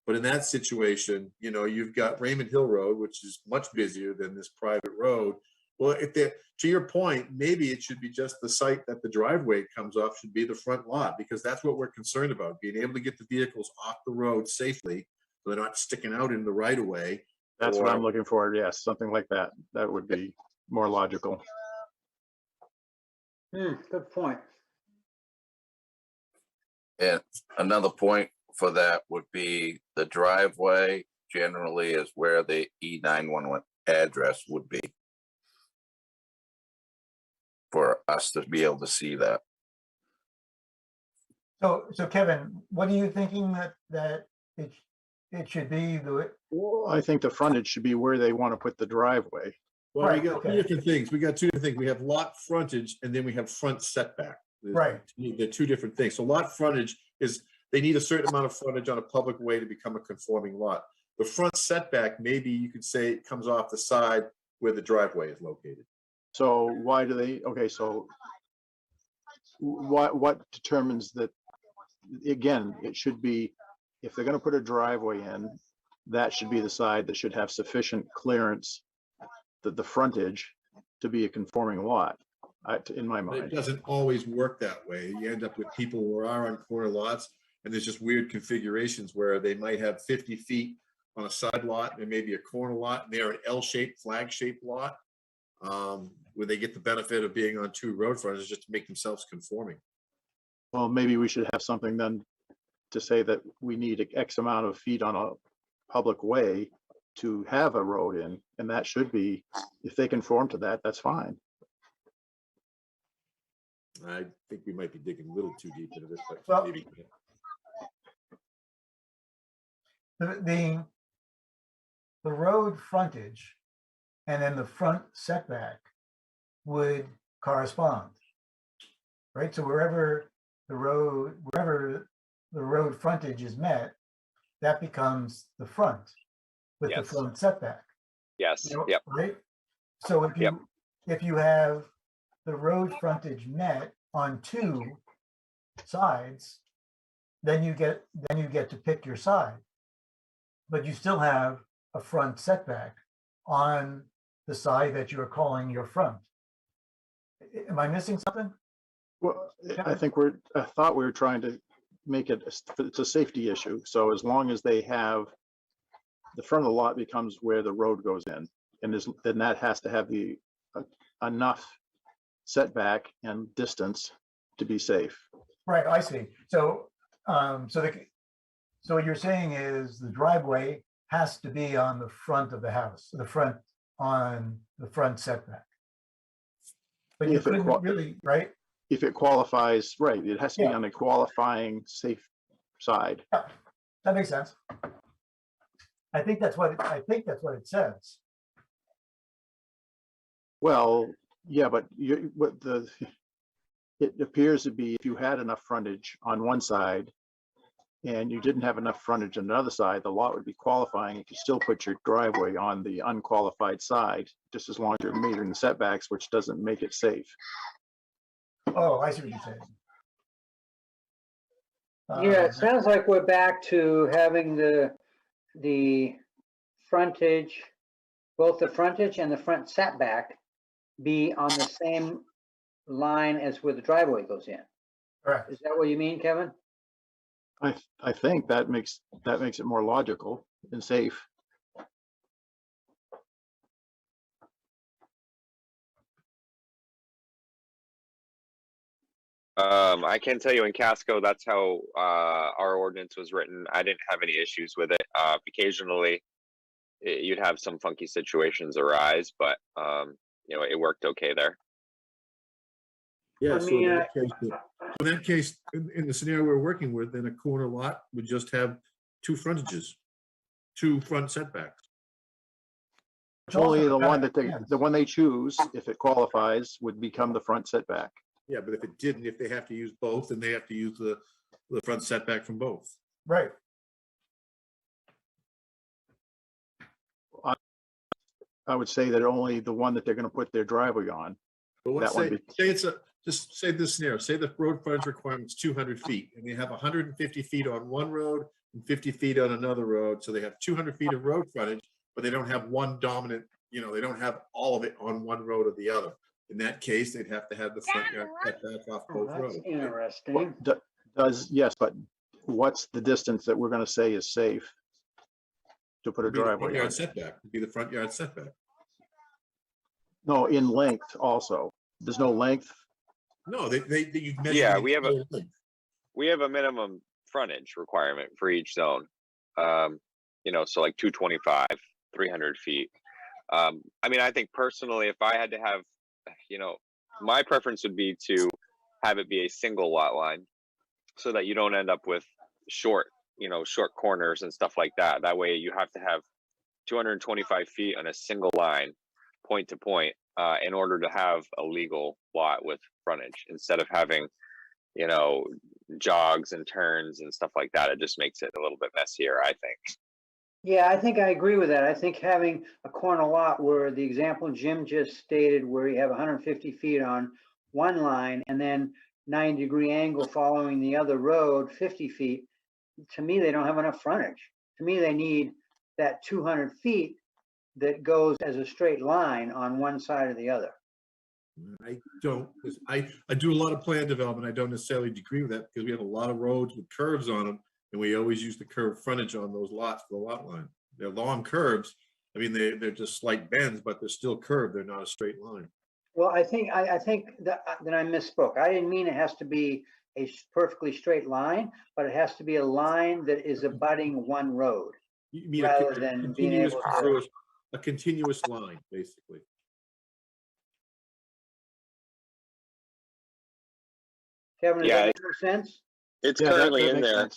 But in that situation, you know, you've got Raymond Hill Road, which is much busier than this private road. Well, to your point, maybe it should be just the site that the driveway comes off should be the front lot, because that's what we're concerned about, being able to get the vehicles off the road safely, so they're not sticking out in the right of way. That's what I'm looking for. Yes, something like that. That would be more logical. Good point. And another point for that would be the driveway generally is where the E911 address would be, for us to be able to see that. So Kevin, what are you thinking that it should be? Well, I think the frontage should be where they want to put the driveway. Well, Right, we got two different things. We got two different things. We have lot frontage, and then we have front setback. Right. They're two different things. So lot frontage is, they need a certain amount of frontage on a public way to become a conforming lot. The front setback, maybe you could say it comes off the side where the driveway is located. So why do they, okay, so what determines that? Again, it should be, if they're going to put a driveway in, that should be the side that should have sufficient clearance, the frontage, to be a conforming lot, in my But it mind. doesn't always work that way. You end up with people who are on corner lots, and there's just weird configurations where they might have 50 feet on a side lot, and maybe a corner lot, and they're an L-shaped, flag-shaped lot, where they get the benefit of being on 2 road frontages just to make themselves conforming. Well, maybe we should have something then to say that we need X amount of feet on a public way to have a road in, and that should be, if they conform to that, that's fine. I think we might be digging a little too deep into this, but Well, maybe. The road frontage and then the front setback would correspond, right? So wherever the road frontage is met, that becomes the front with the Yes. front setback. Yes. You know, Yep. right? So if you have the road frontage met on 2 sides, then you get to pick your side. But you still have a front setback on the side that you're calling your front. Am I missing something? Well, I thought we were trying to make it, it's a safety issue. So as long as they have, the front of the lot becomes where the road goes in, and then that has to have the enough setback and distance to be safe. Right, I see. So, so what you're saying is the driveway has to be on the front of the house, on the front setback. But you couldn't really, right? If it qualifies, right, it has to be on a qualifying safe side. Yeah, that makes sense. I think that's what it says. Well, yeah, but it appears to be if you had enough frontage on one side and you didn't have enough frontage on the other side, the lot would be qualifying if you still put your driveway on the unqualified side, just as long as you're meeting the setbacks, which doesn't make it safe. Oh, I see what you're saying. Yeah, it sounds like we're back to having the frontage, both the frontage and the front setback be on the same line as where the driveway goes in. Correct. Is that what you mean, Kevin? I think that makes it more logical and safe. I can tell you in Casco, that's how our ordinance was written. I didn't have any issues with it. Occasionally, you'd have some funky situations arise, but you know, it worked okay there. Yeah, so in that case, in the scenario we're working with, then a corner lot would just have two frontages, two front setbacks. Only the one they choose, if it qualifies, would become the front setback. Yeah, but if it didn't, if they have to use both, then they have to use the front setback from both. Right. I would say that only the one that they're going to put their driveway on. But let's say it's just say this scenario, say the road frontage requirement's 200 feet and they have 150 feet on one road and 50 feet on another road. So they have 200 feet of road frontage, but they don't have one dominant, they don't have all of it on one road or the other. In that case, they'd have to have the front yard setback off both roads. Interesting. Yes, but what's the distance that we're going to say is safe to put a driveway front yard on? setback would be the front yard setback. No, in length also. There's no length. No, you measure. Yeah, we have a minimum frontage requirement for each zone. So like 225, 300 feet. I mean, I think personally, if I had to have, my preference would be to have it be a single lot line so that you don't end up with short corners and stuff like that. That way you have to have 225 feet on a single line, point to point, in order to have a legal lot with frontage, instead of having, jogs and turns and stuff like that. It just makes it a little bit messier, I think. Yeah, I think I agree with that. I think having a corner lot where the example Jim just stated, where you have 150 feet on one line and then 90-degree angle following the other road, 50 feet, to me, they don't have enough frontage. To me, they need that 200 feet that goes as a straight line on one side or the other. I don't, I do a lot of plan development. I don't necessarily agree with that because we have a lot of roads with curves on them, and we always use the curved frontage on those lots for the lot line. They're long curves. I mean, they're just slight bends, but they're still curved. They're not a straight line. Well, I think that I misspoke. I didn't mean it has to be a perfectly straight line, but it has to be a line that is abutting one road. You mean rather than being able to. A continuous line, basically. Kevin, does that make more sense? It's currently in there.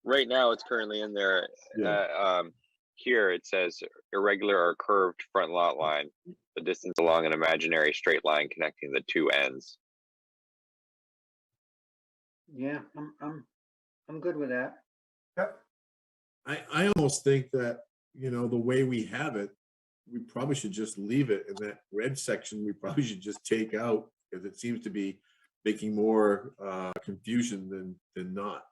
Right now, it's currently in there. Here it says irregular or curved front lot line, the distance along an imaginary straight line connecting the two ends. Yeah, I'm good with that. Yep. I almost think that, the way we have it, we probably should just leave it in that red section. We probably should just take out, because it seems to be making more confusion than not.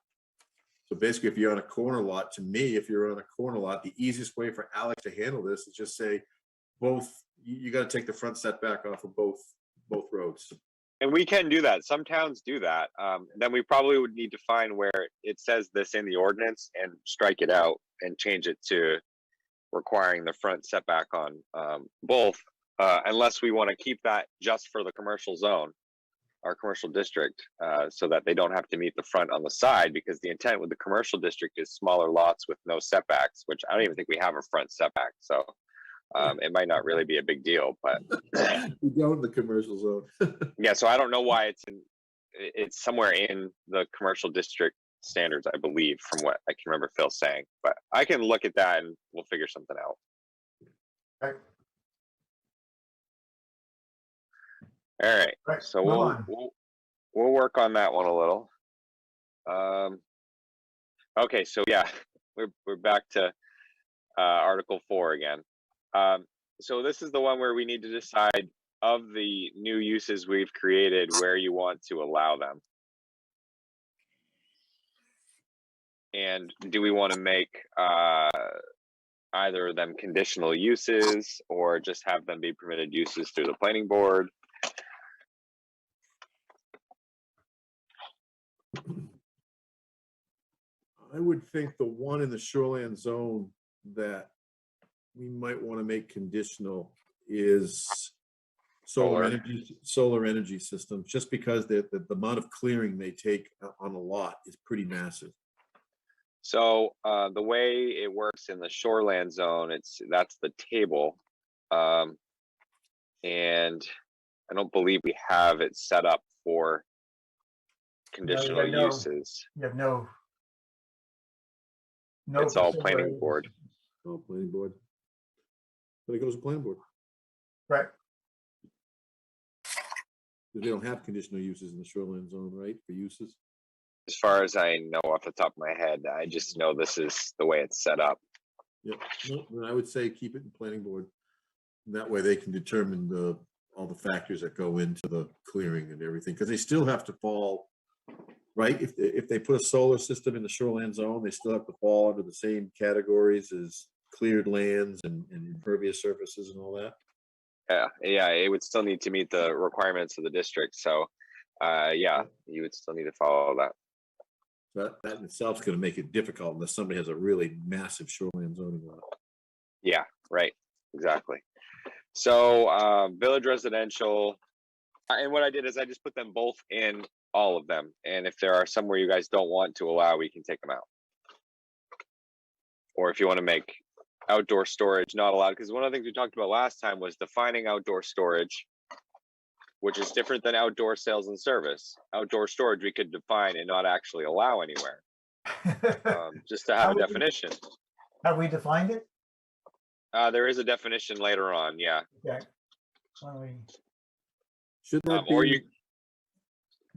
So basically, if you're on a corner lot, to me, if you're on a corner lot, the easiest way for Alex to handle this is just say both you gotta take the front setback off of both roads. And we can do that. Some towns do that. Then we probably would need to find where it says this in the ordinance and strike it out and change it to requiring the front setback on both, unless we want to keep that just for the commercial zone, our commercial district, so that they don't have to meet the front on the side, because the intent with the commercial district is smaller lots with no setbacks, which I don't even think we have a front setback. So it might not really be a big deal, but We go in the commercial zone. yeah, so I don't know why it's somewhere in the commercial district standards, I believe, from what I can remember Phil saying, but I can look at that and we'll figure something out. Okay. All right, Right, so move we'll, on. we'll work on that one a little. Okay, so yeah, we're back to Article 4 again. So this is the one where we need to decide of the new uses we've created where you want to allow them. And do we want to make either of them conditional uses or just have them be permitted uses through the planning board? I would think the one in the shoreline zone that we might want to make conditional is solar energy systems, just because the amount of clearing they take on a lot is pretty massive. So the way it works in the shoreland zone, that's the table. And I don't believe we have it set up for conditional uses. You have no. It's all planning board. All planning board. But it goes to planning board. Right. They don't have conditional uses in the shoreline zone, right, for uses? As far as I know off the top of my head, I just know this is the way it's set up. Yep. No, I would say keep it in planning board. And that way they can determine all the factors that go into the clearing and everything, because they still have to fall, right? If they put a solar system in the shoreline zone, they still have to fall under the same categories as cleared lands and impervious surfaces and all that. Yeah, it would still need to meet the requirements of the district. So yeah, you would still need to follow that. That in itself is going to make it difficult unless somebody has a really massive shoreline zoning lot. Yeah, right, exactly. So village residential, and what I did is I just put them both in all of them. And if there are some where you guys don't want to allow, we can take them out. Or if you want to make outdoor storage not allowed, because one of the things we talked about last time was defining outdoor storage, which is different than outdoor sales and service. Outdoor storage we could define and not actually allow anywhere, just to have a definition. Have we defined it? There is a definition later on, yeah. Okay. Why don't we? Should that be? Or you.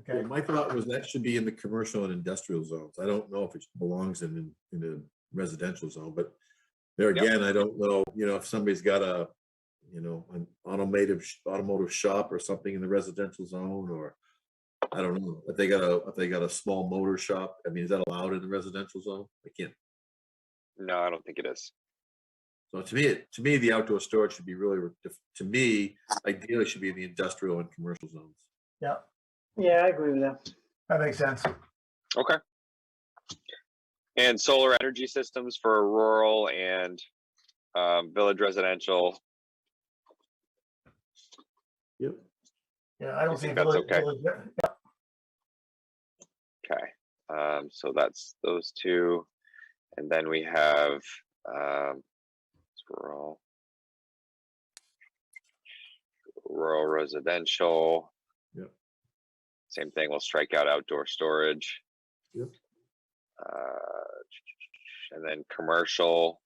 Okay. Yeah, my thought was that should be in the commercial and industrial zones. I don't know if it belongs in a residential zone, but there again, I don't know, if somebody's got an automotive shop or something in the residential zone, or I don't know if they got a small motor shop. I mean, is that allowed in the residential zone? I can't. No, I don't think it is. So to me, the outdoor storage should be really, to me, ideally should be in the industrial and commercial zones. Yeah. Yeah, I agree with that. That makes sense. Okay. And solar energy systems for rural and village residential. Yep. Yeah, I don't think see that's okay. Yeah. Okay. So that's those two. And then we have rural residential. Yep. Same thing, we'll strike out outdoor storage. Yep. And then commercial.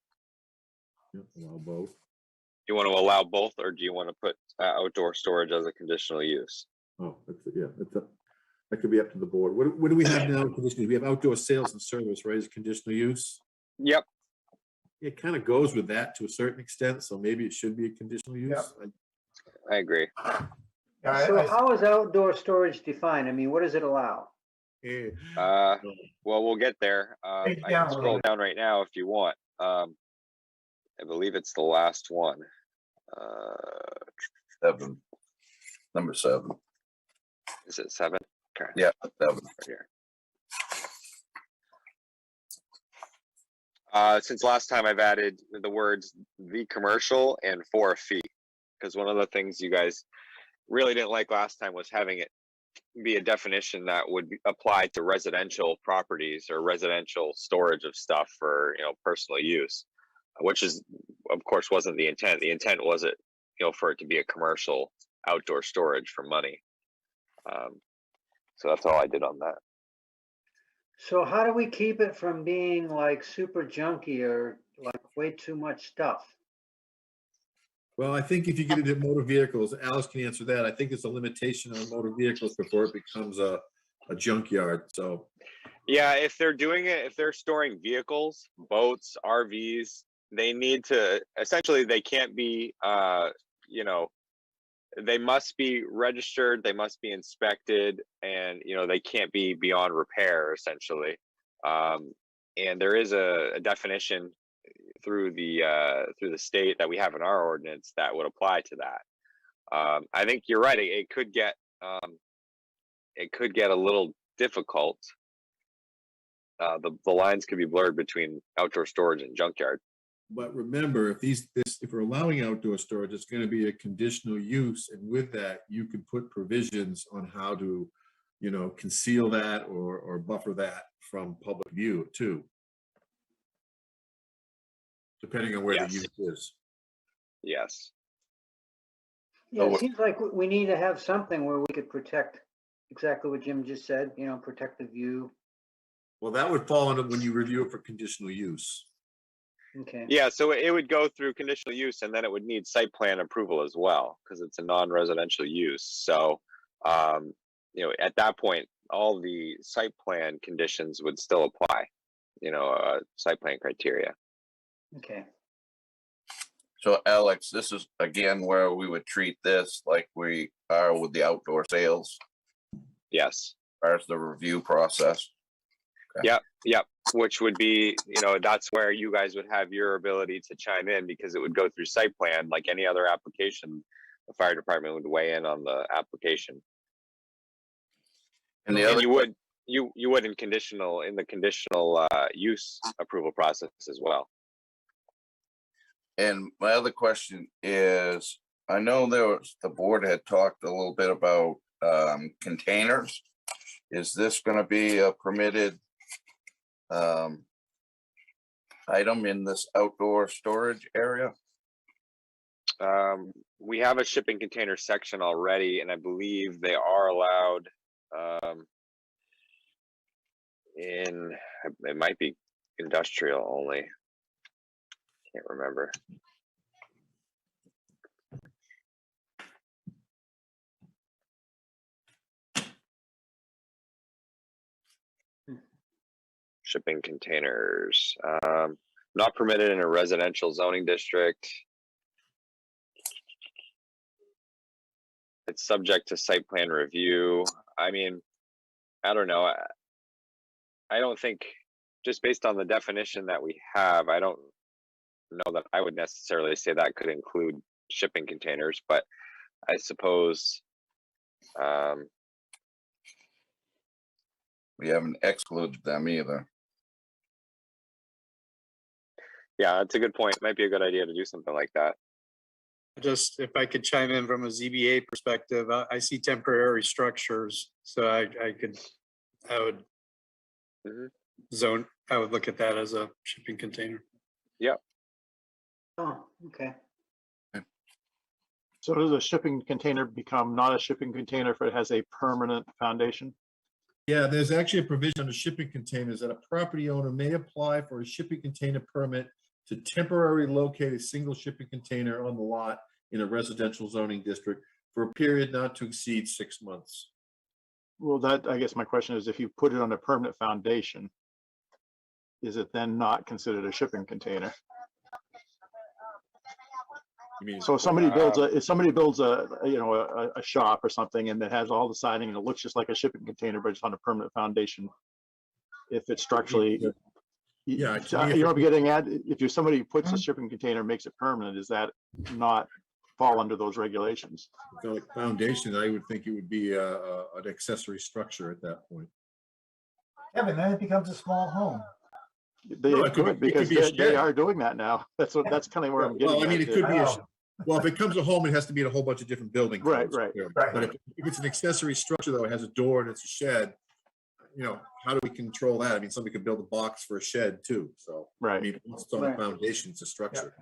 Yep, allow both. You want to allow both, or do you want to put outdoor storage as a conditional use? Oh, that could be up to the board. What do we have now? We have outdoor sales and service, right, as conditional use? Yep. It kind of goes with that to a certain extent, so maybe it should be a conditional use. Yep. I agree. So how is outdoor storage defined? I mean, what does it allow? Well, we'll get there. I can scroll down right now if you want. I believe it's the last one. 7, number 7. Is it 7? Okay. Yeah, 7. Right here. Since last time I've added the words "the commercial" and "for a fee," because one of the things you guys really didn't like last time was having it be a definition that would apply to residential properties or residential storage of stuff for, personal use, which is, of course, wasn't the intent. The intent was it, for it to be a commercial outdoor storage for money. So that's all I did on that. So how do we keep it from being like super junky or like way too much stuff? Well, I think if you get into motor vehicles, Alice can answer that. I think it's a limitation on motor vehicles before it becomes a junkyard. So, yeah, if they're doing it, if they're storing vehicles, boats, RVs, they need to, essentially, they can't be, they must be registered, they must be inspected, and, they can't be beyond repair, essentially. And there is a definition through the state that we have in our ordinance that would apply to that. I think you're right. It could get a little difficult. The lines could be blurred between outdoor storage and junkyard. but remember, if we're allowing outdoor storage, it's going to be a conditional use, and with that, you can put provisions on how to, conceal that or buffer that from public view too, depending on where the use is. Yes. Yeah, it seems like we need to have something where we could protect exactly what Jim just said, protect the view. Well, that would fall under when you review it for conditional use. Okay. Yeah, so it would go through conditional use, and then it would need site plan approval as well, because it's a non-residential use. So, at that point, all the site plan conditions would still apply, site plan criteria. Okay. So Alex, this is again where we would treat this like we are with the outdoor sales. Yes. As far as the review process. Okay. Yep. Which would be, that's where you guys would have your ability to chime in, because it would go through site plan like any other application. The fire department would weigh in on the application. And the other, you would in the conditional use approval process as well. and my other question is, I know the board had talked a little bit about containers. Is this going to be a permitted item in this outdoor storage area? We have a shipping container section already, and I believe they are allowed it might be industrial only. Can't remember. Shipping containers, not permitted in a residential zoning district. It's subject to site plan review. I mean, I don't know. I don't think, just based on the definition that we have, I don't know that I would necessarily say that could include shipping containers, but I suppose we haven't excluded them either. Yeah, that's a good point. Might be a good idea to do something like that. Just if I could chime in from a ZBA perspective, I see temporary structures, so I would I would look at that as a shipping container. Yep. Oh, okay. So does a shipping container become not a shipping container if it has a permanent foundation? Yeah, there's actually a provision on shipping containers that a property owner may apply for a shipping container permit to temporarily locate a single shipping container on the lot in a residential zoning district for a period not to exceed 6 months. Well, I guess my question is, if you put it on a permanent foundation, is it then not considered a shipping container? You mean, so if somebody builds a shop or something and it has all the siding and it looks just like a shipping container, but it's on a permanent foundation, if it's structurally, yeah, you know what I'm getting at? If somebody puts a shipping container, makes it permanent, is that not fall under those regulations. So like foundation, I would think it would be an accessory structure at that point. Kevin, then it becomes a small home. They No, it could could, be- it could because be a they shed. are doing that now. That's kind of where I'm getting Well, I mean, at it could there. be, Oh. well, if it comes a home, it has to be in a whole bunch of different building Right, codes, right, clearly. right. But if it's an accessory structure, though, it has a door and it's a shed, you know, how do we control that? I mean, somebody could build a box for a shed too, so. I Right. mean, once it's on the Right. foundation, it's a structure.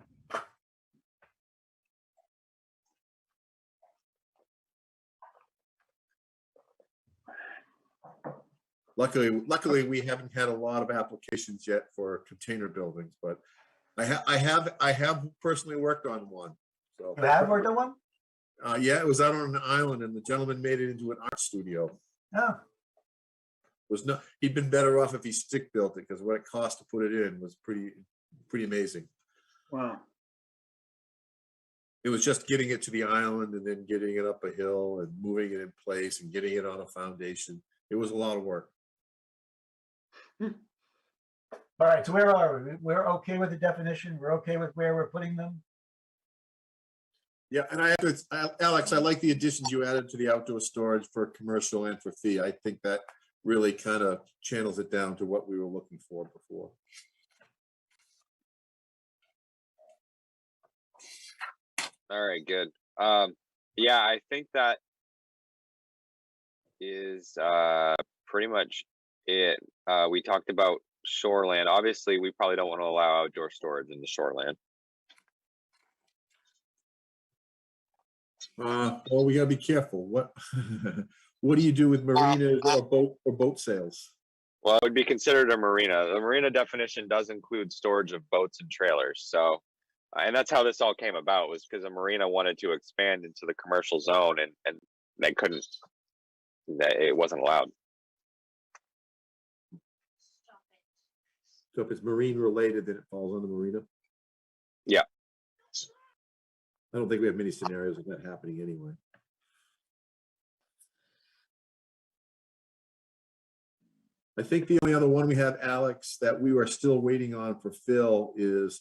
Luckily, we haven't had a lot of applications yet for container buildings, but I have personally worked on one, so. You have worked on one? Yeah, it was out on an island and the gentleman made it into an art studio. Oh, He'd been better off if he stick built it, because what it cost to put it in was pretty amazing. Wow. It was just getting it to the island and then getting it up a hill and moving it in place and getting it on a foundation. It was a lot of work. all right, so where are we? We're okay with the definition? We're okay with where we're putting them? Yeah, and Alex, I like the additions you added to the outdoor storage for commercial and for fee. I think that really kind of channels it down to what we were looking for before. All right, good. Yeah, I think that is pretty much it. We talked about shoreland. Obviously, we probably don't want to allow outdoor storage in the shoreland. Well, we gotta be careful. What what do you do with marinas or boat sales? Well, it would be considered a marina. The marina definition does include storage of boats and trailers. So, and that's how this all came about, was because a marina wanted to expand into the commercial zone, and they couldn't. It wasn't allowed. So if it's marine related, then it falls on the marina. Yeah. I don't think we have many scenarios of that happening anyway. I think the only other one we have, Alex, that we are still waiting on for Phil is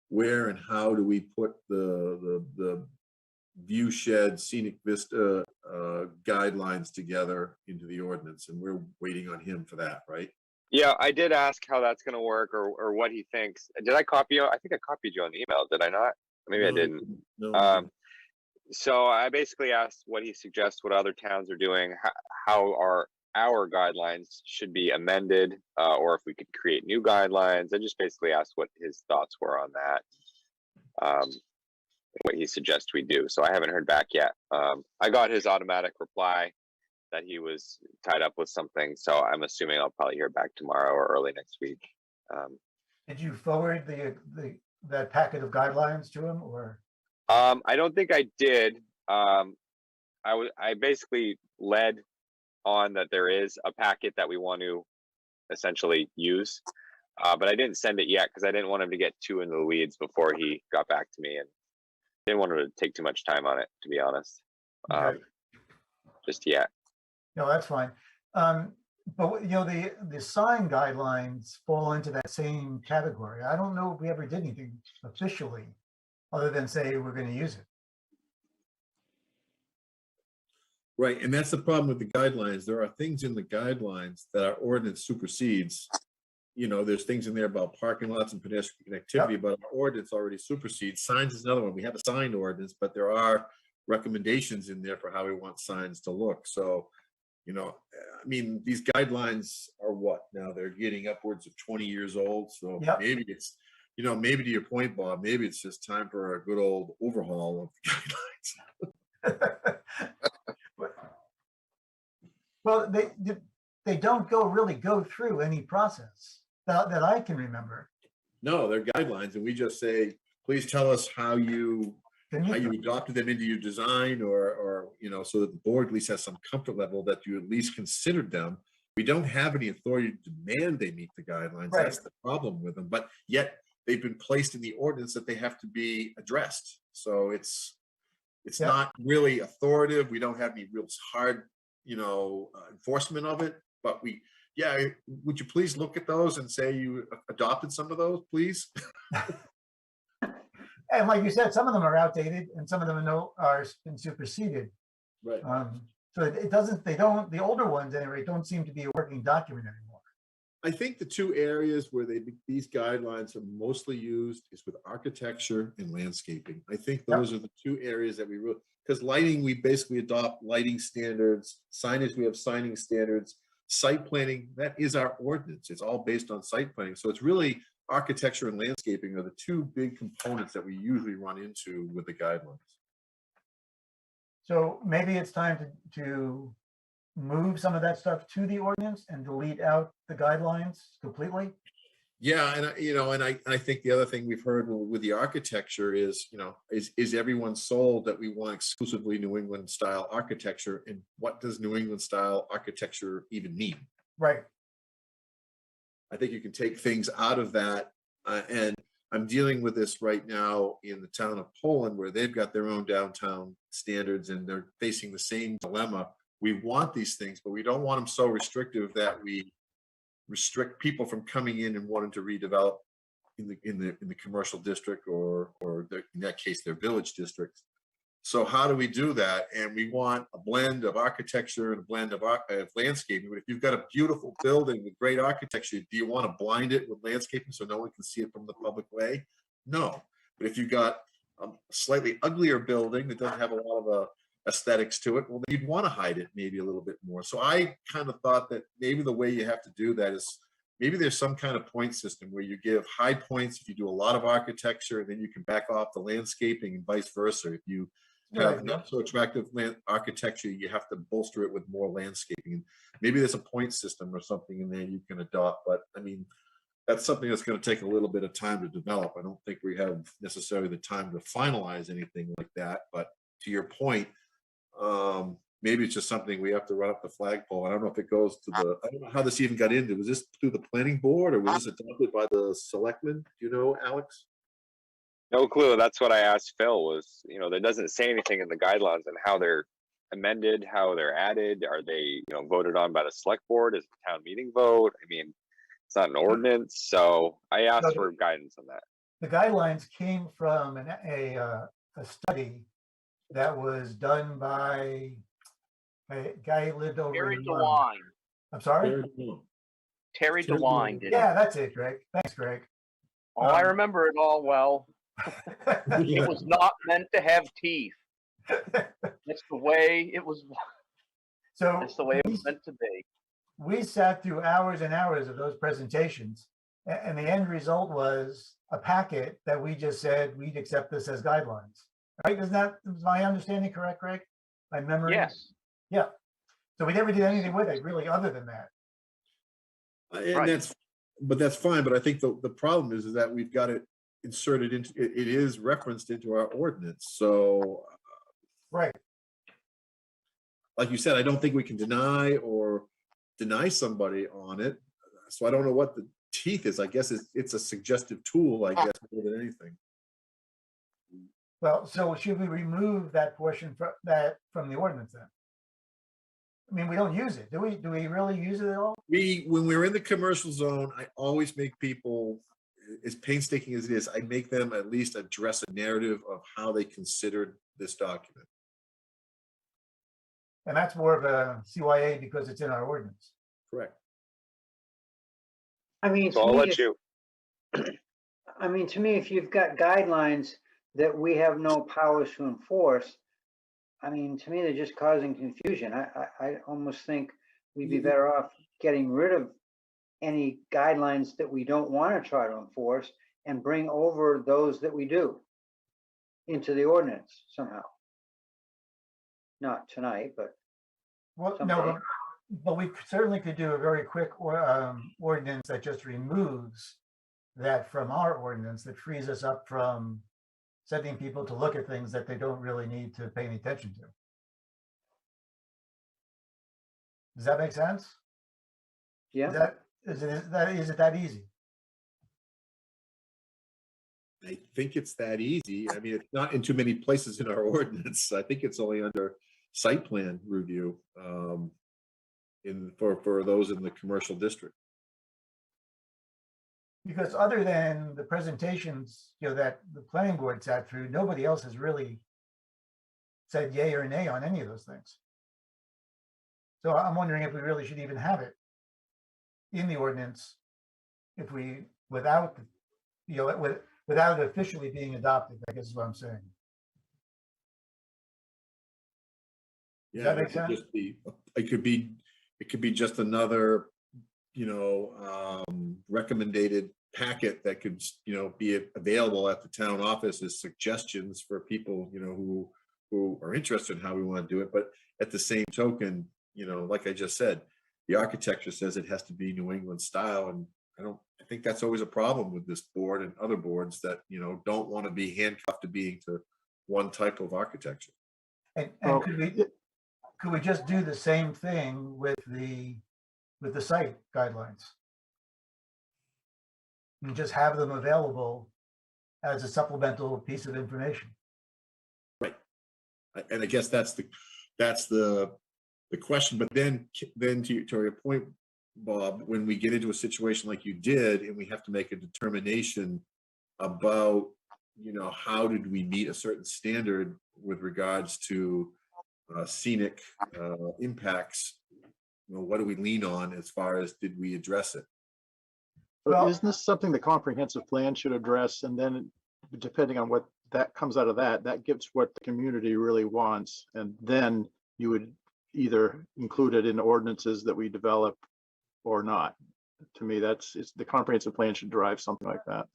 where and how do we put the view shed scenic vista guidelines together into the ordinance, and we're waiting on him for that, right? Yeah, I did ask how that's going to work, or what he thinks. Did I copy you? I think I copied you on the email. Did I not? Maybe I didn't. No. So I basically asked what he suggests, what other towns are doing, how our guidelines should be amended, or if we could create new guidelines. I just basically asked what his thoughts were on that, what he suggests we do. So I haven't heard back yet. I got his automatic reply that he was tied up with something, so I'm assuming I'll probably hear back tomorrow or early next week. Did you forward that packet of guidelines to him, or? I don't think I did. I basically led on that there is a packet that we want to essentially use, but I didn't send it yet because I didn't want him to get too into the weeds before he got back to me, and didn't want him to take too much time on it, to be honest. Okay. Just yet. No, that's fine. But you know, the sign guidelines fall into that same category. I don't know if we ever did anything officially other than say we're going to use it. Right, and that's the problem with the guidelines. There are things in the guidelines that our ordinance supersedes. You know, there's things in there about parking lots and pedestrian connectivity, but our ordinance already supersedes. Signs is another one. We have a sign ordinance, but there are recommendations in there for how we want signs to look. So, you know, I mean, these guidelines are what now? They're getting upwards of 20 years old. So maybe it's, you know, maybe to your point, Bob, maybe it's just time for a good old overhaul of the guidelines. Well, they don't really go through any process that I can remember. No, they're guidelines, and we just say, please tell us how you adopted them into your design, or you know, so that the board at least has some comfort level that you at least considered them. We don't have any authority to demand they meet the guidelines. Right. That's the problem with them. But yet they've been placed in the ordinance that they have to be addressed. So it's not really authoritative. We don't have any real hard, you know, enforcement of it. But would you please look at those and say you adopted some of those, please? And like you said, some of them are outdated and some of them are been superseded. Right. So it doesn't, the older ones anyway, don't seem to be a working document anymore. I think the two areas where these guidelines are mostly used is with architecture and landscaping. I think those are the two areas that we really, because lighting, we basically adopt lighting standards, signage, we have signing standards, site planning, that is our ordinance. It's all based on site planning. So it's really architecture and landscaping are the two big components that we usually run into with the guidelines. So maybe it's time to move some of that stuff to the ordinance and delete out the guidelines completely? Yeah, and I think the other thing we've heard with the architecture is, is everyone sold that we want exclusively New England style architecture, and what does New England style architecture even mean? Right. I think you can take things out of that, and I'm dealing with this right now in the town of Poland, where they've got their own downtown standards and they're facing the same dilemma. We want these things, but we don't want them so restrictive that we restrict people from coming in and wanting to redevelop in the commercial district or in that case their village districts. So how do we do that? And we want a blend of architecture and a blend of landscaping. But if you've got a beautiful building with great architecture, do you want to blind it with landscaping so no one can see it from the public way? No. But if you've got a slightly uglier building that doesn't have a lot of aesthetics to it, well, you'd want to hide it maybe a little bit more. So I kind of thought that maybe the way you have to do that is maybe there's some kind of point system where you give high points if you do a lot of architecture, and then you can back off the landscaping and vice versa. If you have not so attractive architecture, you have to bolster it with more landscaping. And maybe there's a point system or something in there you can adopt. But I mean, that's something that's going to take a little bit of time to develop. I don't think we have necessarily the time to finalize anything like that. But to your point, maybe it's just something we have to run up the flagpole. I don't know if it goes to the, I don't know how this even got into. Was this through the planning board or was this adopted by the selectmen? Do you know, Alex? No clue. That's what I asked Phil was, that doesn't say anything in the guidelines and how they're amended, how they're added. Are they, voted on by the select board? Is it a town meeting vote? I mean, it's not an ordinance. So I asked for guidance on that. The guidelines came from a study that was done by a guy who lived over Terry in DeWine. I'm sorry? Terry DeWine did. Yeah, that's it, Greg. Thanks, Greg. Oh, I remember it all well. It was not meant to have teeth. That's the way it was. So that's the way it was meant to be. We sat through hours and hours of those presentations, and the end result was a packet that we just said we'd accept this as guidelines. Right? Is my understanding correct, Greg? My memory? Yes. Yeah. So we never did anything with it really other than that. And that's fine. But I think the problem is that we've got it inserted into, it is referenced into our ordinance. So, right. Like you said, I don't think we can deny somebody on it. So I don't know what the teeth is. I guess it's a suggestive tool, I guess, more than anything. Well, so should we remove that portion from the ordinance then? I mean, we don't use it. Do we really use it at all? When we're in the commercial zone, I always make people, as painstaking as it is, I make them at least address a narrative of how they considered this document. And that's more of a CYA because it's in our ordinance. Correct. I mean, So I'll let you. I mean, to me, if you've got guidelines that we have no powers to enforce, I mean, to me, they're just causing confusion. I almost think we'd be better off getting rid of any guidelines that we don't want to try to enforce and bring over those that we do into the ordinance somehow. Not tonight, but no, but we certainly could do a very quick ordinance that just removes that from our ordinance, that frees us up from sending people to look at things that they don't really need to pay any attention to. Does that make sense? Yeah. Is it that easy? I think it's that easy. I mean, it's not in too many places in our ordinance. I think it's only under site plan review for those in the commercial district. Because other than the presentations, that the planning board sat through, nobody else has really said yay or nay on any of those things. So I'm wondering if we really should even have it in the ordinance if we, without it officially being adopted, I guess is what I'm saying. Does that make sense? It could be just another, recommended packet that could, be available at the town office as suggestions for people, who are interested in how we want to do it. But at the same token, like I just said, the architecture says it has to be New England style. And I think that's always a problem with this board and other boards that, don't want to be handcuffed to being to one type of architecture. And could we just do the same thing with the site guidelines? And just have them available as a supplemental piece of information. Right. And I guess that's the question. But then to your point, Bob, when we get into a situation like you did, and we have to make a determination about, how did we meet a certain standard with regards to scenic impacts, what do we lean on as far as did we address it? Well, isn't this something the comprehensive plan should address? And then depending on what that comes out of that gives what the community really wants. And then you would either include it in ordinances that we develop or not. To me, the comprehensive plan should drive something like that.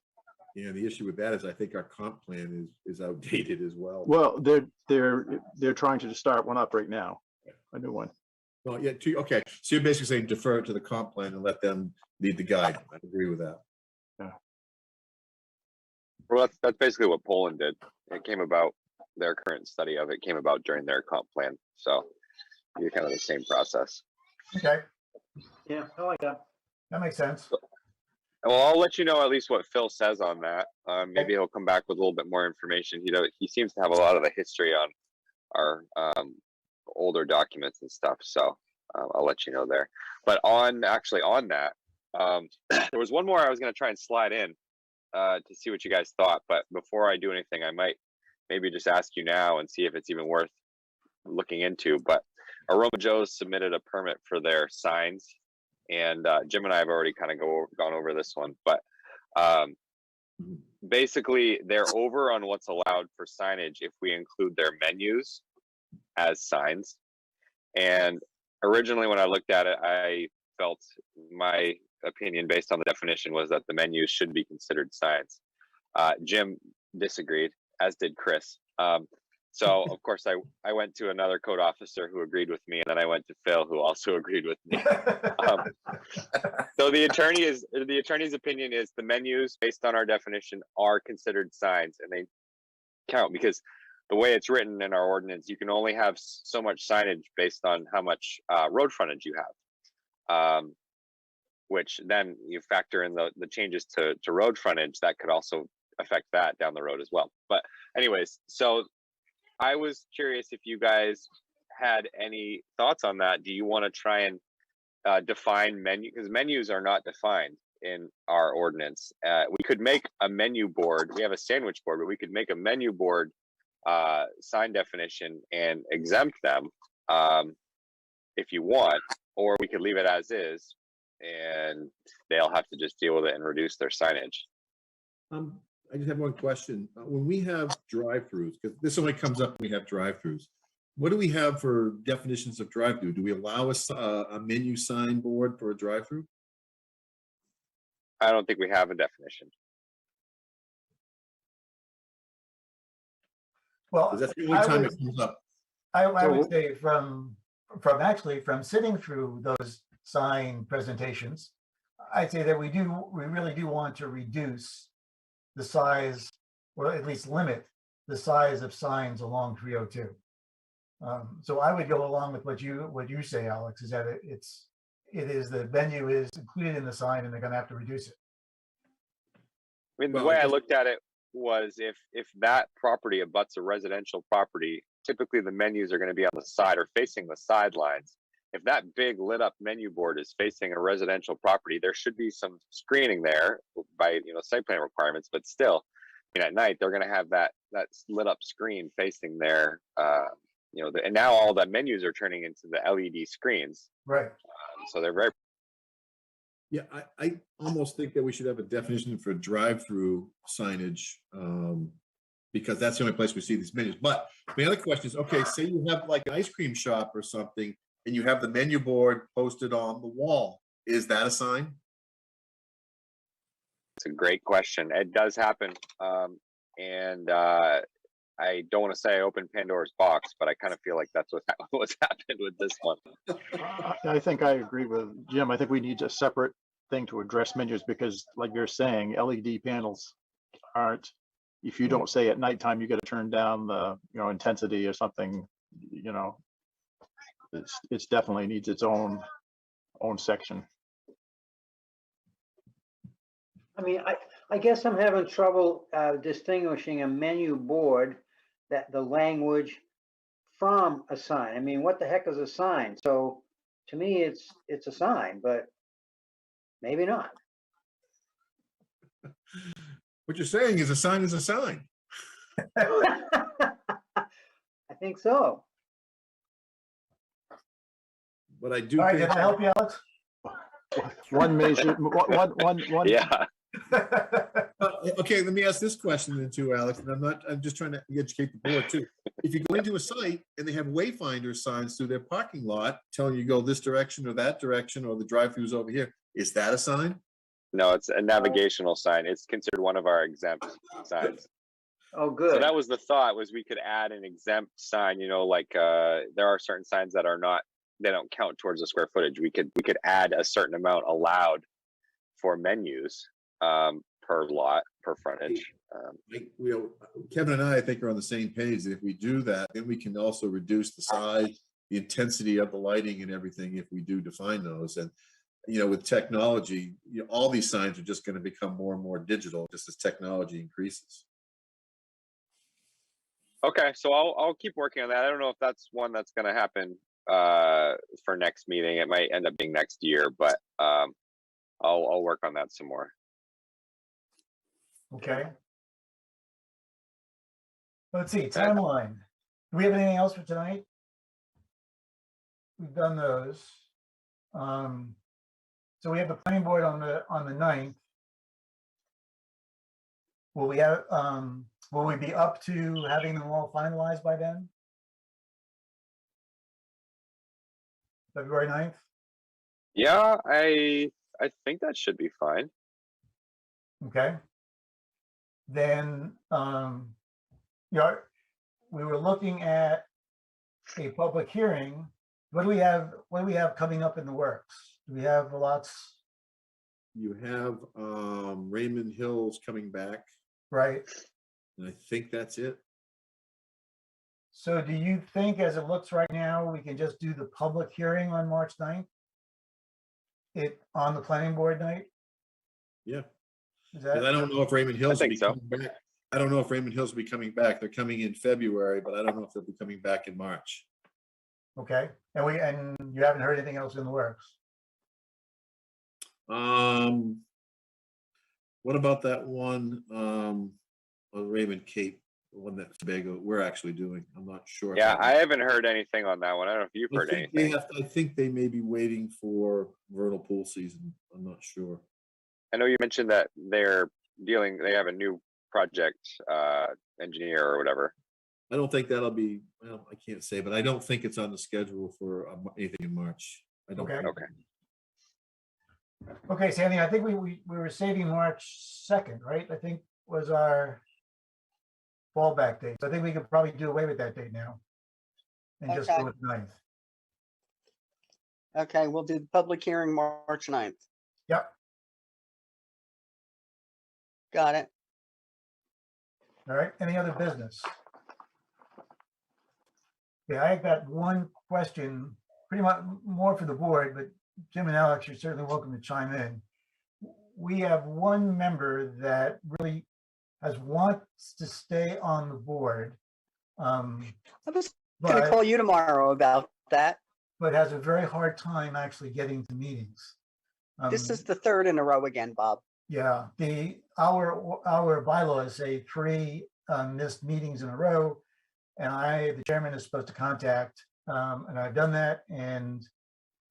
Yeah, the issue with that is I think our comp plan is outdated as well. Well, they're trying to start one up right now, a new one. Well, yeah, okay. So you're basically saying defer it to the comp plan and let them lead the guide. I agree with that. Yeah. Well, that's basically what Poland did. It came about, their current study of it came about during their comp plan. So you're kind of the same process. Okay. Yeah, I like that. That makes sense. Well, I'll let you know at least what Phil says on that. Maybe he'll come back with a little bit more information. He seems to have a lot of the history on our older documents and stuff. So I'll let you know there. But on that, there was one more I was going to try and slide in to see what you guys thought. But before I do anything, I might maybe just ask you now and see if it's even worth looking into. But Aroma Joe's submitted a permit for their signs, and Jim and I have already kind of gone over this one. But basically, they're over on what's allowed for signage if we include their menus as signs. And originally when I looked at it, I felt my opinion based on the definition was that the menus should be considered signs. Jim disagreed, as did Chris. So of course I went to another code officer who agreed with me, and then I went to Phil, who also agreed with me. So the attorney's opinion is the menus based on our definition are considered signs, and they count because the way it's written in our ordinance, you can only have so much signage based on how much road frontage you have, which then you factor in the changes to road frontage that could also affect that down the road as well. But anyways, so I was curious if you guys had any thoughts on that. Do you want to try and define menu? Because menus are not defined in our ordinance. We could make a menu board. We have a sandwich board, but we could make a menu board sign definition and exempt them if you want, or we could leave it as is and they'll have to just deal with it and reduce their signage. I just have one question. When we have drive-throughs, because this only comes up when we have drive-throughs, what do we have for definitions of drive-through? Do we allow a menu sign board for a drive-through? I don't think we have a definition. Well, that's the only time it comes up. I would say from sitting through those sign presentations, I'd say that we really do want to reduce the size, or at least limit the size of signs along 302. So I would go along with what you say, Alex, is that the venue is included in the sign and they're going to have to reduce it. I mean, the way I looked at it was if that property abuts a residential property, typically the menus are going to be on the side or facing the sidelines. if that big lit up menu board is facing a residential property, there should be some screening there by, you know, site plan requirements, but still, you know, at night, they're going to have that lit up screen facing their, you know, and now all the menus are turning into the LED screens. Right. So they're very. Yeah, I almost think that we should have a definition for drive-through signage, because that's the only place we see these menus. But the other question is, okay, say you have like an ice cream shop or something, and you have the menu board posted on the wall. Is that a sign? It's a great question. It does happen. And I don't want to say I opened Pandora's box, but I kind of feel like that's what's happened with this one. I think I agree with Jim. I think we need a separate thing to address menus because like you're saying, LED panels aren't, if you don't say at nighttime, you got to turn down the, you know, intensity or something, you know, it's definitely needs its own section. I mean, I guess I'm having trouble distinguishing a menu board, that the language from a sign. I mean, what the heck is a sign? So to me, it's a sign, but maybe not. What you're saying is a sign is a sign. I think so. But I do. All right, did I help you, Alex? One measure, one. Yeah. Okay, let me ask this question then too, Alex, and I'm just trying to educate the board too. If you go into a site and they have wayfinder signs through their parking lot telling you go this direction or that direction or the drive-through's over here, is that a sign? No, it's a navigational sign. It's considered one of our exempt signs. Oh, good. So that was the thought, was we could add an exempt sign, you know, like there are certain signs that are not, they don't count towards the square footage. We could add a certain amount allowed for menus per lot, per frontage. You know, Kevin and I think are on the same page. If we do that, then we can also reduce the size, the intensity of the lighting and everything if we do define those. And, you know, with technology, you know, all these signs are just going to become more and more digital just as technology increases. Okay, so I'll keep working on that. I don't know if that's one that's going to happen for next meeting. It might end up being next year, but I'll work on that some more. Okay. Let's see, timeline. Do we have anything else for tonight? We've done those. So we have the planning board on the 9th. Will we have, will we be up to having them all finalized by then? February 9th? Yeah, I think that should be fine. Okay. Then, you know, we were looking at a public hearing. What do we have coming up in the works? Do we have lots? You have Raymond Hills coming back. Right. And I think that's it. So do you think, as it looks right now, we can just do the public hearing on March 9th? On the planning board night? Yeah. Is that? I don't know if Raymond Hills will be so. coming back. I don't know if Raymond Hills will be coming back. They're coming in February, but I don't know if they'll be coming back in March. Okay. And you haven't heard anything else in the works? What about that one on Raymond Cape, the one that Tobago we're actually doing? I'm not sure. Yeah, I haven't heard anything on that one. I don't know if you've heard anything. I think they may be waiting for vernal pool season. I'm not sure. I know you mentioned that they have a new project engineer or whatever. I don't think that'll be, well, I can't say, but I don't think it's on the schedule for anything in March. I don't. Okay. Okay. Okay, Sandy, I think we were saving March 2nd, right? I think was our fallback date. So I think we could probably do away with that date now and just go with 9th. Okay, we'll do the public hearing March 9th. Yep. Got it. All right, any other business? Yeah, I got one question, pretty much more for the board, but Jim and Alex, you're certainly welcome to chime in. We have one member that really wants to stay on the board. I was going to call you tomorrow about that. but has a very hard time actually getting to meetings. This is the third in a row again, Bob. Yeah, our bylaws say 3 missed meetings in a row, and the chairman is supposed to contact, and I've done that, and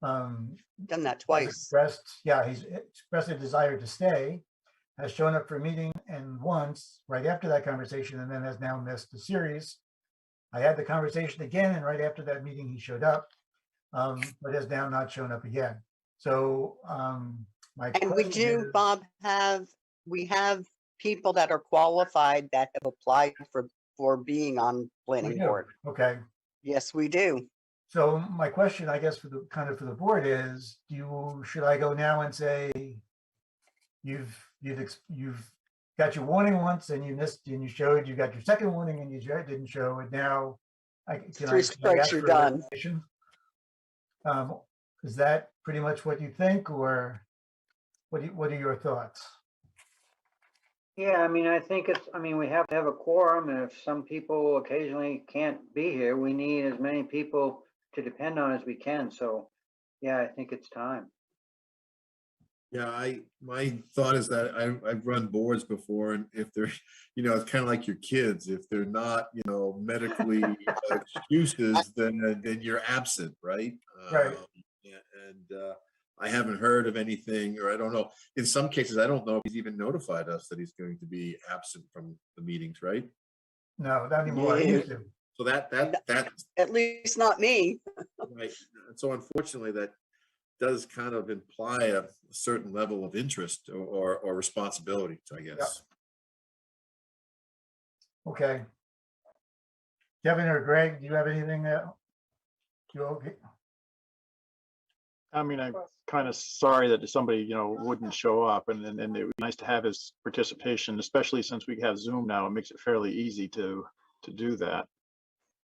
done that twice. He's expressed a desire to stay, has shown up for a meeting, and once right after that conversation, and then has now missed the series. I had the conversation again, and right after that meeting, he showed up, but has now not shown up again. So and we do, Bob, we have people that are qualified that have applied for being on planning board. Okay. Yes, we do. So my question, I guess, for the board is, should I go now and say, you've got your warning once and you missed and you showed, you got your second warning and you didn't show it, now Three strikes, you're done. Is that pretty much what you think, or what are your thoughts? Yeah, I mean, I think we have to have a quorum, and if some people occasionally can't be here, we need as many people to depend on as we can. So, yeah, I think it's time. Yeah, my thought is that I've run boards before, and if they're, it's kind of like your kids. If they're not, medically excuses, then you're absent, right? Right. And I haven't heard of anything, or I don't know. In some cases, I don't know if he's even notified us that he's going to be absent from the meetings, right? No, not anymore. Yeah. So that at least not me. Right. And so unfortunately, that does kind of imply a certain level of interest or responsibility, I guess. Yeah. Okay. Kevin or Greg, do you have anything okay? I mean, I'm kind of sorry that somebody, wouldn't show up, and it would be nice to have his participation, especially since we have Zoom now. It makes it fairly easy to do that.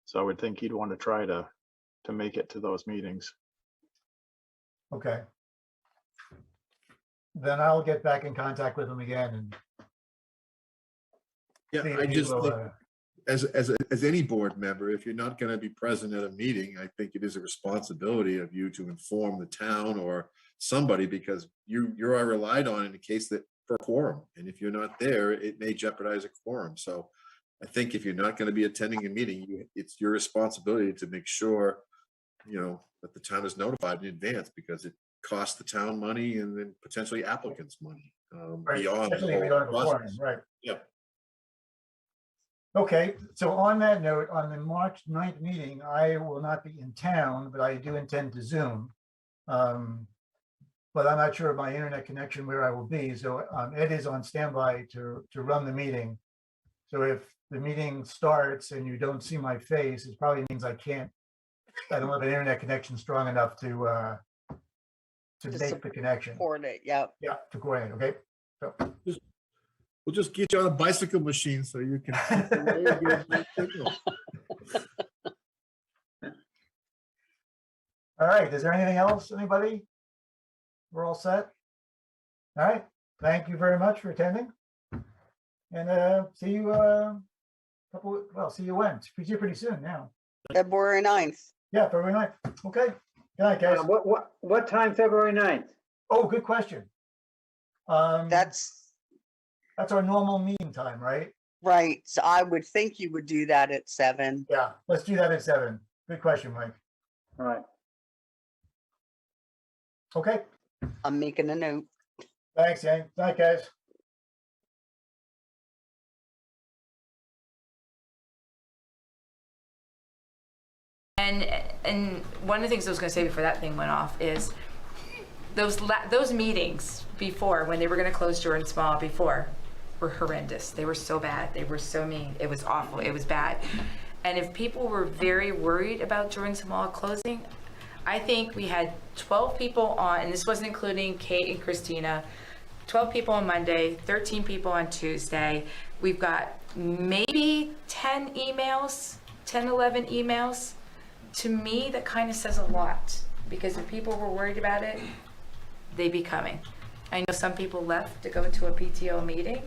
So I would think he'd want to try to make it to those meetings. Okay. Then I'll get back in contact with him again. And yeah, I just think, as any board member, if you're not going to be present at a meeting, I think it is a responsibility of you to inform the town or somebody, because you are relied on in the case that for a quorum, and if you're not there, it may jeopardize a quorum. So I think if you're not going to be attending a meeting, it's your responsibility to make sure, that the town is notified in advance, because it costs the town money and then potentially applicants money beyond the whole process. Right. Yeah. Okay, so on that note, on the March 9th meeting, I will not be in town, but I do intend to Zoom. But I'm not sure of my internet connection where I will be. So Ed is on standby to run the meeting. So if the meeting starts and you don't see my face, it probably means I don't have an internet connection strong enough to make the connection. Coordinate, yeah. Yeah, to coordinate, okay? So. We'll just get you on a bicycle machine so you can. All right, is there anything else, anybody? We're all set? All right, thank you very much for attending. And see you see you when? See you pretty soon now. February 9th. Yeah, February 9th. Okay. Good night, guys. What time February 9th? Oh, good question. That's our normal meeting time, right? Right. So I would think you would do that at 7. Yeah, let's do that at 7. Good question, Mike. All right. Okay. I'm making a note. Thanks, Yang. Good night, guys. And one of the things I was going to say before that thing went off is those meetings before, when they were going to close Jordan Small before, were horrendous. They were so bad. They were so mean. It was awful. It was bad. And if people were very worried about Jordan Small closing, I think we had 12 people on, and this wasn't including Kate and Christina, 12 people on Monday, 13 people on Tuesday. We've got maybe 10 emails, 10, 11 emails. To me, that kind of says a lot, because if people were worried about it, they'd be coming. I know some people left to go to a PTO meeting,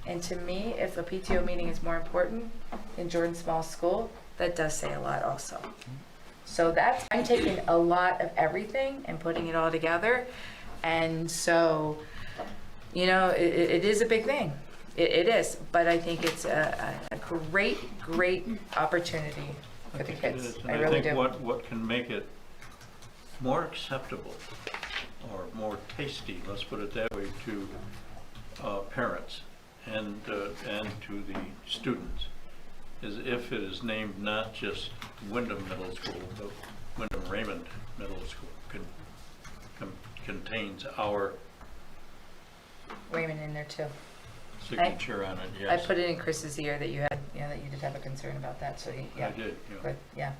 and to me, if a PTO meeting is more important than Jordan Small School, that does say a lot also. So that's, I'm taking a lot of everything and putting it all together. And so, you know, it is a big thing. It is, but I think it's a great opportunity for the kids. I really do. What can make it more acceptable or more tasty, let's put it that way, to parents and to the students, is if it is named not just Wyndham Middle School, but Wyndham Raymond Middle School contains our Raymond in there too. signature on it, yes. I put it in Chris's ear that you had, you know, that you did have a concern about that, so he, yeah. I did, yeah. Good, yeah.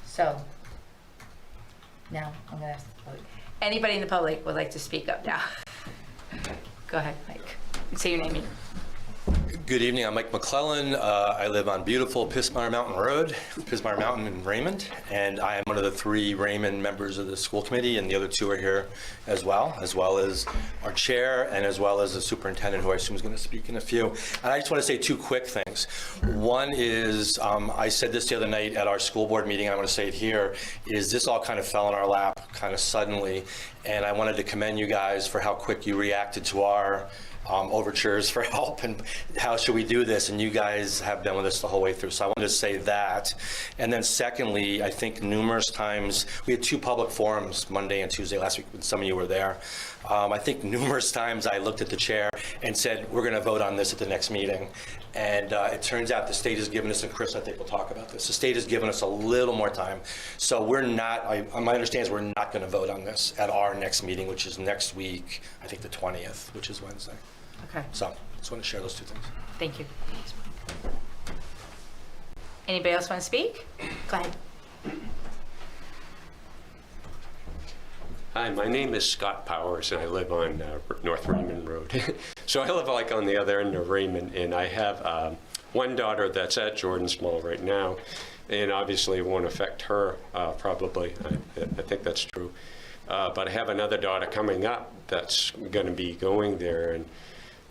So, now, I'm gonna ask the public. Anybody in the public would like to speak up now? Go ahead, Mike. Say your name. Good evening, I'm Mike McClellan. I live on beautiful Pismire Mountain Road, Pismire Mountain in Raymond, and I am one of the 3 Raymond members of the school committee, and the other 2 are here as well as our chair, and as well as the superintendent, who I assume is going to speak in a few. And I just want to say 2 quick things. One is, I said this the other night at our school board meeting, and I want to say it here, is this all kind of fell in our lap kind of suddenly, and I wanted to commend you guys for how quick you reacted to our overtures for help and how should we do this, and you guys have been with us the whole way through. So I wanted to say that. And then secondly, I think numerous times, we had 2 public forums, Monday and Tuesday last week, when some of you were there. I think numerous times I looked at the chair and said, we're going to vote on this at the next meeting. And it turns out the state has given us, and Chris, I think, will talk about this, the state has given us a little more time. So we're not, my understanding is we're not going to vote on this at our next meeting, which is next week, I think the 20th, which is Wednesday. Okay. So just want to share those 2 things. Thank you. Anybody else want to speak? Go ahead. Hi, my name is Scott Powers, and I live on North Raymond Road. So I live like on the other end of Raymond, and I have one daughter that's at Jordan Small right now, and obviously it won't affect her probably. I think that's true. But I have another daughter coming up that's going to be going there, and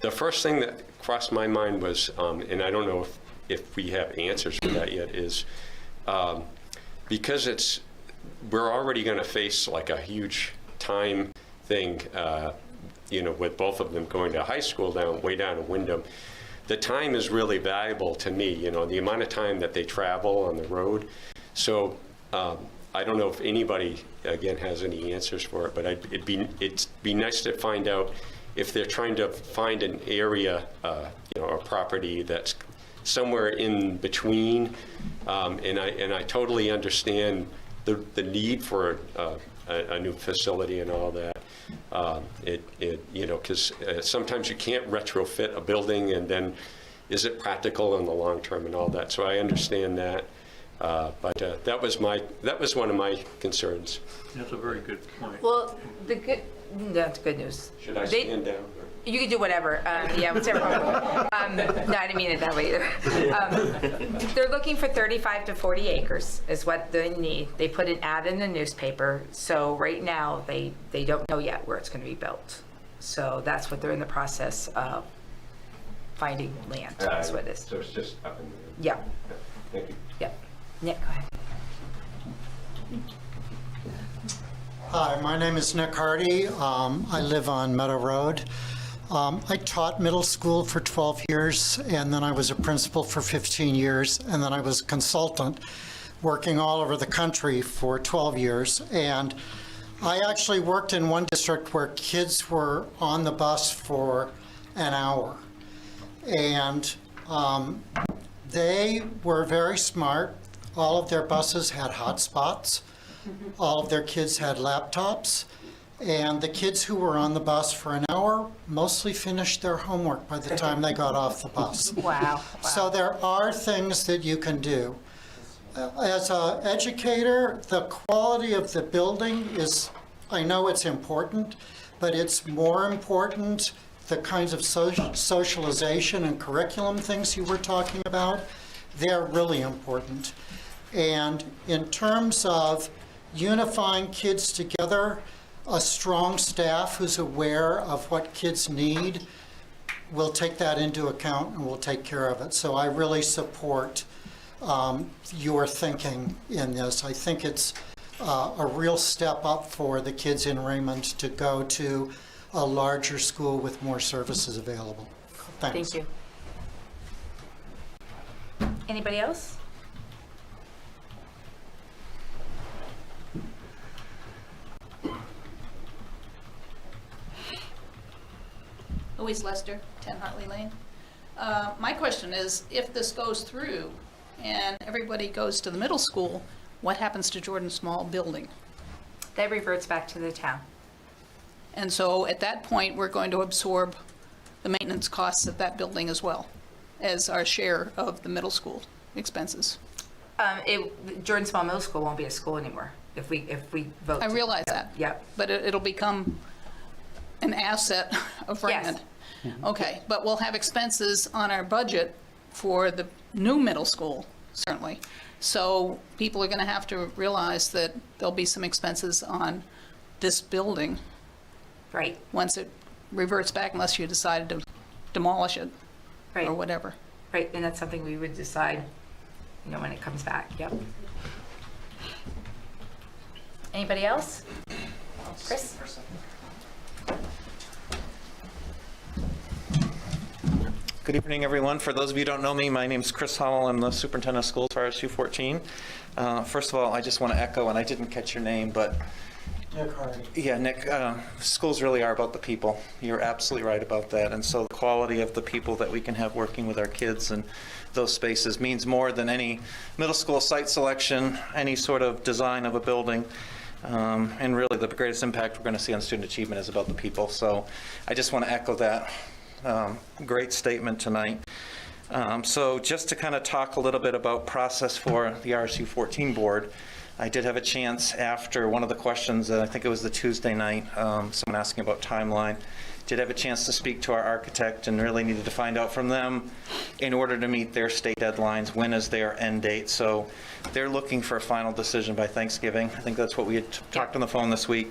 the first thing that crossed my mind was, and I don't know if we have answers for that yet, is because we're already going to face like a huge time thing, you know, with both of them going to high school way down in Wyndham. The time is really valuable to me, you know, the amount of time that they travel on the road. So I don't know if anybody, again, has any answers for it, but it'd be nice to find out if they're trying to find an area, you know, a property that's somewhere in between. And I totally understand the need for a new facility and all that. You know, because sometimes you can't retrofit a building, and then is it practical in the long term and all that. So I understand that. But that was one of my concerns. That's a very good point. Well, that's good news. Should I stand down? You can do whatever. Yeah, whatever. No, I didn't mean it that way either. They're looking for 35 to 40 acres is what they need. They put an ad in the newspaper. So right now they don't know yet where it's going to be built. So that's what they're in the process of finding land. That's what it is. So it's just up in the Yeah. Thank you. Yeah. Nick, go ahead. Hi, my name is Nick Hardy. I live on Meadow Road. I taught middle school for 12 years, and then I was a principal for 15 years, and then I was a consultant working all over the country for 12 years. And I actually worked in one district where kids were on the bus for an hour. And they were very smart. All of their buses had hotspots. All of their kids had laptops, and the kids who were on the bus for an hour mostly finished their homework by the time they got off the bus. Wow. So there are things that you can do. As an educator, the quality of the building is, I know it's important, but it's more important the kinds of socialization and curriculum things you were talking about. They're really important. And in terms of unifying kids together, a strong staff who's aware of what kids need will take that into account and will take care of it. So I really support your thinking in this. I think it's a real step up for the kids in Raymond to go to a larger school with more services available. Thanks. Thank you. Anybody else? Louise Lester, 10 Hartley Lane. My question is, if this goes through and everybody goes to the middle school, what happens to Jordan Small building? That reverts back to the town. And so at that point, we're going to absorb the maintenance costs of that building as well as our share of the middle school expenses. Jordan Small Middle School won't be a school anymore if we vote. I realize that. Yep. But it'll become an asset of Raymond. Yes. Okay, but we'll have expenses on our budget for the new middle school, certainly. So people are going to have to realize that there'll be some expenses on this building. Right. Once it reverts back, unless you decided to demolish it. Right. Or whatever. Right, and that's something we would decide, when it comes back. Yep. Anybody else? Chris? Good evening, everyone. For those of you who don't know me, my name is Chris Howell. I'm the superintendent of schools for RSU 14. First of all, I just want to echo, and I didn't catch your name, but Nick Hardy. yeah, Nick, schools really are about the people. You're absolutely right about that. And so the quality of the people that we can have working with our kids in those spaces means more than any middle school site selection, any sort of design of a building. And really the greatest impact we're going to see on student achievement is about the people. So I just want to echo that. Great statement tonight. So just to kind of talk a little bit about process for the RSU 14 board, I did have a chance after one of the questions, I think it was the Tuesday night, someone asking about timeline, did have a chance to speak to our architect and really needed to find out from them in order to meet their state deadlines, when is their end date. So they're looking for a final decision by Thanksgiving. I think that's what we had talked on the phone this week.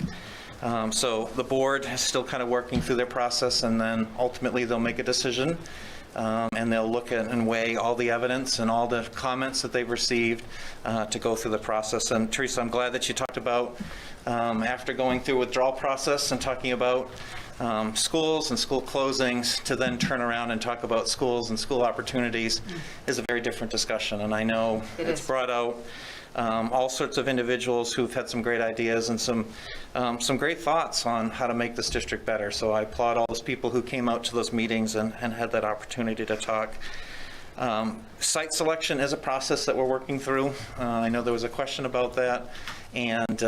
So the board is still kind of working through their process, and then ultimately they'll make a decision, and they'll look at and weigh all the evidence and all the comments that they've received to go through the process. And Teresa, I'm glad that you talked about after going through withdrawal process and talking about schools and school closings, to then turn around and talk about schools and school opportunities is a very different discussion. And I know it's brought out all sorts of individuals who've had some great ideas and some great thoughts on how to make this district better. So I applaud all those people who came out to those meetings and had that opportunity to talk. Site selection is a process that we're working through. I know there was a question about that. And,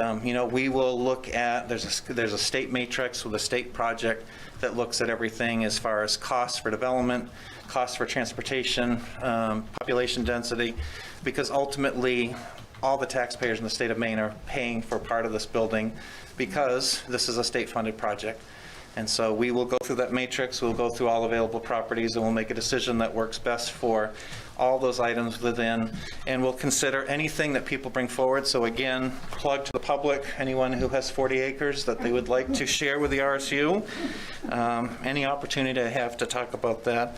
we will look at, there's a state matrix with a state project that looks at everything as far as costs for development, costs for transportation, population density, because ultimately all the taxpayers in the state of Maine are paying for part of this building because this is a state-funded project. And so we will go through that matrix, we'll go through all available properties, and we'll make a decision that works best for all those items within, and we'll consider anything that people bring forward. So again, plug to the public, anyone who has 40 acres that they would like to share with the RSU, any opportunity I have to talk about that.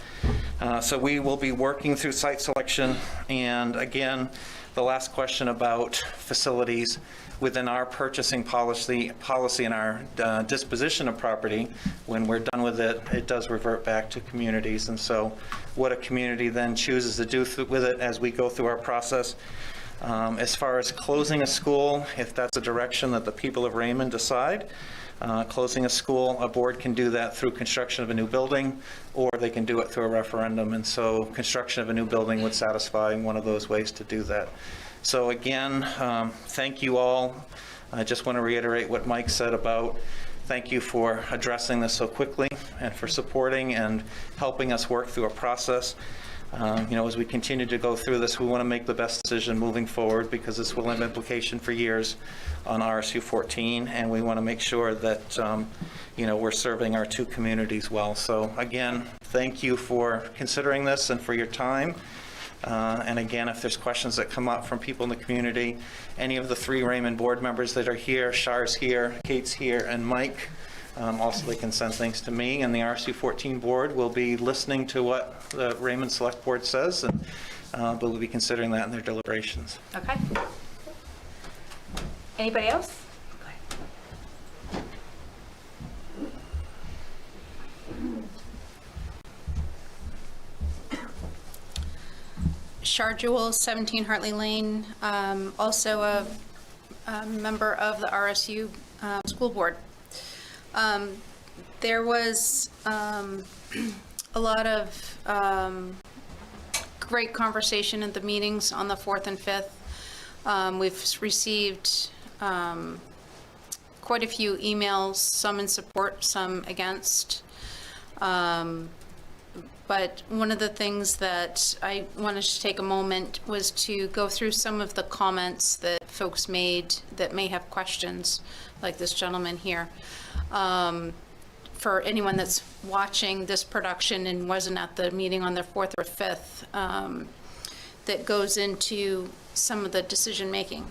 So we will be working through site selection, and again, the last question about facilities. Within our purchasing policy and our disposition of property, when we're done with it, it does revert back to communities. And so what a community then chooses to do with it as we go through our process. As far as closing a school, if that's a direction that the people of Raymond decide, closing a school, a board can do that through construction of a new building, or they can do it through a referendum. And so construction of a new building would satisfy one of those ways to do that. So again, thank you all. I just want to reiterate what Mike said about thank you for addressing this so quickly and for supporting and helping us work through a process. As we continue to go through this, we want to make the best decision moving forward, because this will have implication for years on RSU 14, and we want to make sure that we're serving our two communities well. So again, thank you for considering this and for your time. And again, if there's questions that come up from people in the community, any of the 3 Raymond board members that are here, Char's here, Kate's here, and Mike, also they can send things to me, and the RSU 14 board will be listening to what the Raymond Select Board says and but we'll be considering that in their deliberations. Okay. Anybody else? Char Jewel, 17 Hartley Lane, also a member of the RSU school board. There was a lot of great conversation at the meetings on the 4th and 5th. We've received quite a few emails, some in support, some against. But one of the things that I wanted to take a moment was to go through some of the comments that folks made that may have questions, like this gentleman here. For anyone that's watching this production and wasn't at the meeting on the 4th or 5th, that goes into some of the decision making.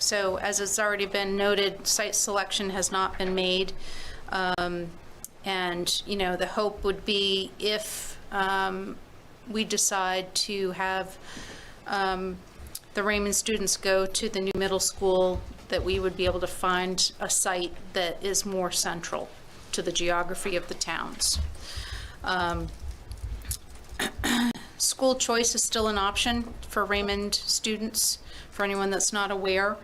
So as it's already been noted, site selection has not been made. And, you know, the hope would be if we decide to have the Raymond students go to the new middle school, that we would be able to find a site that is more central to the geography of the towns. School choice is still an option for Raymond students, for anyone that's not aware.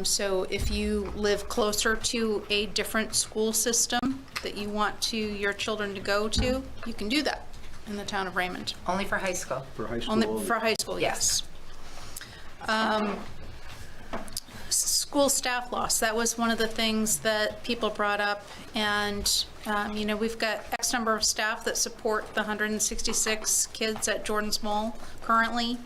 So if you live closer to a different school system that you want your children to go to, you can do that in the town of Raymond. Only for high school. For high school. Only for high school, yes. School staff loss, that was one of the things that people brought up. And, you know, we've got X number of staff that support the 166 kids at Jordan Small currently.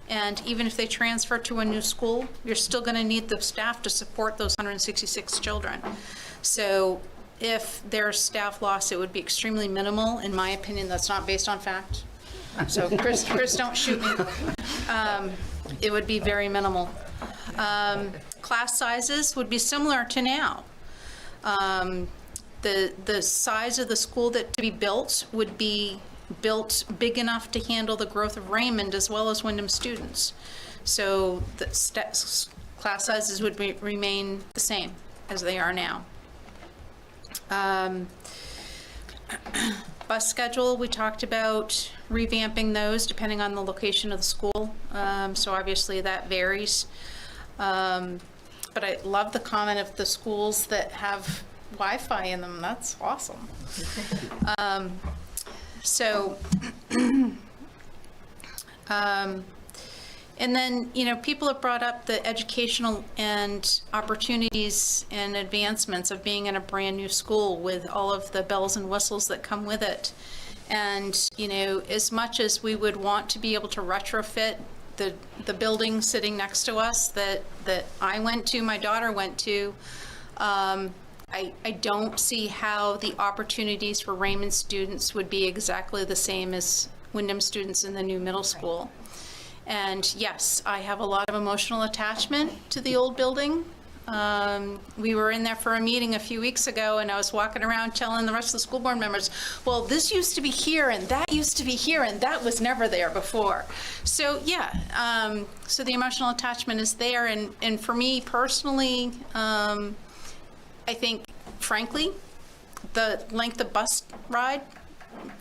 And even if they transfer to a new school, you're still going to need the staff to support those 166 children. So if there's staff loss, it would be extremely minimal. In my opinion, that's not based on fact. So Chris, don't shoot me. It would be very minimal. Class sizes would be similar to now. The size of the school that to be built would be built big enough to handle the growth of Raymond as well as Wyndham students. So the class sizes would remain the same as they are now. Bus schedule, we talked about revamping those depending on the location of the school. So obviously that varies. But I love the comment of the schools that have Wi-Fi in them. That's awesome. So, and then, you know, people have brought up the educational and opportunities and advancements of being in a brand new school with all of the bells and whistles that come with it. And, you know, as much as we would want to be able to retrofit the building sitting next to us that I went to, my daughter went to, I don't see how the opportunities for Raymond students would be exactly the same as Wyndham students in the new middle school. And yes, I have a lot of emotional attachment to the old building. We were in there for a meeting a few weeks ago, and I was walking around telling the rest of the school board members, well, this used to be here, and that used to be here, and that was never there before. So yeah, so the emotional attachment is there. And for me personally, I think, frankly, the length of bus ride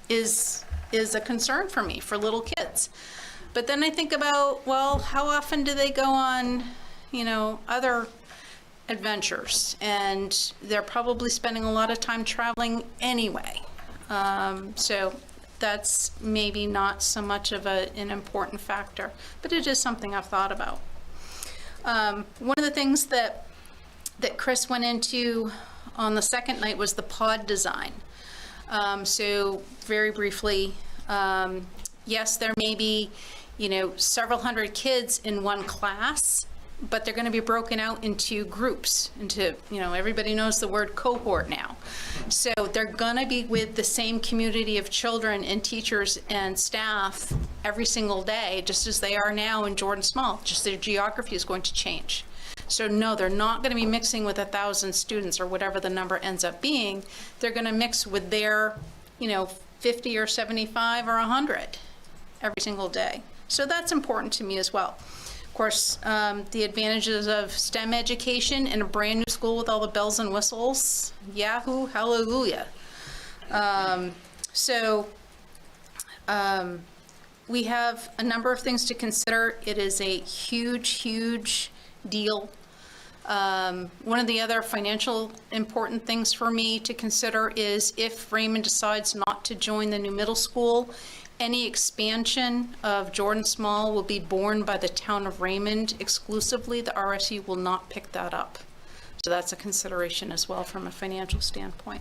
is a concern for me, for little kids. But then I think about, well, how often do they go on, you know, other adventures? And they're probably spending a lot of time traveling anyway. So that's maybe not so much of an important factor, but it is something I've thought about. One of the things that Chris went into on the second night was the pod design. So very briefly, yes, there may be, you know, several hundred kids in one class, but they're going to be broken out into groups, into, you know, everybody knows the word cohort now. So they're going to be with the same community of children and teachers and staff every single day, just as they are now in Jordan Small, just their geography is going to change. So no, they're not going to be mixing with 1,000 students or whatever the number ends up being. They're going to mix with their, you know, 50 or 75 or 100 every single day. So that's important to me as well. Of course, the advantages of STEM education in a brand new school with all the bells and whistles. Yahoo, hallelujah. We have a number of things to consider. It is a huge, huge deal. One of the other financial important things for me to consider is if Raymond decides not to join the new middle school, any expansion of Jordan Small will be borne by the town of Raymond exclusively. The RSU will not pick that up. So that's a consideration as well from a financial standpoint.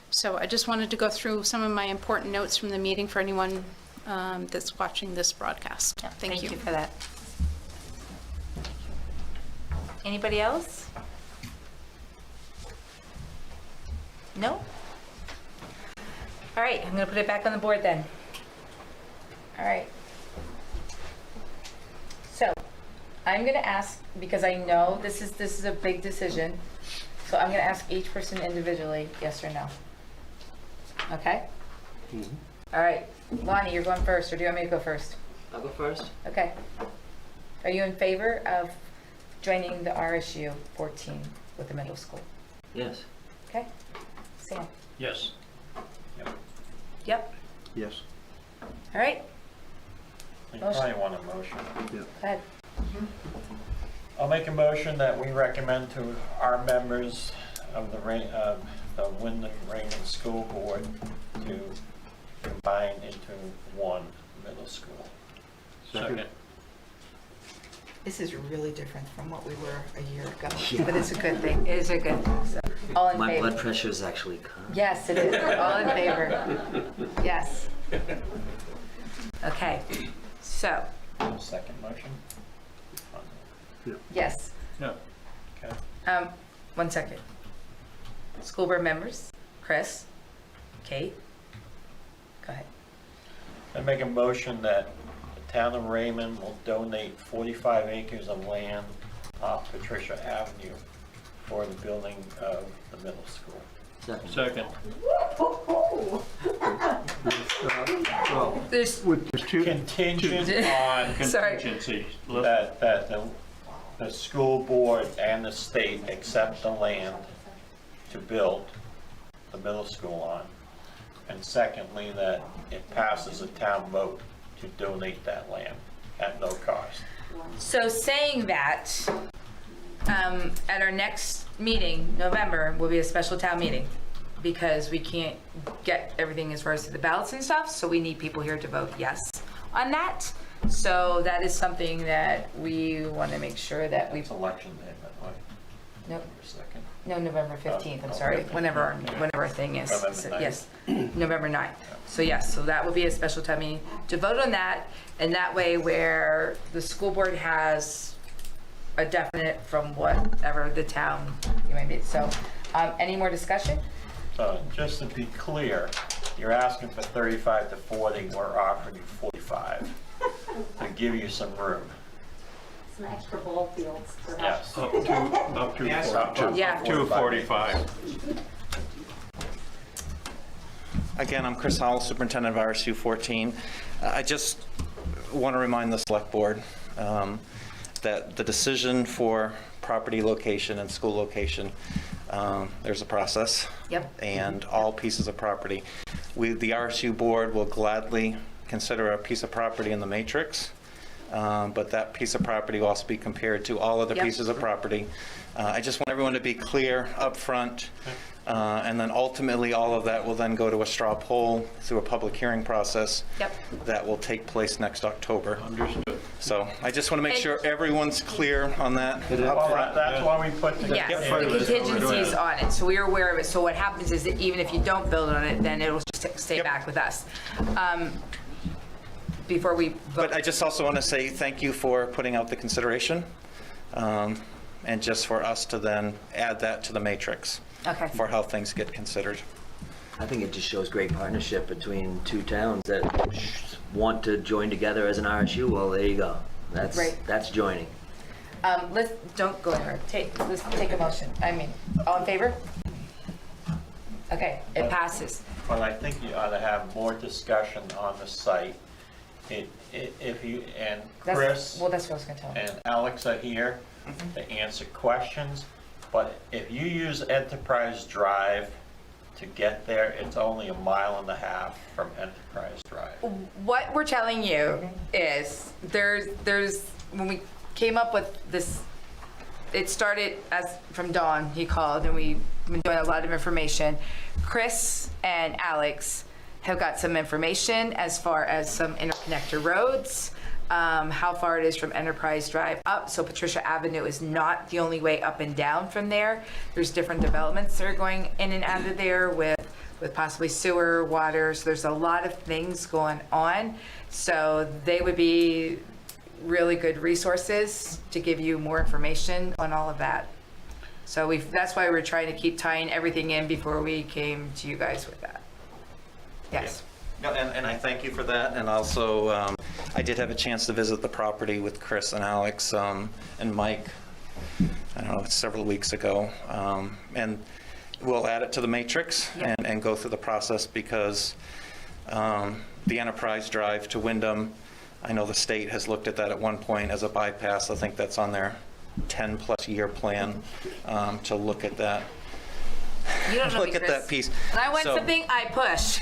So I just wanted to go through some of my important notes from the meeting for anyone that's watching this broadcast. Yeah, thank you for that. Anybody else? No? All right, I'm gonna put it back on the board then. All right. So, I'm gonna ask, because I know this is a big decision, so I'm gonna ask each person individually, yes or no. Okay? Mm-hmm. All right, Lonnie, you're going first, or do you want me to go first? I'll go first. Okay. Are you in favor of joining the RSU 14 with the middle school? Yes. Okay. Sam? Yes. Yep. Yes. All right. You Motion. probably want a motion. Go ahead. I'll make a motion that we recommend to our members of the Wyndham Raymond School Board to combine into one middle school. Second. This is really different from what we were a year ago, but it's a good thing. It is a good thing. So, all in My favor? blood pressure is actually calm. Yes, it is. All in favor? Yes. Okay. So, Second motion? yes. No. Okay. 1 second. School board members, Chris, Kate, go ahead. I make a motion that the town of Raymond will donate 45 acres of land off Patricia Avenue for the building of the middle school. Second. There's contingent on Sorry. contingency that the school board and the state accept the land to build the middle school on. And secondly, that it passes a town vote to donate that land at no cost. So saying that, at our next meeting, November, will be a special town meeting because we can't get everything as far as to the ballots and stuff, so we need people here to vote yes on that. So that is something that we want to make sure that we. It's election day, by the way. Nope. Second. No, November 15th, I'm sorry, whenever our thing is. November So, 9th. yes, November 9th. So yes, so that will be a special time meeting to vote on that, and that way where the school board has a definite from whatever the town you might be. So, any more discussion? So just to be clear, you're asking for 35 to 40, we're offering you 45 to give you some room. Some extra ball fields. Yes. Up to Yes. Yeah. 245. Again, I'm Chris Howell, Superintendent of RSU 14. I just want to remind the Select Board that the decision for property location and school location, there's a process. Yep. And all pieces of property. The RSU Board will gladly consider a piece of property in the matrix, but that piece of property will also be compared to all other Yep. pieces of property. I just want everyone to be clear up front. And then ultimately, all of that will then go to a straw poll through a public hearing process. Yep. That will take place next October. Understood. So I just want to make sure everyone's clear on that. up Well, front. that's why we put together. Yes, the contingencies on it, so we are aware of it. So what happens is that even if you don't build on it, then it'll just stay back with us. Before we vote. But I just also want to say thank you for putting out the consideration, and just for us to then add that to the matrix. Okay. For how things get considered. I think it just shows great partnership between two towns that want to join together as an RSU. Well, there you go. That's joining. Don't go ahead. Let's take a motion. All in favor? Okay, it passes. Well, I think you ought to have more discussion on the site if you, and That's, Chris well, that's what I was gonna tell him. and Alex are here to answer questions, but if you use Enterprise Drive to get there, it's only 1.5 miles from Enterprise Drive. What we're telling you is there's when we came up with this, it started as from Dawn, he called, and we've been doing a lot of information. Chris and Alex have got some information as far as some interconnector roads, how far it is from Enterprise Drive up. So Patricia Avenue is not the only way up and down from there. There's different developments that are going in and out of there with possibly sewer, water. So there's a lot of things going on. So they would be really good resources to give you more information on all of that. So that's why we're trying to keep tying everything in before we came to you guys with that. Yes. No, and I thank you for that. And also, I did have a chance to visit the property with Chris and Alex and Mike, I don't know, several weeks ago. And we'll add it to the matrix and go through the process because the Enterprise Drive to Wyndham, I know the state has looked at that at one point as a bypass. I think that's on their 10+ year plan to look at that. You don't know Look me, at Chris. that piece. When I want something, I push.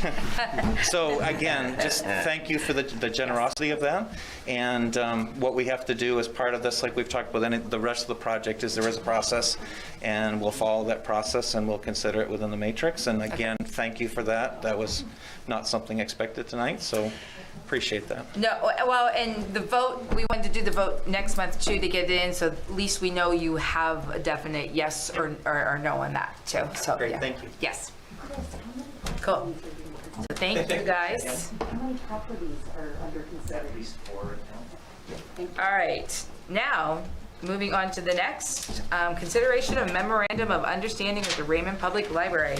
So again, just thank you for the generosity of that. And what we have to do as part of this, like we've talked about the rest of the project, is there is a process, and we'll follow that process and we'll consider it within the matrix. And again, thank you for that. That was not something expected tonight, so appreciate that. No, well, and the vote, we wanted to do the vote next month too to get it in, so at least we know you have a definite yes or no on that too. So, Great, yeah. thank you. Yes. Cool. So thank you guys. How many properties are under consideration? All right, now, moving on to the next, consideration of memorandum of understanding with the Raymond Public Library.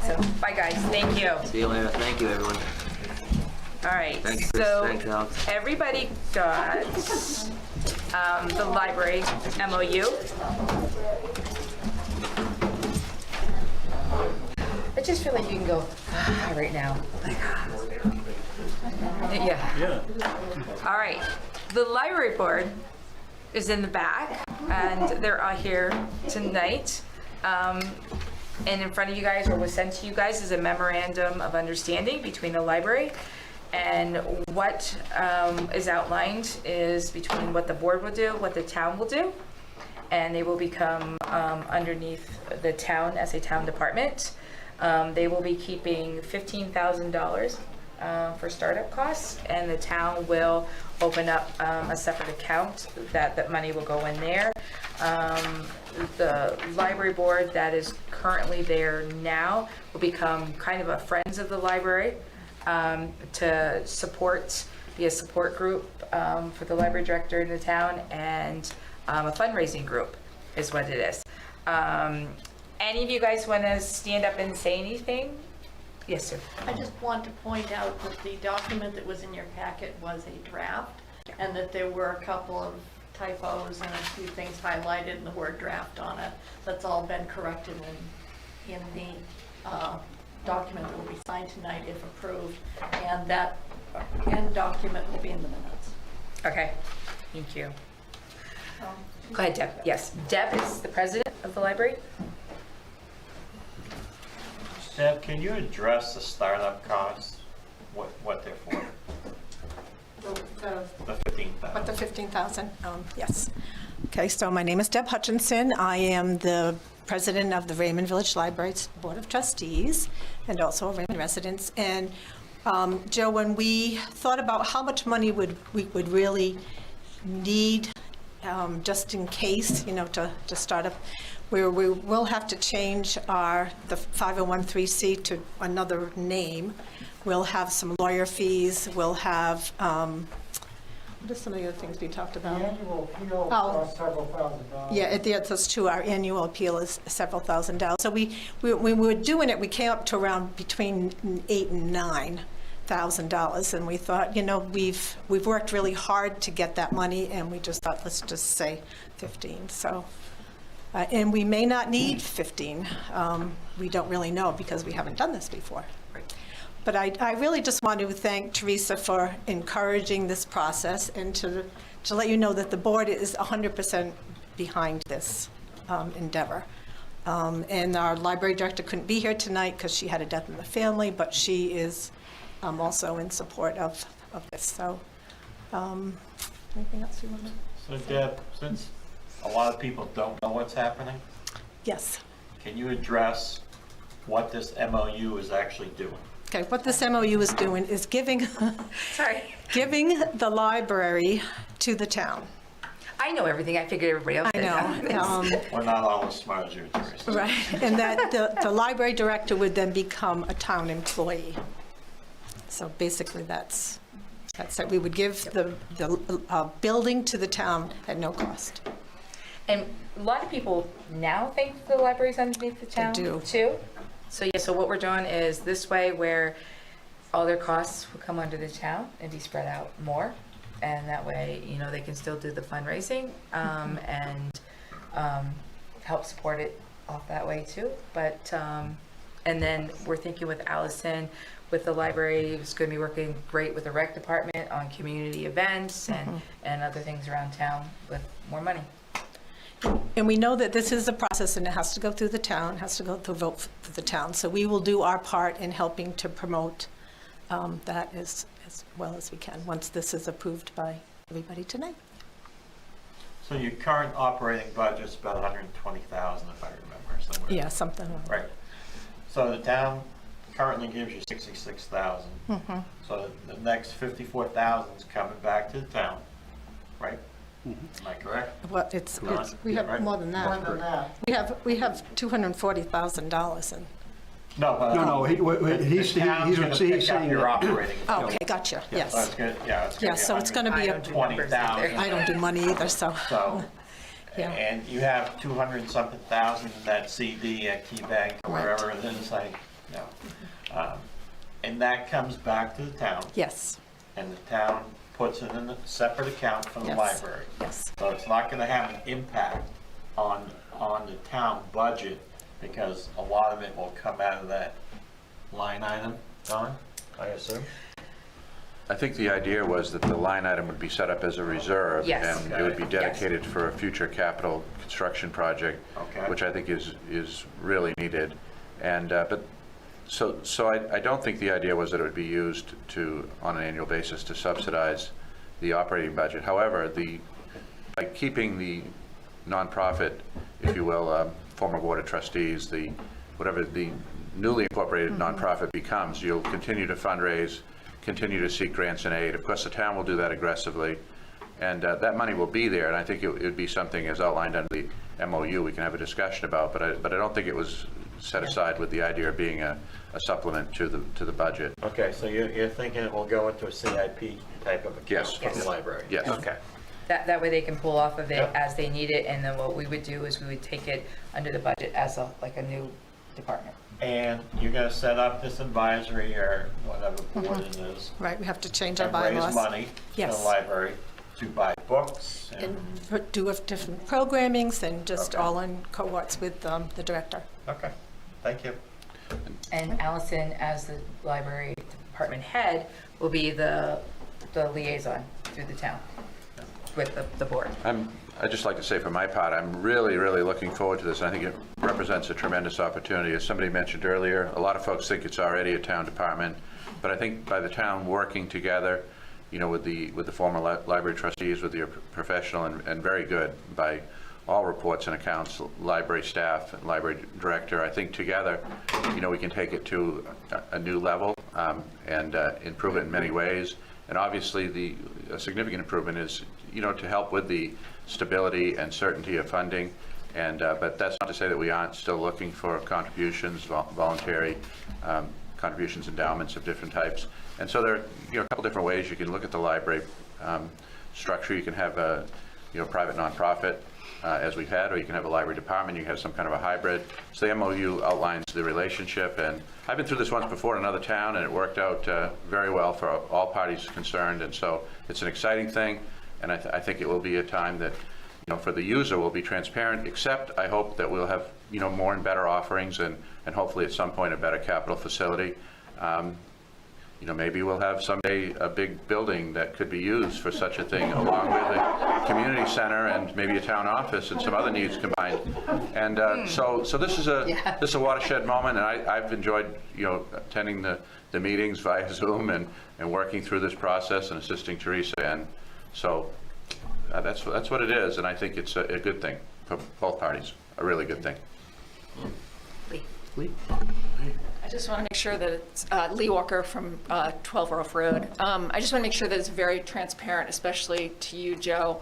So, bye guys, thank you. See you later. Thank you, everyone. All right, Thanks, Chris. so Thanks, Alex. everybody got the library MOU. I just feel like you can go right now. Yeah. All right, the library board is in the back, and they're all here tonight. And in front of you guys, or was sent to you guys, is a memorandum of understanding between the library. And what is outlined is between what the board will do, what the town will do. And they will become underneath the town as a town department. They will be keeping $15,000 for startup costs, and the town will open up a separate account that money will go in there. The library board that is currently there now will become kind of a friends of the library to be a support group for the library director in the town, and a fundraising group is what it is. Any of you guys want to stand up and say anything? Yes, sir. I just want to point out that the document that was in your packet was a draft, and that there were a couple of typos and a few things highlighted and the word draft on it. That's all been corrected in the document that will be signed tonight if approved, and that end document will be in the minutes. Okay, thank you. Go ahead, Deb. Yes, Deb is the president of the library. Deb, can you address the startup costs, what they're for? The 15,000. What, the 15,000? Yes. Okay, so my name is Deb Hutchinson. I am the president of the Raymond Village Library's Board of Trustees and also a Raymond resident. And Joe, when we thought about how much money we would really need just in case, to start up, we will have to change the 501(c)(3) to another name. We'll have some lawyer fees. We'll have, what are some of the other things we talked about? The annual appeal costs several $1,000s. Yeah, that's true. Our annual appeal is several $1,000s. So when we were doing it, we came up to around between $8,000 and $9,000, and we thought, we've worked really hard to get that money, and we just thought, let's just say 15. So, and we may not need 15. We don't really know because we haven't done this before. But I really just want to thank Teresa for encouraging this process and to let you know that the board is 100% behind this endeavor. And our library director couldn't be here tonight because she had a death in the family, but she is also in support of this. So anything else you want to? So Deb, since a lot of people don't know what's happening, Yes. can you address what this MOU is actually doing? Okay, what this MOU is doing is giving the library to the town. I know everything. I figured everybody else did. I know. We're not all as smart as you, Teresa. Right, and that the library director would then become a town employee. So basically, that's it. We would give the building to the town at no cost. And a lot of people now think the library's underneath the town do. too. So yeah, so what we're doing is this way where all their costs will come under the town and be spread out more. And that way, you know, they can still do the fundraising and help support it off that way too. But, and then we're thinking with Allison, with the library, it's going to be working great with the rec department on community events and other things around town with more money. And we know that this is a process and it has to go through the town, has to go through vote for the town. So we will do our part in helping to promote that as well as we can once this is approved by everybody tonight. So your current operating budget's about 120,000, if I remember somewhere. Yeah, something like that. Right. So the town currently gives you 66,000. Mm-hmm. So the next 54,000 is coming back to the town, right? Am I correct? Well, we have right? more than that. More than that. We have $240,000 in. No, he's the town's gonna pick up saying your that. operating. Okay, gotcha, yes. So it's good, yeah, So it's going to be a, 20,000. I don't do money either, so. So, Yeah. and you have 200 something thousand in that CD at Key Bank or Right. wherever, and then it's like, you know. And that comes back to the town. Yes. And the town puts it in a separate account from the Yes. library. Yes. So it's not gonna have an impact on the town budget because a lot of it will come out of that line item, Don, I assume? I think the idea was that the line item would be set up as a reserve. Yes. And it would be dedicated for a future capital construction project, Okay. which I think is really needed. And, but, so I don't think the idea was that it would be used on an annual basis to subsidize the operating budget. However, by keeping the nonprofit, if you will, former board of trustees, whatever the newly incorporated nonprofit becomes, you'll continue to fundraise, continue to seek grants and aid. Of course, the town will do that aggressively, and that money will be there, and I think it would be something as outlined under the MOU we can have a discussion about, but I don't think it was set aside with the idea of being a supplement to the budget. Okay, so you're thinking it will go into a CIP type of account Yes. from the library? Yes. Okay. That way they can pull off of it Yep. as they need it, and then what we would do is we would take it under the budget as like a new department. And you're gonna set up this advisory or whatever board it is. Right, we have to change our And bylaws. raise money to the Yes. library to buy books and, Do different programmings and just Okay. all in cohorts with the director. okay, thank you. And Allison, as the library department head, will be the liaison through the town with the board. I'd just like to say for my part, I'm really, really looking forward to this. I think it represents a tremendous opportunity. As somebody mentioned earlier, a lot of folks think it's already a town department, but I think by the town working together, you know, with the former library trustees, with your professional and very good by all reports and accounts, library staff and library director, I think together, you know, we can take it to a new level and improve it in many ways. And obviously, a significant improvement is, you know, to help with the stability and certainty of funding. And but that's not to say that we aren't still looking for contributions, voluntary contributions, endowments of different types. And so there are, you know, a couple different ways you can look at the library structure. You can have a, you know, private nonprofit, as we've had, or you can have a library department, you can have some kind of a hybrid. So the MOU outlines the relationship, and I've been through this once before in another town, and it worked out very well for all parties concerned, and so it's an exciting thing, and I think it will be a time that, you know, for the user will be transparent, except I hope that we'll have, you know, more and better offerings, and hopefully at some point a better capital facility. maybe we'll have someday a big building that could be used for such a thing, along with a community center and maybe a town office and some other needs combined. And so this is a watershed moment, and I've enjoyed, attending the meetings via Zoom and working through this process and assisting Teresa. And so that's what it is, and I think it's a good thing for both parties, a really good thing. Lee. I just want to make sure that it's Lee Walker from 12 Rough Road. I just want to make sure that it's very transparent, especially to you, Joe.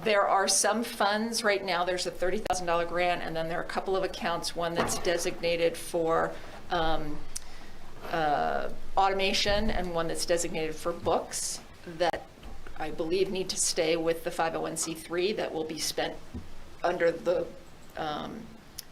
There are some funds right now. There's a $30,000 grant, and then there are a couple of accounts, one that's designated for automation and one that's designated for books that I believe need to stay with the 501c3 that will be spent under the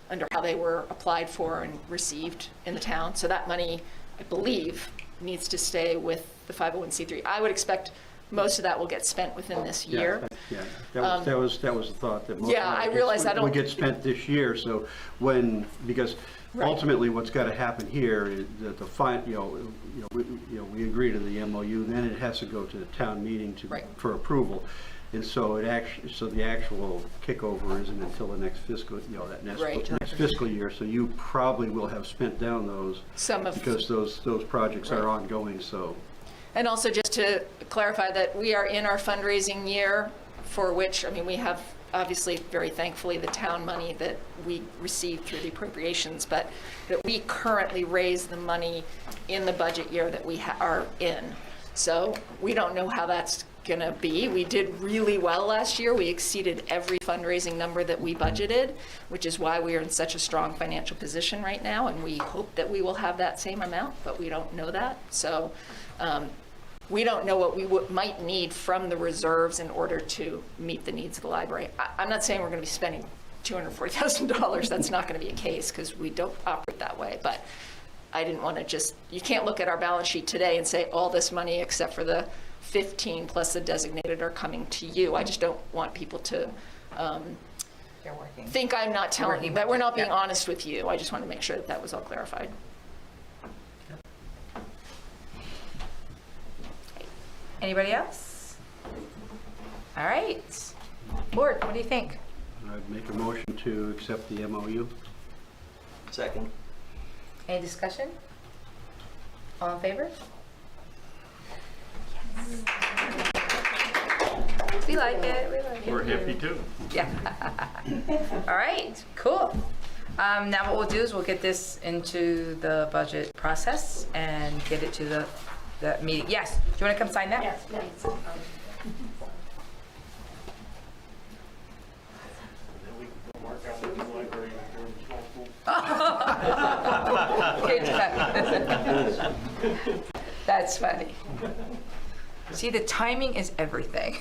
under how they were applied for and received in the town. So that money, I believe, needs to stay with the 501c3. I would expect most of that will get spent within this year. Yeah, that was the thought, that most Yeah, of I it realize I would don't- get spent this year. So because Right. ultimately what's got to happen here is that we agree to the MOU, then it has to go to the town meeting for approval. And so the actual kickover isn't until the next fiscal, next fiscal year. So you probably will have spent down those because those projects are ongoing. So. And also just to clarify that we are in our fundraising year, for which, we have obviously, very thankfully, the town money that we received through the appropriations, but that we currently raise the money in the budget year that we are in. So we don't know how that's gonna be. We did really well last year. We exceeded every fundraising number that we budgeted, which is why we are in such a strong financial position right now, and we hope that we will have that same amount, but we don't know that. So we don't know what we might need from the reserves in order to meet the needs of the library. I'm not saying we're gonna be spending $240,000. That's not gonna be a case, because we don't operate that way, but I didn't want to you can't look at our balance sheet today and say all this money except for the 15 plus the designated are coming to you. I just don't want people to think I'm not telling, that we're not being honest with you. I just want to make sure that was all clarified. Anybody else? All right. Board, what do you think? I'd make a motion to accept the MOU. Second. Any discussion? All in favor? Yes. We like it. We're happy too. Yeah. All right, cool. Now what we'll do is we'll get this into the budget process and get it to the meeting. Yes, do you want to come sign that? Yes, please. Good job. That's funny. See, the timing is everything.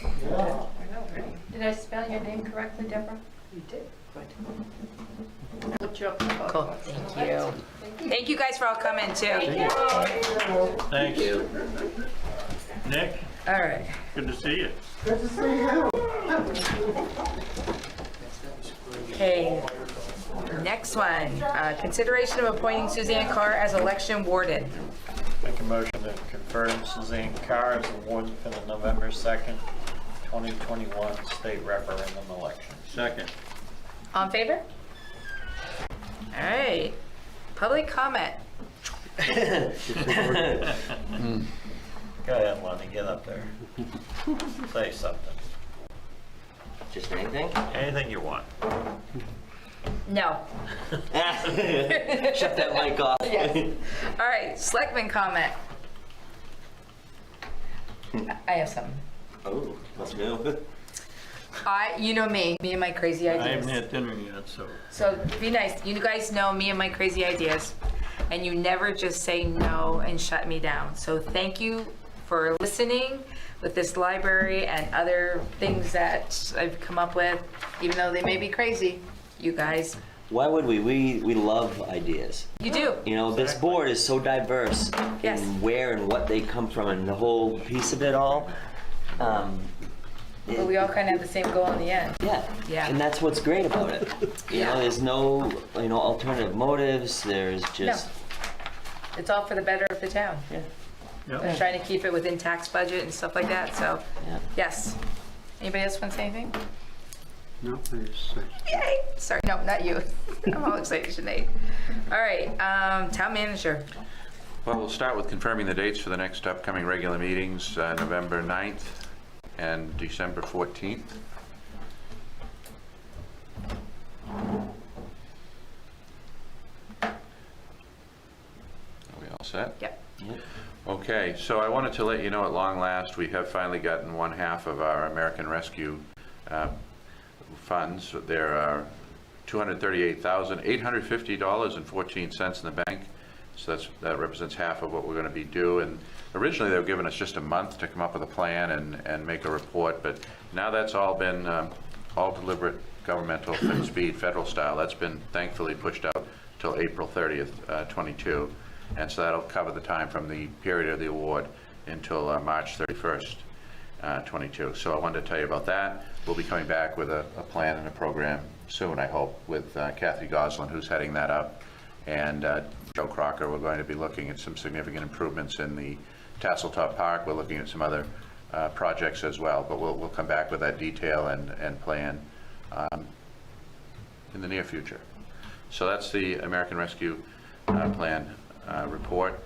Did I spell your name correctly, Deborah? You did. Good. I looked you up in the photo. Cool. Thank you. Thank you guys for all coming too. Thank you. Nick? All right. Good to see you. Good to see you. Okay. Next one, consideration of appointing Suzanne Carr as election warden. Make a motion to confirm Suzanne Carr as the warden for the November 2nd, 2021 state referendum election. Second. All in favor? All right. Public comment. Go ahead, Lonnie, get up there. Say something. Just anything? Anything you want. No. Shut that mic off. Yes. All right, selectman comment. I have something. Oh, what's new? You know me and my crazy ideas. I haven't had dinner yet, so. So be nice. You guys know me and my crazy ideas, and you never just say no and shut me down. So thank you for listening with this library and other things that I've come up with, even though they may be crazy, you guys. Why would we? We love ideas. You do. You know, this board is so diverse Yes. in where and what they come from and the whole piece of it all. But we all kind of have the same goal in the end. Yeah. Yeah. And that's what's great about it. You know, there's no, alternative motives. There's just... It's all for the better of the town. Yeah. They're trying to keep it within tax budget and stuff like that, so, yes. Anybody else want to say anything? No, I just, Yay! Sorry, no, not you. I'm all excited, Sinead. All right, town manager. Well, we'll start with confirming the dates for the next upcoming regular meetings, November 9th and December 14th. Are we all set? Yep. Okay, so I wanted to let you know at long last, we have finally gotten one half of our American Rescue funds. There are $238,850.14 in the bank. So that represents half of what we're going to be due. And originally they were giving us just a month to come up with a plan and make a report, but now that's all been all deliberate governmental speed, federal style. That's been thankfully pushed out till April 30th, 22. And so that'll cover the time from the period of the award until March 31st, 22. So I wanted to tell you about that. We'll be coming back with a plan and a program soon, I hope, with Kathy Goslin, who's heading that up, and Joe Crocker. We're going to be looking at some significant improvements in the Tasseltop Park. We're looking at some other projects as well, but we'll come back with that detail and plan in the near future. So that's the American Rescue Plan report.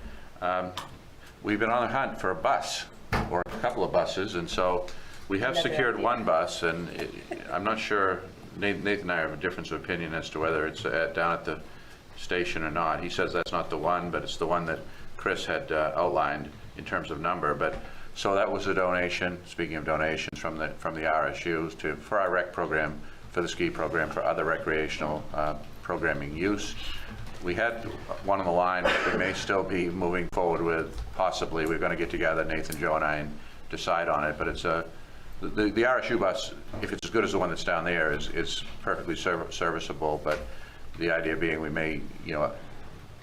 We've been on the hunt for a bus, or a couple of buses, and so we have secured one bus, and I'm not sure, Nathan and I have a difference of opinion as to whether it's down at the station or not. He says that's not the one, but it's the one that Chris had outlined in terms of number. But so that was a donation, speaking of donations, from the RSUs for our rec program, for the ski program, for other recreational programming use. We had one on the line that we may still be moving forward with, possibly. We're going to get together, Nathan, Joe, and I, and decide on it. But it's the RSU bus, if it's as good as the one that's down there, is perfectly serviceable. But the idea being we may,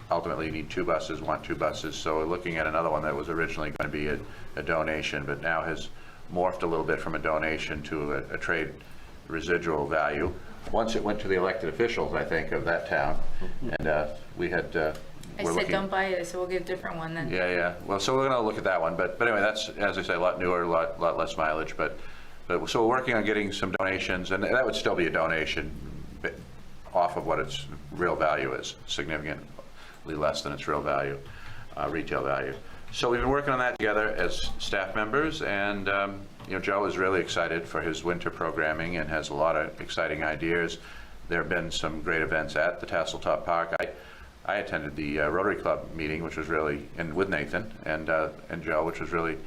ultimately need two buses, want two buses. So we're looking at another one that was originally going to be a donation, but now has morphed a little bit from a donation to a trade residual value. Once it went to the elected officials, I think, of that town, and we had. I said don't buy it, so we'll get a different one then. Yeah. Well, so we're going to look at that one, but anyway, that's, as I say, a lot newer, a lot less mileage, but so we're working on getting some donations, and that would still be a donation off of what its real value is, significantly less than its real value, retail value. So we've been working on that together as staff members, and Joe is really excited for his winter programming and has a lot of exciting ideas. There have been some great events at the Tasseltop Park. I attended the Rotary Club meeting, which was really, and with Nathan and Joe, which was really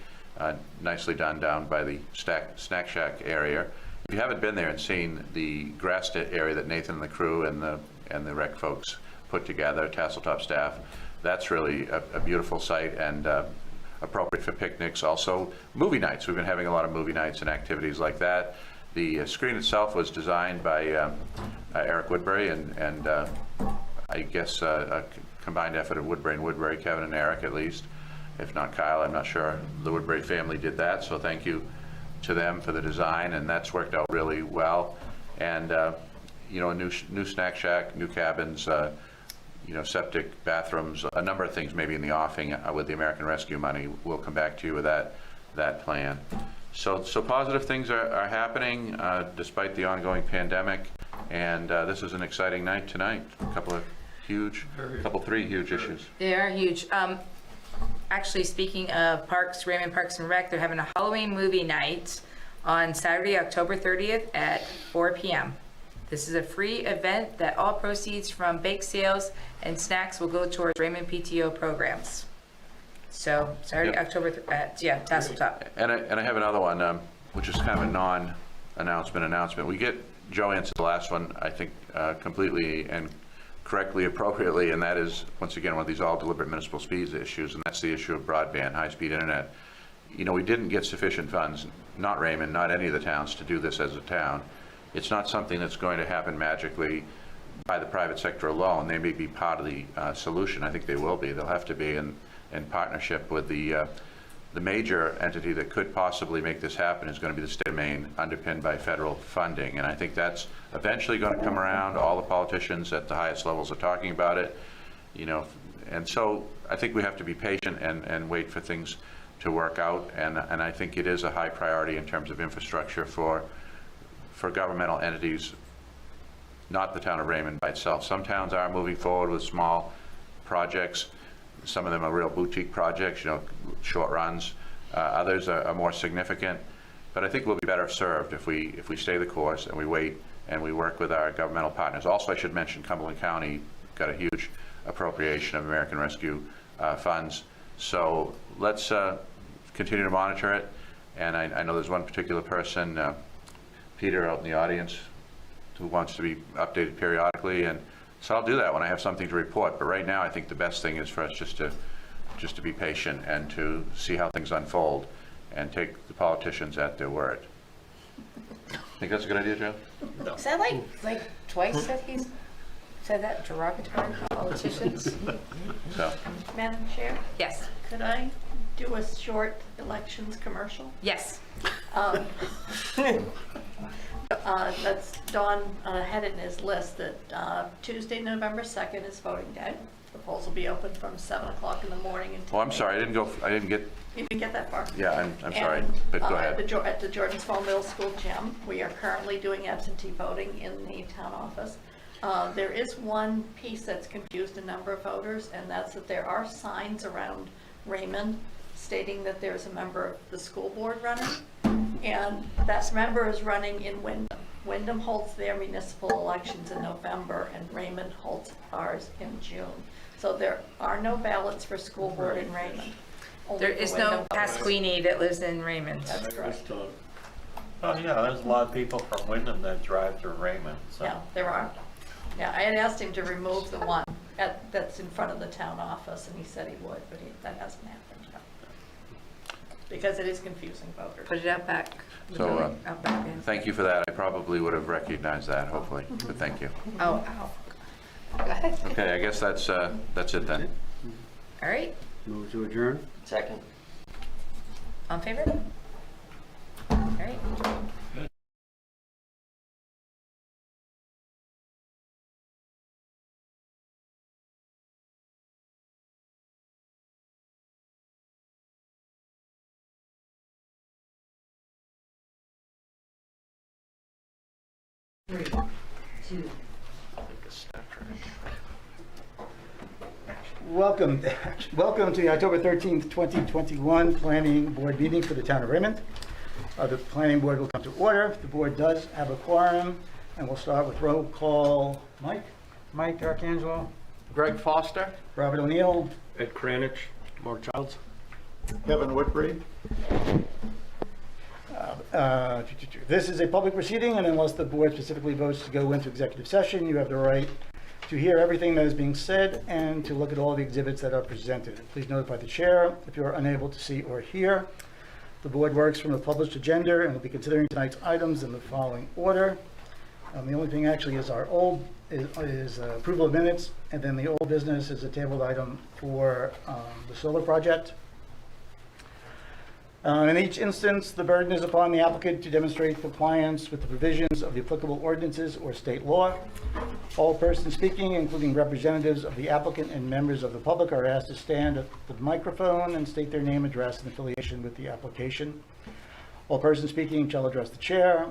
nicely done down by the Snack Shack area. If you haven't been there and seen the grass area that Nathan and the crew and the rec folks put together, Tasseltop staff, that's really a beautiful site and appropriate for picnics. Also, movie nights. We've been having a lot of movie nights and activities like that. The screen itself was designed by Eric Woodbury and I guess a combined effort of Woodbury and Woodbury, Kevin and Eric at least, if not Kyle, I'm not sure. The Woodbury family did that, so thank you to them for the design, and that's worked out really well. And a new snack shack, new cabins, septic bathrooms, a number of things maybe in the offing with the American Rescue money. We'll come back to you with that plan. So positive things are happening despite the ongoing pandemic, and this is an exciting night tonight. Three huge issues. They are huge. Actually, speaking of parks, Raymond Parks and Rec, they're having a Halloween movie night on Saturday, October 30th at 4 p.m. This is a free event that all proceeds from bake sales and snacks will go towards Raymond PTO programs. So Saturday, October, Tasseltop. And I have another one, which is kind of a non-announcement. We get, Joe answered the last one, I think, completely and correctly, appropriately, and that is, once again, one of these all deliberate municipal speeds issues, and that's the issue of broadband, high-speed internet. We didn't get sufficient funds, not Raymond, not any of the towns, to do this as a town. It's not something that's going to happen magically by the private sector alone. They may be part of the solution. I think they will be. They'll have to be in partnership with the major entity that could possibly make this happen is going to be the state of Maine, underpinned by federal funding. And I think that's eventually going to come around. All the politicians at the highest levels are talking about it. And so I think we have to be patient and wait for things to work out. And I think it is a high priority in terms of infrastructure for governmental entities, not the town of Raymond by itself. Some towns are moving forward with small projects. Some of them are real boutique projects, you know, short runs. Others are more significant. But I think we'll be better served if we stay the course and we wait and we work with our governmental partners. Also, I should mention Cumberland County got a huge appropriation of American Rescue funds. So let's continue to monitor it. And I know there's one particular person, Peter, out in the audience, who wants to be updated periodically. And so I'll do that when I have something to report. But right now, I think the best thing is for us just to be patient and to see how things unfold and take the politicians at their word. Think that's a good idea, Joe? Is that like twice that he's said that derogatory to politicians? So. Madam Chair? Yes. Could I do a short elections commercial? Yes. That's Don had it in his list that Tuesday, November 2nd is voting day. The polls will be open from 7 o'clock in the morning until. Oh, I'm sorry, I didn't get. You didn't get that far? Yeah, I'm sorry, but go ahead. At the Jordan Small Middle School gym, we are currently doing absentee voting in the town office. There is one piece that's confused a number of voters, and that's that there are signs around Raymond stating that there's a member of the school board running, and that member is running in Wyndham. Wyndham holds their municipal elections in November, and Raymond holds ours in June. So there are no ballots for school board in Raymond. Only There for is Wyndham no voters. Pasquini that lives in Raymond. That's correct. Oh, yeah, there's a lot of people from Wyndham that drive through Raymond, so. Yeah, there are. Yeah, I had asked him to remove the one that's in front of the town office, and he said he would, but that hasn't happened yet. Because it is confusing voters. Put it out back. So Out back in. thank you for that. I probably would have recognized that, hopefully, but thank you. Oh, ow. Go ahead. Okay, I guess that's it then. All right. Move to adjourn? Second. On favor? All right. Three, two. Welcome to the October 13th, 2021 Planning Board meeting for the town of Raymond. The planning board will come to order. The board does have a quorum, and we'll start with roll call. Mike? Mike Arcangelo. Greg Foster. Robert O'Neill. Ed Kranich. Mark Childs. Kevin Whitbread. This is a public proceeding, and unless the board specifically votes to go into executive session, you have the right to hear everything that is being said and to look at all the exhibits that are presented. Please notify the chair if you are unable to see or hear. The board works from a published agenda and will be considering tonight's items in the following order. The only thing actually is is approval of minutes, and then the old business is a tabled item for the solar project. In each instance, the burden is upon the applicant to demonstrate compliance with the provisions of the applicable ordinances or state law. All persons speaking, including representatives of the applicant and members of the public, are asked to stand at the microphone and state their name, address, and affiliation with the application. All persons speaking shall address the chair.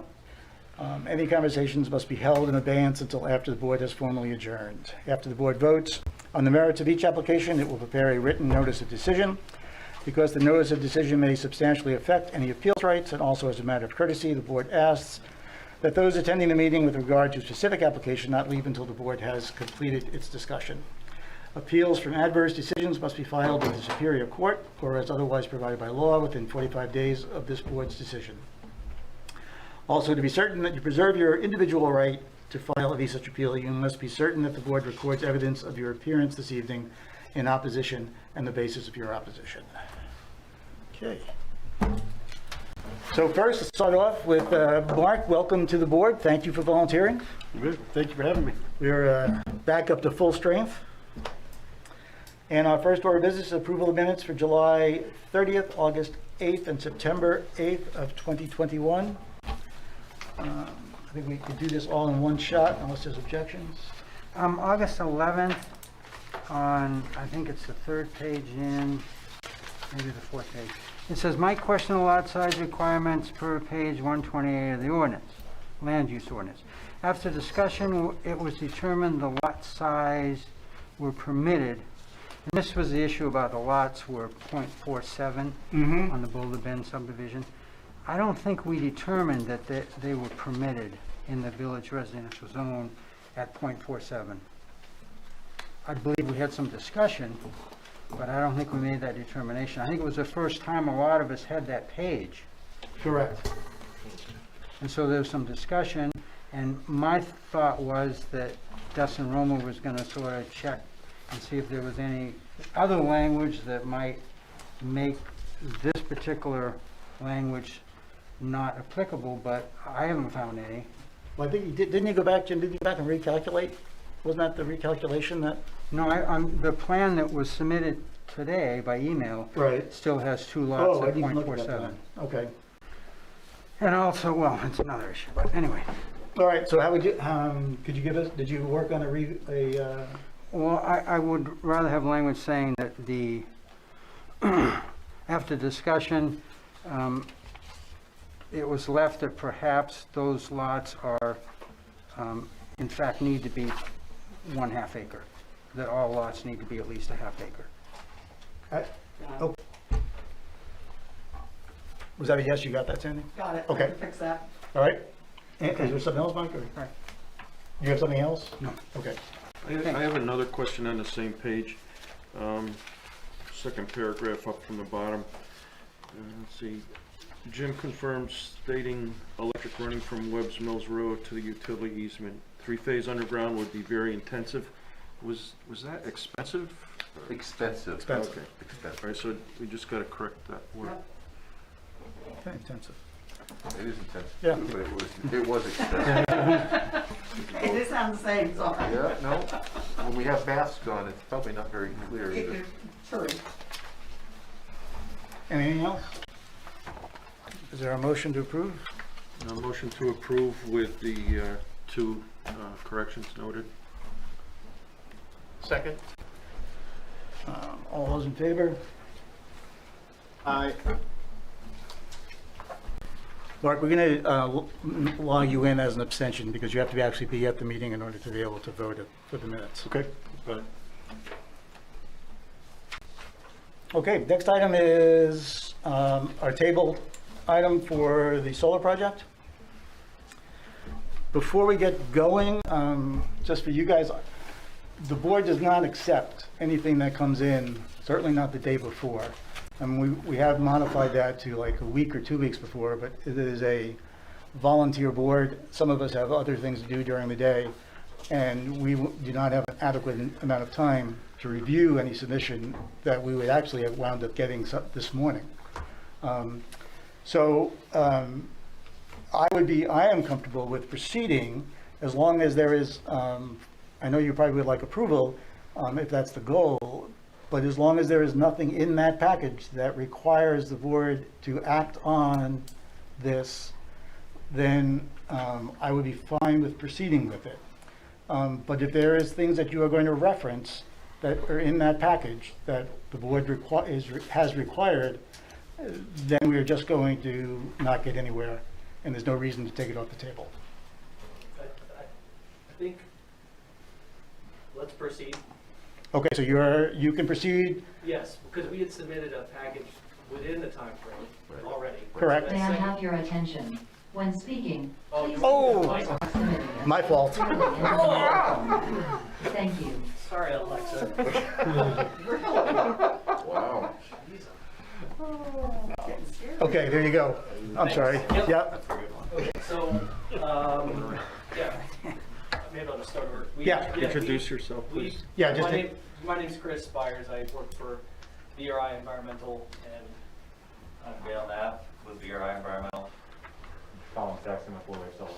Any conversations must be held in abeyance until after the board has formally adjourned. After the board votes on the merits of each application, it will prepare a written notice of decision. Because the notice of decision may substantially affect any appeals rights, and also as a matter of courtesy, the board asks that those attending the meeting with regard to a specific application not leave until the board has completed its discussion. Appeals from adverse decisions must be filed with the Superior Court or as otherwise provided by law within 45 days of this board's decision. Also, to be certain that you preserve your individual right to file any such appeal, you must be certain that the board records evidence of your appearance this evening in opposition and the basis of your opposition. Okay. So first, let's start off with Mark. Welcome to the board. Thank you for volunteering. Good. Thank you for having me. We're back up to full strength. And our first order of business is approval of minutes for July 30th, August 8th, and September 8th of 2021. I think we could do this all in one shot unless there's objections. August 11th, on, I think it's the third page in, maybe the fourth page. It says, might question the lot size requirements per page 128 of the ordinance, land use ordinance. After discussion, it was determined the lot size were permitted. And this was the issue about the lots were .47 on the Boulder Bend subdivision. I don't think we determined that they were permitted in the village residential zone at .47. I believe we had some discussion, but I don't think we made that determination. I think it was the first time a lot of us had that page. Correct. And so there was some discussion, and my thought was that Dustin Roma was going to sort of check and see if there was any other language that might make this particular language not applicable, but I haven't found any. Well, I think, didn't you go back, Jim, did you go back and recalculate? Wasn't that the recalculation that? No, the plan that was submitted today by email still has two lots at .47. Okay. And also, well, it's another issue, but anyway. All right, so how would you, could you give us, did you work on Well, I would rather have language saying that the, after discussion, it was left that perhaps those lots are, in fact, need to be 1/2 acre, that all lots need to be at least 1/2 acre. Oh. Was that a yes? You got that, Sandy? Got it. Okay. Fix that. All right. Is there something else, Mike? Or? You have something else? No. Okay. I have another question on the same page. Second paragraph up from the bottom. Let's see. Jim confirms stating electric running from Webb's Mills Road to the utility easement. 3-phase underground would be very intensive. Was that expensive? Expensive. Expensive. Okay. Expensive. All right, so we just got to correct that word. Okay, intensive. It is intensive. Yeah. But it was expensive. It just sounds the same, sorry. Yeah, no. When we have masks on, it's probably not very clear either. True. Anything else? Is there a motion to approve? A motion to approve with the two corrections noted. Second. All those in favor? Aye. Mark, we're going to log you in as an abstention because you have to actually be at the meeting in order to be able to vote for the minutes. Okay. Got it. Okay, next item is our table item for the solar project. Before we get going, just for you guys, the board does not accept anything that comes in, certainly not the day before. And we have modified that to like a week or 2 weeks before, but it is a volunteer board. Some of us have other things to do during the day, and we do not have an adequate amount of time to review any submission that we would actually have wound up getting this morning. I am comfortable with proceeding as long as there is, I know you probably would like approval if that's the goal, but as long as there is nothing in that package that requires the board to act on this, then I would be fine with proceeding with it. But if there is things that you are going to reference that are in that package that the board has required, then we are just going to not get anywhere, and there's no reason to take it off the table. I think, let's proceed. Okay, so you can proceed. Yes, because we had submitted a package within the time frame already. Correct. May I have your attention? When speaking, please Oh, keep your proximity. my fault. Thank you. Sorry, Alexa. Wow. Okay, there you go. I'm sorry. Yep. Okay, so, yeah, maybe I'll just start over. Yeah. Introduce yourself, please. Yeah, just my name's Chris Spires. I work for BRI Environmental, and I'm Gail Knapp with BRI Environmental. Colin Saxon with Blue Wave Solar.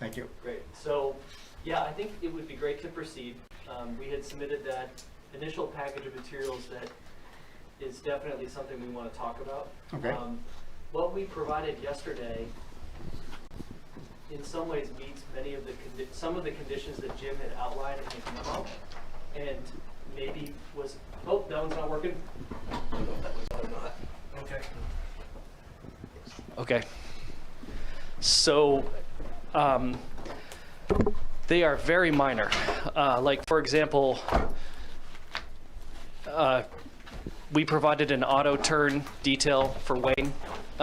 Thank you. Great. So, yeah, I think it would be great to proceed. We had submitted that initial package of materials that is definitely something we want to talk about. Okay. What we provided yesterday in some ways meets many of the some of the conditions that Jim had outlined in his memo, and maybe was, oh, that one's not working. I don't know if that was on or not. Okay. Okay. So, they are very minor. Like, for example, we provided an auto turn detail for Wayne.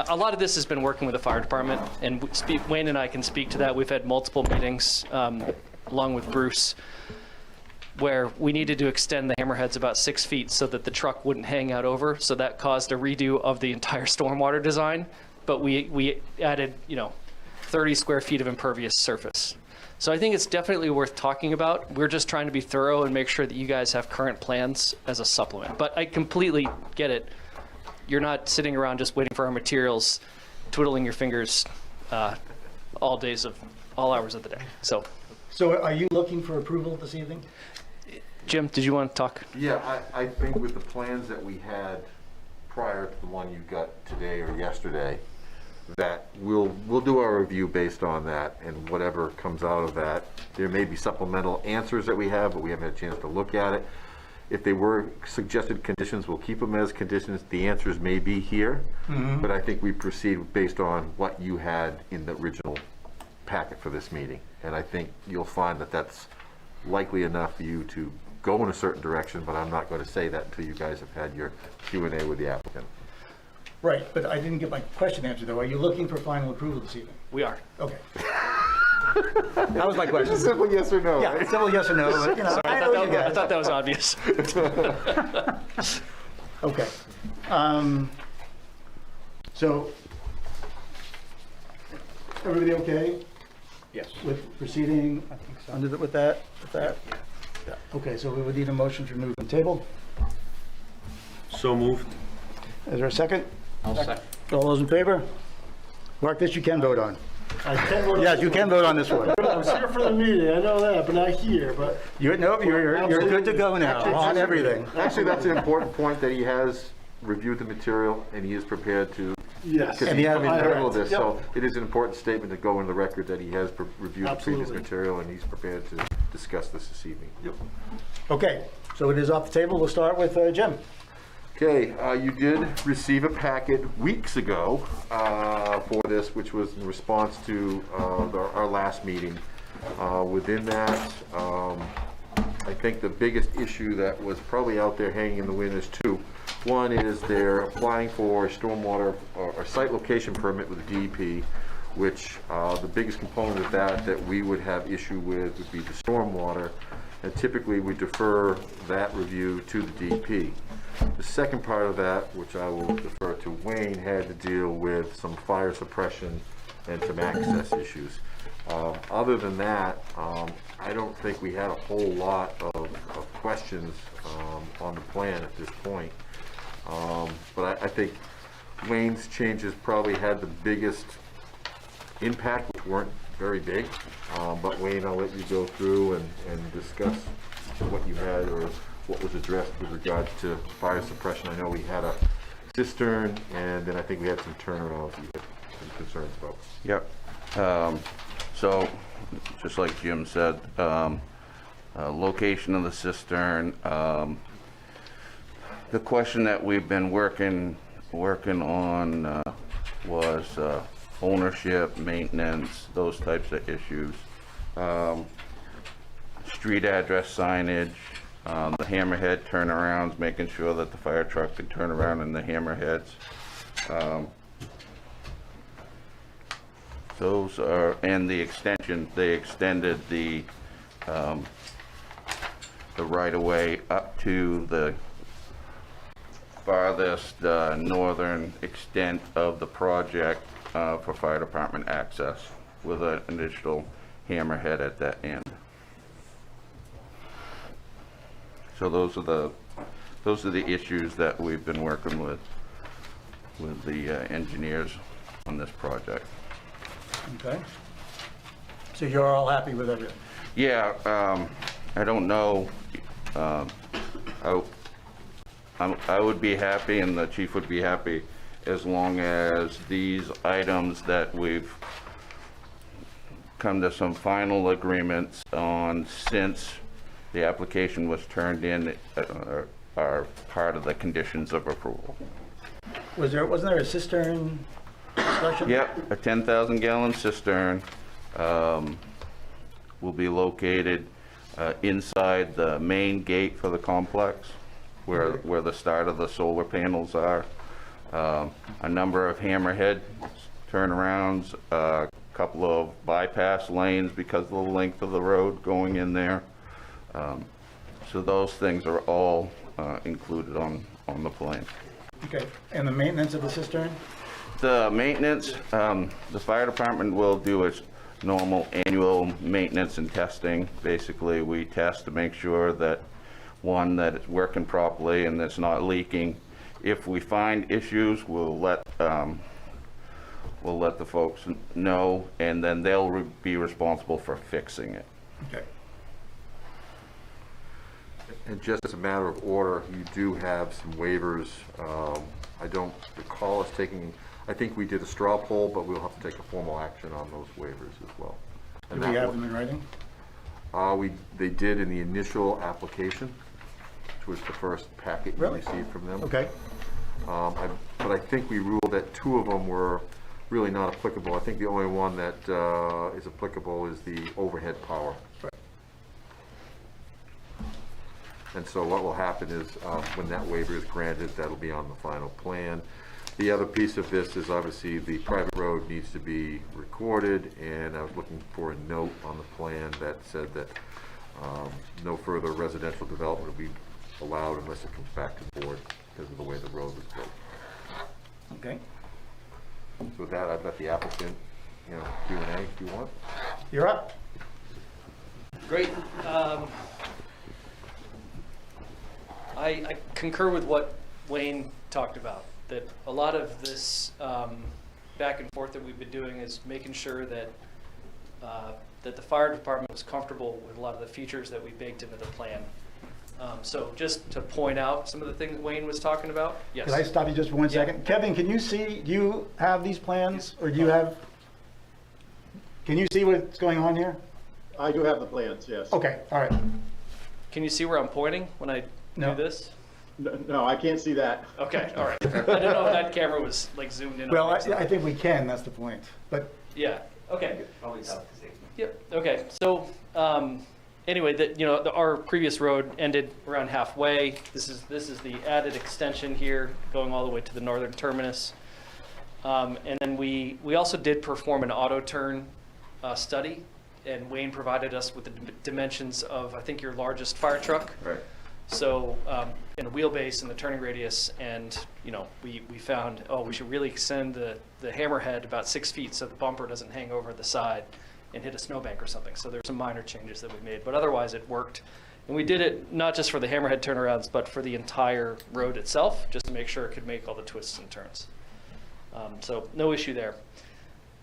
A lot of this has been working with the fire department, and Wayne and I can speak to that. We've had multiple meetings, along with Bruce, where we needed to extend the hammerheads about 6 feet so that the truck wouldn't hang out over. So that caused a redo of the entire stormwater design. But we added, 30 square feet of impervious surface. So I think it's definitely worth talking about. We're just trying to be thorough and make sure that you guys have current plans as a supplement. But I completely get it. You're not sitting around just waiting for our materials, twiddling your fingers all hours of the day. So are you looking for approval this evening? Jim, did you want to talk? Yeah, I think with the plans that we had prior to the one you got today or yesterday, that we'll do our review based on that, and whatever comes out of that. There may be supplemental answers that we have, but we haven't had a chance to look at it. If they were suggested conditions, we'll keep them as conditions. The answers may be here, but I think we proceed based on what you had in the original packet for this meeting. And I think you'll find that that's likely enough for you to go in a certain direction, but I'm not going to say that until you guys have had your Q&A with the applicant. Right, but I didn't get my question answered though. Are you looking for final approval this evening? We are. Okay. That was my question. It's a simple yes or no. Yeah, right? simple yes or no. But, Sorry, I thought that was obvious. Okay. So, everybody okay? Yes. With proceeding with that? Yeah. Okay, so we would need a motion to remove from the table. So moved. Is there a second? I'll second. All those in favor? Mark, this you can vote on. I can vote on Yes, this you one. can vote on this one. I was here for the meeting, I know that, but not here, but. You're good to go now on everything. Actually, that's an important point, that he has reviewed the material and he is prepared to. Yes. Because And he's he has- come in the middle of this, Yep. so it is an important statement to go in the record that he has reviewed the previous Absolutely. material and he's prepared to discuss this evening. Yep. Okay, so it is off the table. We'll start with Jim. Okay, you did receive a packet weeks ago for this, which was in response to our last meeting. Within that, I think the biggest issue that was probably out there hanging in the wind is two. One is they're applying for a stormwater or site location permit with the DEP, which the biggest component of that we would have issue with would be the stormwater, and typically we defer that review to the DEP. The second part of that, which I will defer to Wayne, had to deal with some fire suppression and some access issues. Other than that, I don't think we had a whole lot of questions on the plan at this point. But I think Wayne's changes probably had the biggest impact, which weren't very big. But Wayne, I'll let you go through and discuss what you had or what was addressed with regards to fire suppression. I know we had a cistern, and then I think we had some turnarounds you had some concerns about. Yep. So, just like Jim said, location of the cistern. The question that we've been working on was ownership, maintenance, those types of issues. Street address signage, the hammerhead turnarounds, making sure that the fire truck can turn around in the hammerheads. Those are, and the extension, they extended the right-of-way up to the farthest northern extent of the project for fire department access with an additional hammerhead at that end. So those are the issues that we've been working with the engineers on this project. Okay. So you're all happy with everything? Yeah, I don't know. I would be happy, and the chief would be happy, as long as these items that we've come to some final agreements on since the application was turned in, are part of the conditions of approval. Wasn't there a cistern discussion? Yep, a 10,000 gallon cistern will be located inside the main gate for the complex, where the start of the solar panels are. A number of hammerhead turnarounds, a couple of bypass lanes because of the length of the road going in there. So those things are all included on the plan. Okay, and the maintenance of the cistern? The maintenance, the fire department will do its normal annual maintenance and testing. Basically, we test to make sure that, one, that it's working properly and it's not leaking. If we find issues, we'll let the folks know, and then they'll be responsible for fixing it. Okay. And just as a matter of order, you do have some waivers. I don't recall us taking, I think we did a straw poll, but we'll have to take a formal action on those waivers as well. Do we have them in writing? They did in the initial application, which was the first packet you received from them. Okay. But I think we ruled that 2 of them were really not applicable. I think the only one that is applicable is the overhead power. Right. And so what will happen is when that waiver is granted, that'll be on the final plan. The other piece of this is obviously the private road needs to be recorded, and I was looking for a note on the plan that said that no further residential development will be allowed unless it comes back to the board because of the way the road was built. Okay. So with that, I've got the applicant, Q&A if you want. You're up. Great. I concur with what Wayne talked about, that a lot of this back and forth that we've been doing is making sure that that the fire department was comfortable with a lot of the features that we baked into the plan. So just to point out some of the things Wayne was talking about. Yes. Could I stop you just for 1 second? Kevin, can you see, do you have these plans, or do you have, can you see what's going on here? I do have the plans, yes. Okay, all right. Can you see where I'm pointing when I do this? No, I can't see that. Okay, all right. I didn't know if that camera was like zoomed in. Well, on me. I think we can, that's the point. But yeah, okay. Yep, okay. So anyway, our previous road ended around halfway. This is the added extension here going all the way to the northern terminus. And then we also did perform an auto turn study, and Wayne provided us with the dimensions of, I think, your largest fire truck. Right. So in a wheelbase and the turning radius, and we found, we should really extend the hammerhead about 6 feet so the bumper doesn't hang over the side and hit a snowbank or something. So there's some minor changes that we made, but otherwise it worked. And we did it not just for the hammerhead turnarounds, but for the entire road itself, just to make sure it could make all the twists and turns. So no issue there.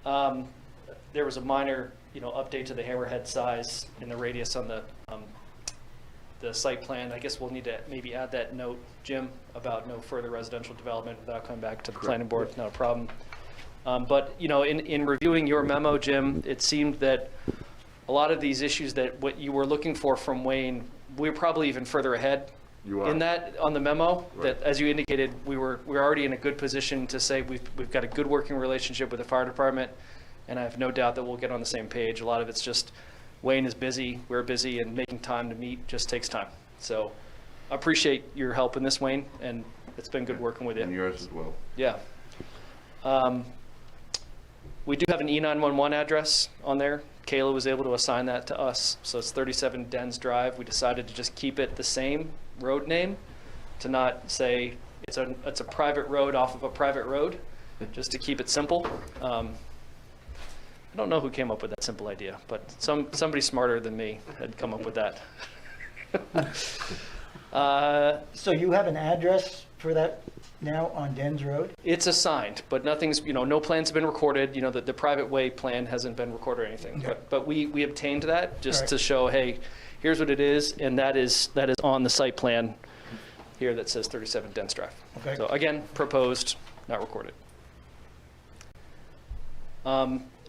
There was a minor, update to the hammerhead size and the radius on the site plan. I guess we'll need to maybe add that note, Jim, about no further residential development without coming back to the planning board. Not a problem. But in reviewing your memo, Jim, it seemed that a lot of these issues that what you were looking for from Wayne, we're probably even further ahead in that on the memo. Right. That, as you indicated, we're already in a good position to say we've got a good working relationship with the fire department, and I have no doubt that we'll get on the same page. A lot of it's just Wayne is busy, we're busy, and making time to meet just takes time. So I appreciate your help in this, Wayne, and it's been good working with you. And yours as well. Yeah. We do have an E911 address on there. Kayla was able to assign that to us. So it's 37 Dens Drive. We decided to just keep it the same road name, to not say it's a private road off of a private road, just to keep it simple. I don't know who came up with that simple idea, but somebody smarter than me had come up with that. so you have an address for that now on Dens Road? It's assigned, but nothing's, no plans have been recorded. The private way plan hasn't been recorded or anything. Okay. But we obtained that just to show, hey, here's what it is, and that is on the site plan here that says 37 Dens Drive. Okay. So again, proposed, not recorded.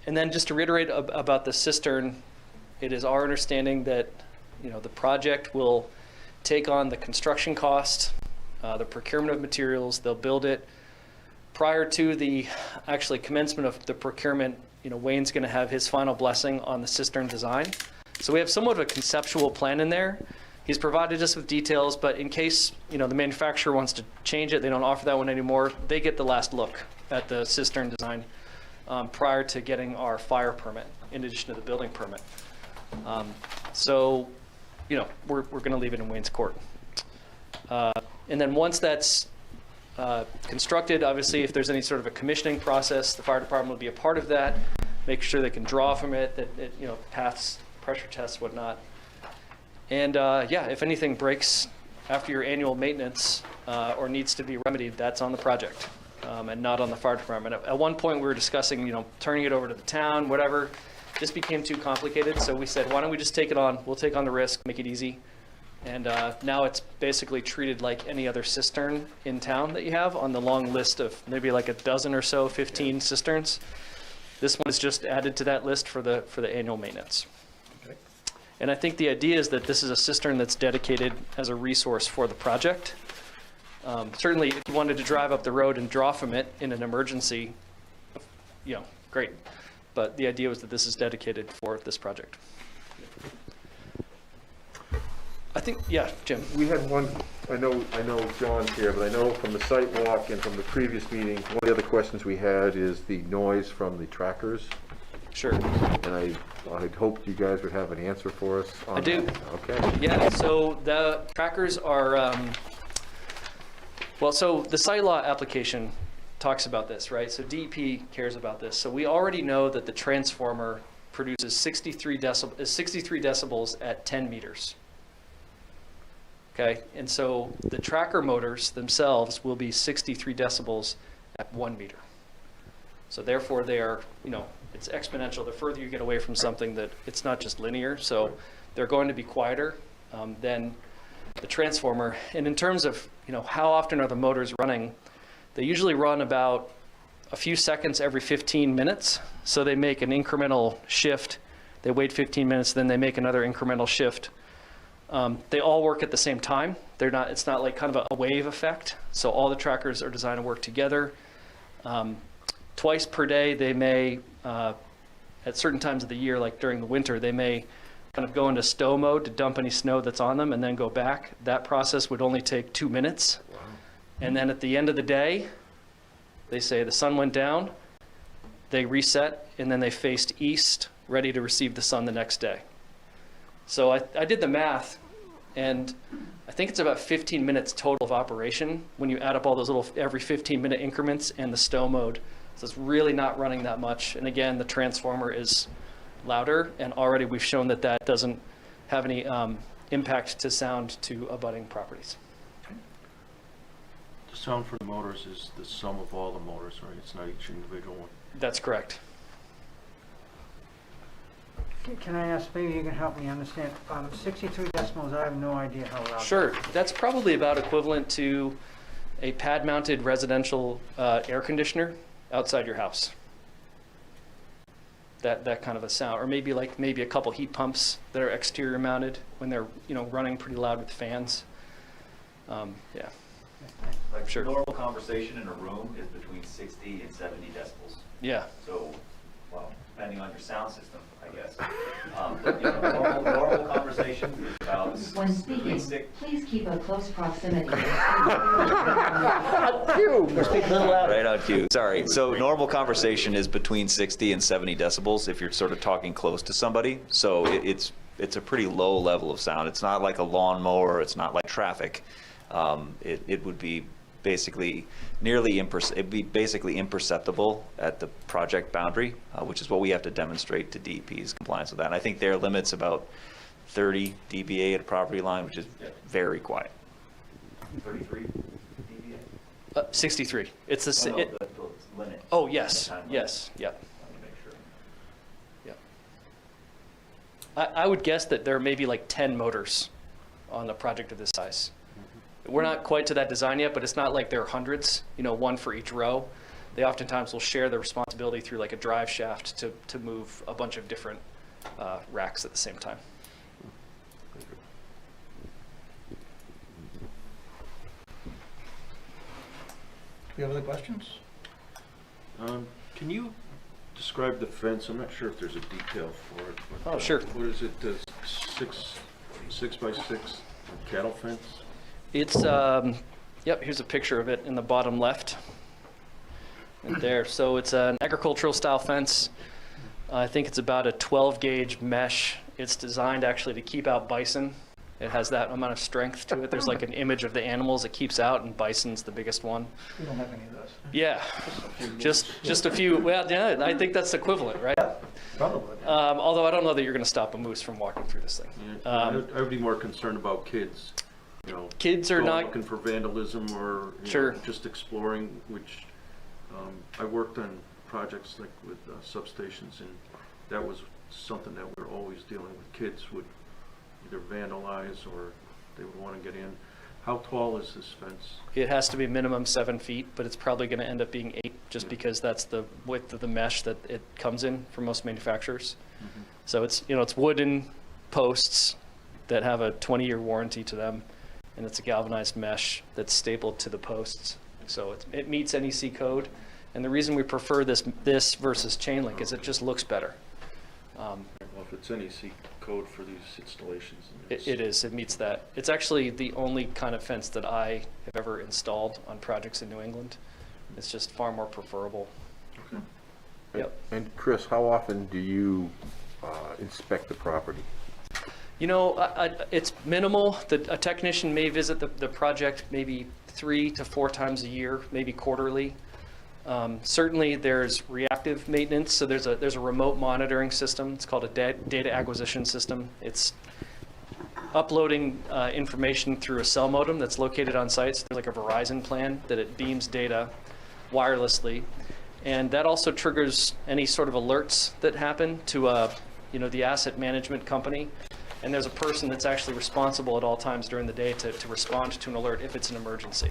And then just to reiterate about the cistern, it is our understanding that the project will take on the construction cost, the procurement of materials. They'll build it. Prior to the actually commencement of the procurement, Wayne's going to have his final blessing on the cistern design. So we have somewhat of a conceptual plan in there. He's provided us with details, but in case the manufacturer wants to change it, they don't offer that one anymore. They get the last look at the cistern design prior to getting our fire permit, in addition to the building permit. So, we're going to leave it in Wayne's court. And then once that's constructed, obviously, if there's any sort of a commissioning process, the fire department will be a part of that, make sure they can draw from it, that it pass pressure tests, whatnot. And if anything breaks after your annual maintenance or needs to be remedied, that's on the project and not on the fire department. At one point, we were discussing, turning it over to the town, whatever. This became too complicated, so we said, why don't we just take it on? We'll take on the risk, make it easy. And now it's basically treated like any other cistern in town that you have on the long list of maybe like a dozen or so, 15 cisterns. This one is just added to that list for the annual maintenance. Okay. And I think the idea is that this is a cistern that's dedicated as a resource for the project. Certainly, if you wanted to drive up the road and draw from it in an emergency, great. But the idea was that this is dedicated for this project. I think, yeah, Jim. We had one, I know John's here, but I know from the site walk and from the previous meeting, one of the other questions we had is the noise from the trackers. Sure. And I'd hoped you guys would have an answer for us on I do. that. Okay. Yeah, so the trackers are, so the site law application talks about this, right? So DEP cares about this. So we already know that the transformer produces 63 decibels at 10 meters. Okay, and so the tracker motors themselves will be 63 decibels at 1 meter. So therefore they are, it's exponential. The further you get away from something, that it's not just linear. So they're going to be quieter than the transformer. And in terms of, how often are the motors running, they usually run about a few seconds every 15 minutes. So they make an incremental shift. They wait 15 minutes, then they make another incremental shift. They all work at the same time. It's not like kind of a wave effect. So all the trackers are designed to work together. Twice per day, they may, at certain times of the year, like during the winter, they may kind of go into stow mode to dump any snow that's on them and then go back. That process would only take 2 minutes. Wow. And then at the end of the day, they say the sun went down, they reset, and then they faced east, ready to receive the sun the next day. So I did the math, and I think it's about 15 minutes total of operation when you add up all those little every 15-minute increments and the stow mode. So it's really not running that much. And again, the transformer is louder, and already we've shown that that doesn't have any impact to sound to abutting properties. The sound for the motors is the sum of all the motors, right? It's not each individual one. That's correct. Can I ask, maybe you can help me understand, 63 decibels, I have no idea how loud. Sure, that's probably about equivalent to a pad-mounted residential air conditioner outside your house. That kind of a sound, or maybe a couple heat pumps that are exterior mounted when they're running pretty loud with fans. Yeah. Like sure. Normal conversation in a room is between 60 and 70 decibels. Yeah. So, well, depending on your sound system, I guess. But, normal conversation is about When speaking, please keep a close proximity. Right on cue. Sorry. So normal conversation is between 60 and 70 decibels if you're sort of talking close to somebody. So it's a pretty low level of sound. It's not like a lawnmower. It's not like traffic. It would be basically imperceptible at the project boundary, which is what we have to demonstrate to DEP's compliance with that. And I think their limit's about 30 dBA at a property line, which is very quiet. 33 dBA? 63. It's the limit. Oh, yes, yes, yeah. Yeah. I would guess that there may be like 10 motors on the project of this size. We're not quite to that design yet, but it's not like there are hundreds, one for each row. They oftentimes will share the responsibility through like a drive shaft to move a bunch of different racks at the same time. you have other questions? Can you describe the fence? I'm not sure if there's a detail for it. But, Oh, sure. What is it, 6 by 6 cattle fence? It's, yep, here's a picture of it in the bottom left. And there, so it's an agricultural style fence. I think it's about a 12 gauge mesh. It's designed actually to keep out bison. It has that amount of strength to it. There's like an image of the animals it keeps out, and bison's the biggest one. We don't have any of those. Yeah, just a few. Well, yeah, I think that's equivalent, right? Probably. Although I don't know that you're going to stop a moose from walking through this thing. I would be more concerned about kids. You know, kids are not looking for vandalism or sure. Just exploring. Which I worked on projects like with substations, and that was something that we're always dealing with. Kids would either vandalize or they would want to get in. How tall is this fence? It has to be minimum 7 feet, but it's probably going to end up being 8 just because that's the width of the mesh that it comes in for most manufacturers. Mm-hmm. So it's, it's wooden posts that have a 20-year warranty to them, and it's a galvanized mesh that's stapled to the posts. So it meets NEC code, and the reason we prefer this versus chain link is it just looks better. Well, if it's NEC code for these installations. It is. It meets that. It's actually the only kind of fence that I have ever installed on projects in New England. It's just far more preferable. Okay. Yep. And Chris, how often do you inspect the property? It's minimal. A technician may visit the project maybe 3 to 4 times a year, maybe quarterly. Certainly there's reactive maintenance, so there's a remote monitoring system. It's called a data acquisition system. It's uploading information through a cell modem that's located on site. So there's like a Verizon plan that it beams data wirelessly, and that also triggers any sort of alerts that happen to the asset management company. And there's a person that's actually responsible at all times during the day to respond to an alert if it's an emergency.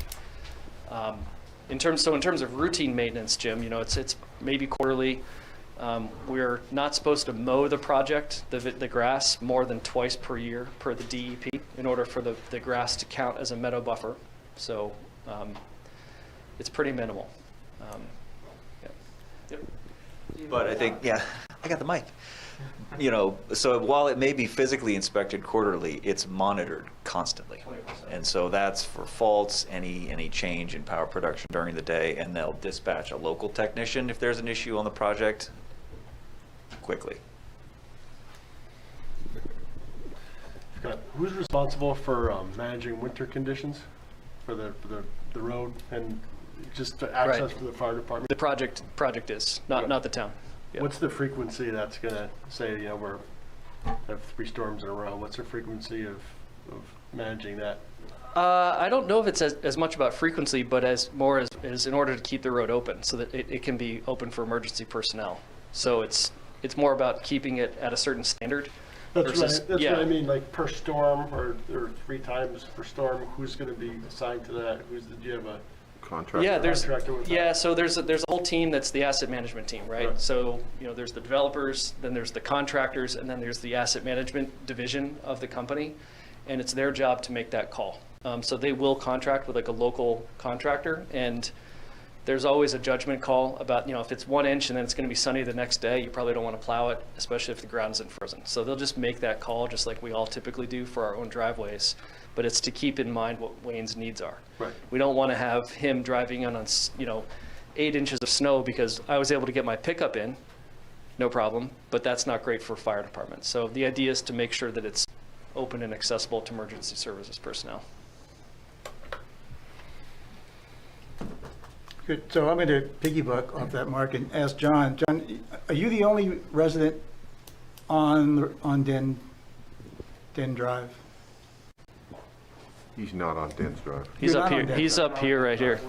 In terms of routine maintenance, Jim, it's maybe quarterly. We're not supposed to mow the project, the grass, more than twice per year per the DEP in order for the grass to count as a meadow buffer. So it's pretty minimal. Yep. But I think, I got the mic. So while it may be physically inspected quarterly, it's monitored constantly. 20%. And so that's for faults, any change in power production during the day, and they'll dispatch a local technician if there's an issue on the project quickly. Who's responsible for managing winter conditions for the road and just the access for the fire department? The project is, not the town. Yep. What's the frequency that's going to say, we're have 3 storms in a row? What's the frequency of managing that? I don't know if it's as much about frequency, but as in order to keep the road open so that it can be open for emergency personnel. So it's more about keeping it at a certain standard. That's what I mean, like per storm or 3 times per storm. Who's going to be assigned to that? Do you have a contractor? Yeah, so there's a whole team that's the asset management team, right? So there's the developers, then there's the contractors, and then there's the asset management division of the company, and it's their job to make that call. So they will contract with like a local contractor, and there's always a judgment call about if it's 1 inch and then it's going to be sunny the next day, you probably don't want to plow it, especially if the ground isn't frozen. So they'll just make that call just like we all typically do for our own driveways. But it's to keep in mind what Wayne's needs are. Right. We don't want to have him driving on 8 inches of snow because I was able to get my pickup in, no problem, but that's not great for fire department. So the idea is to make sure that it's open and accessible to emergency services personnel. Good. So I'm going to piggyback off that, Mark, and ask John. John, are you the only resident on Den Drive? He's not on Den's Drive. He's up here. He's up here, right here.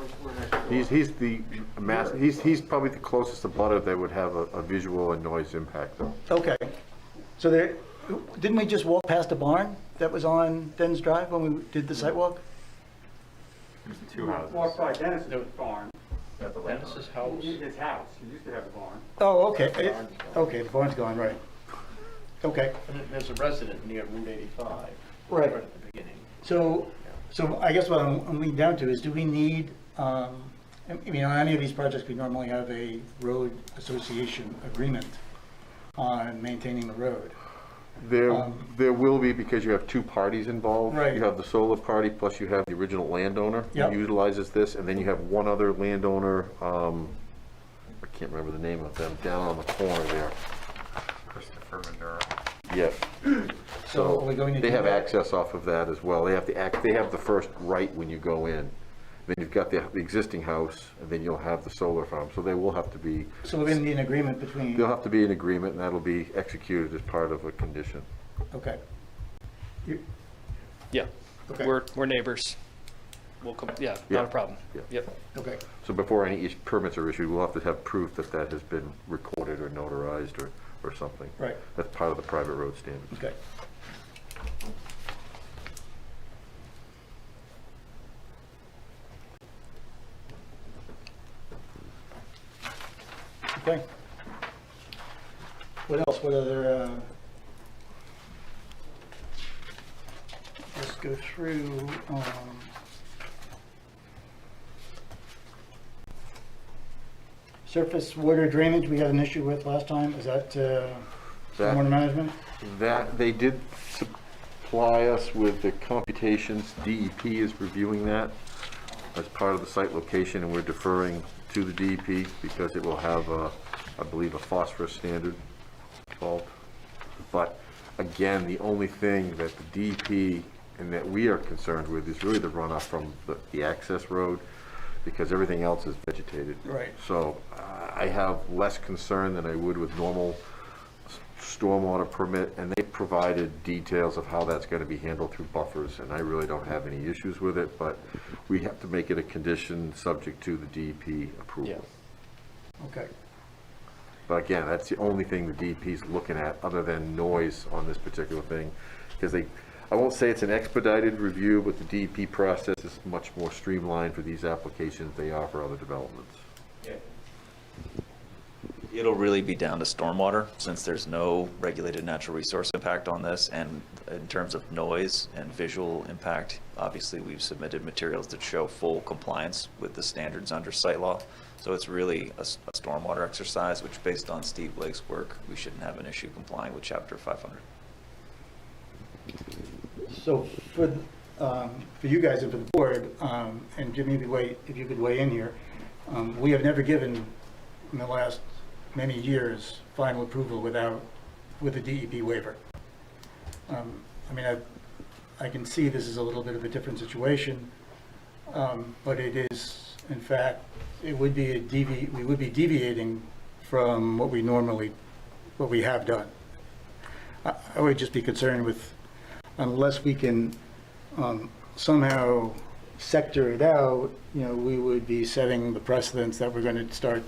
He's probably the closest abutter that would have a visual and noise impact, though. Okay. So didn't we just walk past a barn that was on Den's Drive when we did the site walk? There's 2 houses. Walked by Dennis's barn. Dennis's house? His house. He used to have a barn. Oh, okay. Okay, the barn's gone, right. Okay. And there's a resident near Route 85. Right. At the beginning. So I guess what I'm leading down to is, do we need I mean, on any of these projects, we normally have a road association agreement on maintaining the road. There will be, because you have two parties involved. Right. You have the solar party, plus you have the original landowner Yep. who utilizes this, and then you have one other landowner, I can't remember the name of them, down on the corner there. Christopher Maduro. Yep. So are we going to They do have that? access off of that as well. They have they have the first right when you go in. Then you've got the existing house, and then you'll have the solar farm. So they will have to be, So we're going to need an agreement between, there'll have to be an agreement, and that'll be executed as part of a condition. okay. Yeah, Okay. we're neighbors. We'll come, yeah, Yeah. not a problem. Yeah. Yep. Okay. So before any permits are issued, we'll have to have proof that that has been recorded or notarized or something. Right. That's part of the private road standards. Okay. Okay. What else? What other, let's go through, surface water drainage we had an issue with last time. Is that, stormwater management? That, they did supply us with the computations. DEP is reviewing that as part of the site location, and we're deferring to the DEP because it will have, I believe, a phosphorus standard involved. But again, the only thing that the DEP and that we are concerned with is really the runoff from the access road, because everything else is vegetated. Right. So I have less concern than I would with normal stormwater permit, and they provided details of how that's going to be handled through buffers, and I really don't have any issues with it, but we have to make it a condition subject to the DEP approval. Okay. But again, that's the only thing the DEP is looking at other than noise on this particular thing, because I won't say it's an expedited review, but the DEP process is much more streamlined for these applications they are for other developments. It'll really be down to stormwater, since there's no regulated natural resource impact on this, and in terms of noise and visual impact, obviously we've submitted materials that show full compliance with the standards under site law. So it's really a stormwater exercise, which based on Steve Blake's work, we shouldn't have an issue complying with Chapter 500. So for you guys and for the board, and Jimmy, if you could weigh in here, we have never given, in the last many years, final approval with a DEP waiver. I mean, I can see this is a little bit of a different situation, but it is, in fact, it would be we would be deviating from what we have done. I would just be concerned with, unless we can somehow sector it out, we would be setting the precedence that we're going to start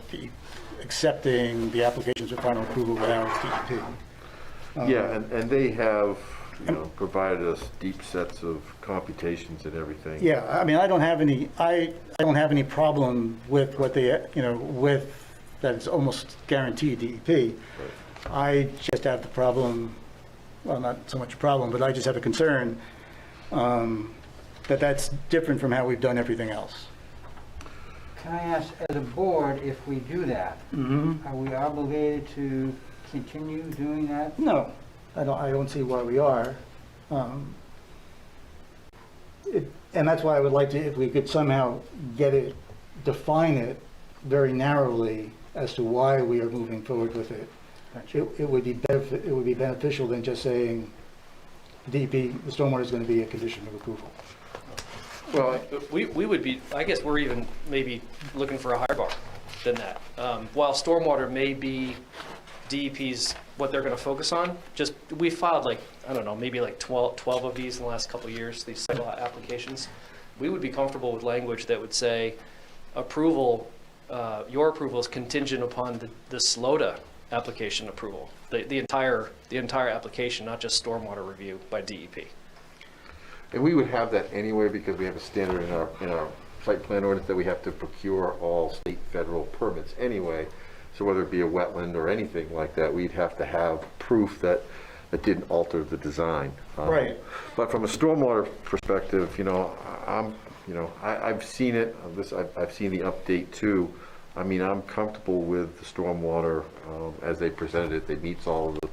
accepting the applications for final approval without DEP. Yeah, and they have, provided us deep sets of computations and everything. Yeah, I mean, I don't have any problem with what they, with that it's almost guaranteed DEP. Right. I just have the problem, well, not so much a problem, but I just have a concern that that's different from how we've done everything else. Can I ask, as a board, if we do that, are we obligated to continue doing that? No, I don't see why we are. And that's why I would like to, if we could somehow define it very narrowly as to why we are moving forward with it. It would be beneficial than just saying DEP, the stormwater is going to be a condition of approval. Well, we would be, I guess we're even maybe looking for a higher bar than that. While stormwater may be DEP's, what they're going to focus on, we filed I don't know, maybe 12 of these in the last couple of years, these site law applications. We would be comfortable with language that would say approval, your approval is contingent upon the SLOTA application approval, the entire application, not just stormwater review by DEP. And we would have that anyway, because we have a standard in our site plan ordinance that we have to procure all state, federal permits anyway. So whether it be a wetland or anything like that, we'd have to have proof that it didn't alter the design. Right. But from a stormwater perspective, I'm You know, I've seen it, I've seen the update too. I mean, I'm comfortable with the stormwater as they presented it. They meets all of the,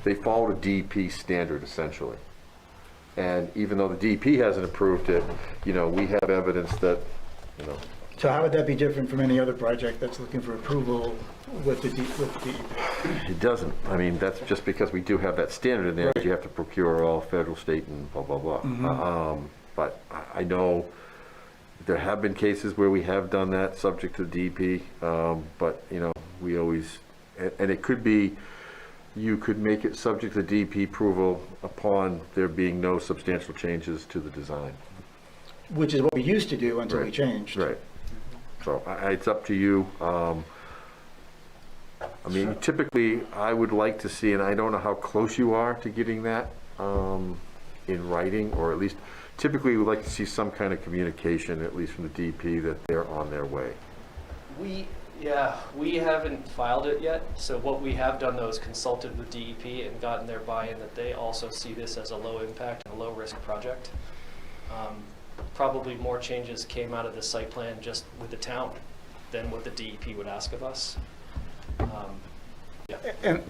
they follow the DEP standard essentially. And even though the DEP hasn't approved it, you know, we have evidence that, you know. So how would that be different from any other project that's looking for approval with the DEP? It doesn't. I mean, that's just because we do have that standard in there. Right. You have to procure all federal, state, and blah, blah, blah. Mm-hmm. But I know there have been cases where we have done that subject to the DEP. But, you know, we always, and it could be, you could make it subject to DEP approval upon there being no substantial changes to the design. Which is what we used to do until we changed. Right. So it's up to you. I mean, typically, I would like to see, and I don't know how close you are to getting that in writing, or at least, typically, we would like to see some kind of communication, at least from the DEP, that they're on their way. We haven't filed it yet. So what we have done though is consulted with DEP and gotten their buy-in that they also see this as a low impact and a low risk project. Probably more changes came out of the site plan just with the town than what the DEP would ask of us. And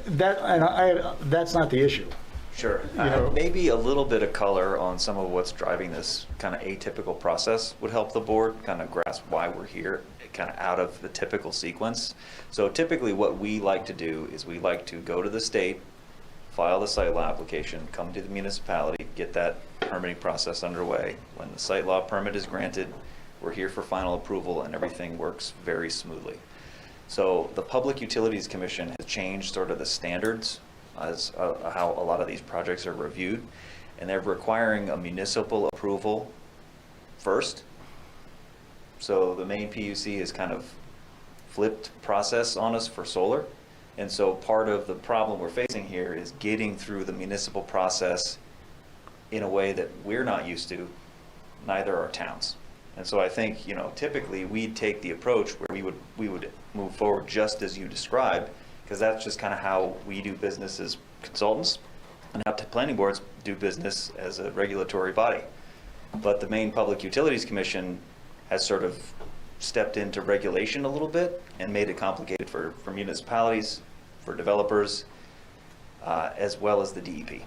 that's not the issue. Sure. Maybe a little bit of color on some of what's driving this kind of atypical process would help the board kind of grasp why we're here, kind of out of the typical sequence. So typically what we like to do is we like to go to the state, file the site law application, come to the municipality, get that permitting process underway. When the site law permit is granted, we're here for final approval and everything works very smoothly. So the Public Utilities Commission has changed sort of the standards as how a lot of these projects are reviewed, and they're requiring a municipal approval first. So the Maine PUC has kind of flipped process on us for solar. And so part of the problem we're facing here is getting through the municipal process in a way that we're not used to, neither are towns. And so I think, you know, typically we'd take the approach where we would move forward just as you described, because that's just kind of how we do business as consultants and how planning boards do business as a regulatory body. But the Maine Public Utilities Commission has sort of stepped into regulation a little bit and made it complicated for municipalities, for developers, as well as the DEP.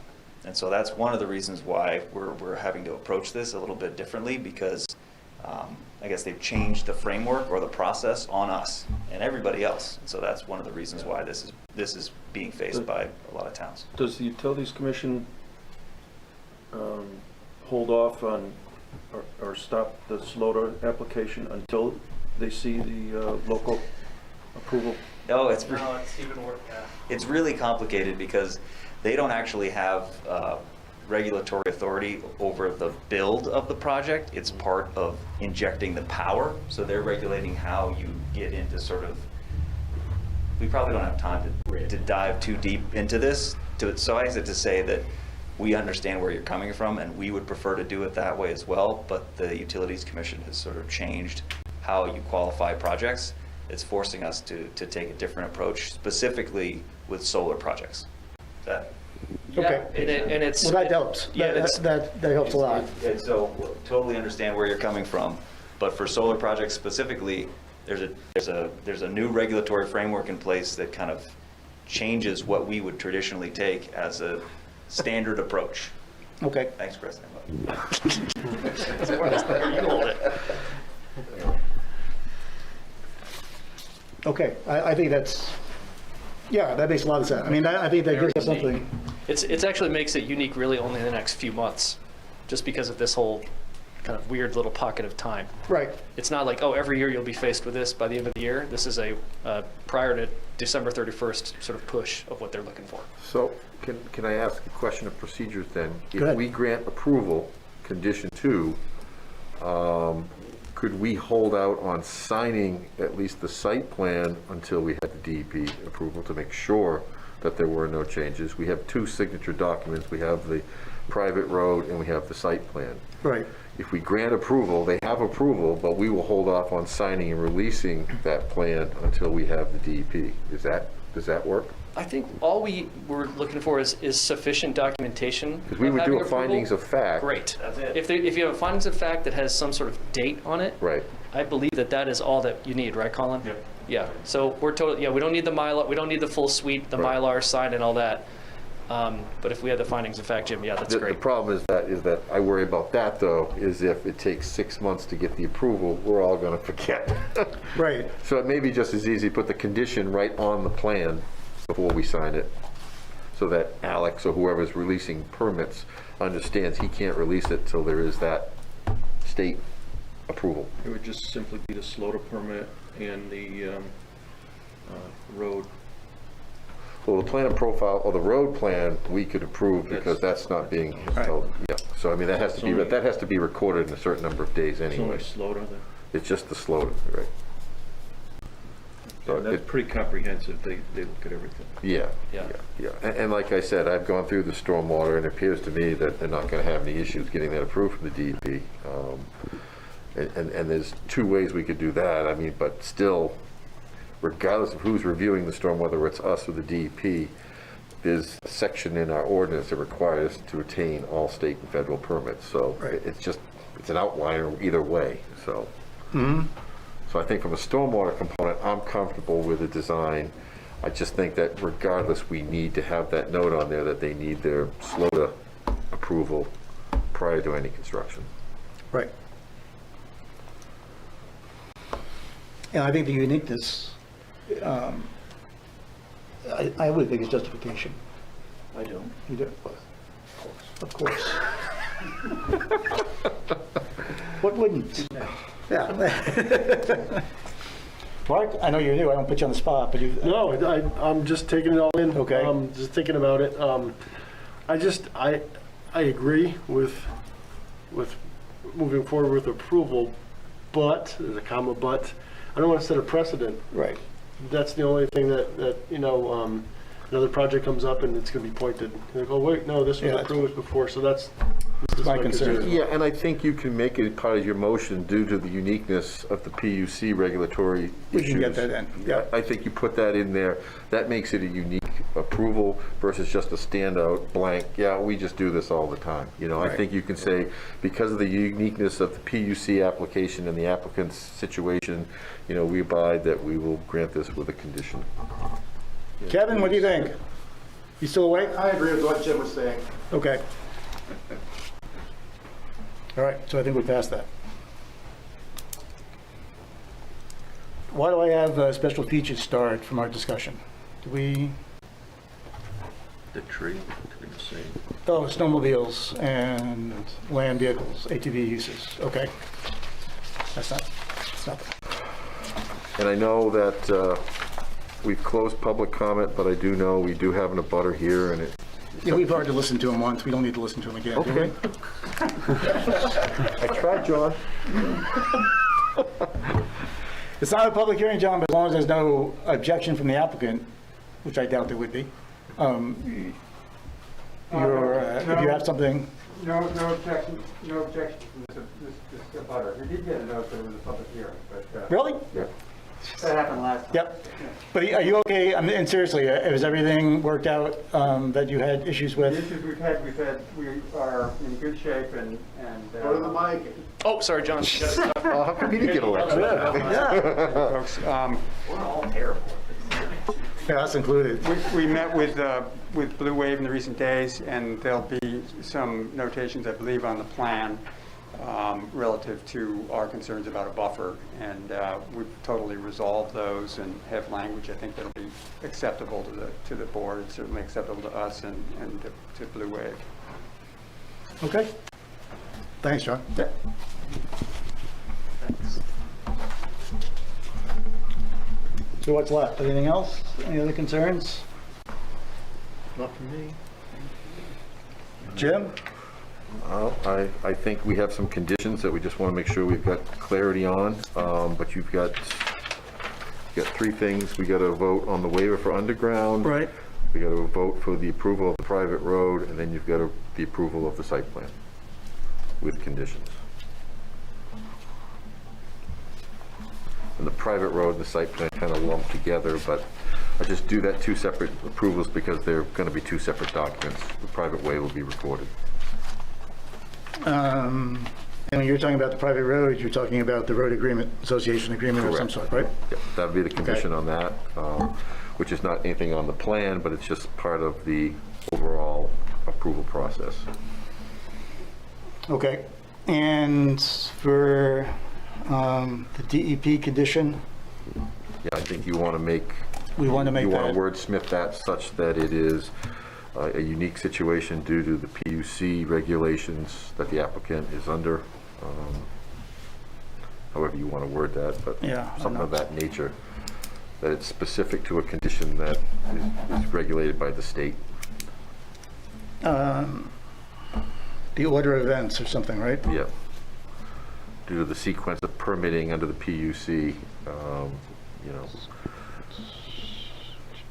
And so that's one of the reasons why we're having to approach this a little bit differently, because I guess they've changed the framework or the process on us and everybody else. And so that's one of the reasons why this is being faced by a lot of towns. Does the Utilities Commission hold off on or stop the SLOTA application until they see the local approval? No, it's even worse. It's really complicated because they don't actually have regulatory authority over the build of the project. It's part of injecting the power. So they're regulating how you get into sort of, we probably don't have time to dive too deep into this. So I exit to say that we understand where you're coming from and we would prefer to do it that way as well. But the Utilities Commission has sort of changed how you qualify projects. It's forcing us to take a different approach, specifically with solar projects. Okay. And it's, well, that helps. Yeah, that helps a lot. And so totally understand where you're coming from, but for solar projects specifically, there's a new regulatory framework in place that kind of changes what we would traditionally take as a standard approach. Okay. Thanks, Chris. Okay, I think that's, yeah, that makes a lot of sense. I mean, I think that gives us something. It's actually makes it unique really only in the next few months, just because of this whole kind of weird little pocket of time. Right. It's not like, oh, every year you'll be faced with this by the end of the year. This is a prior to December 31st sort of push of what they're looking for. So can I ask a question of procedures then? Go ahead. If we grant approval, condition 2, could we hold out on signing at least the site plan until we had the DEP approval to make sure that there were no changes? We have 2 signature documents. We have the private road and we have the site plan. Right. If we grant approval, they have approval, but we will hold off on signing and releasing that plan until we have the DEP. Does that work? I think all we were looking for is sufficient documentation. Because we would do a findings of fact. Great. That's it. If you have a findings of fact that has some sort of date on it, Right. I believe that is all that you need, right, Colin? Yep. Yeah, so we're totally, we don't need the Mylar, we don't need the full suite, the Right. Mylar signed and all that. But if we had the findings of fact, Jim, yeah, that's The great. problem is that I worry about that, though, is if it takes 6 months to get the approval, we're all gonna forget. Right. So it may be just as easy to put the condition right on the plan before we sign it, so that Alex or whoever's releasing permits understands he can't release it till there is that state approval. It would just simply be the SLOTA permit and the road. Well, the plan and profile, or the road plan, we could approve because that's not being held. Yeah, so I mean, that has to be recorded in a certain number of days It's only anyway. SLOTA then. It's just the SLOTA, right? So And that's pretty comprehensive. They look at everything. Yeah, Yeah. yeah. And like I said, I've gone through the stormwater, and it appears to me that they're not gonna have any issues getting that approved from the DEP. And there's 2 ways we could do that, I mean, but still, regardless of who's reviewing the storm, whether it's us or the DEP, there's a section in our ordinance that requires us to attain all state and federal permits, so it's an outliner either way, so. So I think from a stormwater component, I'm comfortable with the design. I just think that regardless, we need to have that note on there that they need their SLOTA approval prior to any construction. Right. And I think the uniqueness, I would think it's justification. I do. You do? Of course. What wouldn't? Yeah. Mark, I know you're new, I don't put you on the spot, but you... No, I'm just taking it all in. Okay. Just thinking about it. I agree with moving forward with approval, but, there's a comma, but, I don't want to set a precedent. Right. That's the only thing that another project comes up and it's going to be pointed. Like, oh, wait, no, this was approved before, so that's my concern. Yeah, and I think you can make it part of your motion due to the uniqueness of the PUC regulatory We issues. can get that in, yeah. I think you put that in there. That makes it a unique approval versus just a standout blank, yeah, we just do this all the time. You know, I think you can say, because of the uniqueness of the PUC application and the applicant's situation, you know, we abide that we will grant this with a condition. Kevin, what do you think? You still awake? I agree with what Jim was saying. Okay. All right, so I think we passed that. Why do I have special features starred from our discussion? Do we, The tree, to be the same. oh, snowmobiles and land vehicles, ATV uses, okay. That's not that. And I know that we've closed public comment, but I do know we do have an abutter here, and it... Yeah, we've already listened to him once, we don't need to listen to him again, do we? Okay. I tried, John. It's not a public hearing, John, but as long as there's no objection from the applicant, which I doubt there would be, if you have something... No objection from this abutter. We did get a note that it was a public hearing, but... Really? Yeah. That happened last time. Yep. But are you okay, I mean, and seriously, has everything worked out that you had issues The with? issues we are in good shape and... Go to the mic. Oh, sorry, John. How come you didn't get elected? Folks, We're all terrible. Yeah, us included. we met with Blue Wave in the recent days, and there'll be some notations, I believe, on the plan relative to our concerns about a buffer, and we've totally resolved those and have language I think that'll be acceptable to the board, certainly acceptable to us and to Blue Wave. Okay. Thanks, John. So what's left? Anything else? Any other concerns? Not for me. Jim? I think we have some conditions that we just want to make sure we've got clarity on, but you've got 3 things. We got to vote on the waiver for underground. Right. We got to vote for the approval of the private road, and then you've got the approval of the site plan with conditions. And the private road and the site plan kind of lumped together, but I just do that 2 separate approvals because they're going to be 2 separate documents. The private way will be recorded. And when you're talking about the private road, you're talking about the road agreement, association agreement of some sort, right? Yep, that'd be the condition on that, which is not anything on the plan, but it's just part of the overall approval process. Okay. And for the DEP condition? Yeah, I think you want to make... We want to make You want that... to wordsmith that such that it is a unique situation due to the PUC regulations that the applicant is under. However you want to word that, but Yeah, something of that nature, that it's specific to a condition that is regulated by the state. The order of events or something, right? Yeah. Due to the sequence of permitting under the PUC, you know,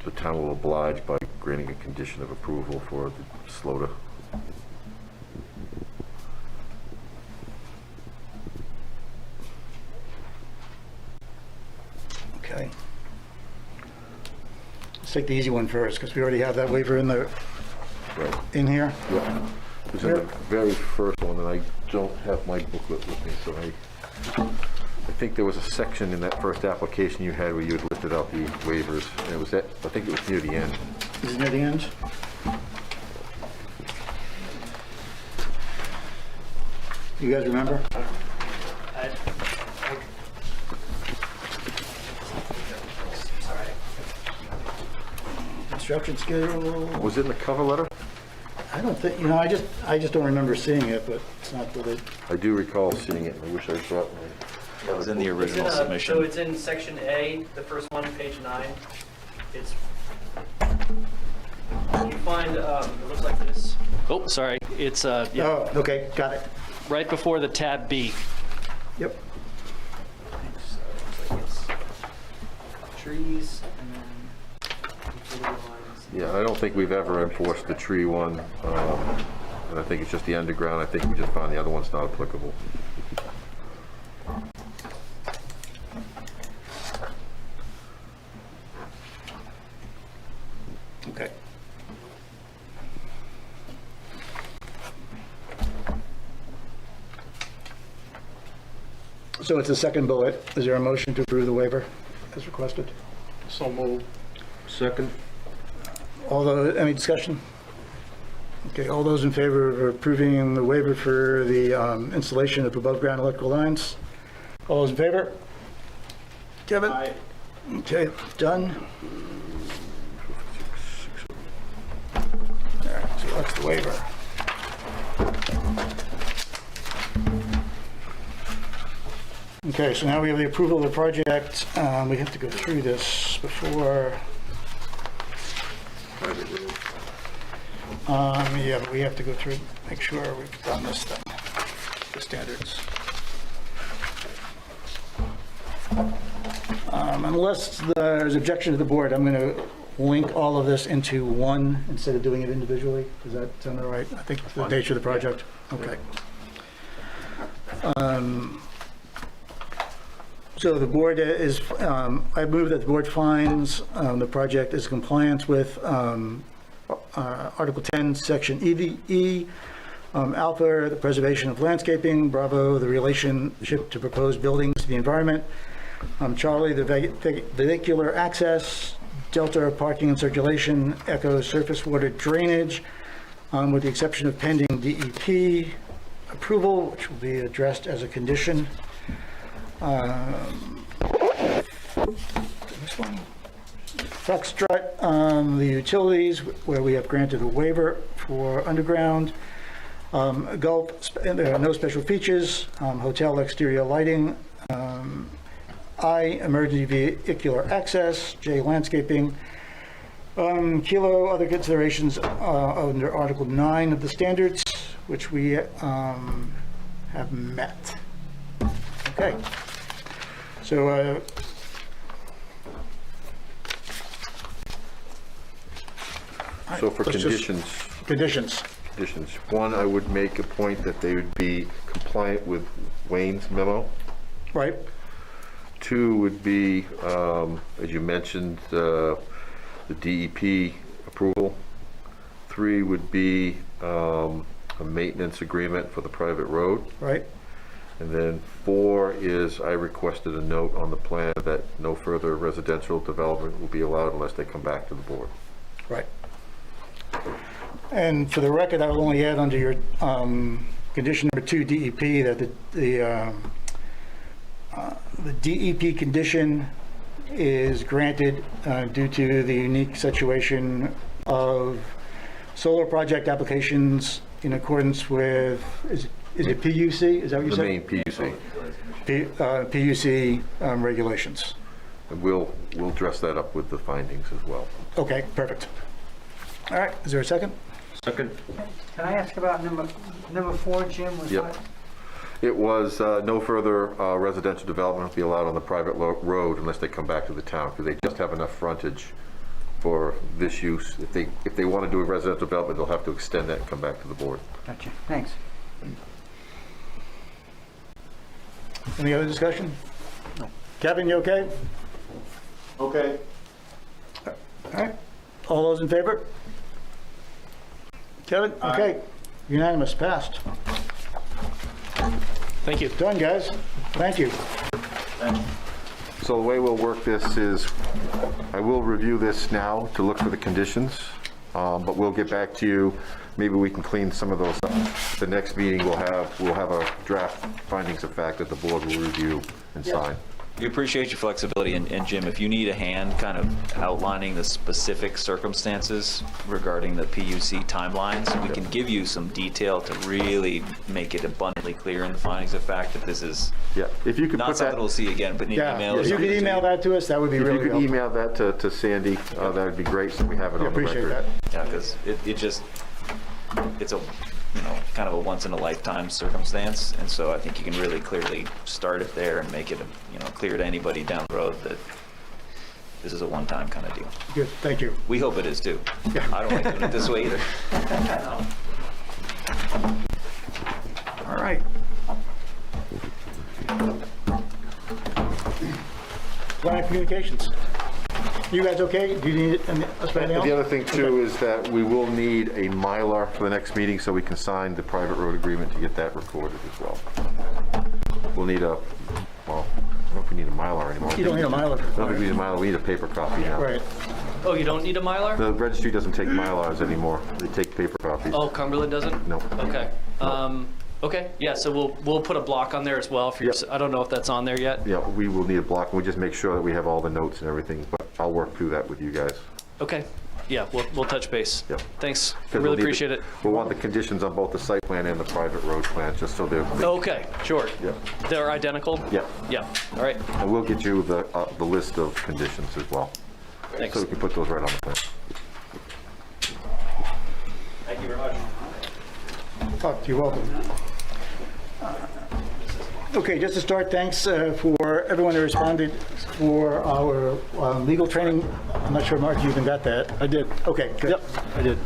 the town will oblige by granting a condition of approval for the SLOTA. Okay. Let's take the easy one first, because we already have that waiver in the, in here. Yeah. It was in the very first one, and I don't have my booklet with me, so I think there was a section in that first application you had where you had listed out the waivers, and it was at, I think it was near the end. Is it near the end? You guys remember? Construction schedule. Was it in the cover letter? I don't think, you know, I just don't remember seeing it, but it's not really. I do recall seeing it, and I wish I brought my... It was in the original submission. So it's in section A, the first one, page 9. It's, you find, it looks like this. Oh, sorry. It's, yeah. Oh, okay, got it. Right before the tab B. Yep. So it looks like it's trees and then utility lines. Yeah, I don't think we've ever enforced the tree one, and I think it's just the underground. I think we just found the other one's not applicable. Okay. So it's the second bullet. Is there a motion to approve the waiver as requested? So moved. Second. All those, any discussion? Okay, all those in favor of approving the waiver for the installation of above-ground electrical lines? All those in favor? Kevin? Aye. Okay, done. All right, so that's the waiver. Okay, so now we have the approval of the project. We have to go through this before. Yeah, but we have to go through, make sure we've done this thing, the standards. Unless there's objection to the board, I'm going to link all of this into one instead of doing it individually. Does that sound all right? I think the nature of the project. Okay. So the board is, I move that the board finds the project is compliant with Article 10, Section E, Alpha, the preservation of landscaping, Bravo, the relationship to proposed buildings to the environment, Charlie, the vehicular access, Delta, parking and circulation, Echo, surface water drainage, with the exception of pending DEP approval, which will be addressed as a condition. This one. Truck strut, the utilities, where we have granted a waiver for underground. Gulf, there are no special features. Hotel exterior lighting. I, emergency vehicular access. J, landscaping. Kilo, other considerations under Article 9 of the standards, which we have met. Okay. So, So for conditions. Conditions. Conditions. One, I would make a point that they would be compliant with Wayne's memo. Right. Two would be, as you mentioned, the DEP approval. 3 would be a maintenance agreement for the private road. Right. And then 4 is I requested a note on the plan that no further residential development will be allowed unless they come back to the board. Right. And for the record, I will only add under your condition number 2, DEP, that the DEP condition is granted due to the unique situation of solar project applications in accordance with, is it PUC? Is that what you The said? main PUC. PUC regulations. And we'll dress that up with the findings as well. Okay, perfect. All right, is there a second? Second. Can I ask about number 4, Jim? Was Yep. what? It was no further residential development will be allowed on the private road unless they come back to the town, because they just have enough frontage for this use. If they want to do a residential development, they'll have to extend that and come back to the board. Gotcha, thanks. Any other discussion? No. Kevin, you okay? Okay. All right. All those in favor? Kevin? Okay. Unanimous, passed. Thank you. Done, guys. Thank you. So the way we'll work this is, I will review this now to look for the conditions, but we'll get back to you. Maybe we can clean some of those up. The next meeting we'll have a draft findings of fact that the board will review and sign. We appreciate your flexibility, and Jim, if you need a hand kind of outlining the specific circumstances regarding the PUC timelines, we can give you some detail to really make it abundantly clear in the findings of fact that this is if you could not put something that, we'll see again, but in an email. If you could email that to us, that would be really helpful. helpful. If you could email that to Sandy, that would be great, so we have it on the record. Appreciate that. Yeah, because it's a kind of a once in a lifetime circumstance, and so I think you can really clearly start it there and make it clear to anybody down the road that this is a one-time kind of deal. Good, thank you. We hope it is too. I don't like doing it this way either. All right. Plan communications. You guys okay? Do you need us for anything else? The other thing too is that we will need a Mylar for the next meeting so we can sign the private road agreement to get that recorded as well. We'll need well, I don't know if we need a Mylar anymore. You don't need a Mylar. I don't think we need a Mylar, we need a paper copy now. Right. Oh, you don't need a Mylar? The registry doesn't take Mylars anymore, they take paper copies. Oh, Cumberland doesn't? No. Okay. Okay, yeah, so we'll put a block on there as well. If you're, I don't know if that's on there yet. Yeah, we will need a block, and we just make sure that we have all the notes and everything, but I'll work through that with you guys. Okay, yeah, we'll touch base. Yep. Thanks, I 'Cause really we'll need appreciate it. We'll want the conditions on both the site plan and the private road plan, just so they're. Okay, sure. Yeah. They're identical? Yeah. Yeah, all right. And we'll get you the list of conditions as well. Thanks. So we can put those right on the plan. Thank you very much. Oh, you're welcome. Okay, just to start, thanks for everyone that responded for our legal training. I'm not sure, Mark, you even got that. I did. Okay, good. Yep, I did.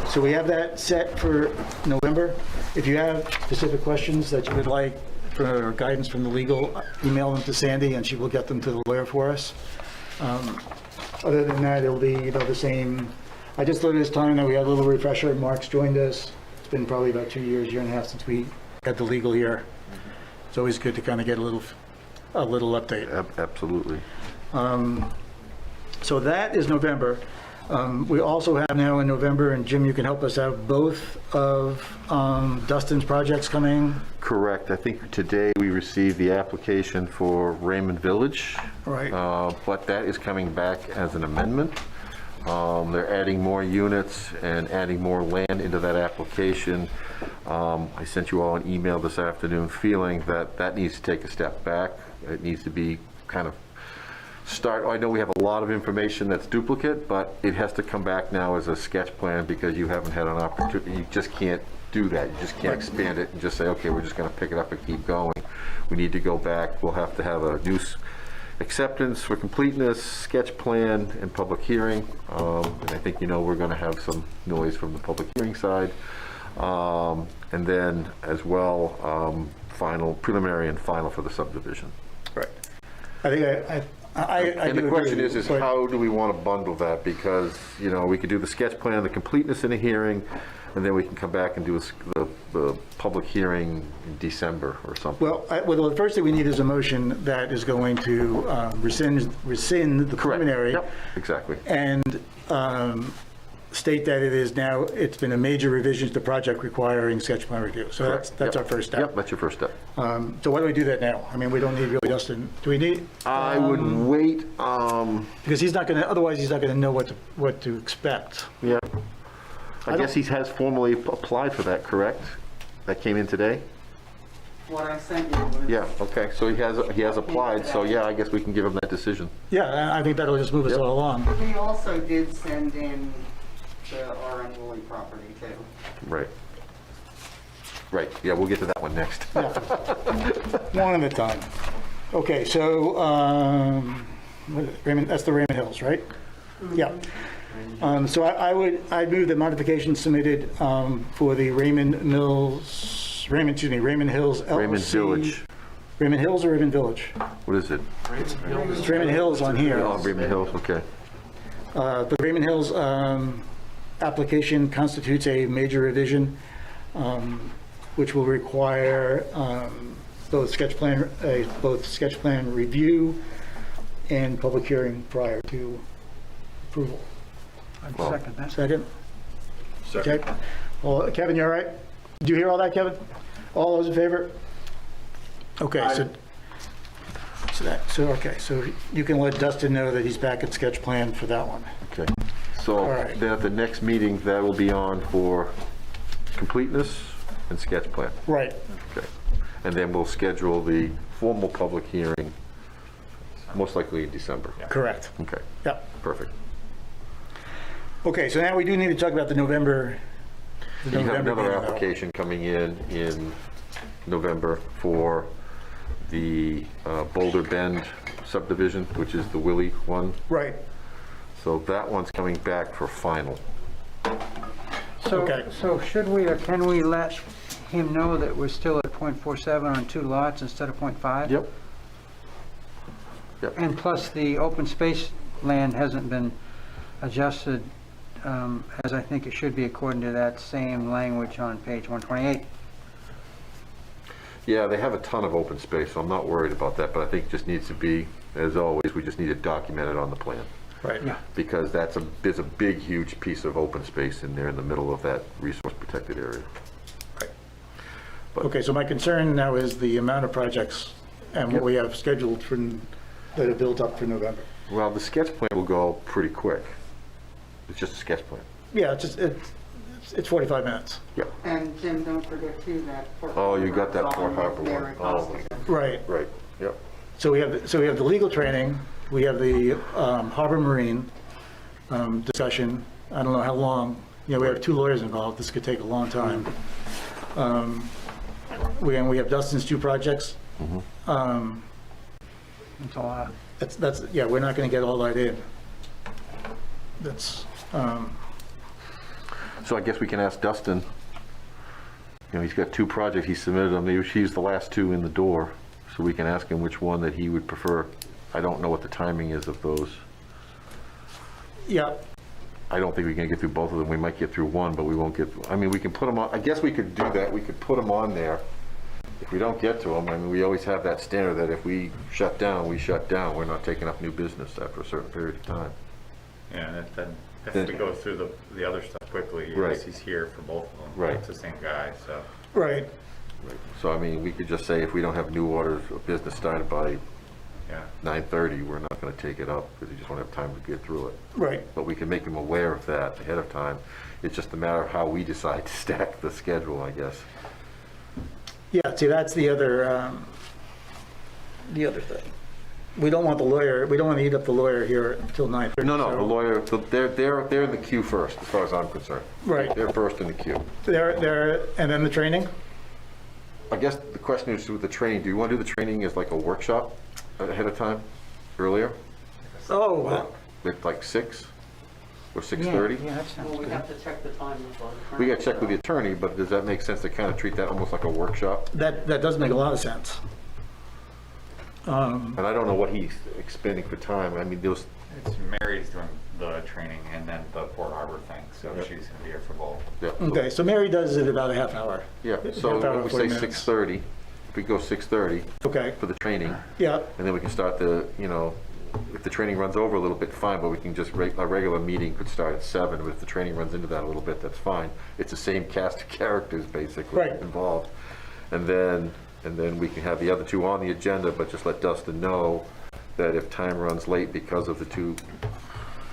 So we have that set for November. If you have specific questions that you would like for guidance from the legal, email them to Sandy and she will get them to the lawyer for us. Other than that, it'll be the same. I just thought this time that we had a little refresher. Mark's joined us. It's been probably about 2 years, year and a half since we had the legal here. It's always good to kind of get a little update. Absolutely. So that is November. We also have now in November, and Jim, you can help us out, both of Dustin's projects coming. Correct. I think today we received the application for Raymond Village. Right. But that is coming back as an amendment. They're adding more units and adding more land into that application. I sent you all an email this afternoon feeling that that needs to take a step back. It needs to be kind of I know we have a lot of information that's duplicate, but it has to come back now as a sketch plan because you haven't had an opportunity. You just can't do that. You just can't expand it and just say, okay, we're just going to pick it up and keep going. We need to go back. We'll have to have a new acceptance for completeness, sketch plan, and public hearing. And I think we're going to have some noise from the public hearing side. And then as well, preliminary and final for the subdivision. Right. I think And the do question agree, is but- how do we want to bundle that? Because, you know, we could do the sketch plan, the completeness in a hearing, and then we can come back and do the public hearing in December or something. Well, the first thing we need is a motion that is going to rescind the preliminary. Yep, exactly. And state that it's been a major revision to the project requiring sketch plan review. So Correct. that's Yep. our first step. Yep, that's your first step. So why do we do that now? I mean, we don't need really Dustin. Do we need? I would wait. Because he's not going to, otherwise he's not going to know what to expect. Yeah. I guess he has formally applied for that, correct? That came in today? What I sent you was... Yeah, okay, so he has applied, so yeah, I guess we can give him that decision. Yeah, I think that'll just move us all along. He also did send in the R.N. Woolley property too. Right. Right, yeah, we'll get to that one next. One at a time. Okay, so Raymond, that's the Raymond Hills, right? Yeah. So I'd move the modification submitted for the Raymond Hills LLC. Raymond Village. Raymond Hills or Raymond Village? What is it? It's Raymond Hills on here. Oh, Raymond Hills, okay. The Raymond Hills application constitutes a major revision, which will require both sketch plan review and public hearing prior to approval. I'd second that. Second? Okay. Well, Kevin, you all right? Did you hear all that, Kevin? All those in favor? Okay, so you can let Dustin know that he's back at sketch plan for that one. Okay, so All right. then at the next meeting, that will be on for completeness and sketch plan. Right. Okay, and then we'll schedule the formal public hearing, most likely in December. Correct. Okay, Yep. perfect. Okay, so now we do need to talk about the November. You have another meeting, though. application coming in November for the Boulder Bend subdivision, which is the Willie one. Right. So that one's coming back for final. So should we or can we let him know that we're still at .47 on 2 lots instead of .5? Yep. Yep. And plus the open space land hasn't been adjusted as I think it should be according to that same language on page 128. Yeah, they have a ton of open space, so I'm not worried about that, but I think it just needs to be, as always, we just need to document it on the plan. Right. Yeah. Because there's a big, huge piece of open space in there in the middle of that resource protected area. Right. Okay, so my concern now is the amount of projects and what we have scheduled that are built up for November. Well, the sketch plan will go pretty quick. It's just a sketch plan. Yeah, it's 45 minutes. Yep. And Jim, don't forget too that. Oh, you got that Port Harbor one. Oh, Right. right, yep. So we have the legal training, we have the Harbor Marine discussion. I don't know how long, we have 2 lawyers involved, this could take a long time. We have Dustin's 2 projects. That's a lot. That's yeah, we're not gonna get all that in. That's, So I guess we can ask Dustin, he's got 2 projects, he submitted them, he's the last 2 in the door, so we can ask him which one that he would prefer. I don't know what the timing is of those. yeah, I don't think we can get through both of them. We might get through one, but we won't get, we can put them on, I guess we could do that. We could put them on there. If we don't get to them, we always have that standard that if we shut down, we shut down. We're not taking up new business after a certain period of time. Yeah, and then if we go through the other stuff quickly, Right. he's here for both of them. Right. It's the same guy, so. right. So, we could just say if we don't have new orders of business started by Yeah. 9:30, we're not going to take it up because we just won't have time to get through it. Right. But we can make them aware of that ahead of time. It's just a matter of how we decide to stack the schedule, I guess. Yeah, see, that's the other thing. We don't want to eat up the lawyer here until 9:30. No, so the lawyer, they're in the queue first, as far as I'm concerned. Right. They're first in the queue. And then the training? I guess the question is with the training, do you want to do the training as like a workshop ahead of time, earlier? Oh. With like 6 or 6:30? Yeah, that sounds good. We have to check the time with our We got to check with the attorney, but does that make sense to kind of treat that almost like a workshop? That does make a lot of sense. And I don't know what he's expending for time. I mean, those, It's Mary's doing the training and then the Port Harbor thing, so she's gonna be here for both. yeah. Okay, so Mary does it about a half hour. Yeah, Half so hour, if we 40 say minutes. 6:30, if we go 6:30 Okay, for the training, yeah, and then we can start the, you know, if the training runs over a little bit, fine, but we can just, our regular meeting could start at 7, but if the training runs into that a little bit, that's fine. It's the same cast of characters basically Right. involved. And then we can have the other two on the agenda, but just let Dustin know that if time runs late because of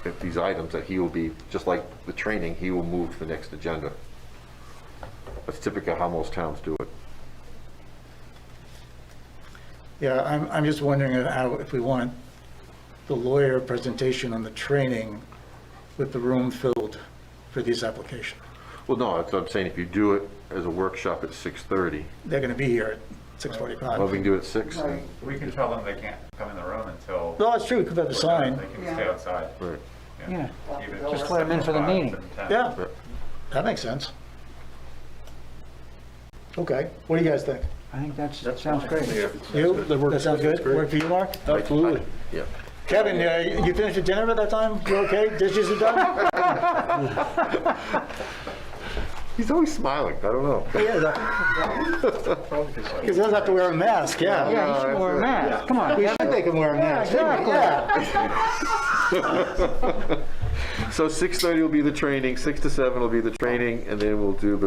if these items, that he will be, just like the training, he will move to the next agenda. That's typically how most towns do it. yeah, I'm just wondering how, if we want the lawyer presentation on the training with the room filled for these applications. Well, no, that's what I'm saying, if you do it as a workshop at 6:30, They're gonna be here at well, 6:45. we can do it at 6. Right. We can tell them they can't come in the room until. No, it's true, we could have the we're done. sign. They can stay outside. Right. Yeah, Even just if let 'em in for the 7:05, meeting. 7:10. Yeah, Yeah. that makes sense. Okay, what do you guys think? I think that sounds great. You? That sounds good? Work for you, Mark? Absolutely. Yeah. Kevin, you finished your dinner at that time? You okay? Dishes are done? He's always smiling, I don't know. Because he doesn't have to wear a mask, yeah. Yeah, you should wear a mask. Come on. We Kevin. should make him wear a mask. Exactly. So 6:30 will be the training, 6 to 7 will be the training, and then we'll do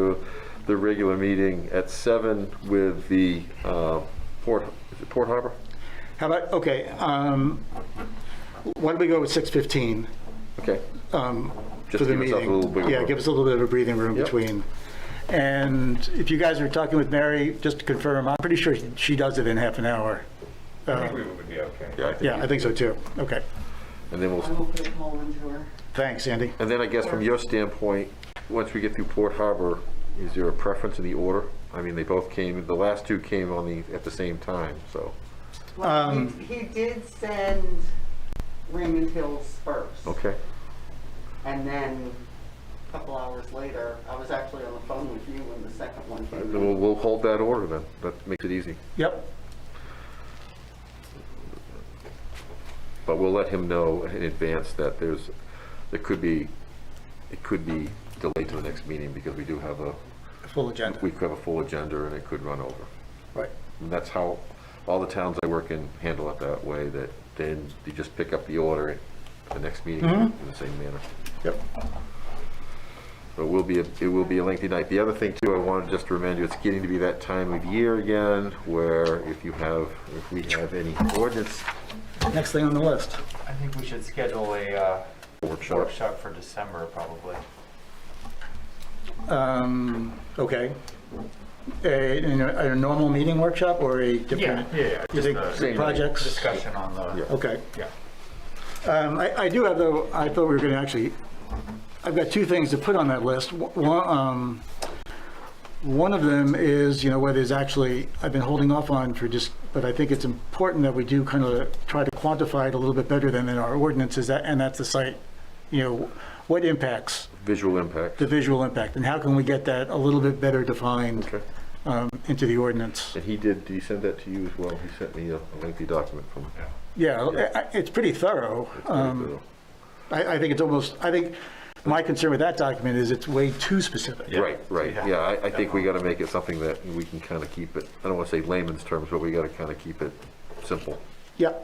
the regular meeting at 7 with the Port Harbor? How about, okay, why don't we go with 6:15? Okay. For the give us a meeting. little bit Yeah, more. give us a little bit of a breathing room Yep. between. And if you guys are talking with Mary, just to confirm, I'm pretty sure she does it in half an hour. I think we would be okay. Yeah, Yeah, I think so too. Okay, And then I will put a call into her. thanks, Andy. and then I guess from your standpoint, once we get through Port Harbor, is there a preference in the order? I mean, they both came, the last two came at the same time, so. Well, he did send Raymond Hills first. Okay. And then a couple hours later, I was actually on the phone with you when the second one came. Then we'll hold that order then. That makes it easy. Yep, But we'll let him know in advance that it could be delayed to the next meeting because we do have full agenda. we could have a full agenda and it could run over. Right. And that's how all the towns I work in handle it that way, that then you just pick up the order at the next meeting in the same manner. Yep. So it will be a lengthy night. The other thing too, I wanted just to remind you, it's getting to be that time of year again where if we have any ordinance Next thing on the list. I think we should schedule a workshop for December, probably. Okay. A normal meeting workshop or a different? Yeah. You think same projects? Discussion on the. Okay. Yeah. I do have though, I thought we were going to actually, I've got two things to put on that list. One of them is, what is actually, I've been holding off on but I think it's important that we do kind of try to quantify it a little bit better than in our ordinances, and that's the site, what impacts? visual impact. The visual impact, and how can we get that a little bit better defined into the ordinance? And did he send that to you as well? He sent me a lengthy document from. Yeah, it's pretty thorough. I think my concern with that document is it's way too specific. Right. Yeah, I think we got to make it something that we can kind of keep it, I don't want to say layman's terms, but we got to kind of keep it simple. Yeah.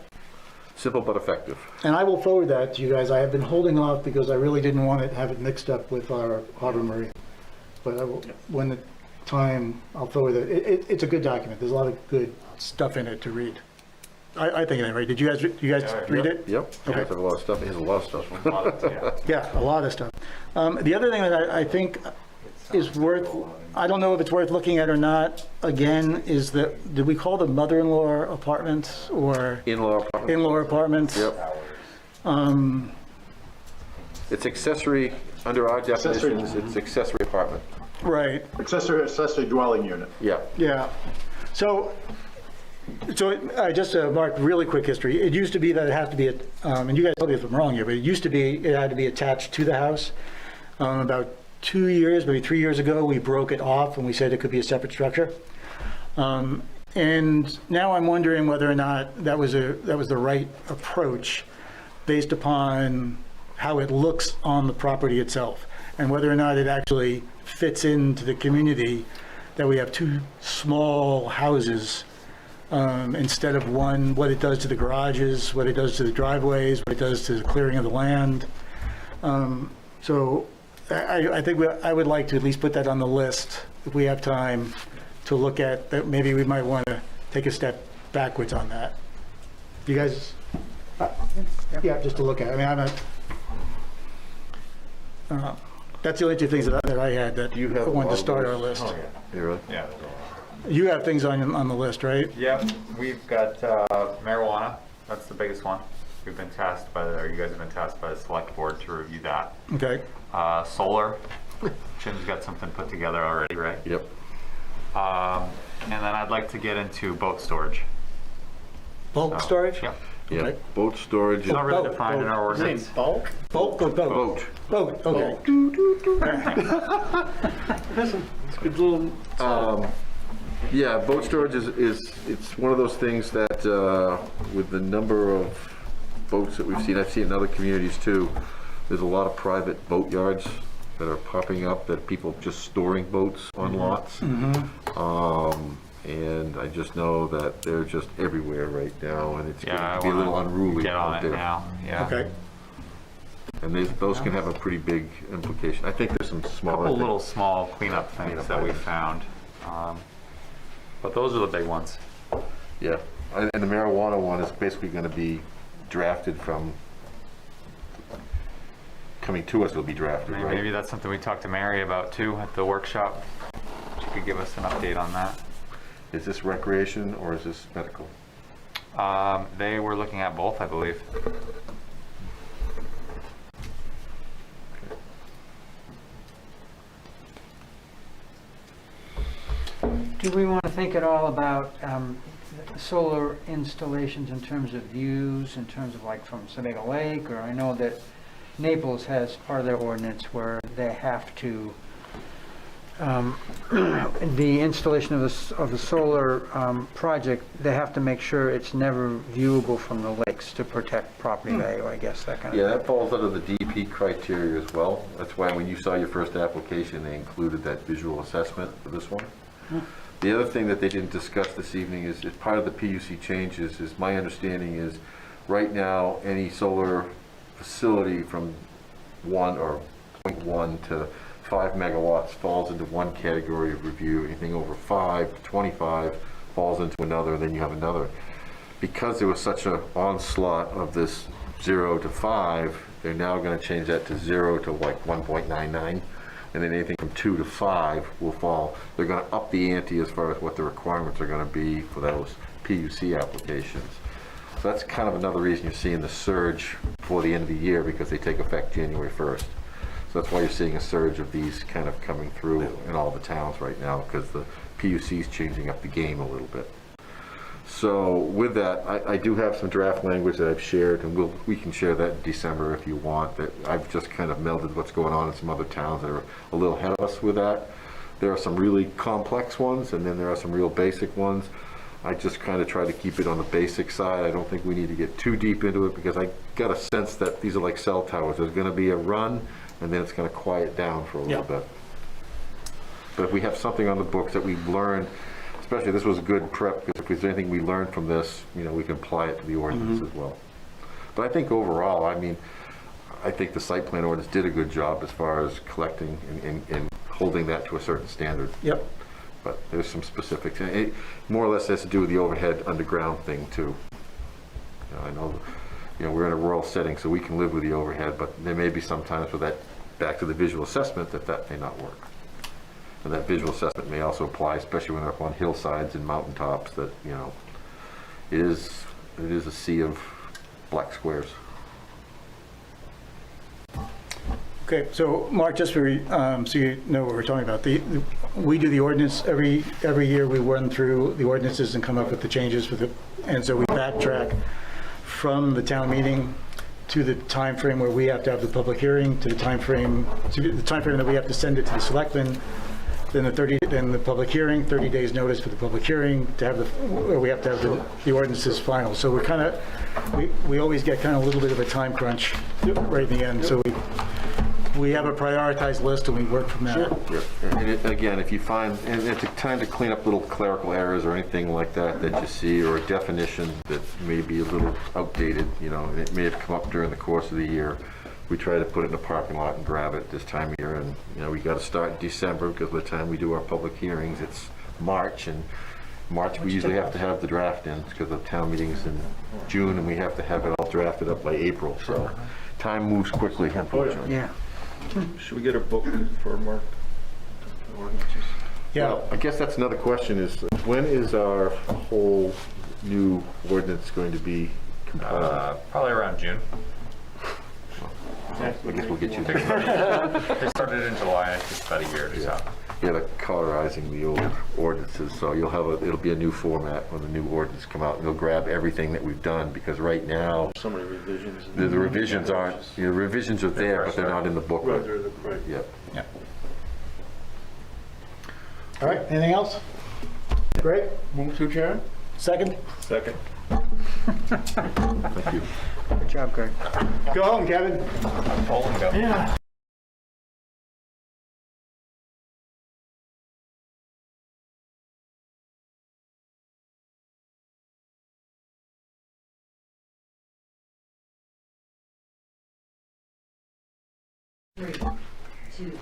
Simple but effective. And I will forward that to you guys. I have been holding off because I really didn't want to have it mixed up with our Harbor Marine. But I will, when the time, I'll forward it. It's a good document. There's a lot of good stuff in it to read. I think anyway. Did you guys read it? Yep. Okay. It has a lot of stuff. It has a lot of stuff. Yeah, a lot of stuff. The other thing that I think is worth, I don't know if it's worth looking at or not, again, is that, did we call them mother-in-law apartments or? In-law apartments. In-law apartments. Yep. It's accessory, under our definitions, it's accessory apartment. Right. Accessory dwelling unit. Yeah. Yeah. So just Mark, really quick history. It used to be that it had to be, and you guys tell me if I'm wrong here, but it used to be it had to be attached to the house. About 2 years, maybe 3 years ago, we broke it off and we said it could be a separate structure. And now I'm wondering whether or not that was the right approach based upon how it looks on the property itself, and whether or not it actually fits into the community, that we have two small houses instead of one, what it does to the garages, what it does to the driveways, what it does to the clearing of the land. So I think I would like to at least put that on the list if we have time to look at that. Maybe we might want to take a step backwards on that. You guys, yeah, just to look at. I mean, I'm not. That's the only two things that I had that I wanted to start our list. Oh, yeah. Really? Yeah. You have things on the list, right? Yep, we've got marijuana. That's the biggest one. We've been tasked by or you guys have been tasked by the select board to review that. Okay. Solar. Jim's got something put together already, right? Yep. And then I'd like to get into boat storage. Bulk storage? Yep. Yeah, Okay. boat storage. It's not really defined in our ordinance. Bulk? Bulk or boat? Boat, okay. It's a good little. Yeah, boat storage it's one of those things that with the number of boats that we've seen, I've seen in other communities too, there's a lot of private boat yards that are popping up, that people just storing boats on lots. And I just know that they're just everywhere right now, and it's going to be a little unruly Get on out it there. now. Yeah. Okay. And those can have a pretty big implication. I think there's some smaller. Couple little small cleanup things that we found. But those are the big ones. Yeah, and the marijuana one is basically going to be drafted from, coming to us, it'll be drafted, right? Maybe that's something we talked to Mary about too at the workshop. She could give us an update on that. Is this recreation or is this medical? They were looking at both, I believe. Do we want to think at all about solar installations in terms of views, in terms of like from Seneca Lake? Or I know that Naples has part of their ordinance where they have to, the installation of the solar project, they have to make sure it's never viewable from the lakes to protect property value, I guess, that kind of Yeah, thing. that falls under the DP criteria as well. That's why when you saw your first application, they included that visual assessment for this one. The other thing that they didn't discuss this evening is part of the PUC changes, is my understanding is right now, any solar facility from 1 or 0.1 to 5 megawatts falls into one category of review. Anything over 5 to 25 falls into another, and then you have another. Because there was such an onslaught of this 0 to 5, they're now going to change that to 0 to like 1.99. And then anything from 2 to 5 will fall. They're going to up the ante as far as what the requirements are going to be for those PUC applications. So that's kind of another reason you're seeing the surge before the end of the year, because they take effect January 1st. So that's why you're seeing a surge of these kind of coming through in all the towns right now, because the PUC is changing up the game a little bit. So with that, I do have some draft language that I've shared, and we can share that in December if you want. That I've just kind of melded what's going on in some other towns that are a little ahead of us with that. There are some really complex ones, and then there are some real basic ones. I just kind of try to keep it on the basic side. I don't think we need to get too deep into it, because I got a sense that these are like cell towers. There's going to be a run, and then it's going to quiet down for a little bit. But if we have something on the books that we've learned, especially this was a good prep, because if there's anything we learned from this, we can apply it to the ordinance as well. But I think overall, I think the site plan ordinance did a good job as far as collecting and holding that to a certain standard. Yep. But there's some specifics, and it more or less has to do with the overhead underground thing too. I know, we're in a rural setting, so we can live with the overhead, but there may be some times with that, back to the visual assessment, that may not work. And that visual assessment may also apply, especially when they're up on hillsides and mountaintops, that, it is a sea of black squares. Okay, so Mark, just for, so you know what we're talking about, we do the ordinance every year. We run through the ordinances and come up with the changes and so we backtrack from the town meeting to the time frame where we have to have the public hearing, to the time frame that we have to send it to the selectmen, then the public hearing, 30 days notice for the public hearing to have we have to have the ordinances final. So we're kind of, we always get kind of a little bit of a time crunch right at the end. So we have a prioritized list and we work from there. Sure. And again, if you find, and it's a time to clean up little clerical errors or anything like that that you see, or a definition that may be a little outdated, you know, and it may have come up during the course of the year. We try to put it in the parking lot and grab it this time of year, and you know, we got to start in December because by the time we do our public hearings, it's March, and March we usually have to have the draft in because the town meetings in June, and we have to have it all drafted up by April. So time moves quickly, unfortunately. Yeah. Should we get a book for Mark? Ordinances? Yeah. Well, I guess that's another question is, when is our whole new ordinance going to be compiled? Probably around June. I guess we'll get you They started in July, it's about a year or so. Yeah, they're colorizing the old ordinances, so you'll have it'll be a new format when the new ordinance come out, and they'll grab everything that we've done, because right now, So many revisions. the revisions aren't, the revisions are there, but they're not in the booklet. Right. Yep. Yeah. All right, anything else? Great. Move to adjourn? Second? Second. Thank you. Good job, Greg. Go home, Kevin. Poland go. Yeah. Three, two.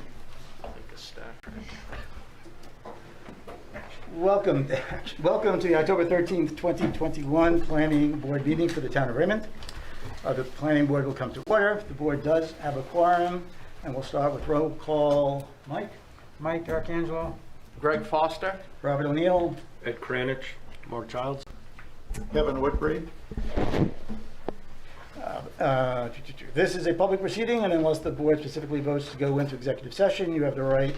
Welcome to the October 13th, 2021 Planning Board meeting for the town of Raymond. The planning board will come to order. The board does have a quorum, and we'll start with roll call. Mike? Mike D'Arcangelo. Greg Foster? Robert O'Neill? Ed Kranich. Mark Childs. Kevin Whitbread? This is a public proceeding, and unless the board specifically votes to go into executive session, you have the right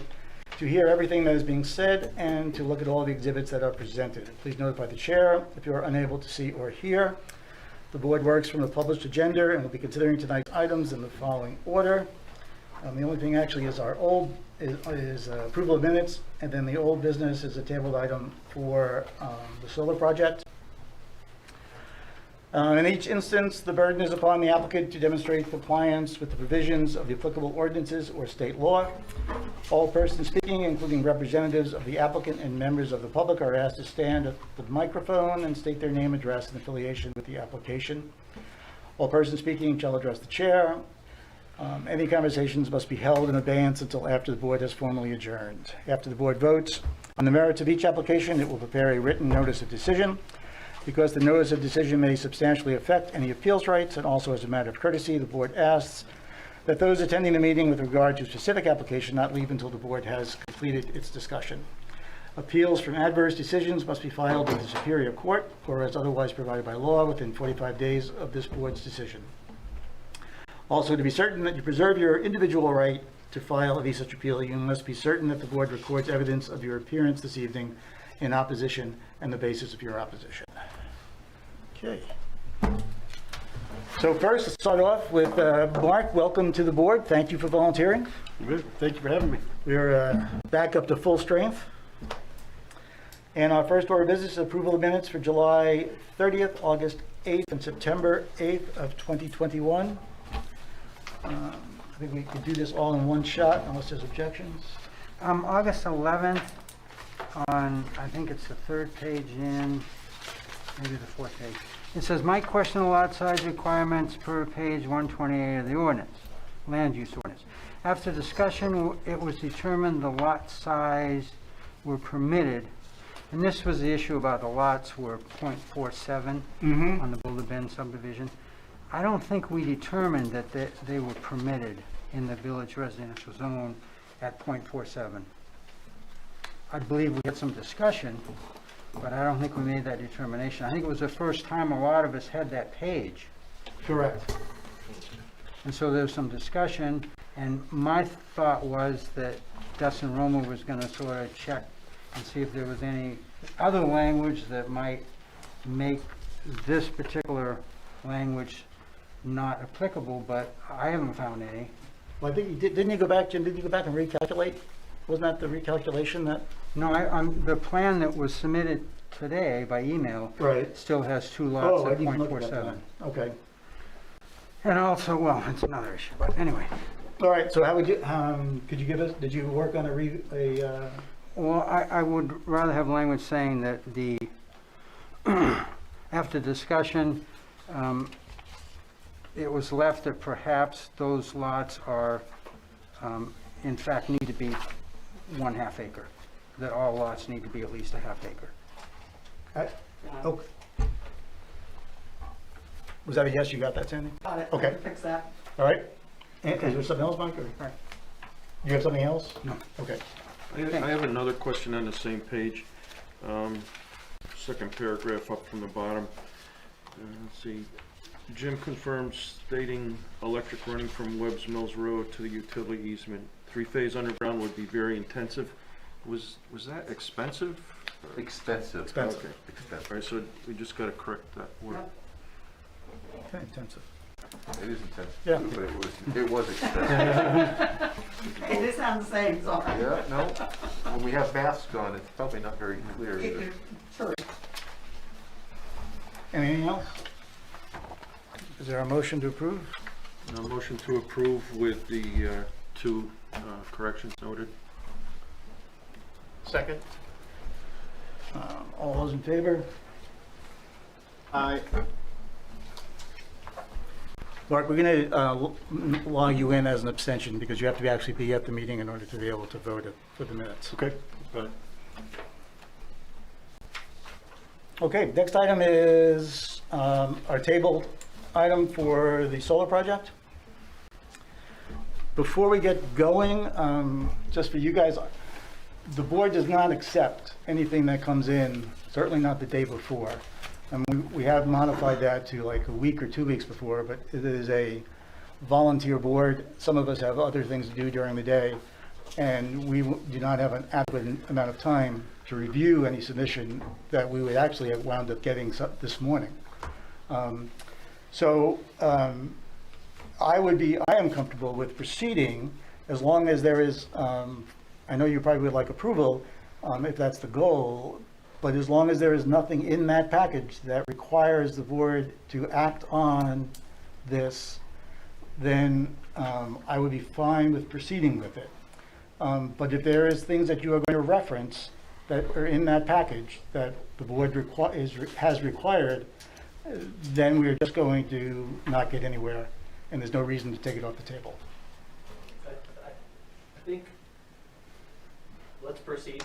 to hear everything that is being said and to look at all the exhibits that are presented. Please notify the chair if you are unable to see or hear. The board works from the published agenda and will be considering tonight's items in the following order. The only thing actually is is approval of minutes, and then the old business is a tabled item for the solar project. In each instance, the burden is upon the applicant to demonstrate compliance with the provisions of the applicable ordinances or state law. All persons speaking, including representatives of the applicant and members of the public, are asked to stand at the microphone and state their name, address, and affiliation with the application. All persons speaking shall address the chair. Any conversations must be held in abeyance until after the board has formally adjourned. After the board votes on the merits of each application, it will prepare a written notice of decision. Because the notice of decision may substantially affect any appeals rights, and also as a matter of courtesy, the board asks that those attending the meeting with regard to a specific application not leave until the board has completed its discussion. Appeals from adverse decisions must be filed with the Superior Court or as otherwise provided by law within 45 days of this board's decision. Also, to be certain that you preserve your individual right to file any such appeal, you must be certain that the board records evidence of your appearance this evening in opposition and the basis of your opposition. Okay. So first, let's start off with Mark. Welcome to the board. Thank you for volunteering. Good. Thank you for having me. We're back up to full strength. And our first order of business is approval of minutes for July 30th, August 8th, and September 8th of 2021. I think we could do this all in one shot unless there's objections. August 11th on, I think it's the third page in, maybe the fourth page. It says, "My question of lot size requirements per page 128 of the ordinance, land use ordinance. After discussion, it was determined the lot size were permitted," and this was the issue about the lots were .47 on the Boulder Bend subdivision. I don't think we determined that they were permitted in the village residential zone at .47. I believe we had some discussion, but I don't think we made that determination. I think it was the first time a lot of us had that page. Correct. And so there was some discussion, and my thought was that Dustin Roma was going to sort of check and see if there was any other language that might make this particular language not applicable, but I haven't found any. Well, I think you did, didn't you go back, Jim, didn't you go back and recalculate? wasn't that the recalculation that? No, the plan that was submitted today by email Right. still has 2 lots Oh, I at didn't look at that 0.47. one. Okay. And also, well, it's another issue, but anyway. All right, so how would you, could you give us, did you work on Well, I would rather have language saying that the, after discussion, it was left that perhaps those lots are, in fact, need to be 1/2 acre, that all lots need to be at least 1/2 acre. okay. Was that a yes? You got that, Sandy? Got it. Okay. I can fix that. All right. And is there something else, Mike? or- Right. You have something else? No. Okay. I have another question on the same page. Second paragraph up from the bottom. Let's see. Jim confirms stating electric running from Webb's Mills Road to the utility easement. 3-phase underground would be very intensive. Was that expensive? Expensive. Expensive. Okay. Expensive. All right, so we just got to correct that word. Okay, intensive. It is intensive. Yeah. But it was expensive. Hey, this sounds the same, so. Yeah, no, when we have masks on, it's probably not very clear either. Sure. Anything else? Is there a motion to approve? A motion to approve with the 2 corrections noted. Second? All those in favor? Aye. Mark, we're going to log you in as an abstention because you have to actually be at the meeting in order to be able to vote it for the minutes. Okay. Okay, next item is our tabled item for the solar project. Before we get going, just for you guys, the board does not accept anything that comes in, certainly not the day before. And we have modified that to like a week or 2 weeks before, but it is a volunteer board. Some of us have other things to do during the day, and we do not have an adequate amount of time to review any submission that we would actually have wound up getting this morning. I am comfortable with proceeding as long as there is, I know you probably would like approval if that's the goal, but as long as there is nothing in that package that requires the board to act on this, then I would be fine with proceeding with it. But if there is things that you are going to reference that are in that package that the board has required, then we are just going to not get anywhere, and there's no reason to take it off the table. I think, let's proceed.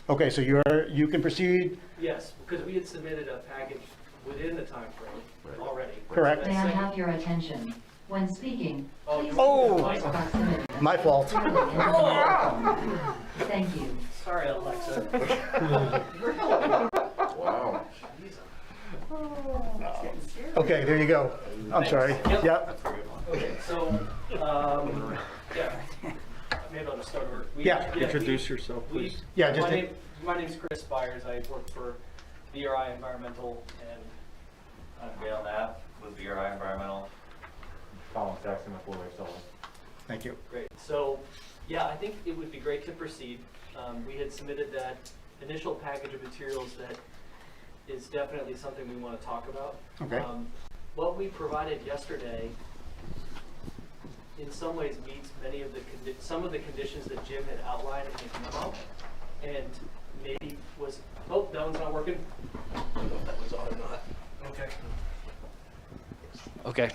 Okay, so you can proceed. Yes, because we had submitted a package within the time frame already. Correct. So May I that's have your attention? When speaking, please Oh. keep your voice proximity. My fault. Thank you. Sorry, Alexa. Wow. Okay, there you go. I'm sorry. Yep. Okay, so, yeah, maybe I'll just start over. Yeah. Introduce yourself, please. Yeah, just My name's Chris Byers. I work for VRI Environmental, and I'm Gail Knapp with VRI Environmental. Colin Saxon with Blue Wave Solar. Thank you. great. So, yeah, I think it would be great to proceed. We had submitted that initial package of materials that is definitely something we want to talk about. Okay. What we provided yesterday in some ways meets many of the some of the conditions that Jim had outlined in his memo, and maybe was, oh, that one's not working. I don't know if that was on or not. Okay. Okay.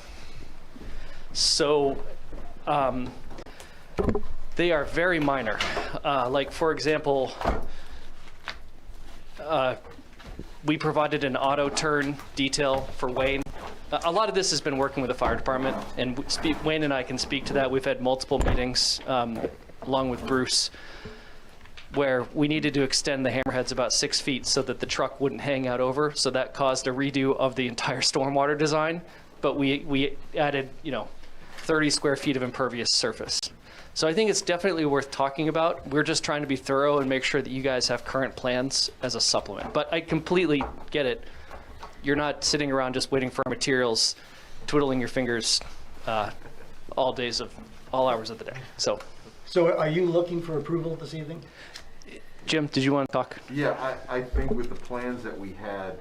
So, they are very minor. Like, for example, we provided an auto turn detail for Wayne. A lot of this has been working with the fire department, and Wayne and I can speak to that. We've had multiple meetings, along with Bruce, where we needed to extend the hammerheads about 6 feet so that the truck wouldn't hang out over. So that caused a redo of the entire stormwater design. But we added, 30 square feet of impervious surface. So I think it's definitely worth talking about. We're just trying to be thorough and make sure that you guys have current plans as a supplement. But I completely get it. You're not sitting around just waiting for our materials, twiddling your fingers all hours of the day. So So are you looking for approval this evening? Jim, did you want to talk? Yeah, I think with the plans that we had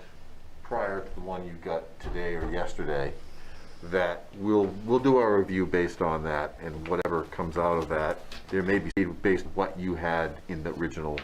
prior to the one you got today or yesterday, that we'll do our review based on that, and whatever comes out of that, there may be based on what you had in the original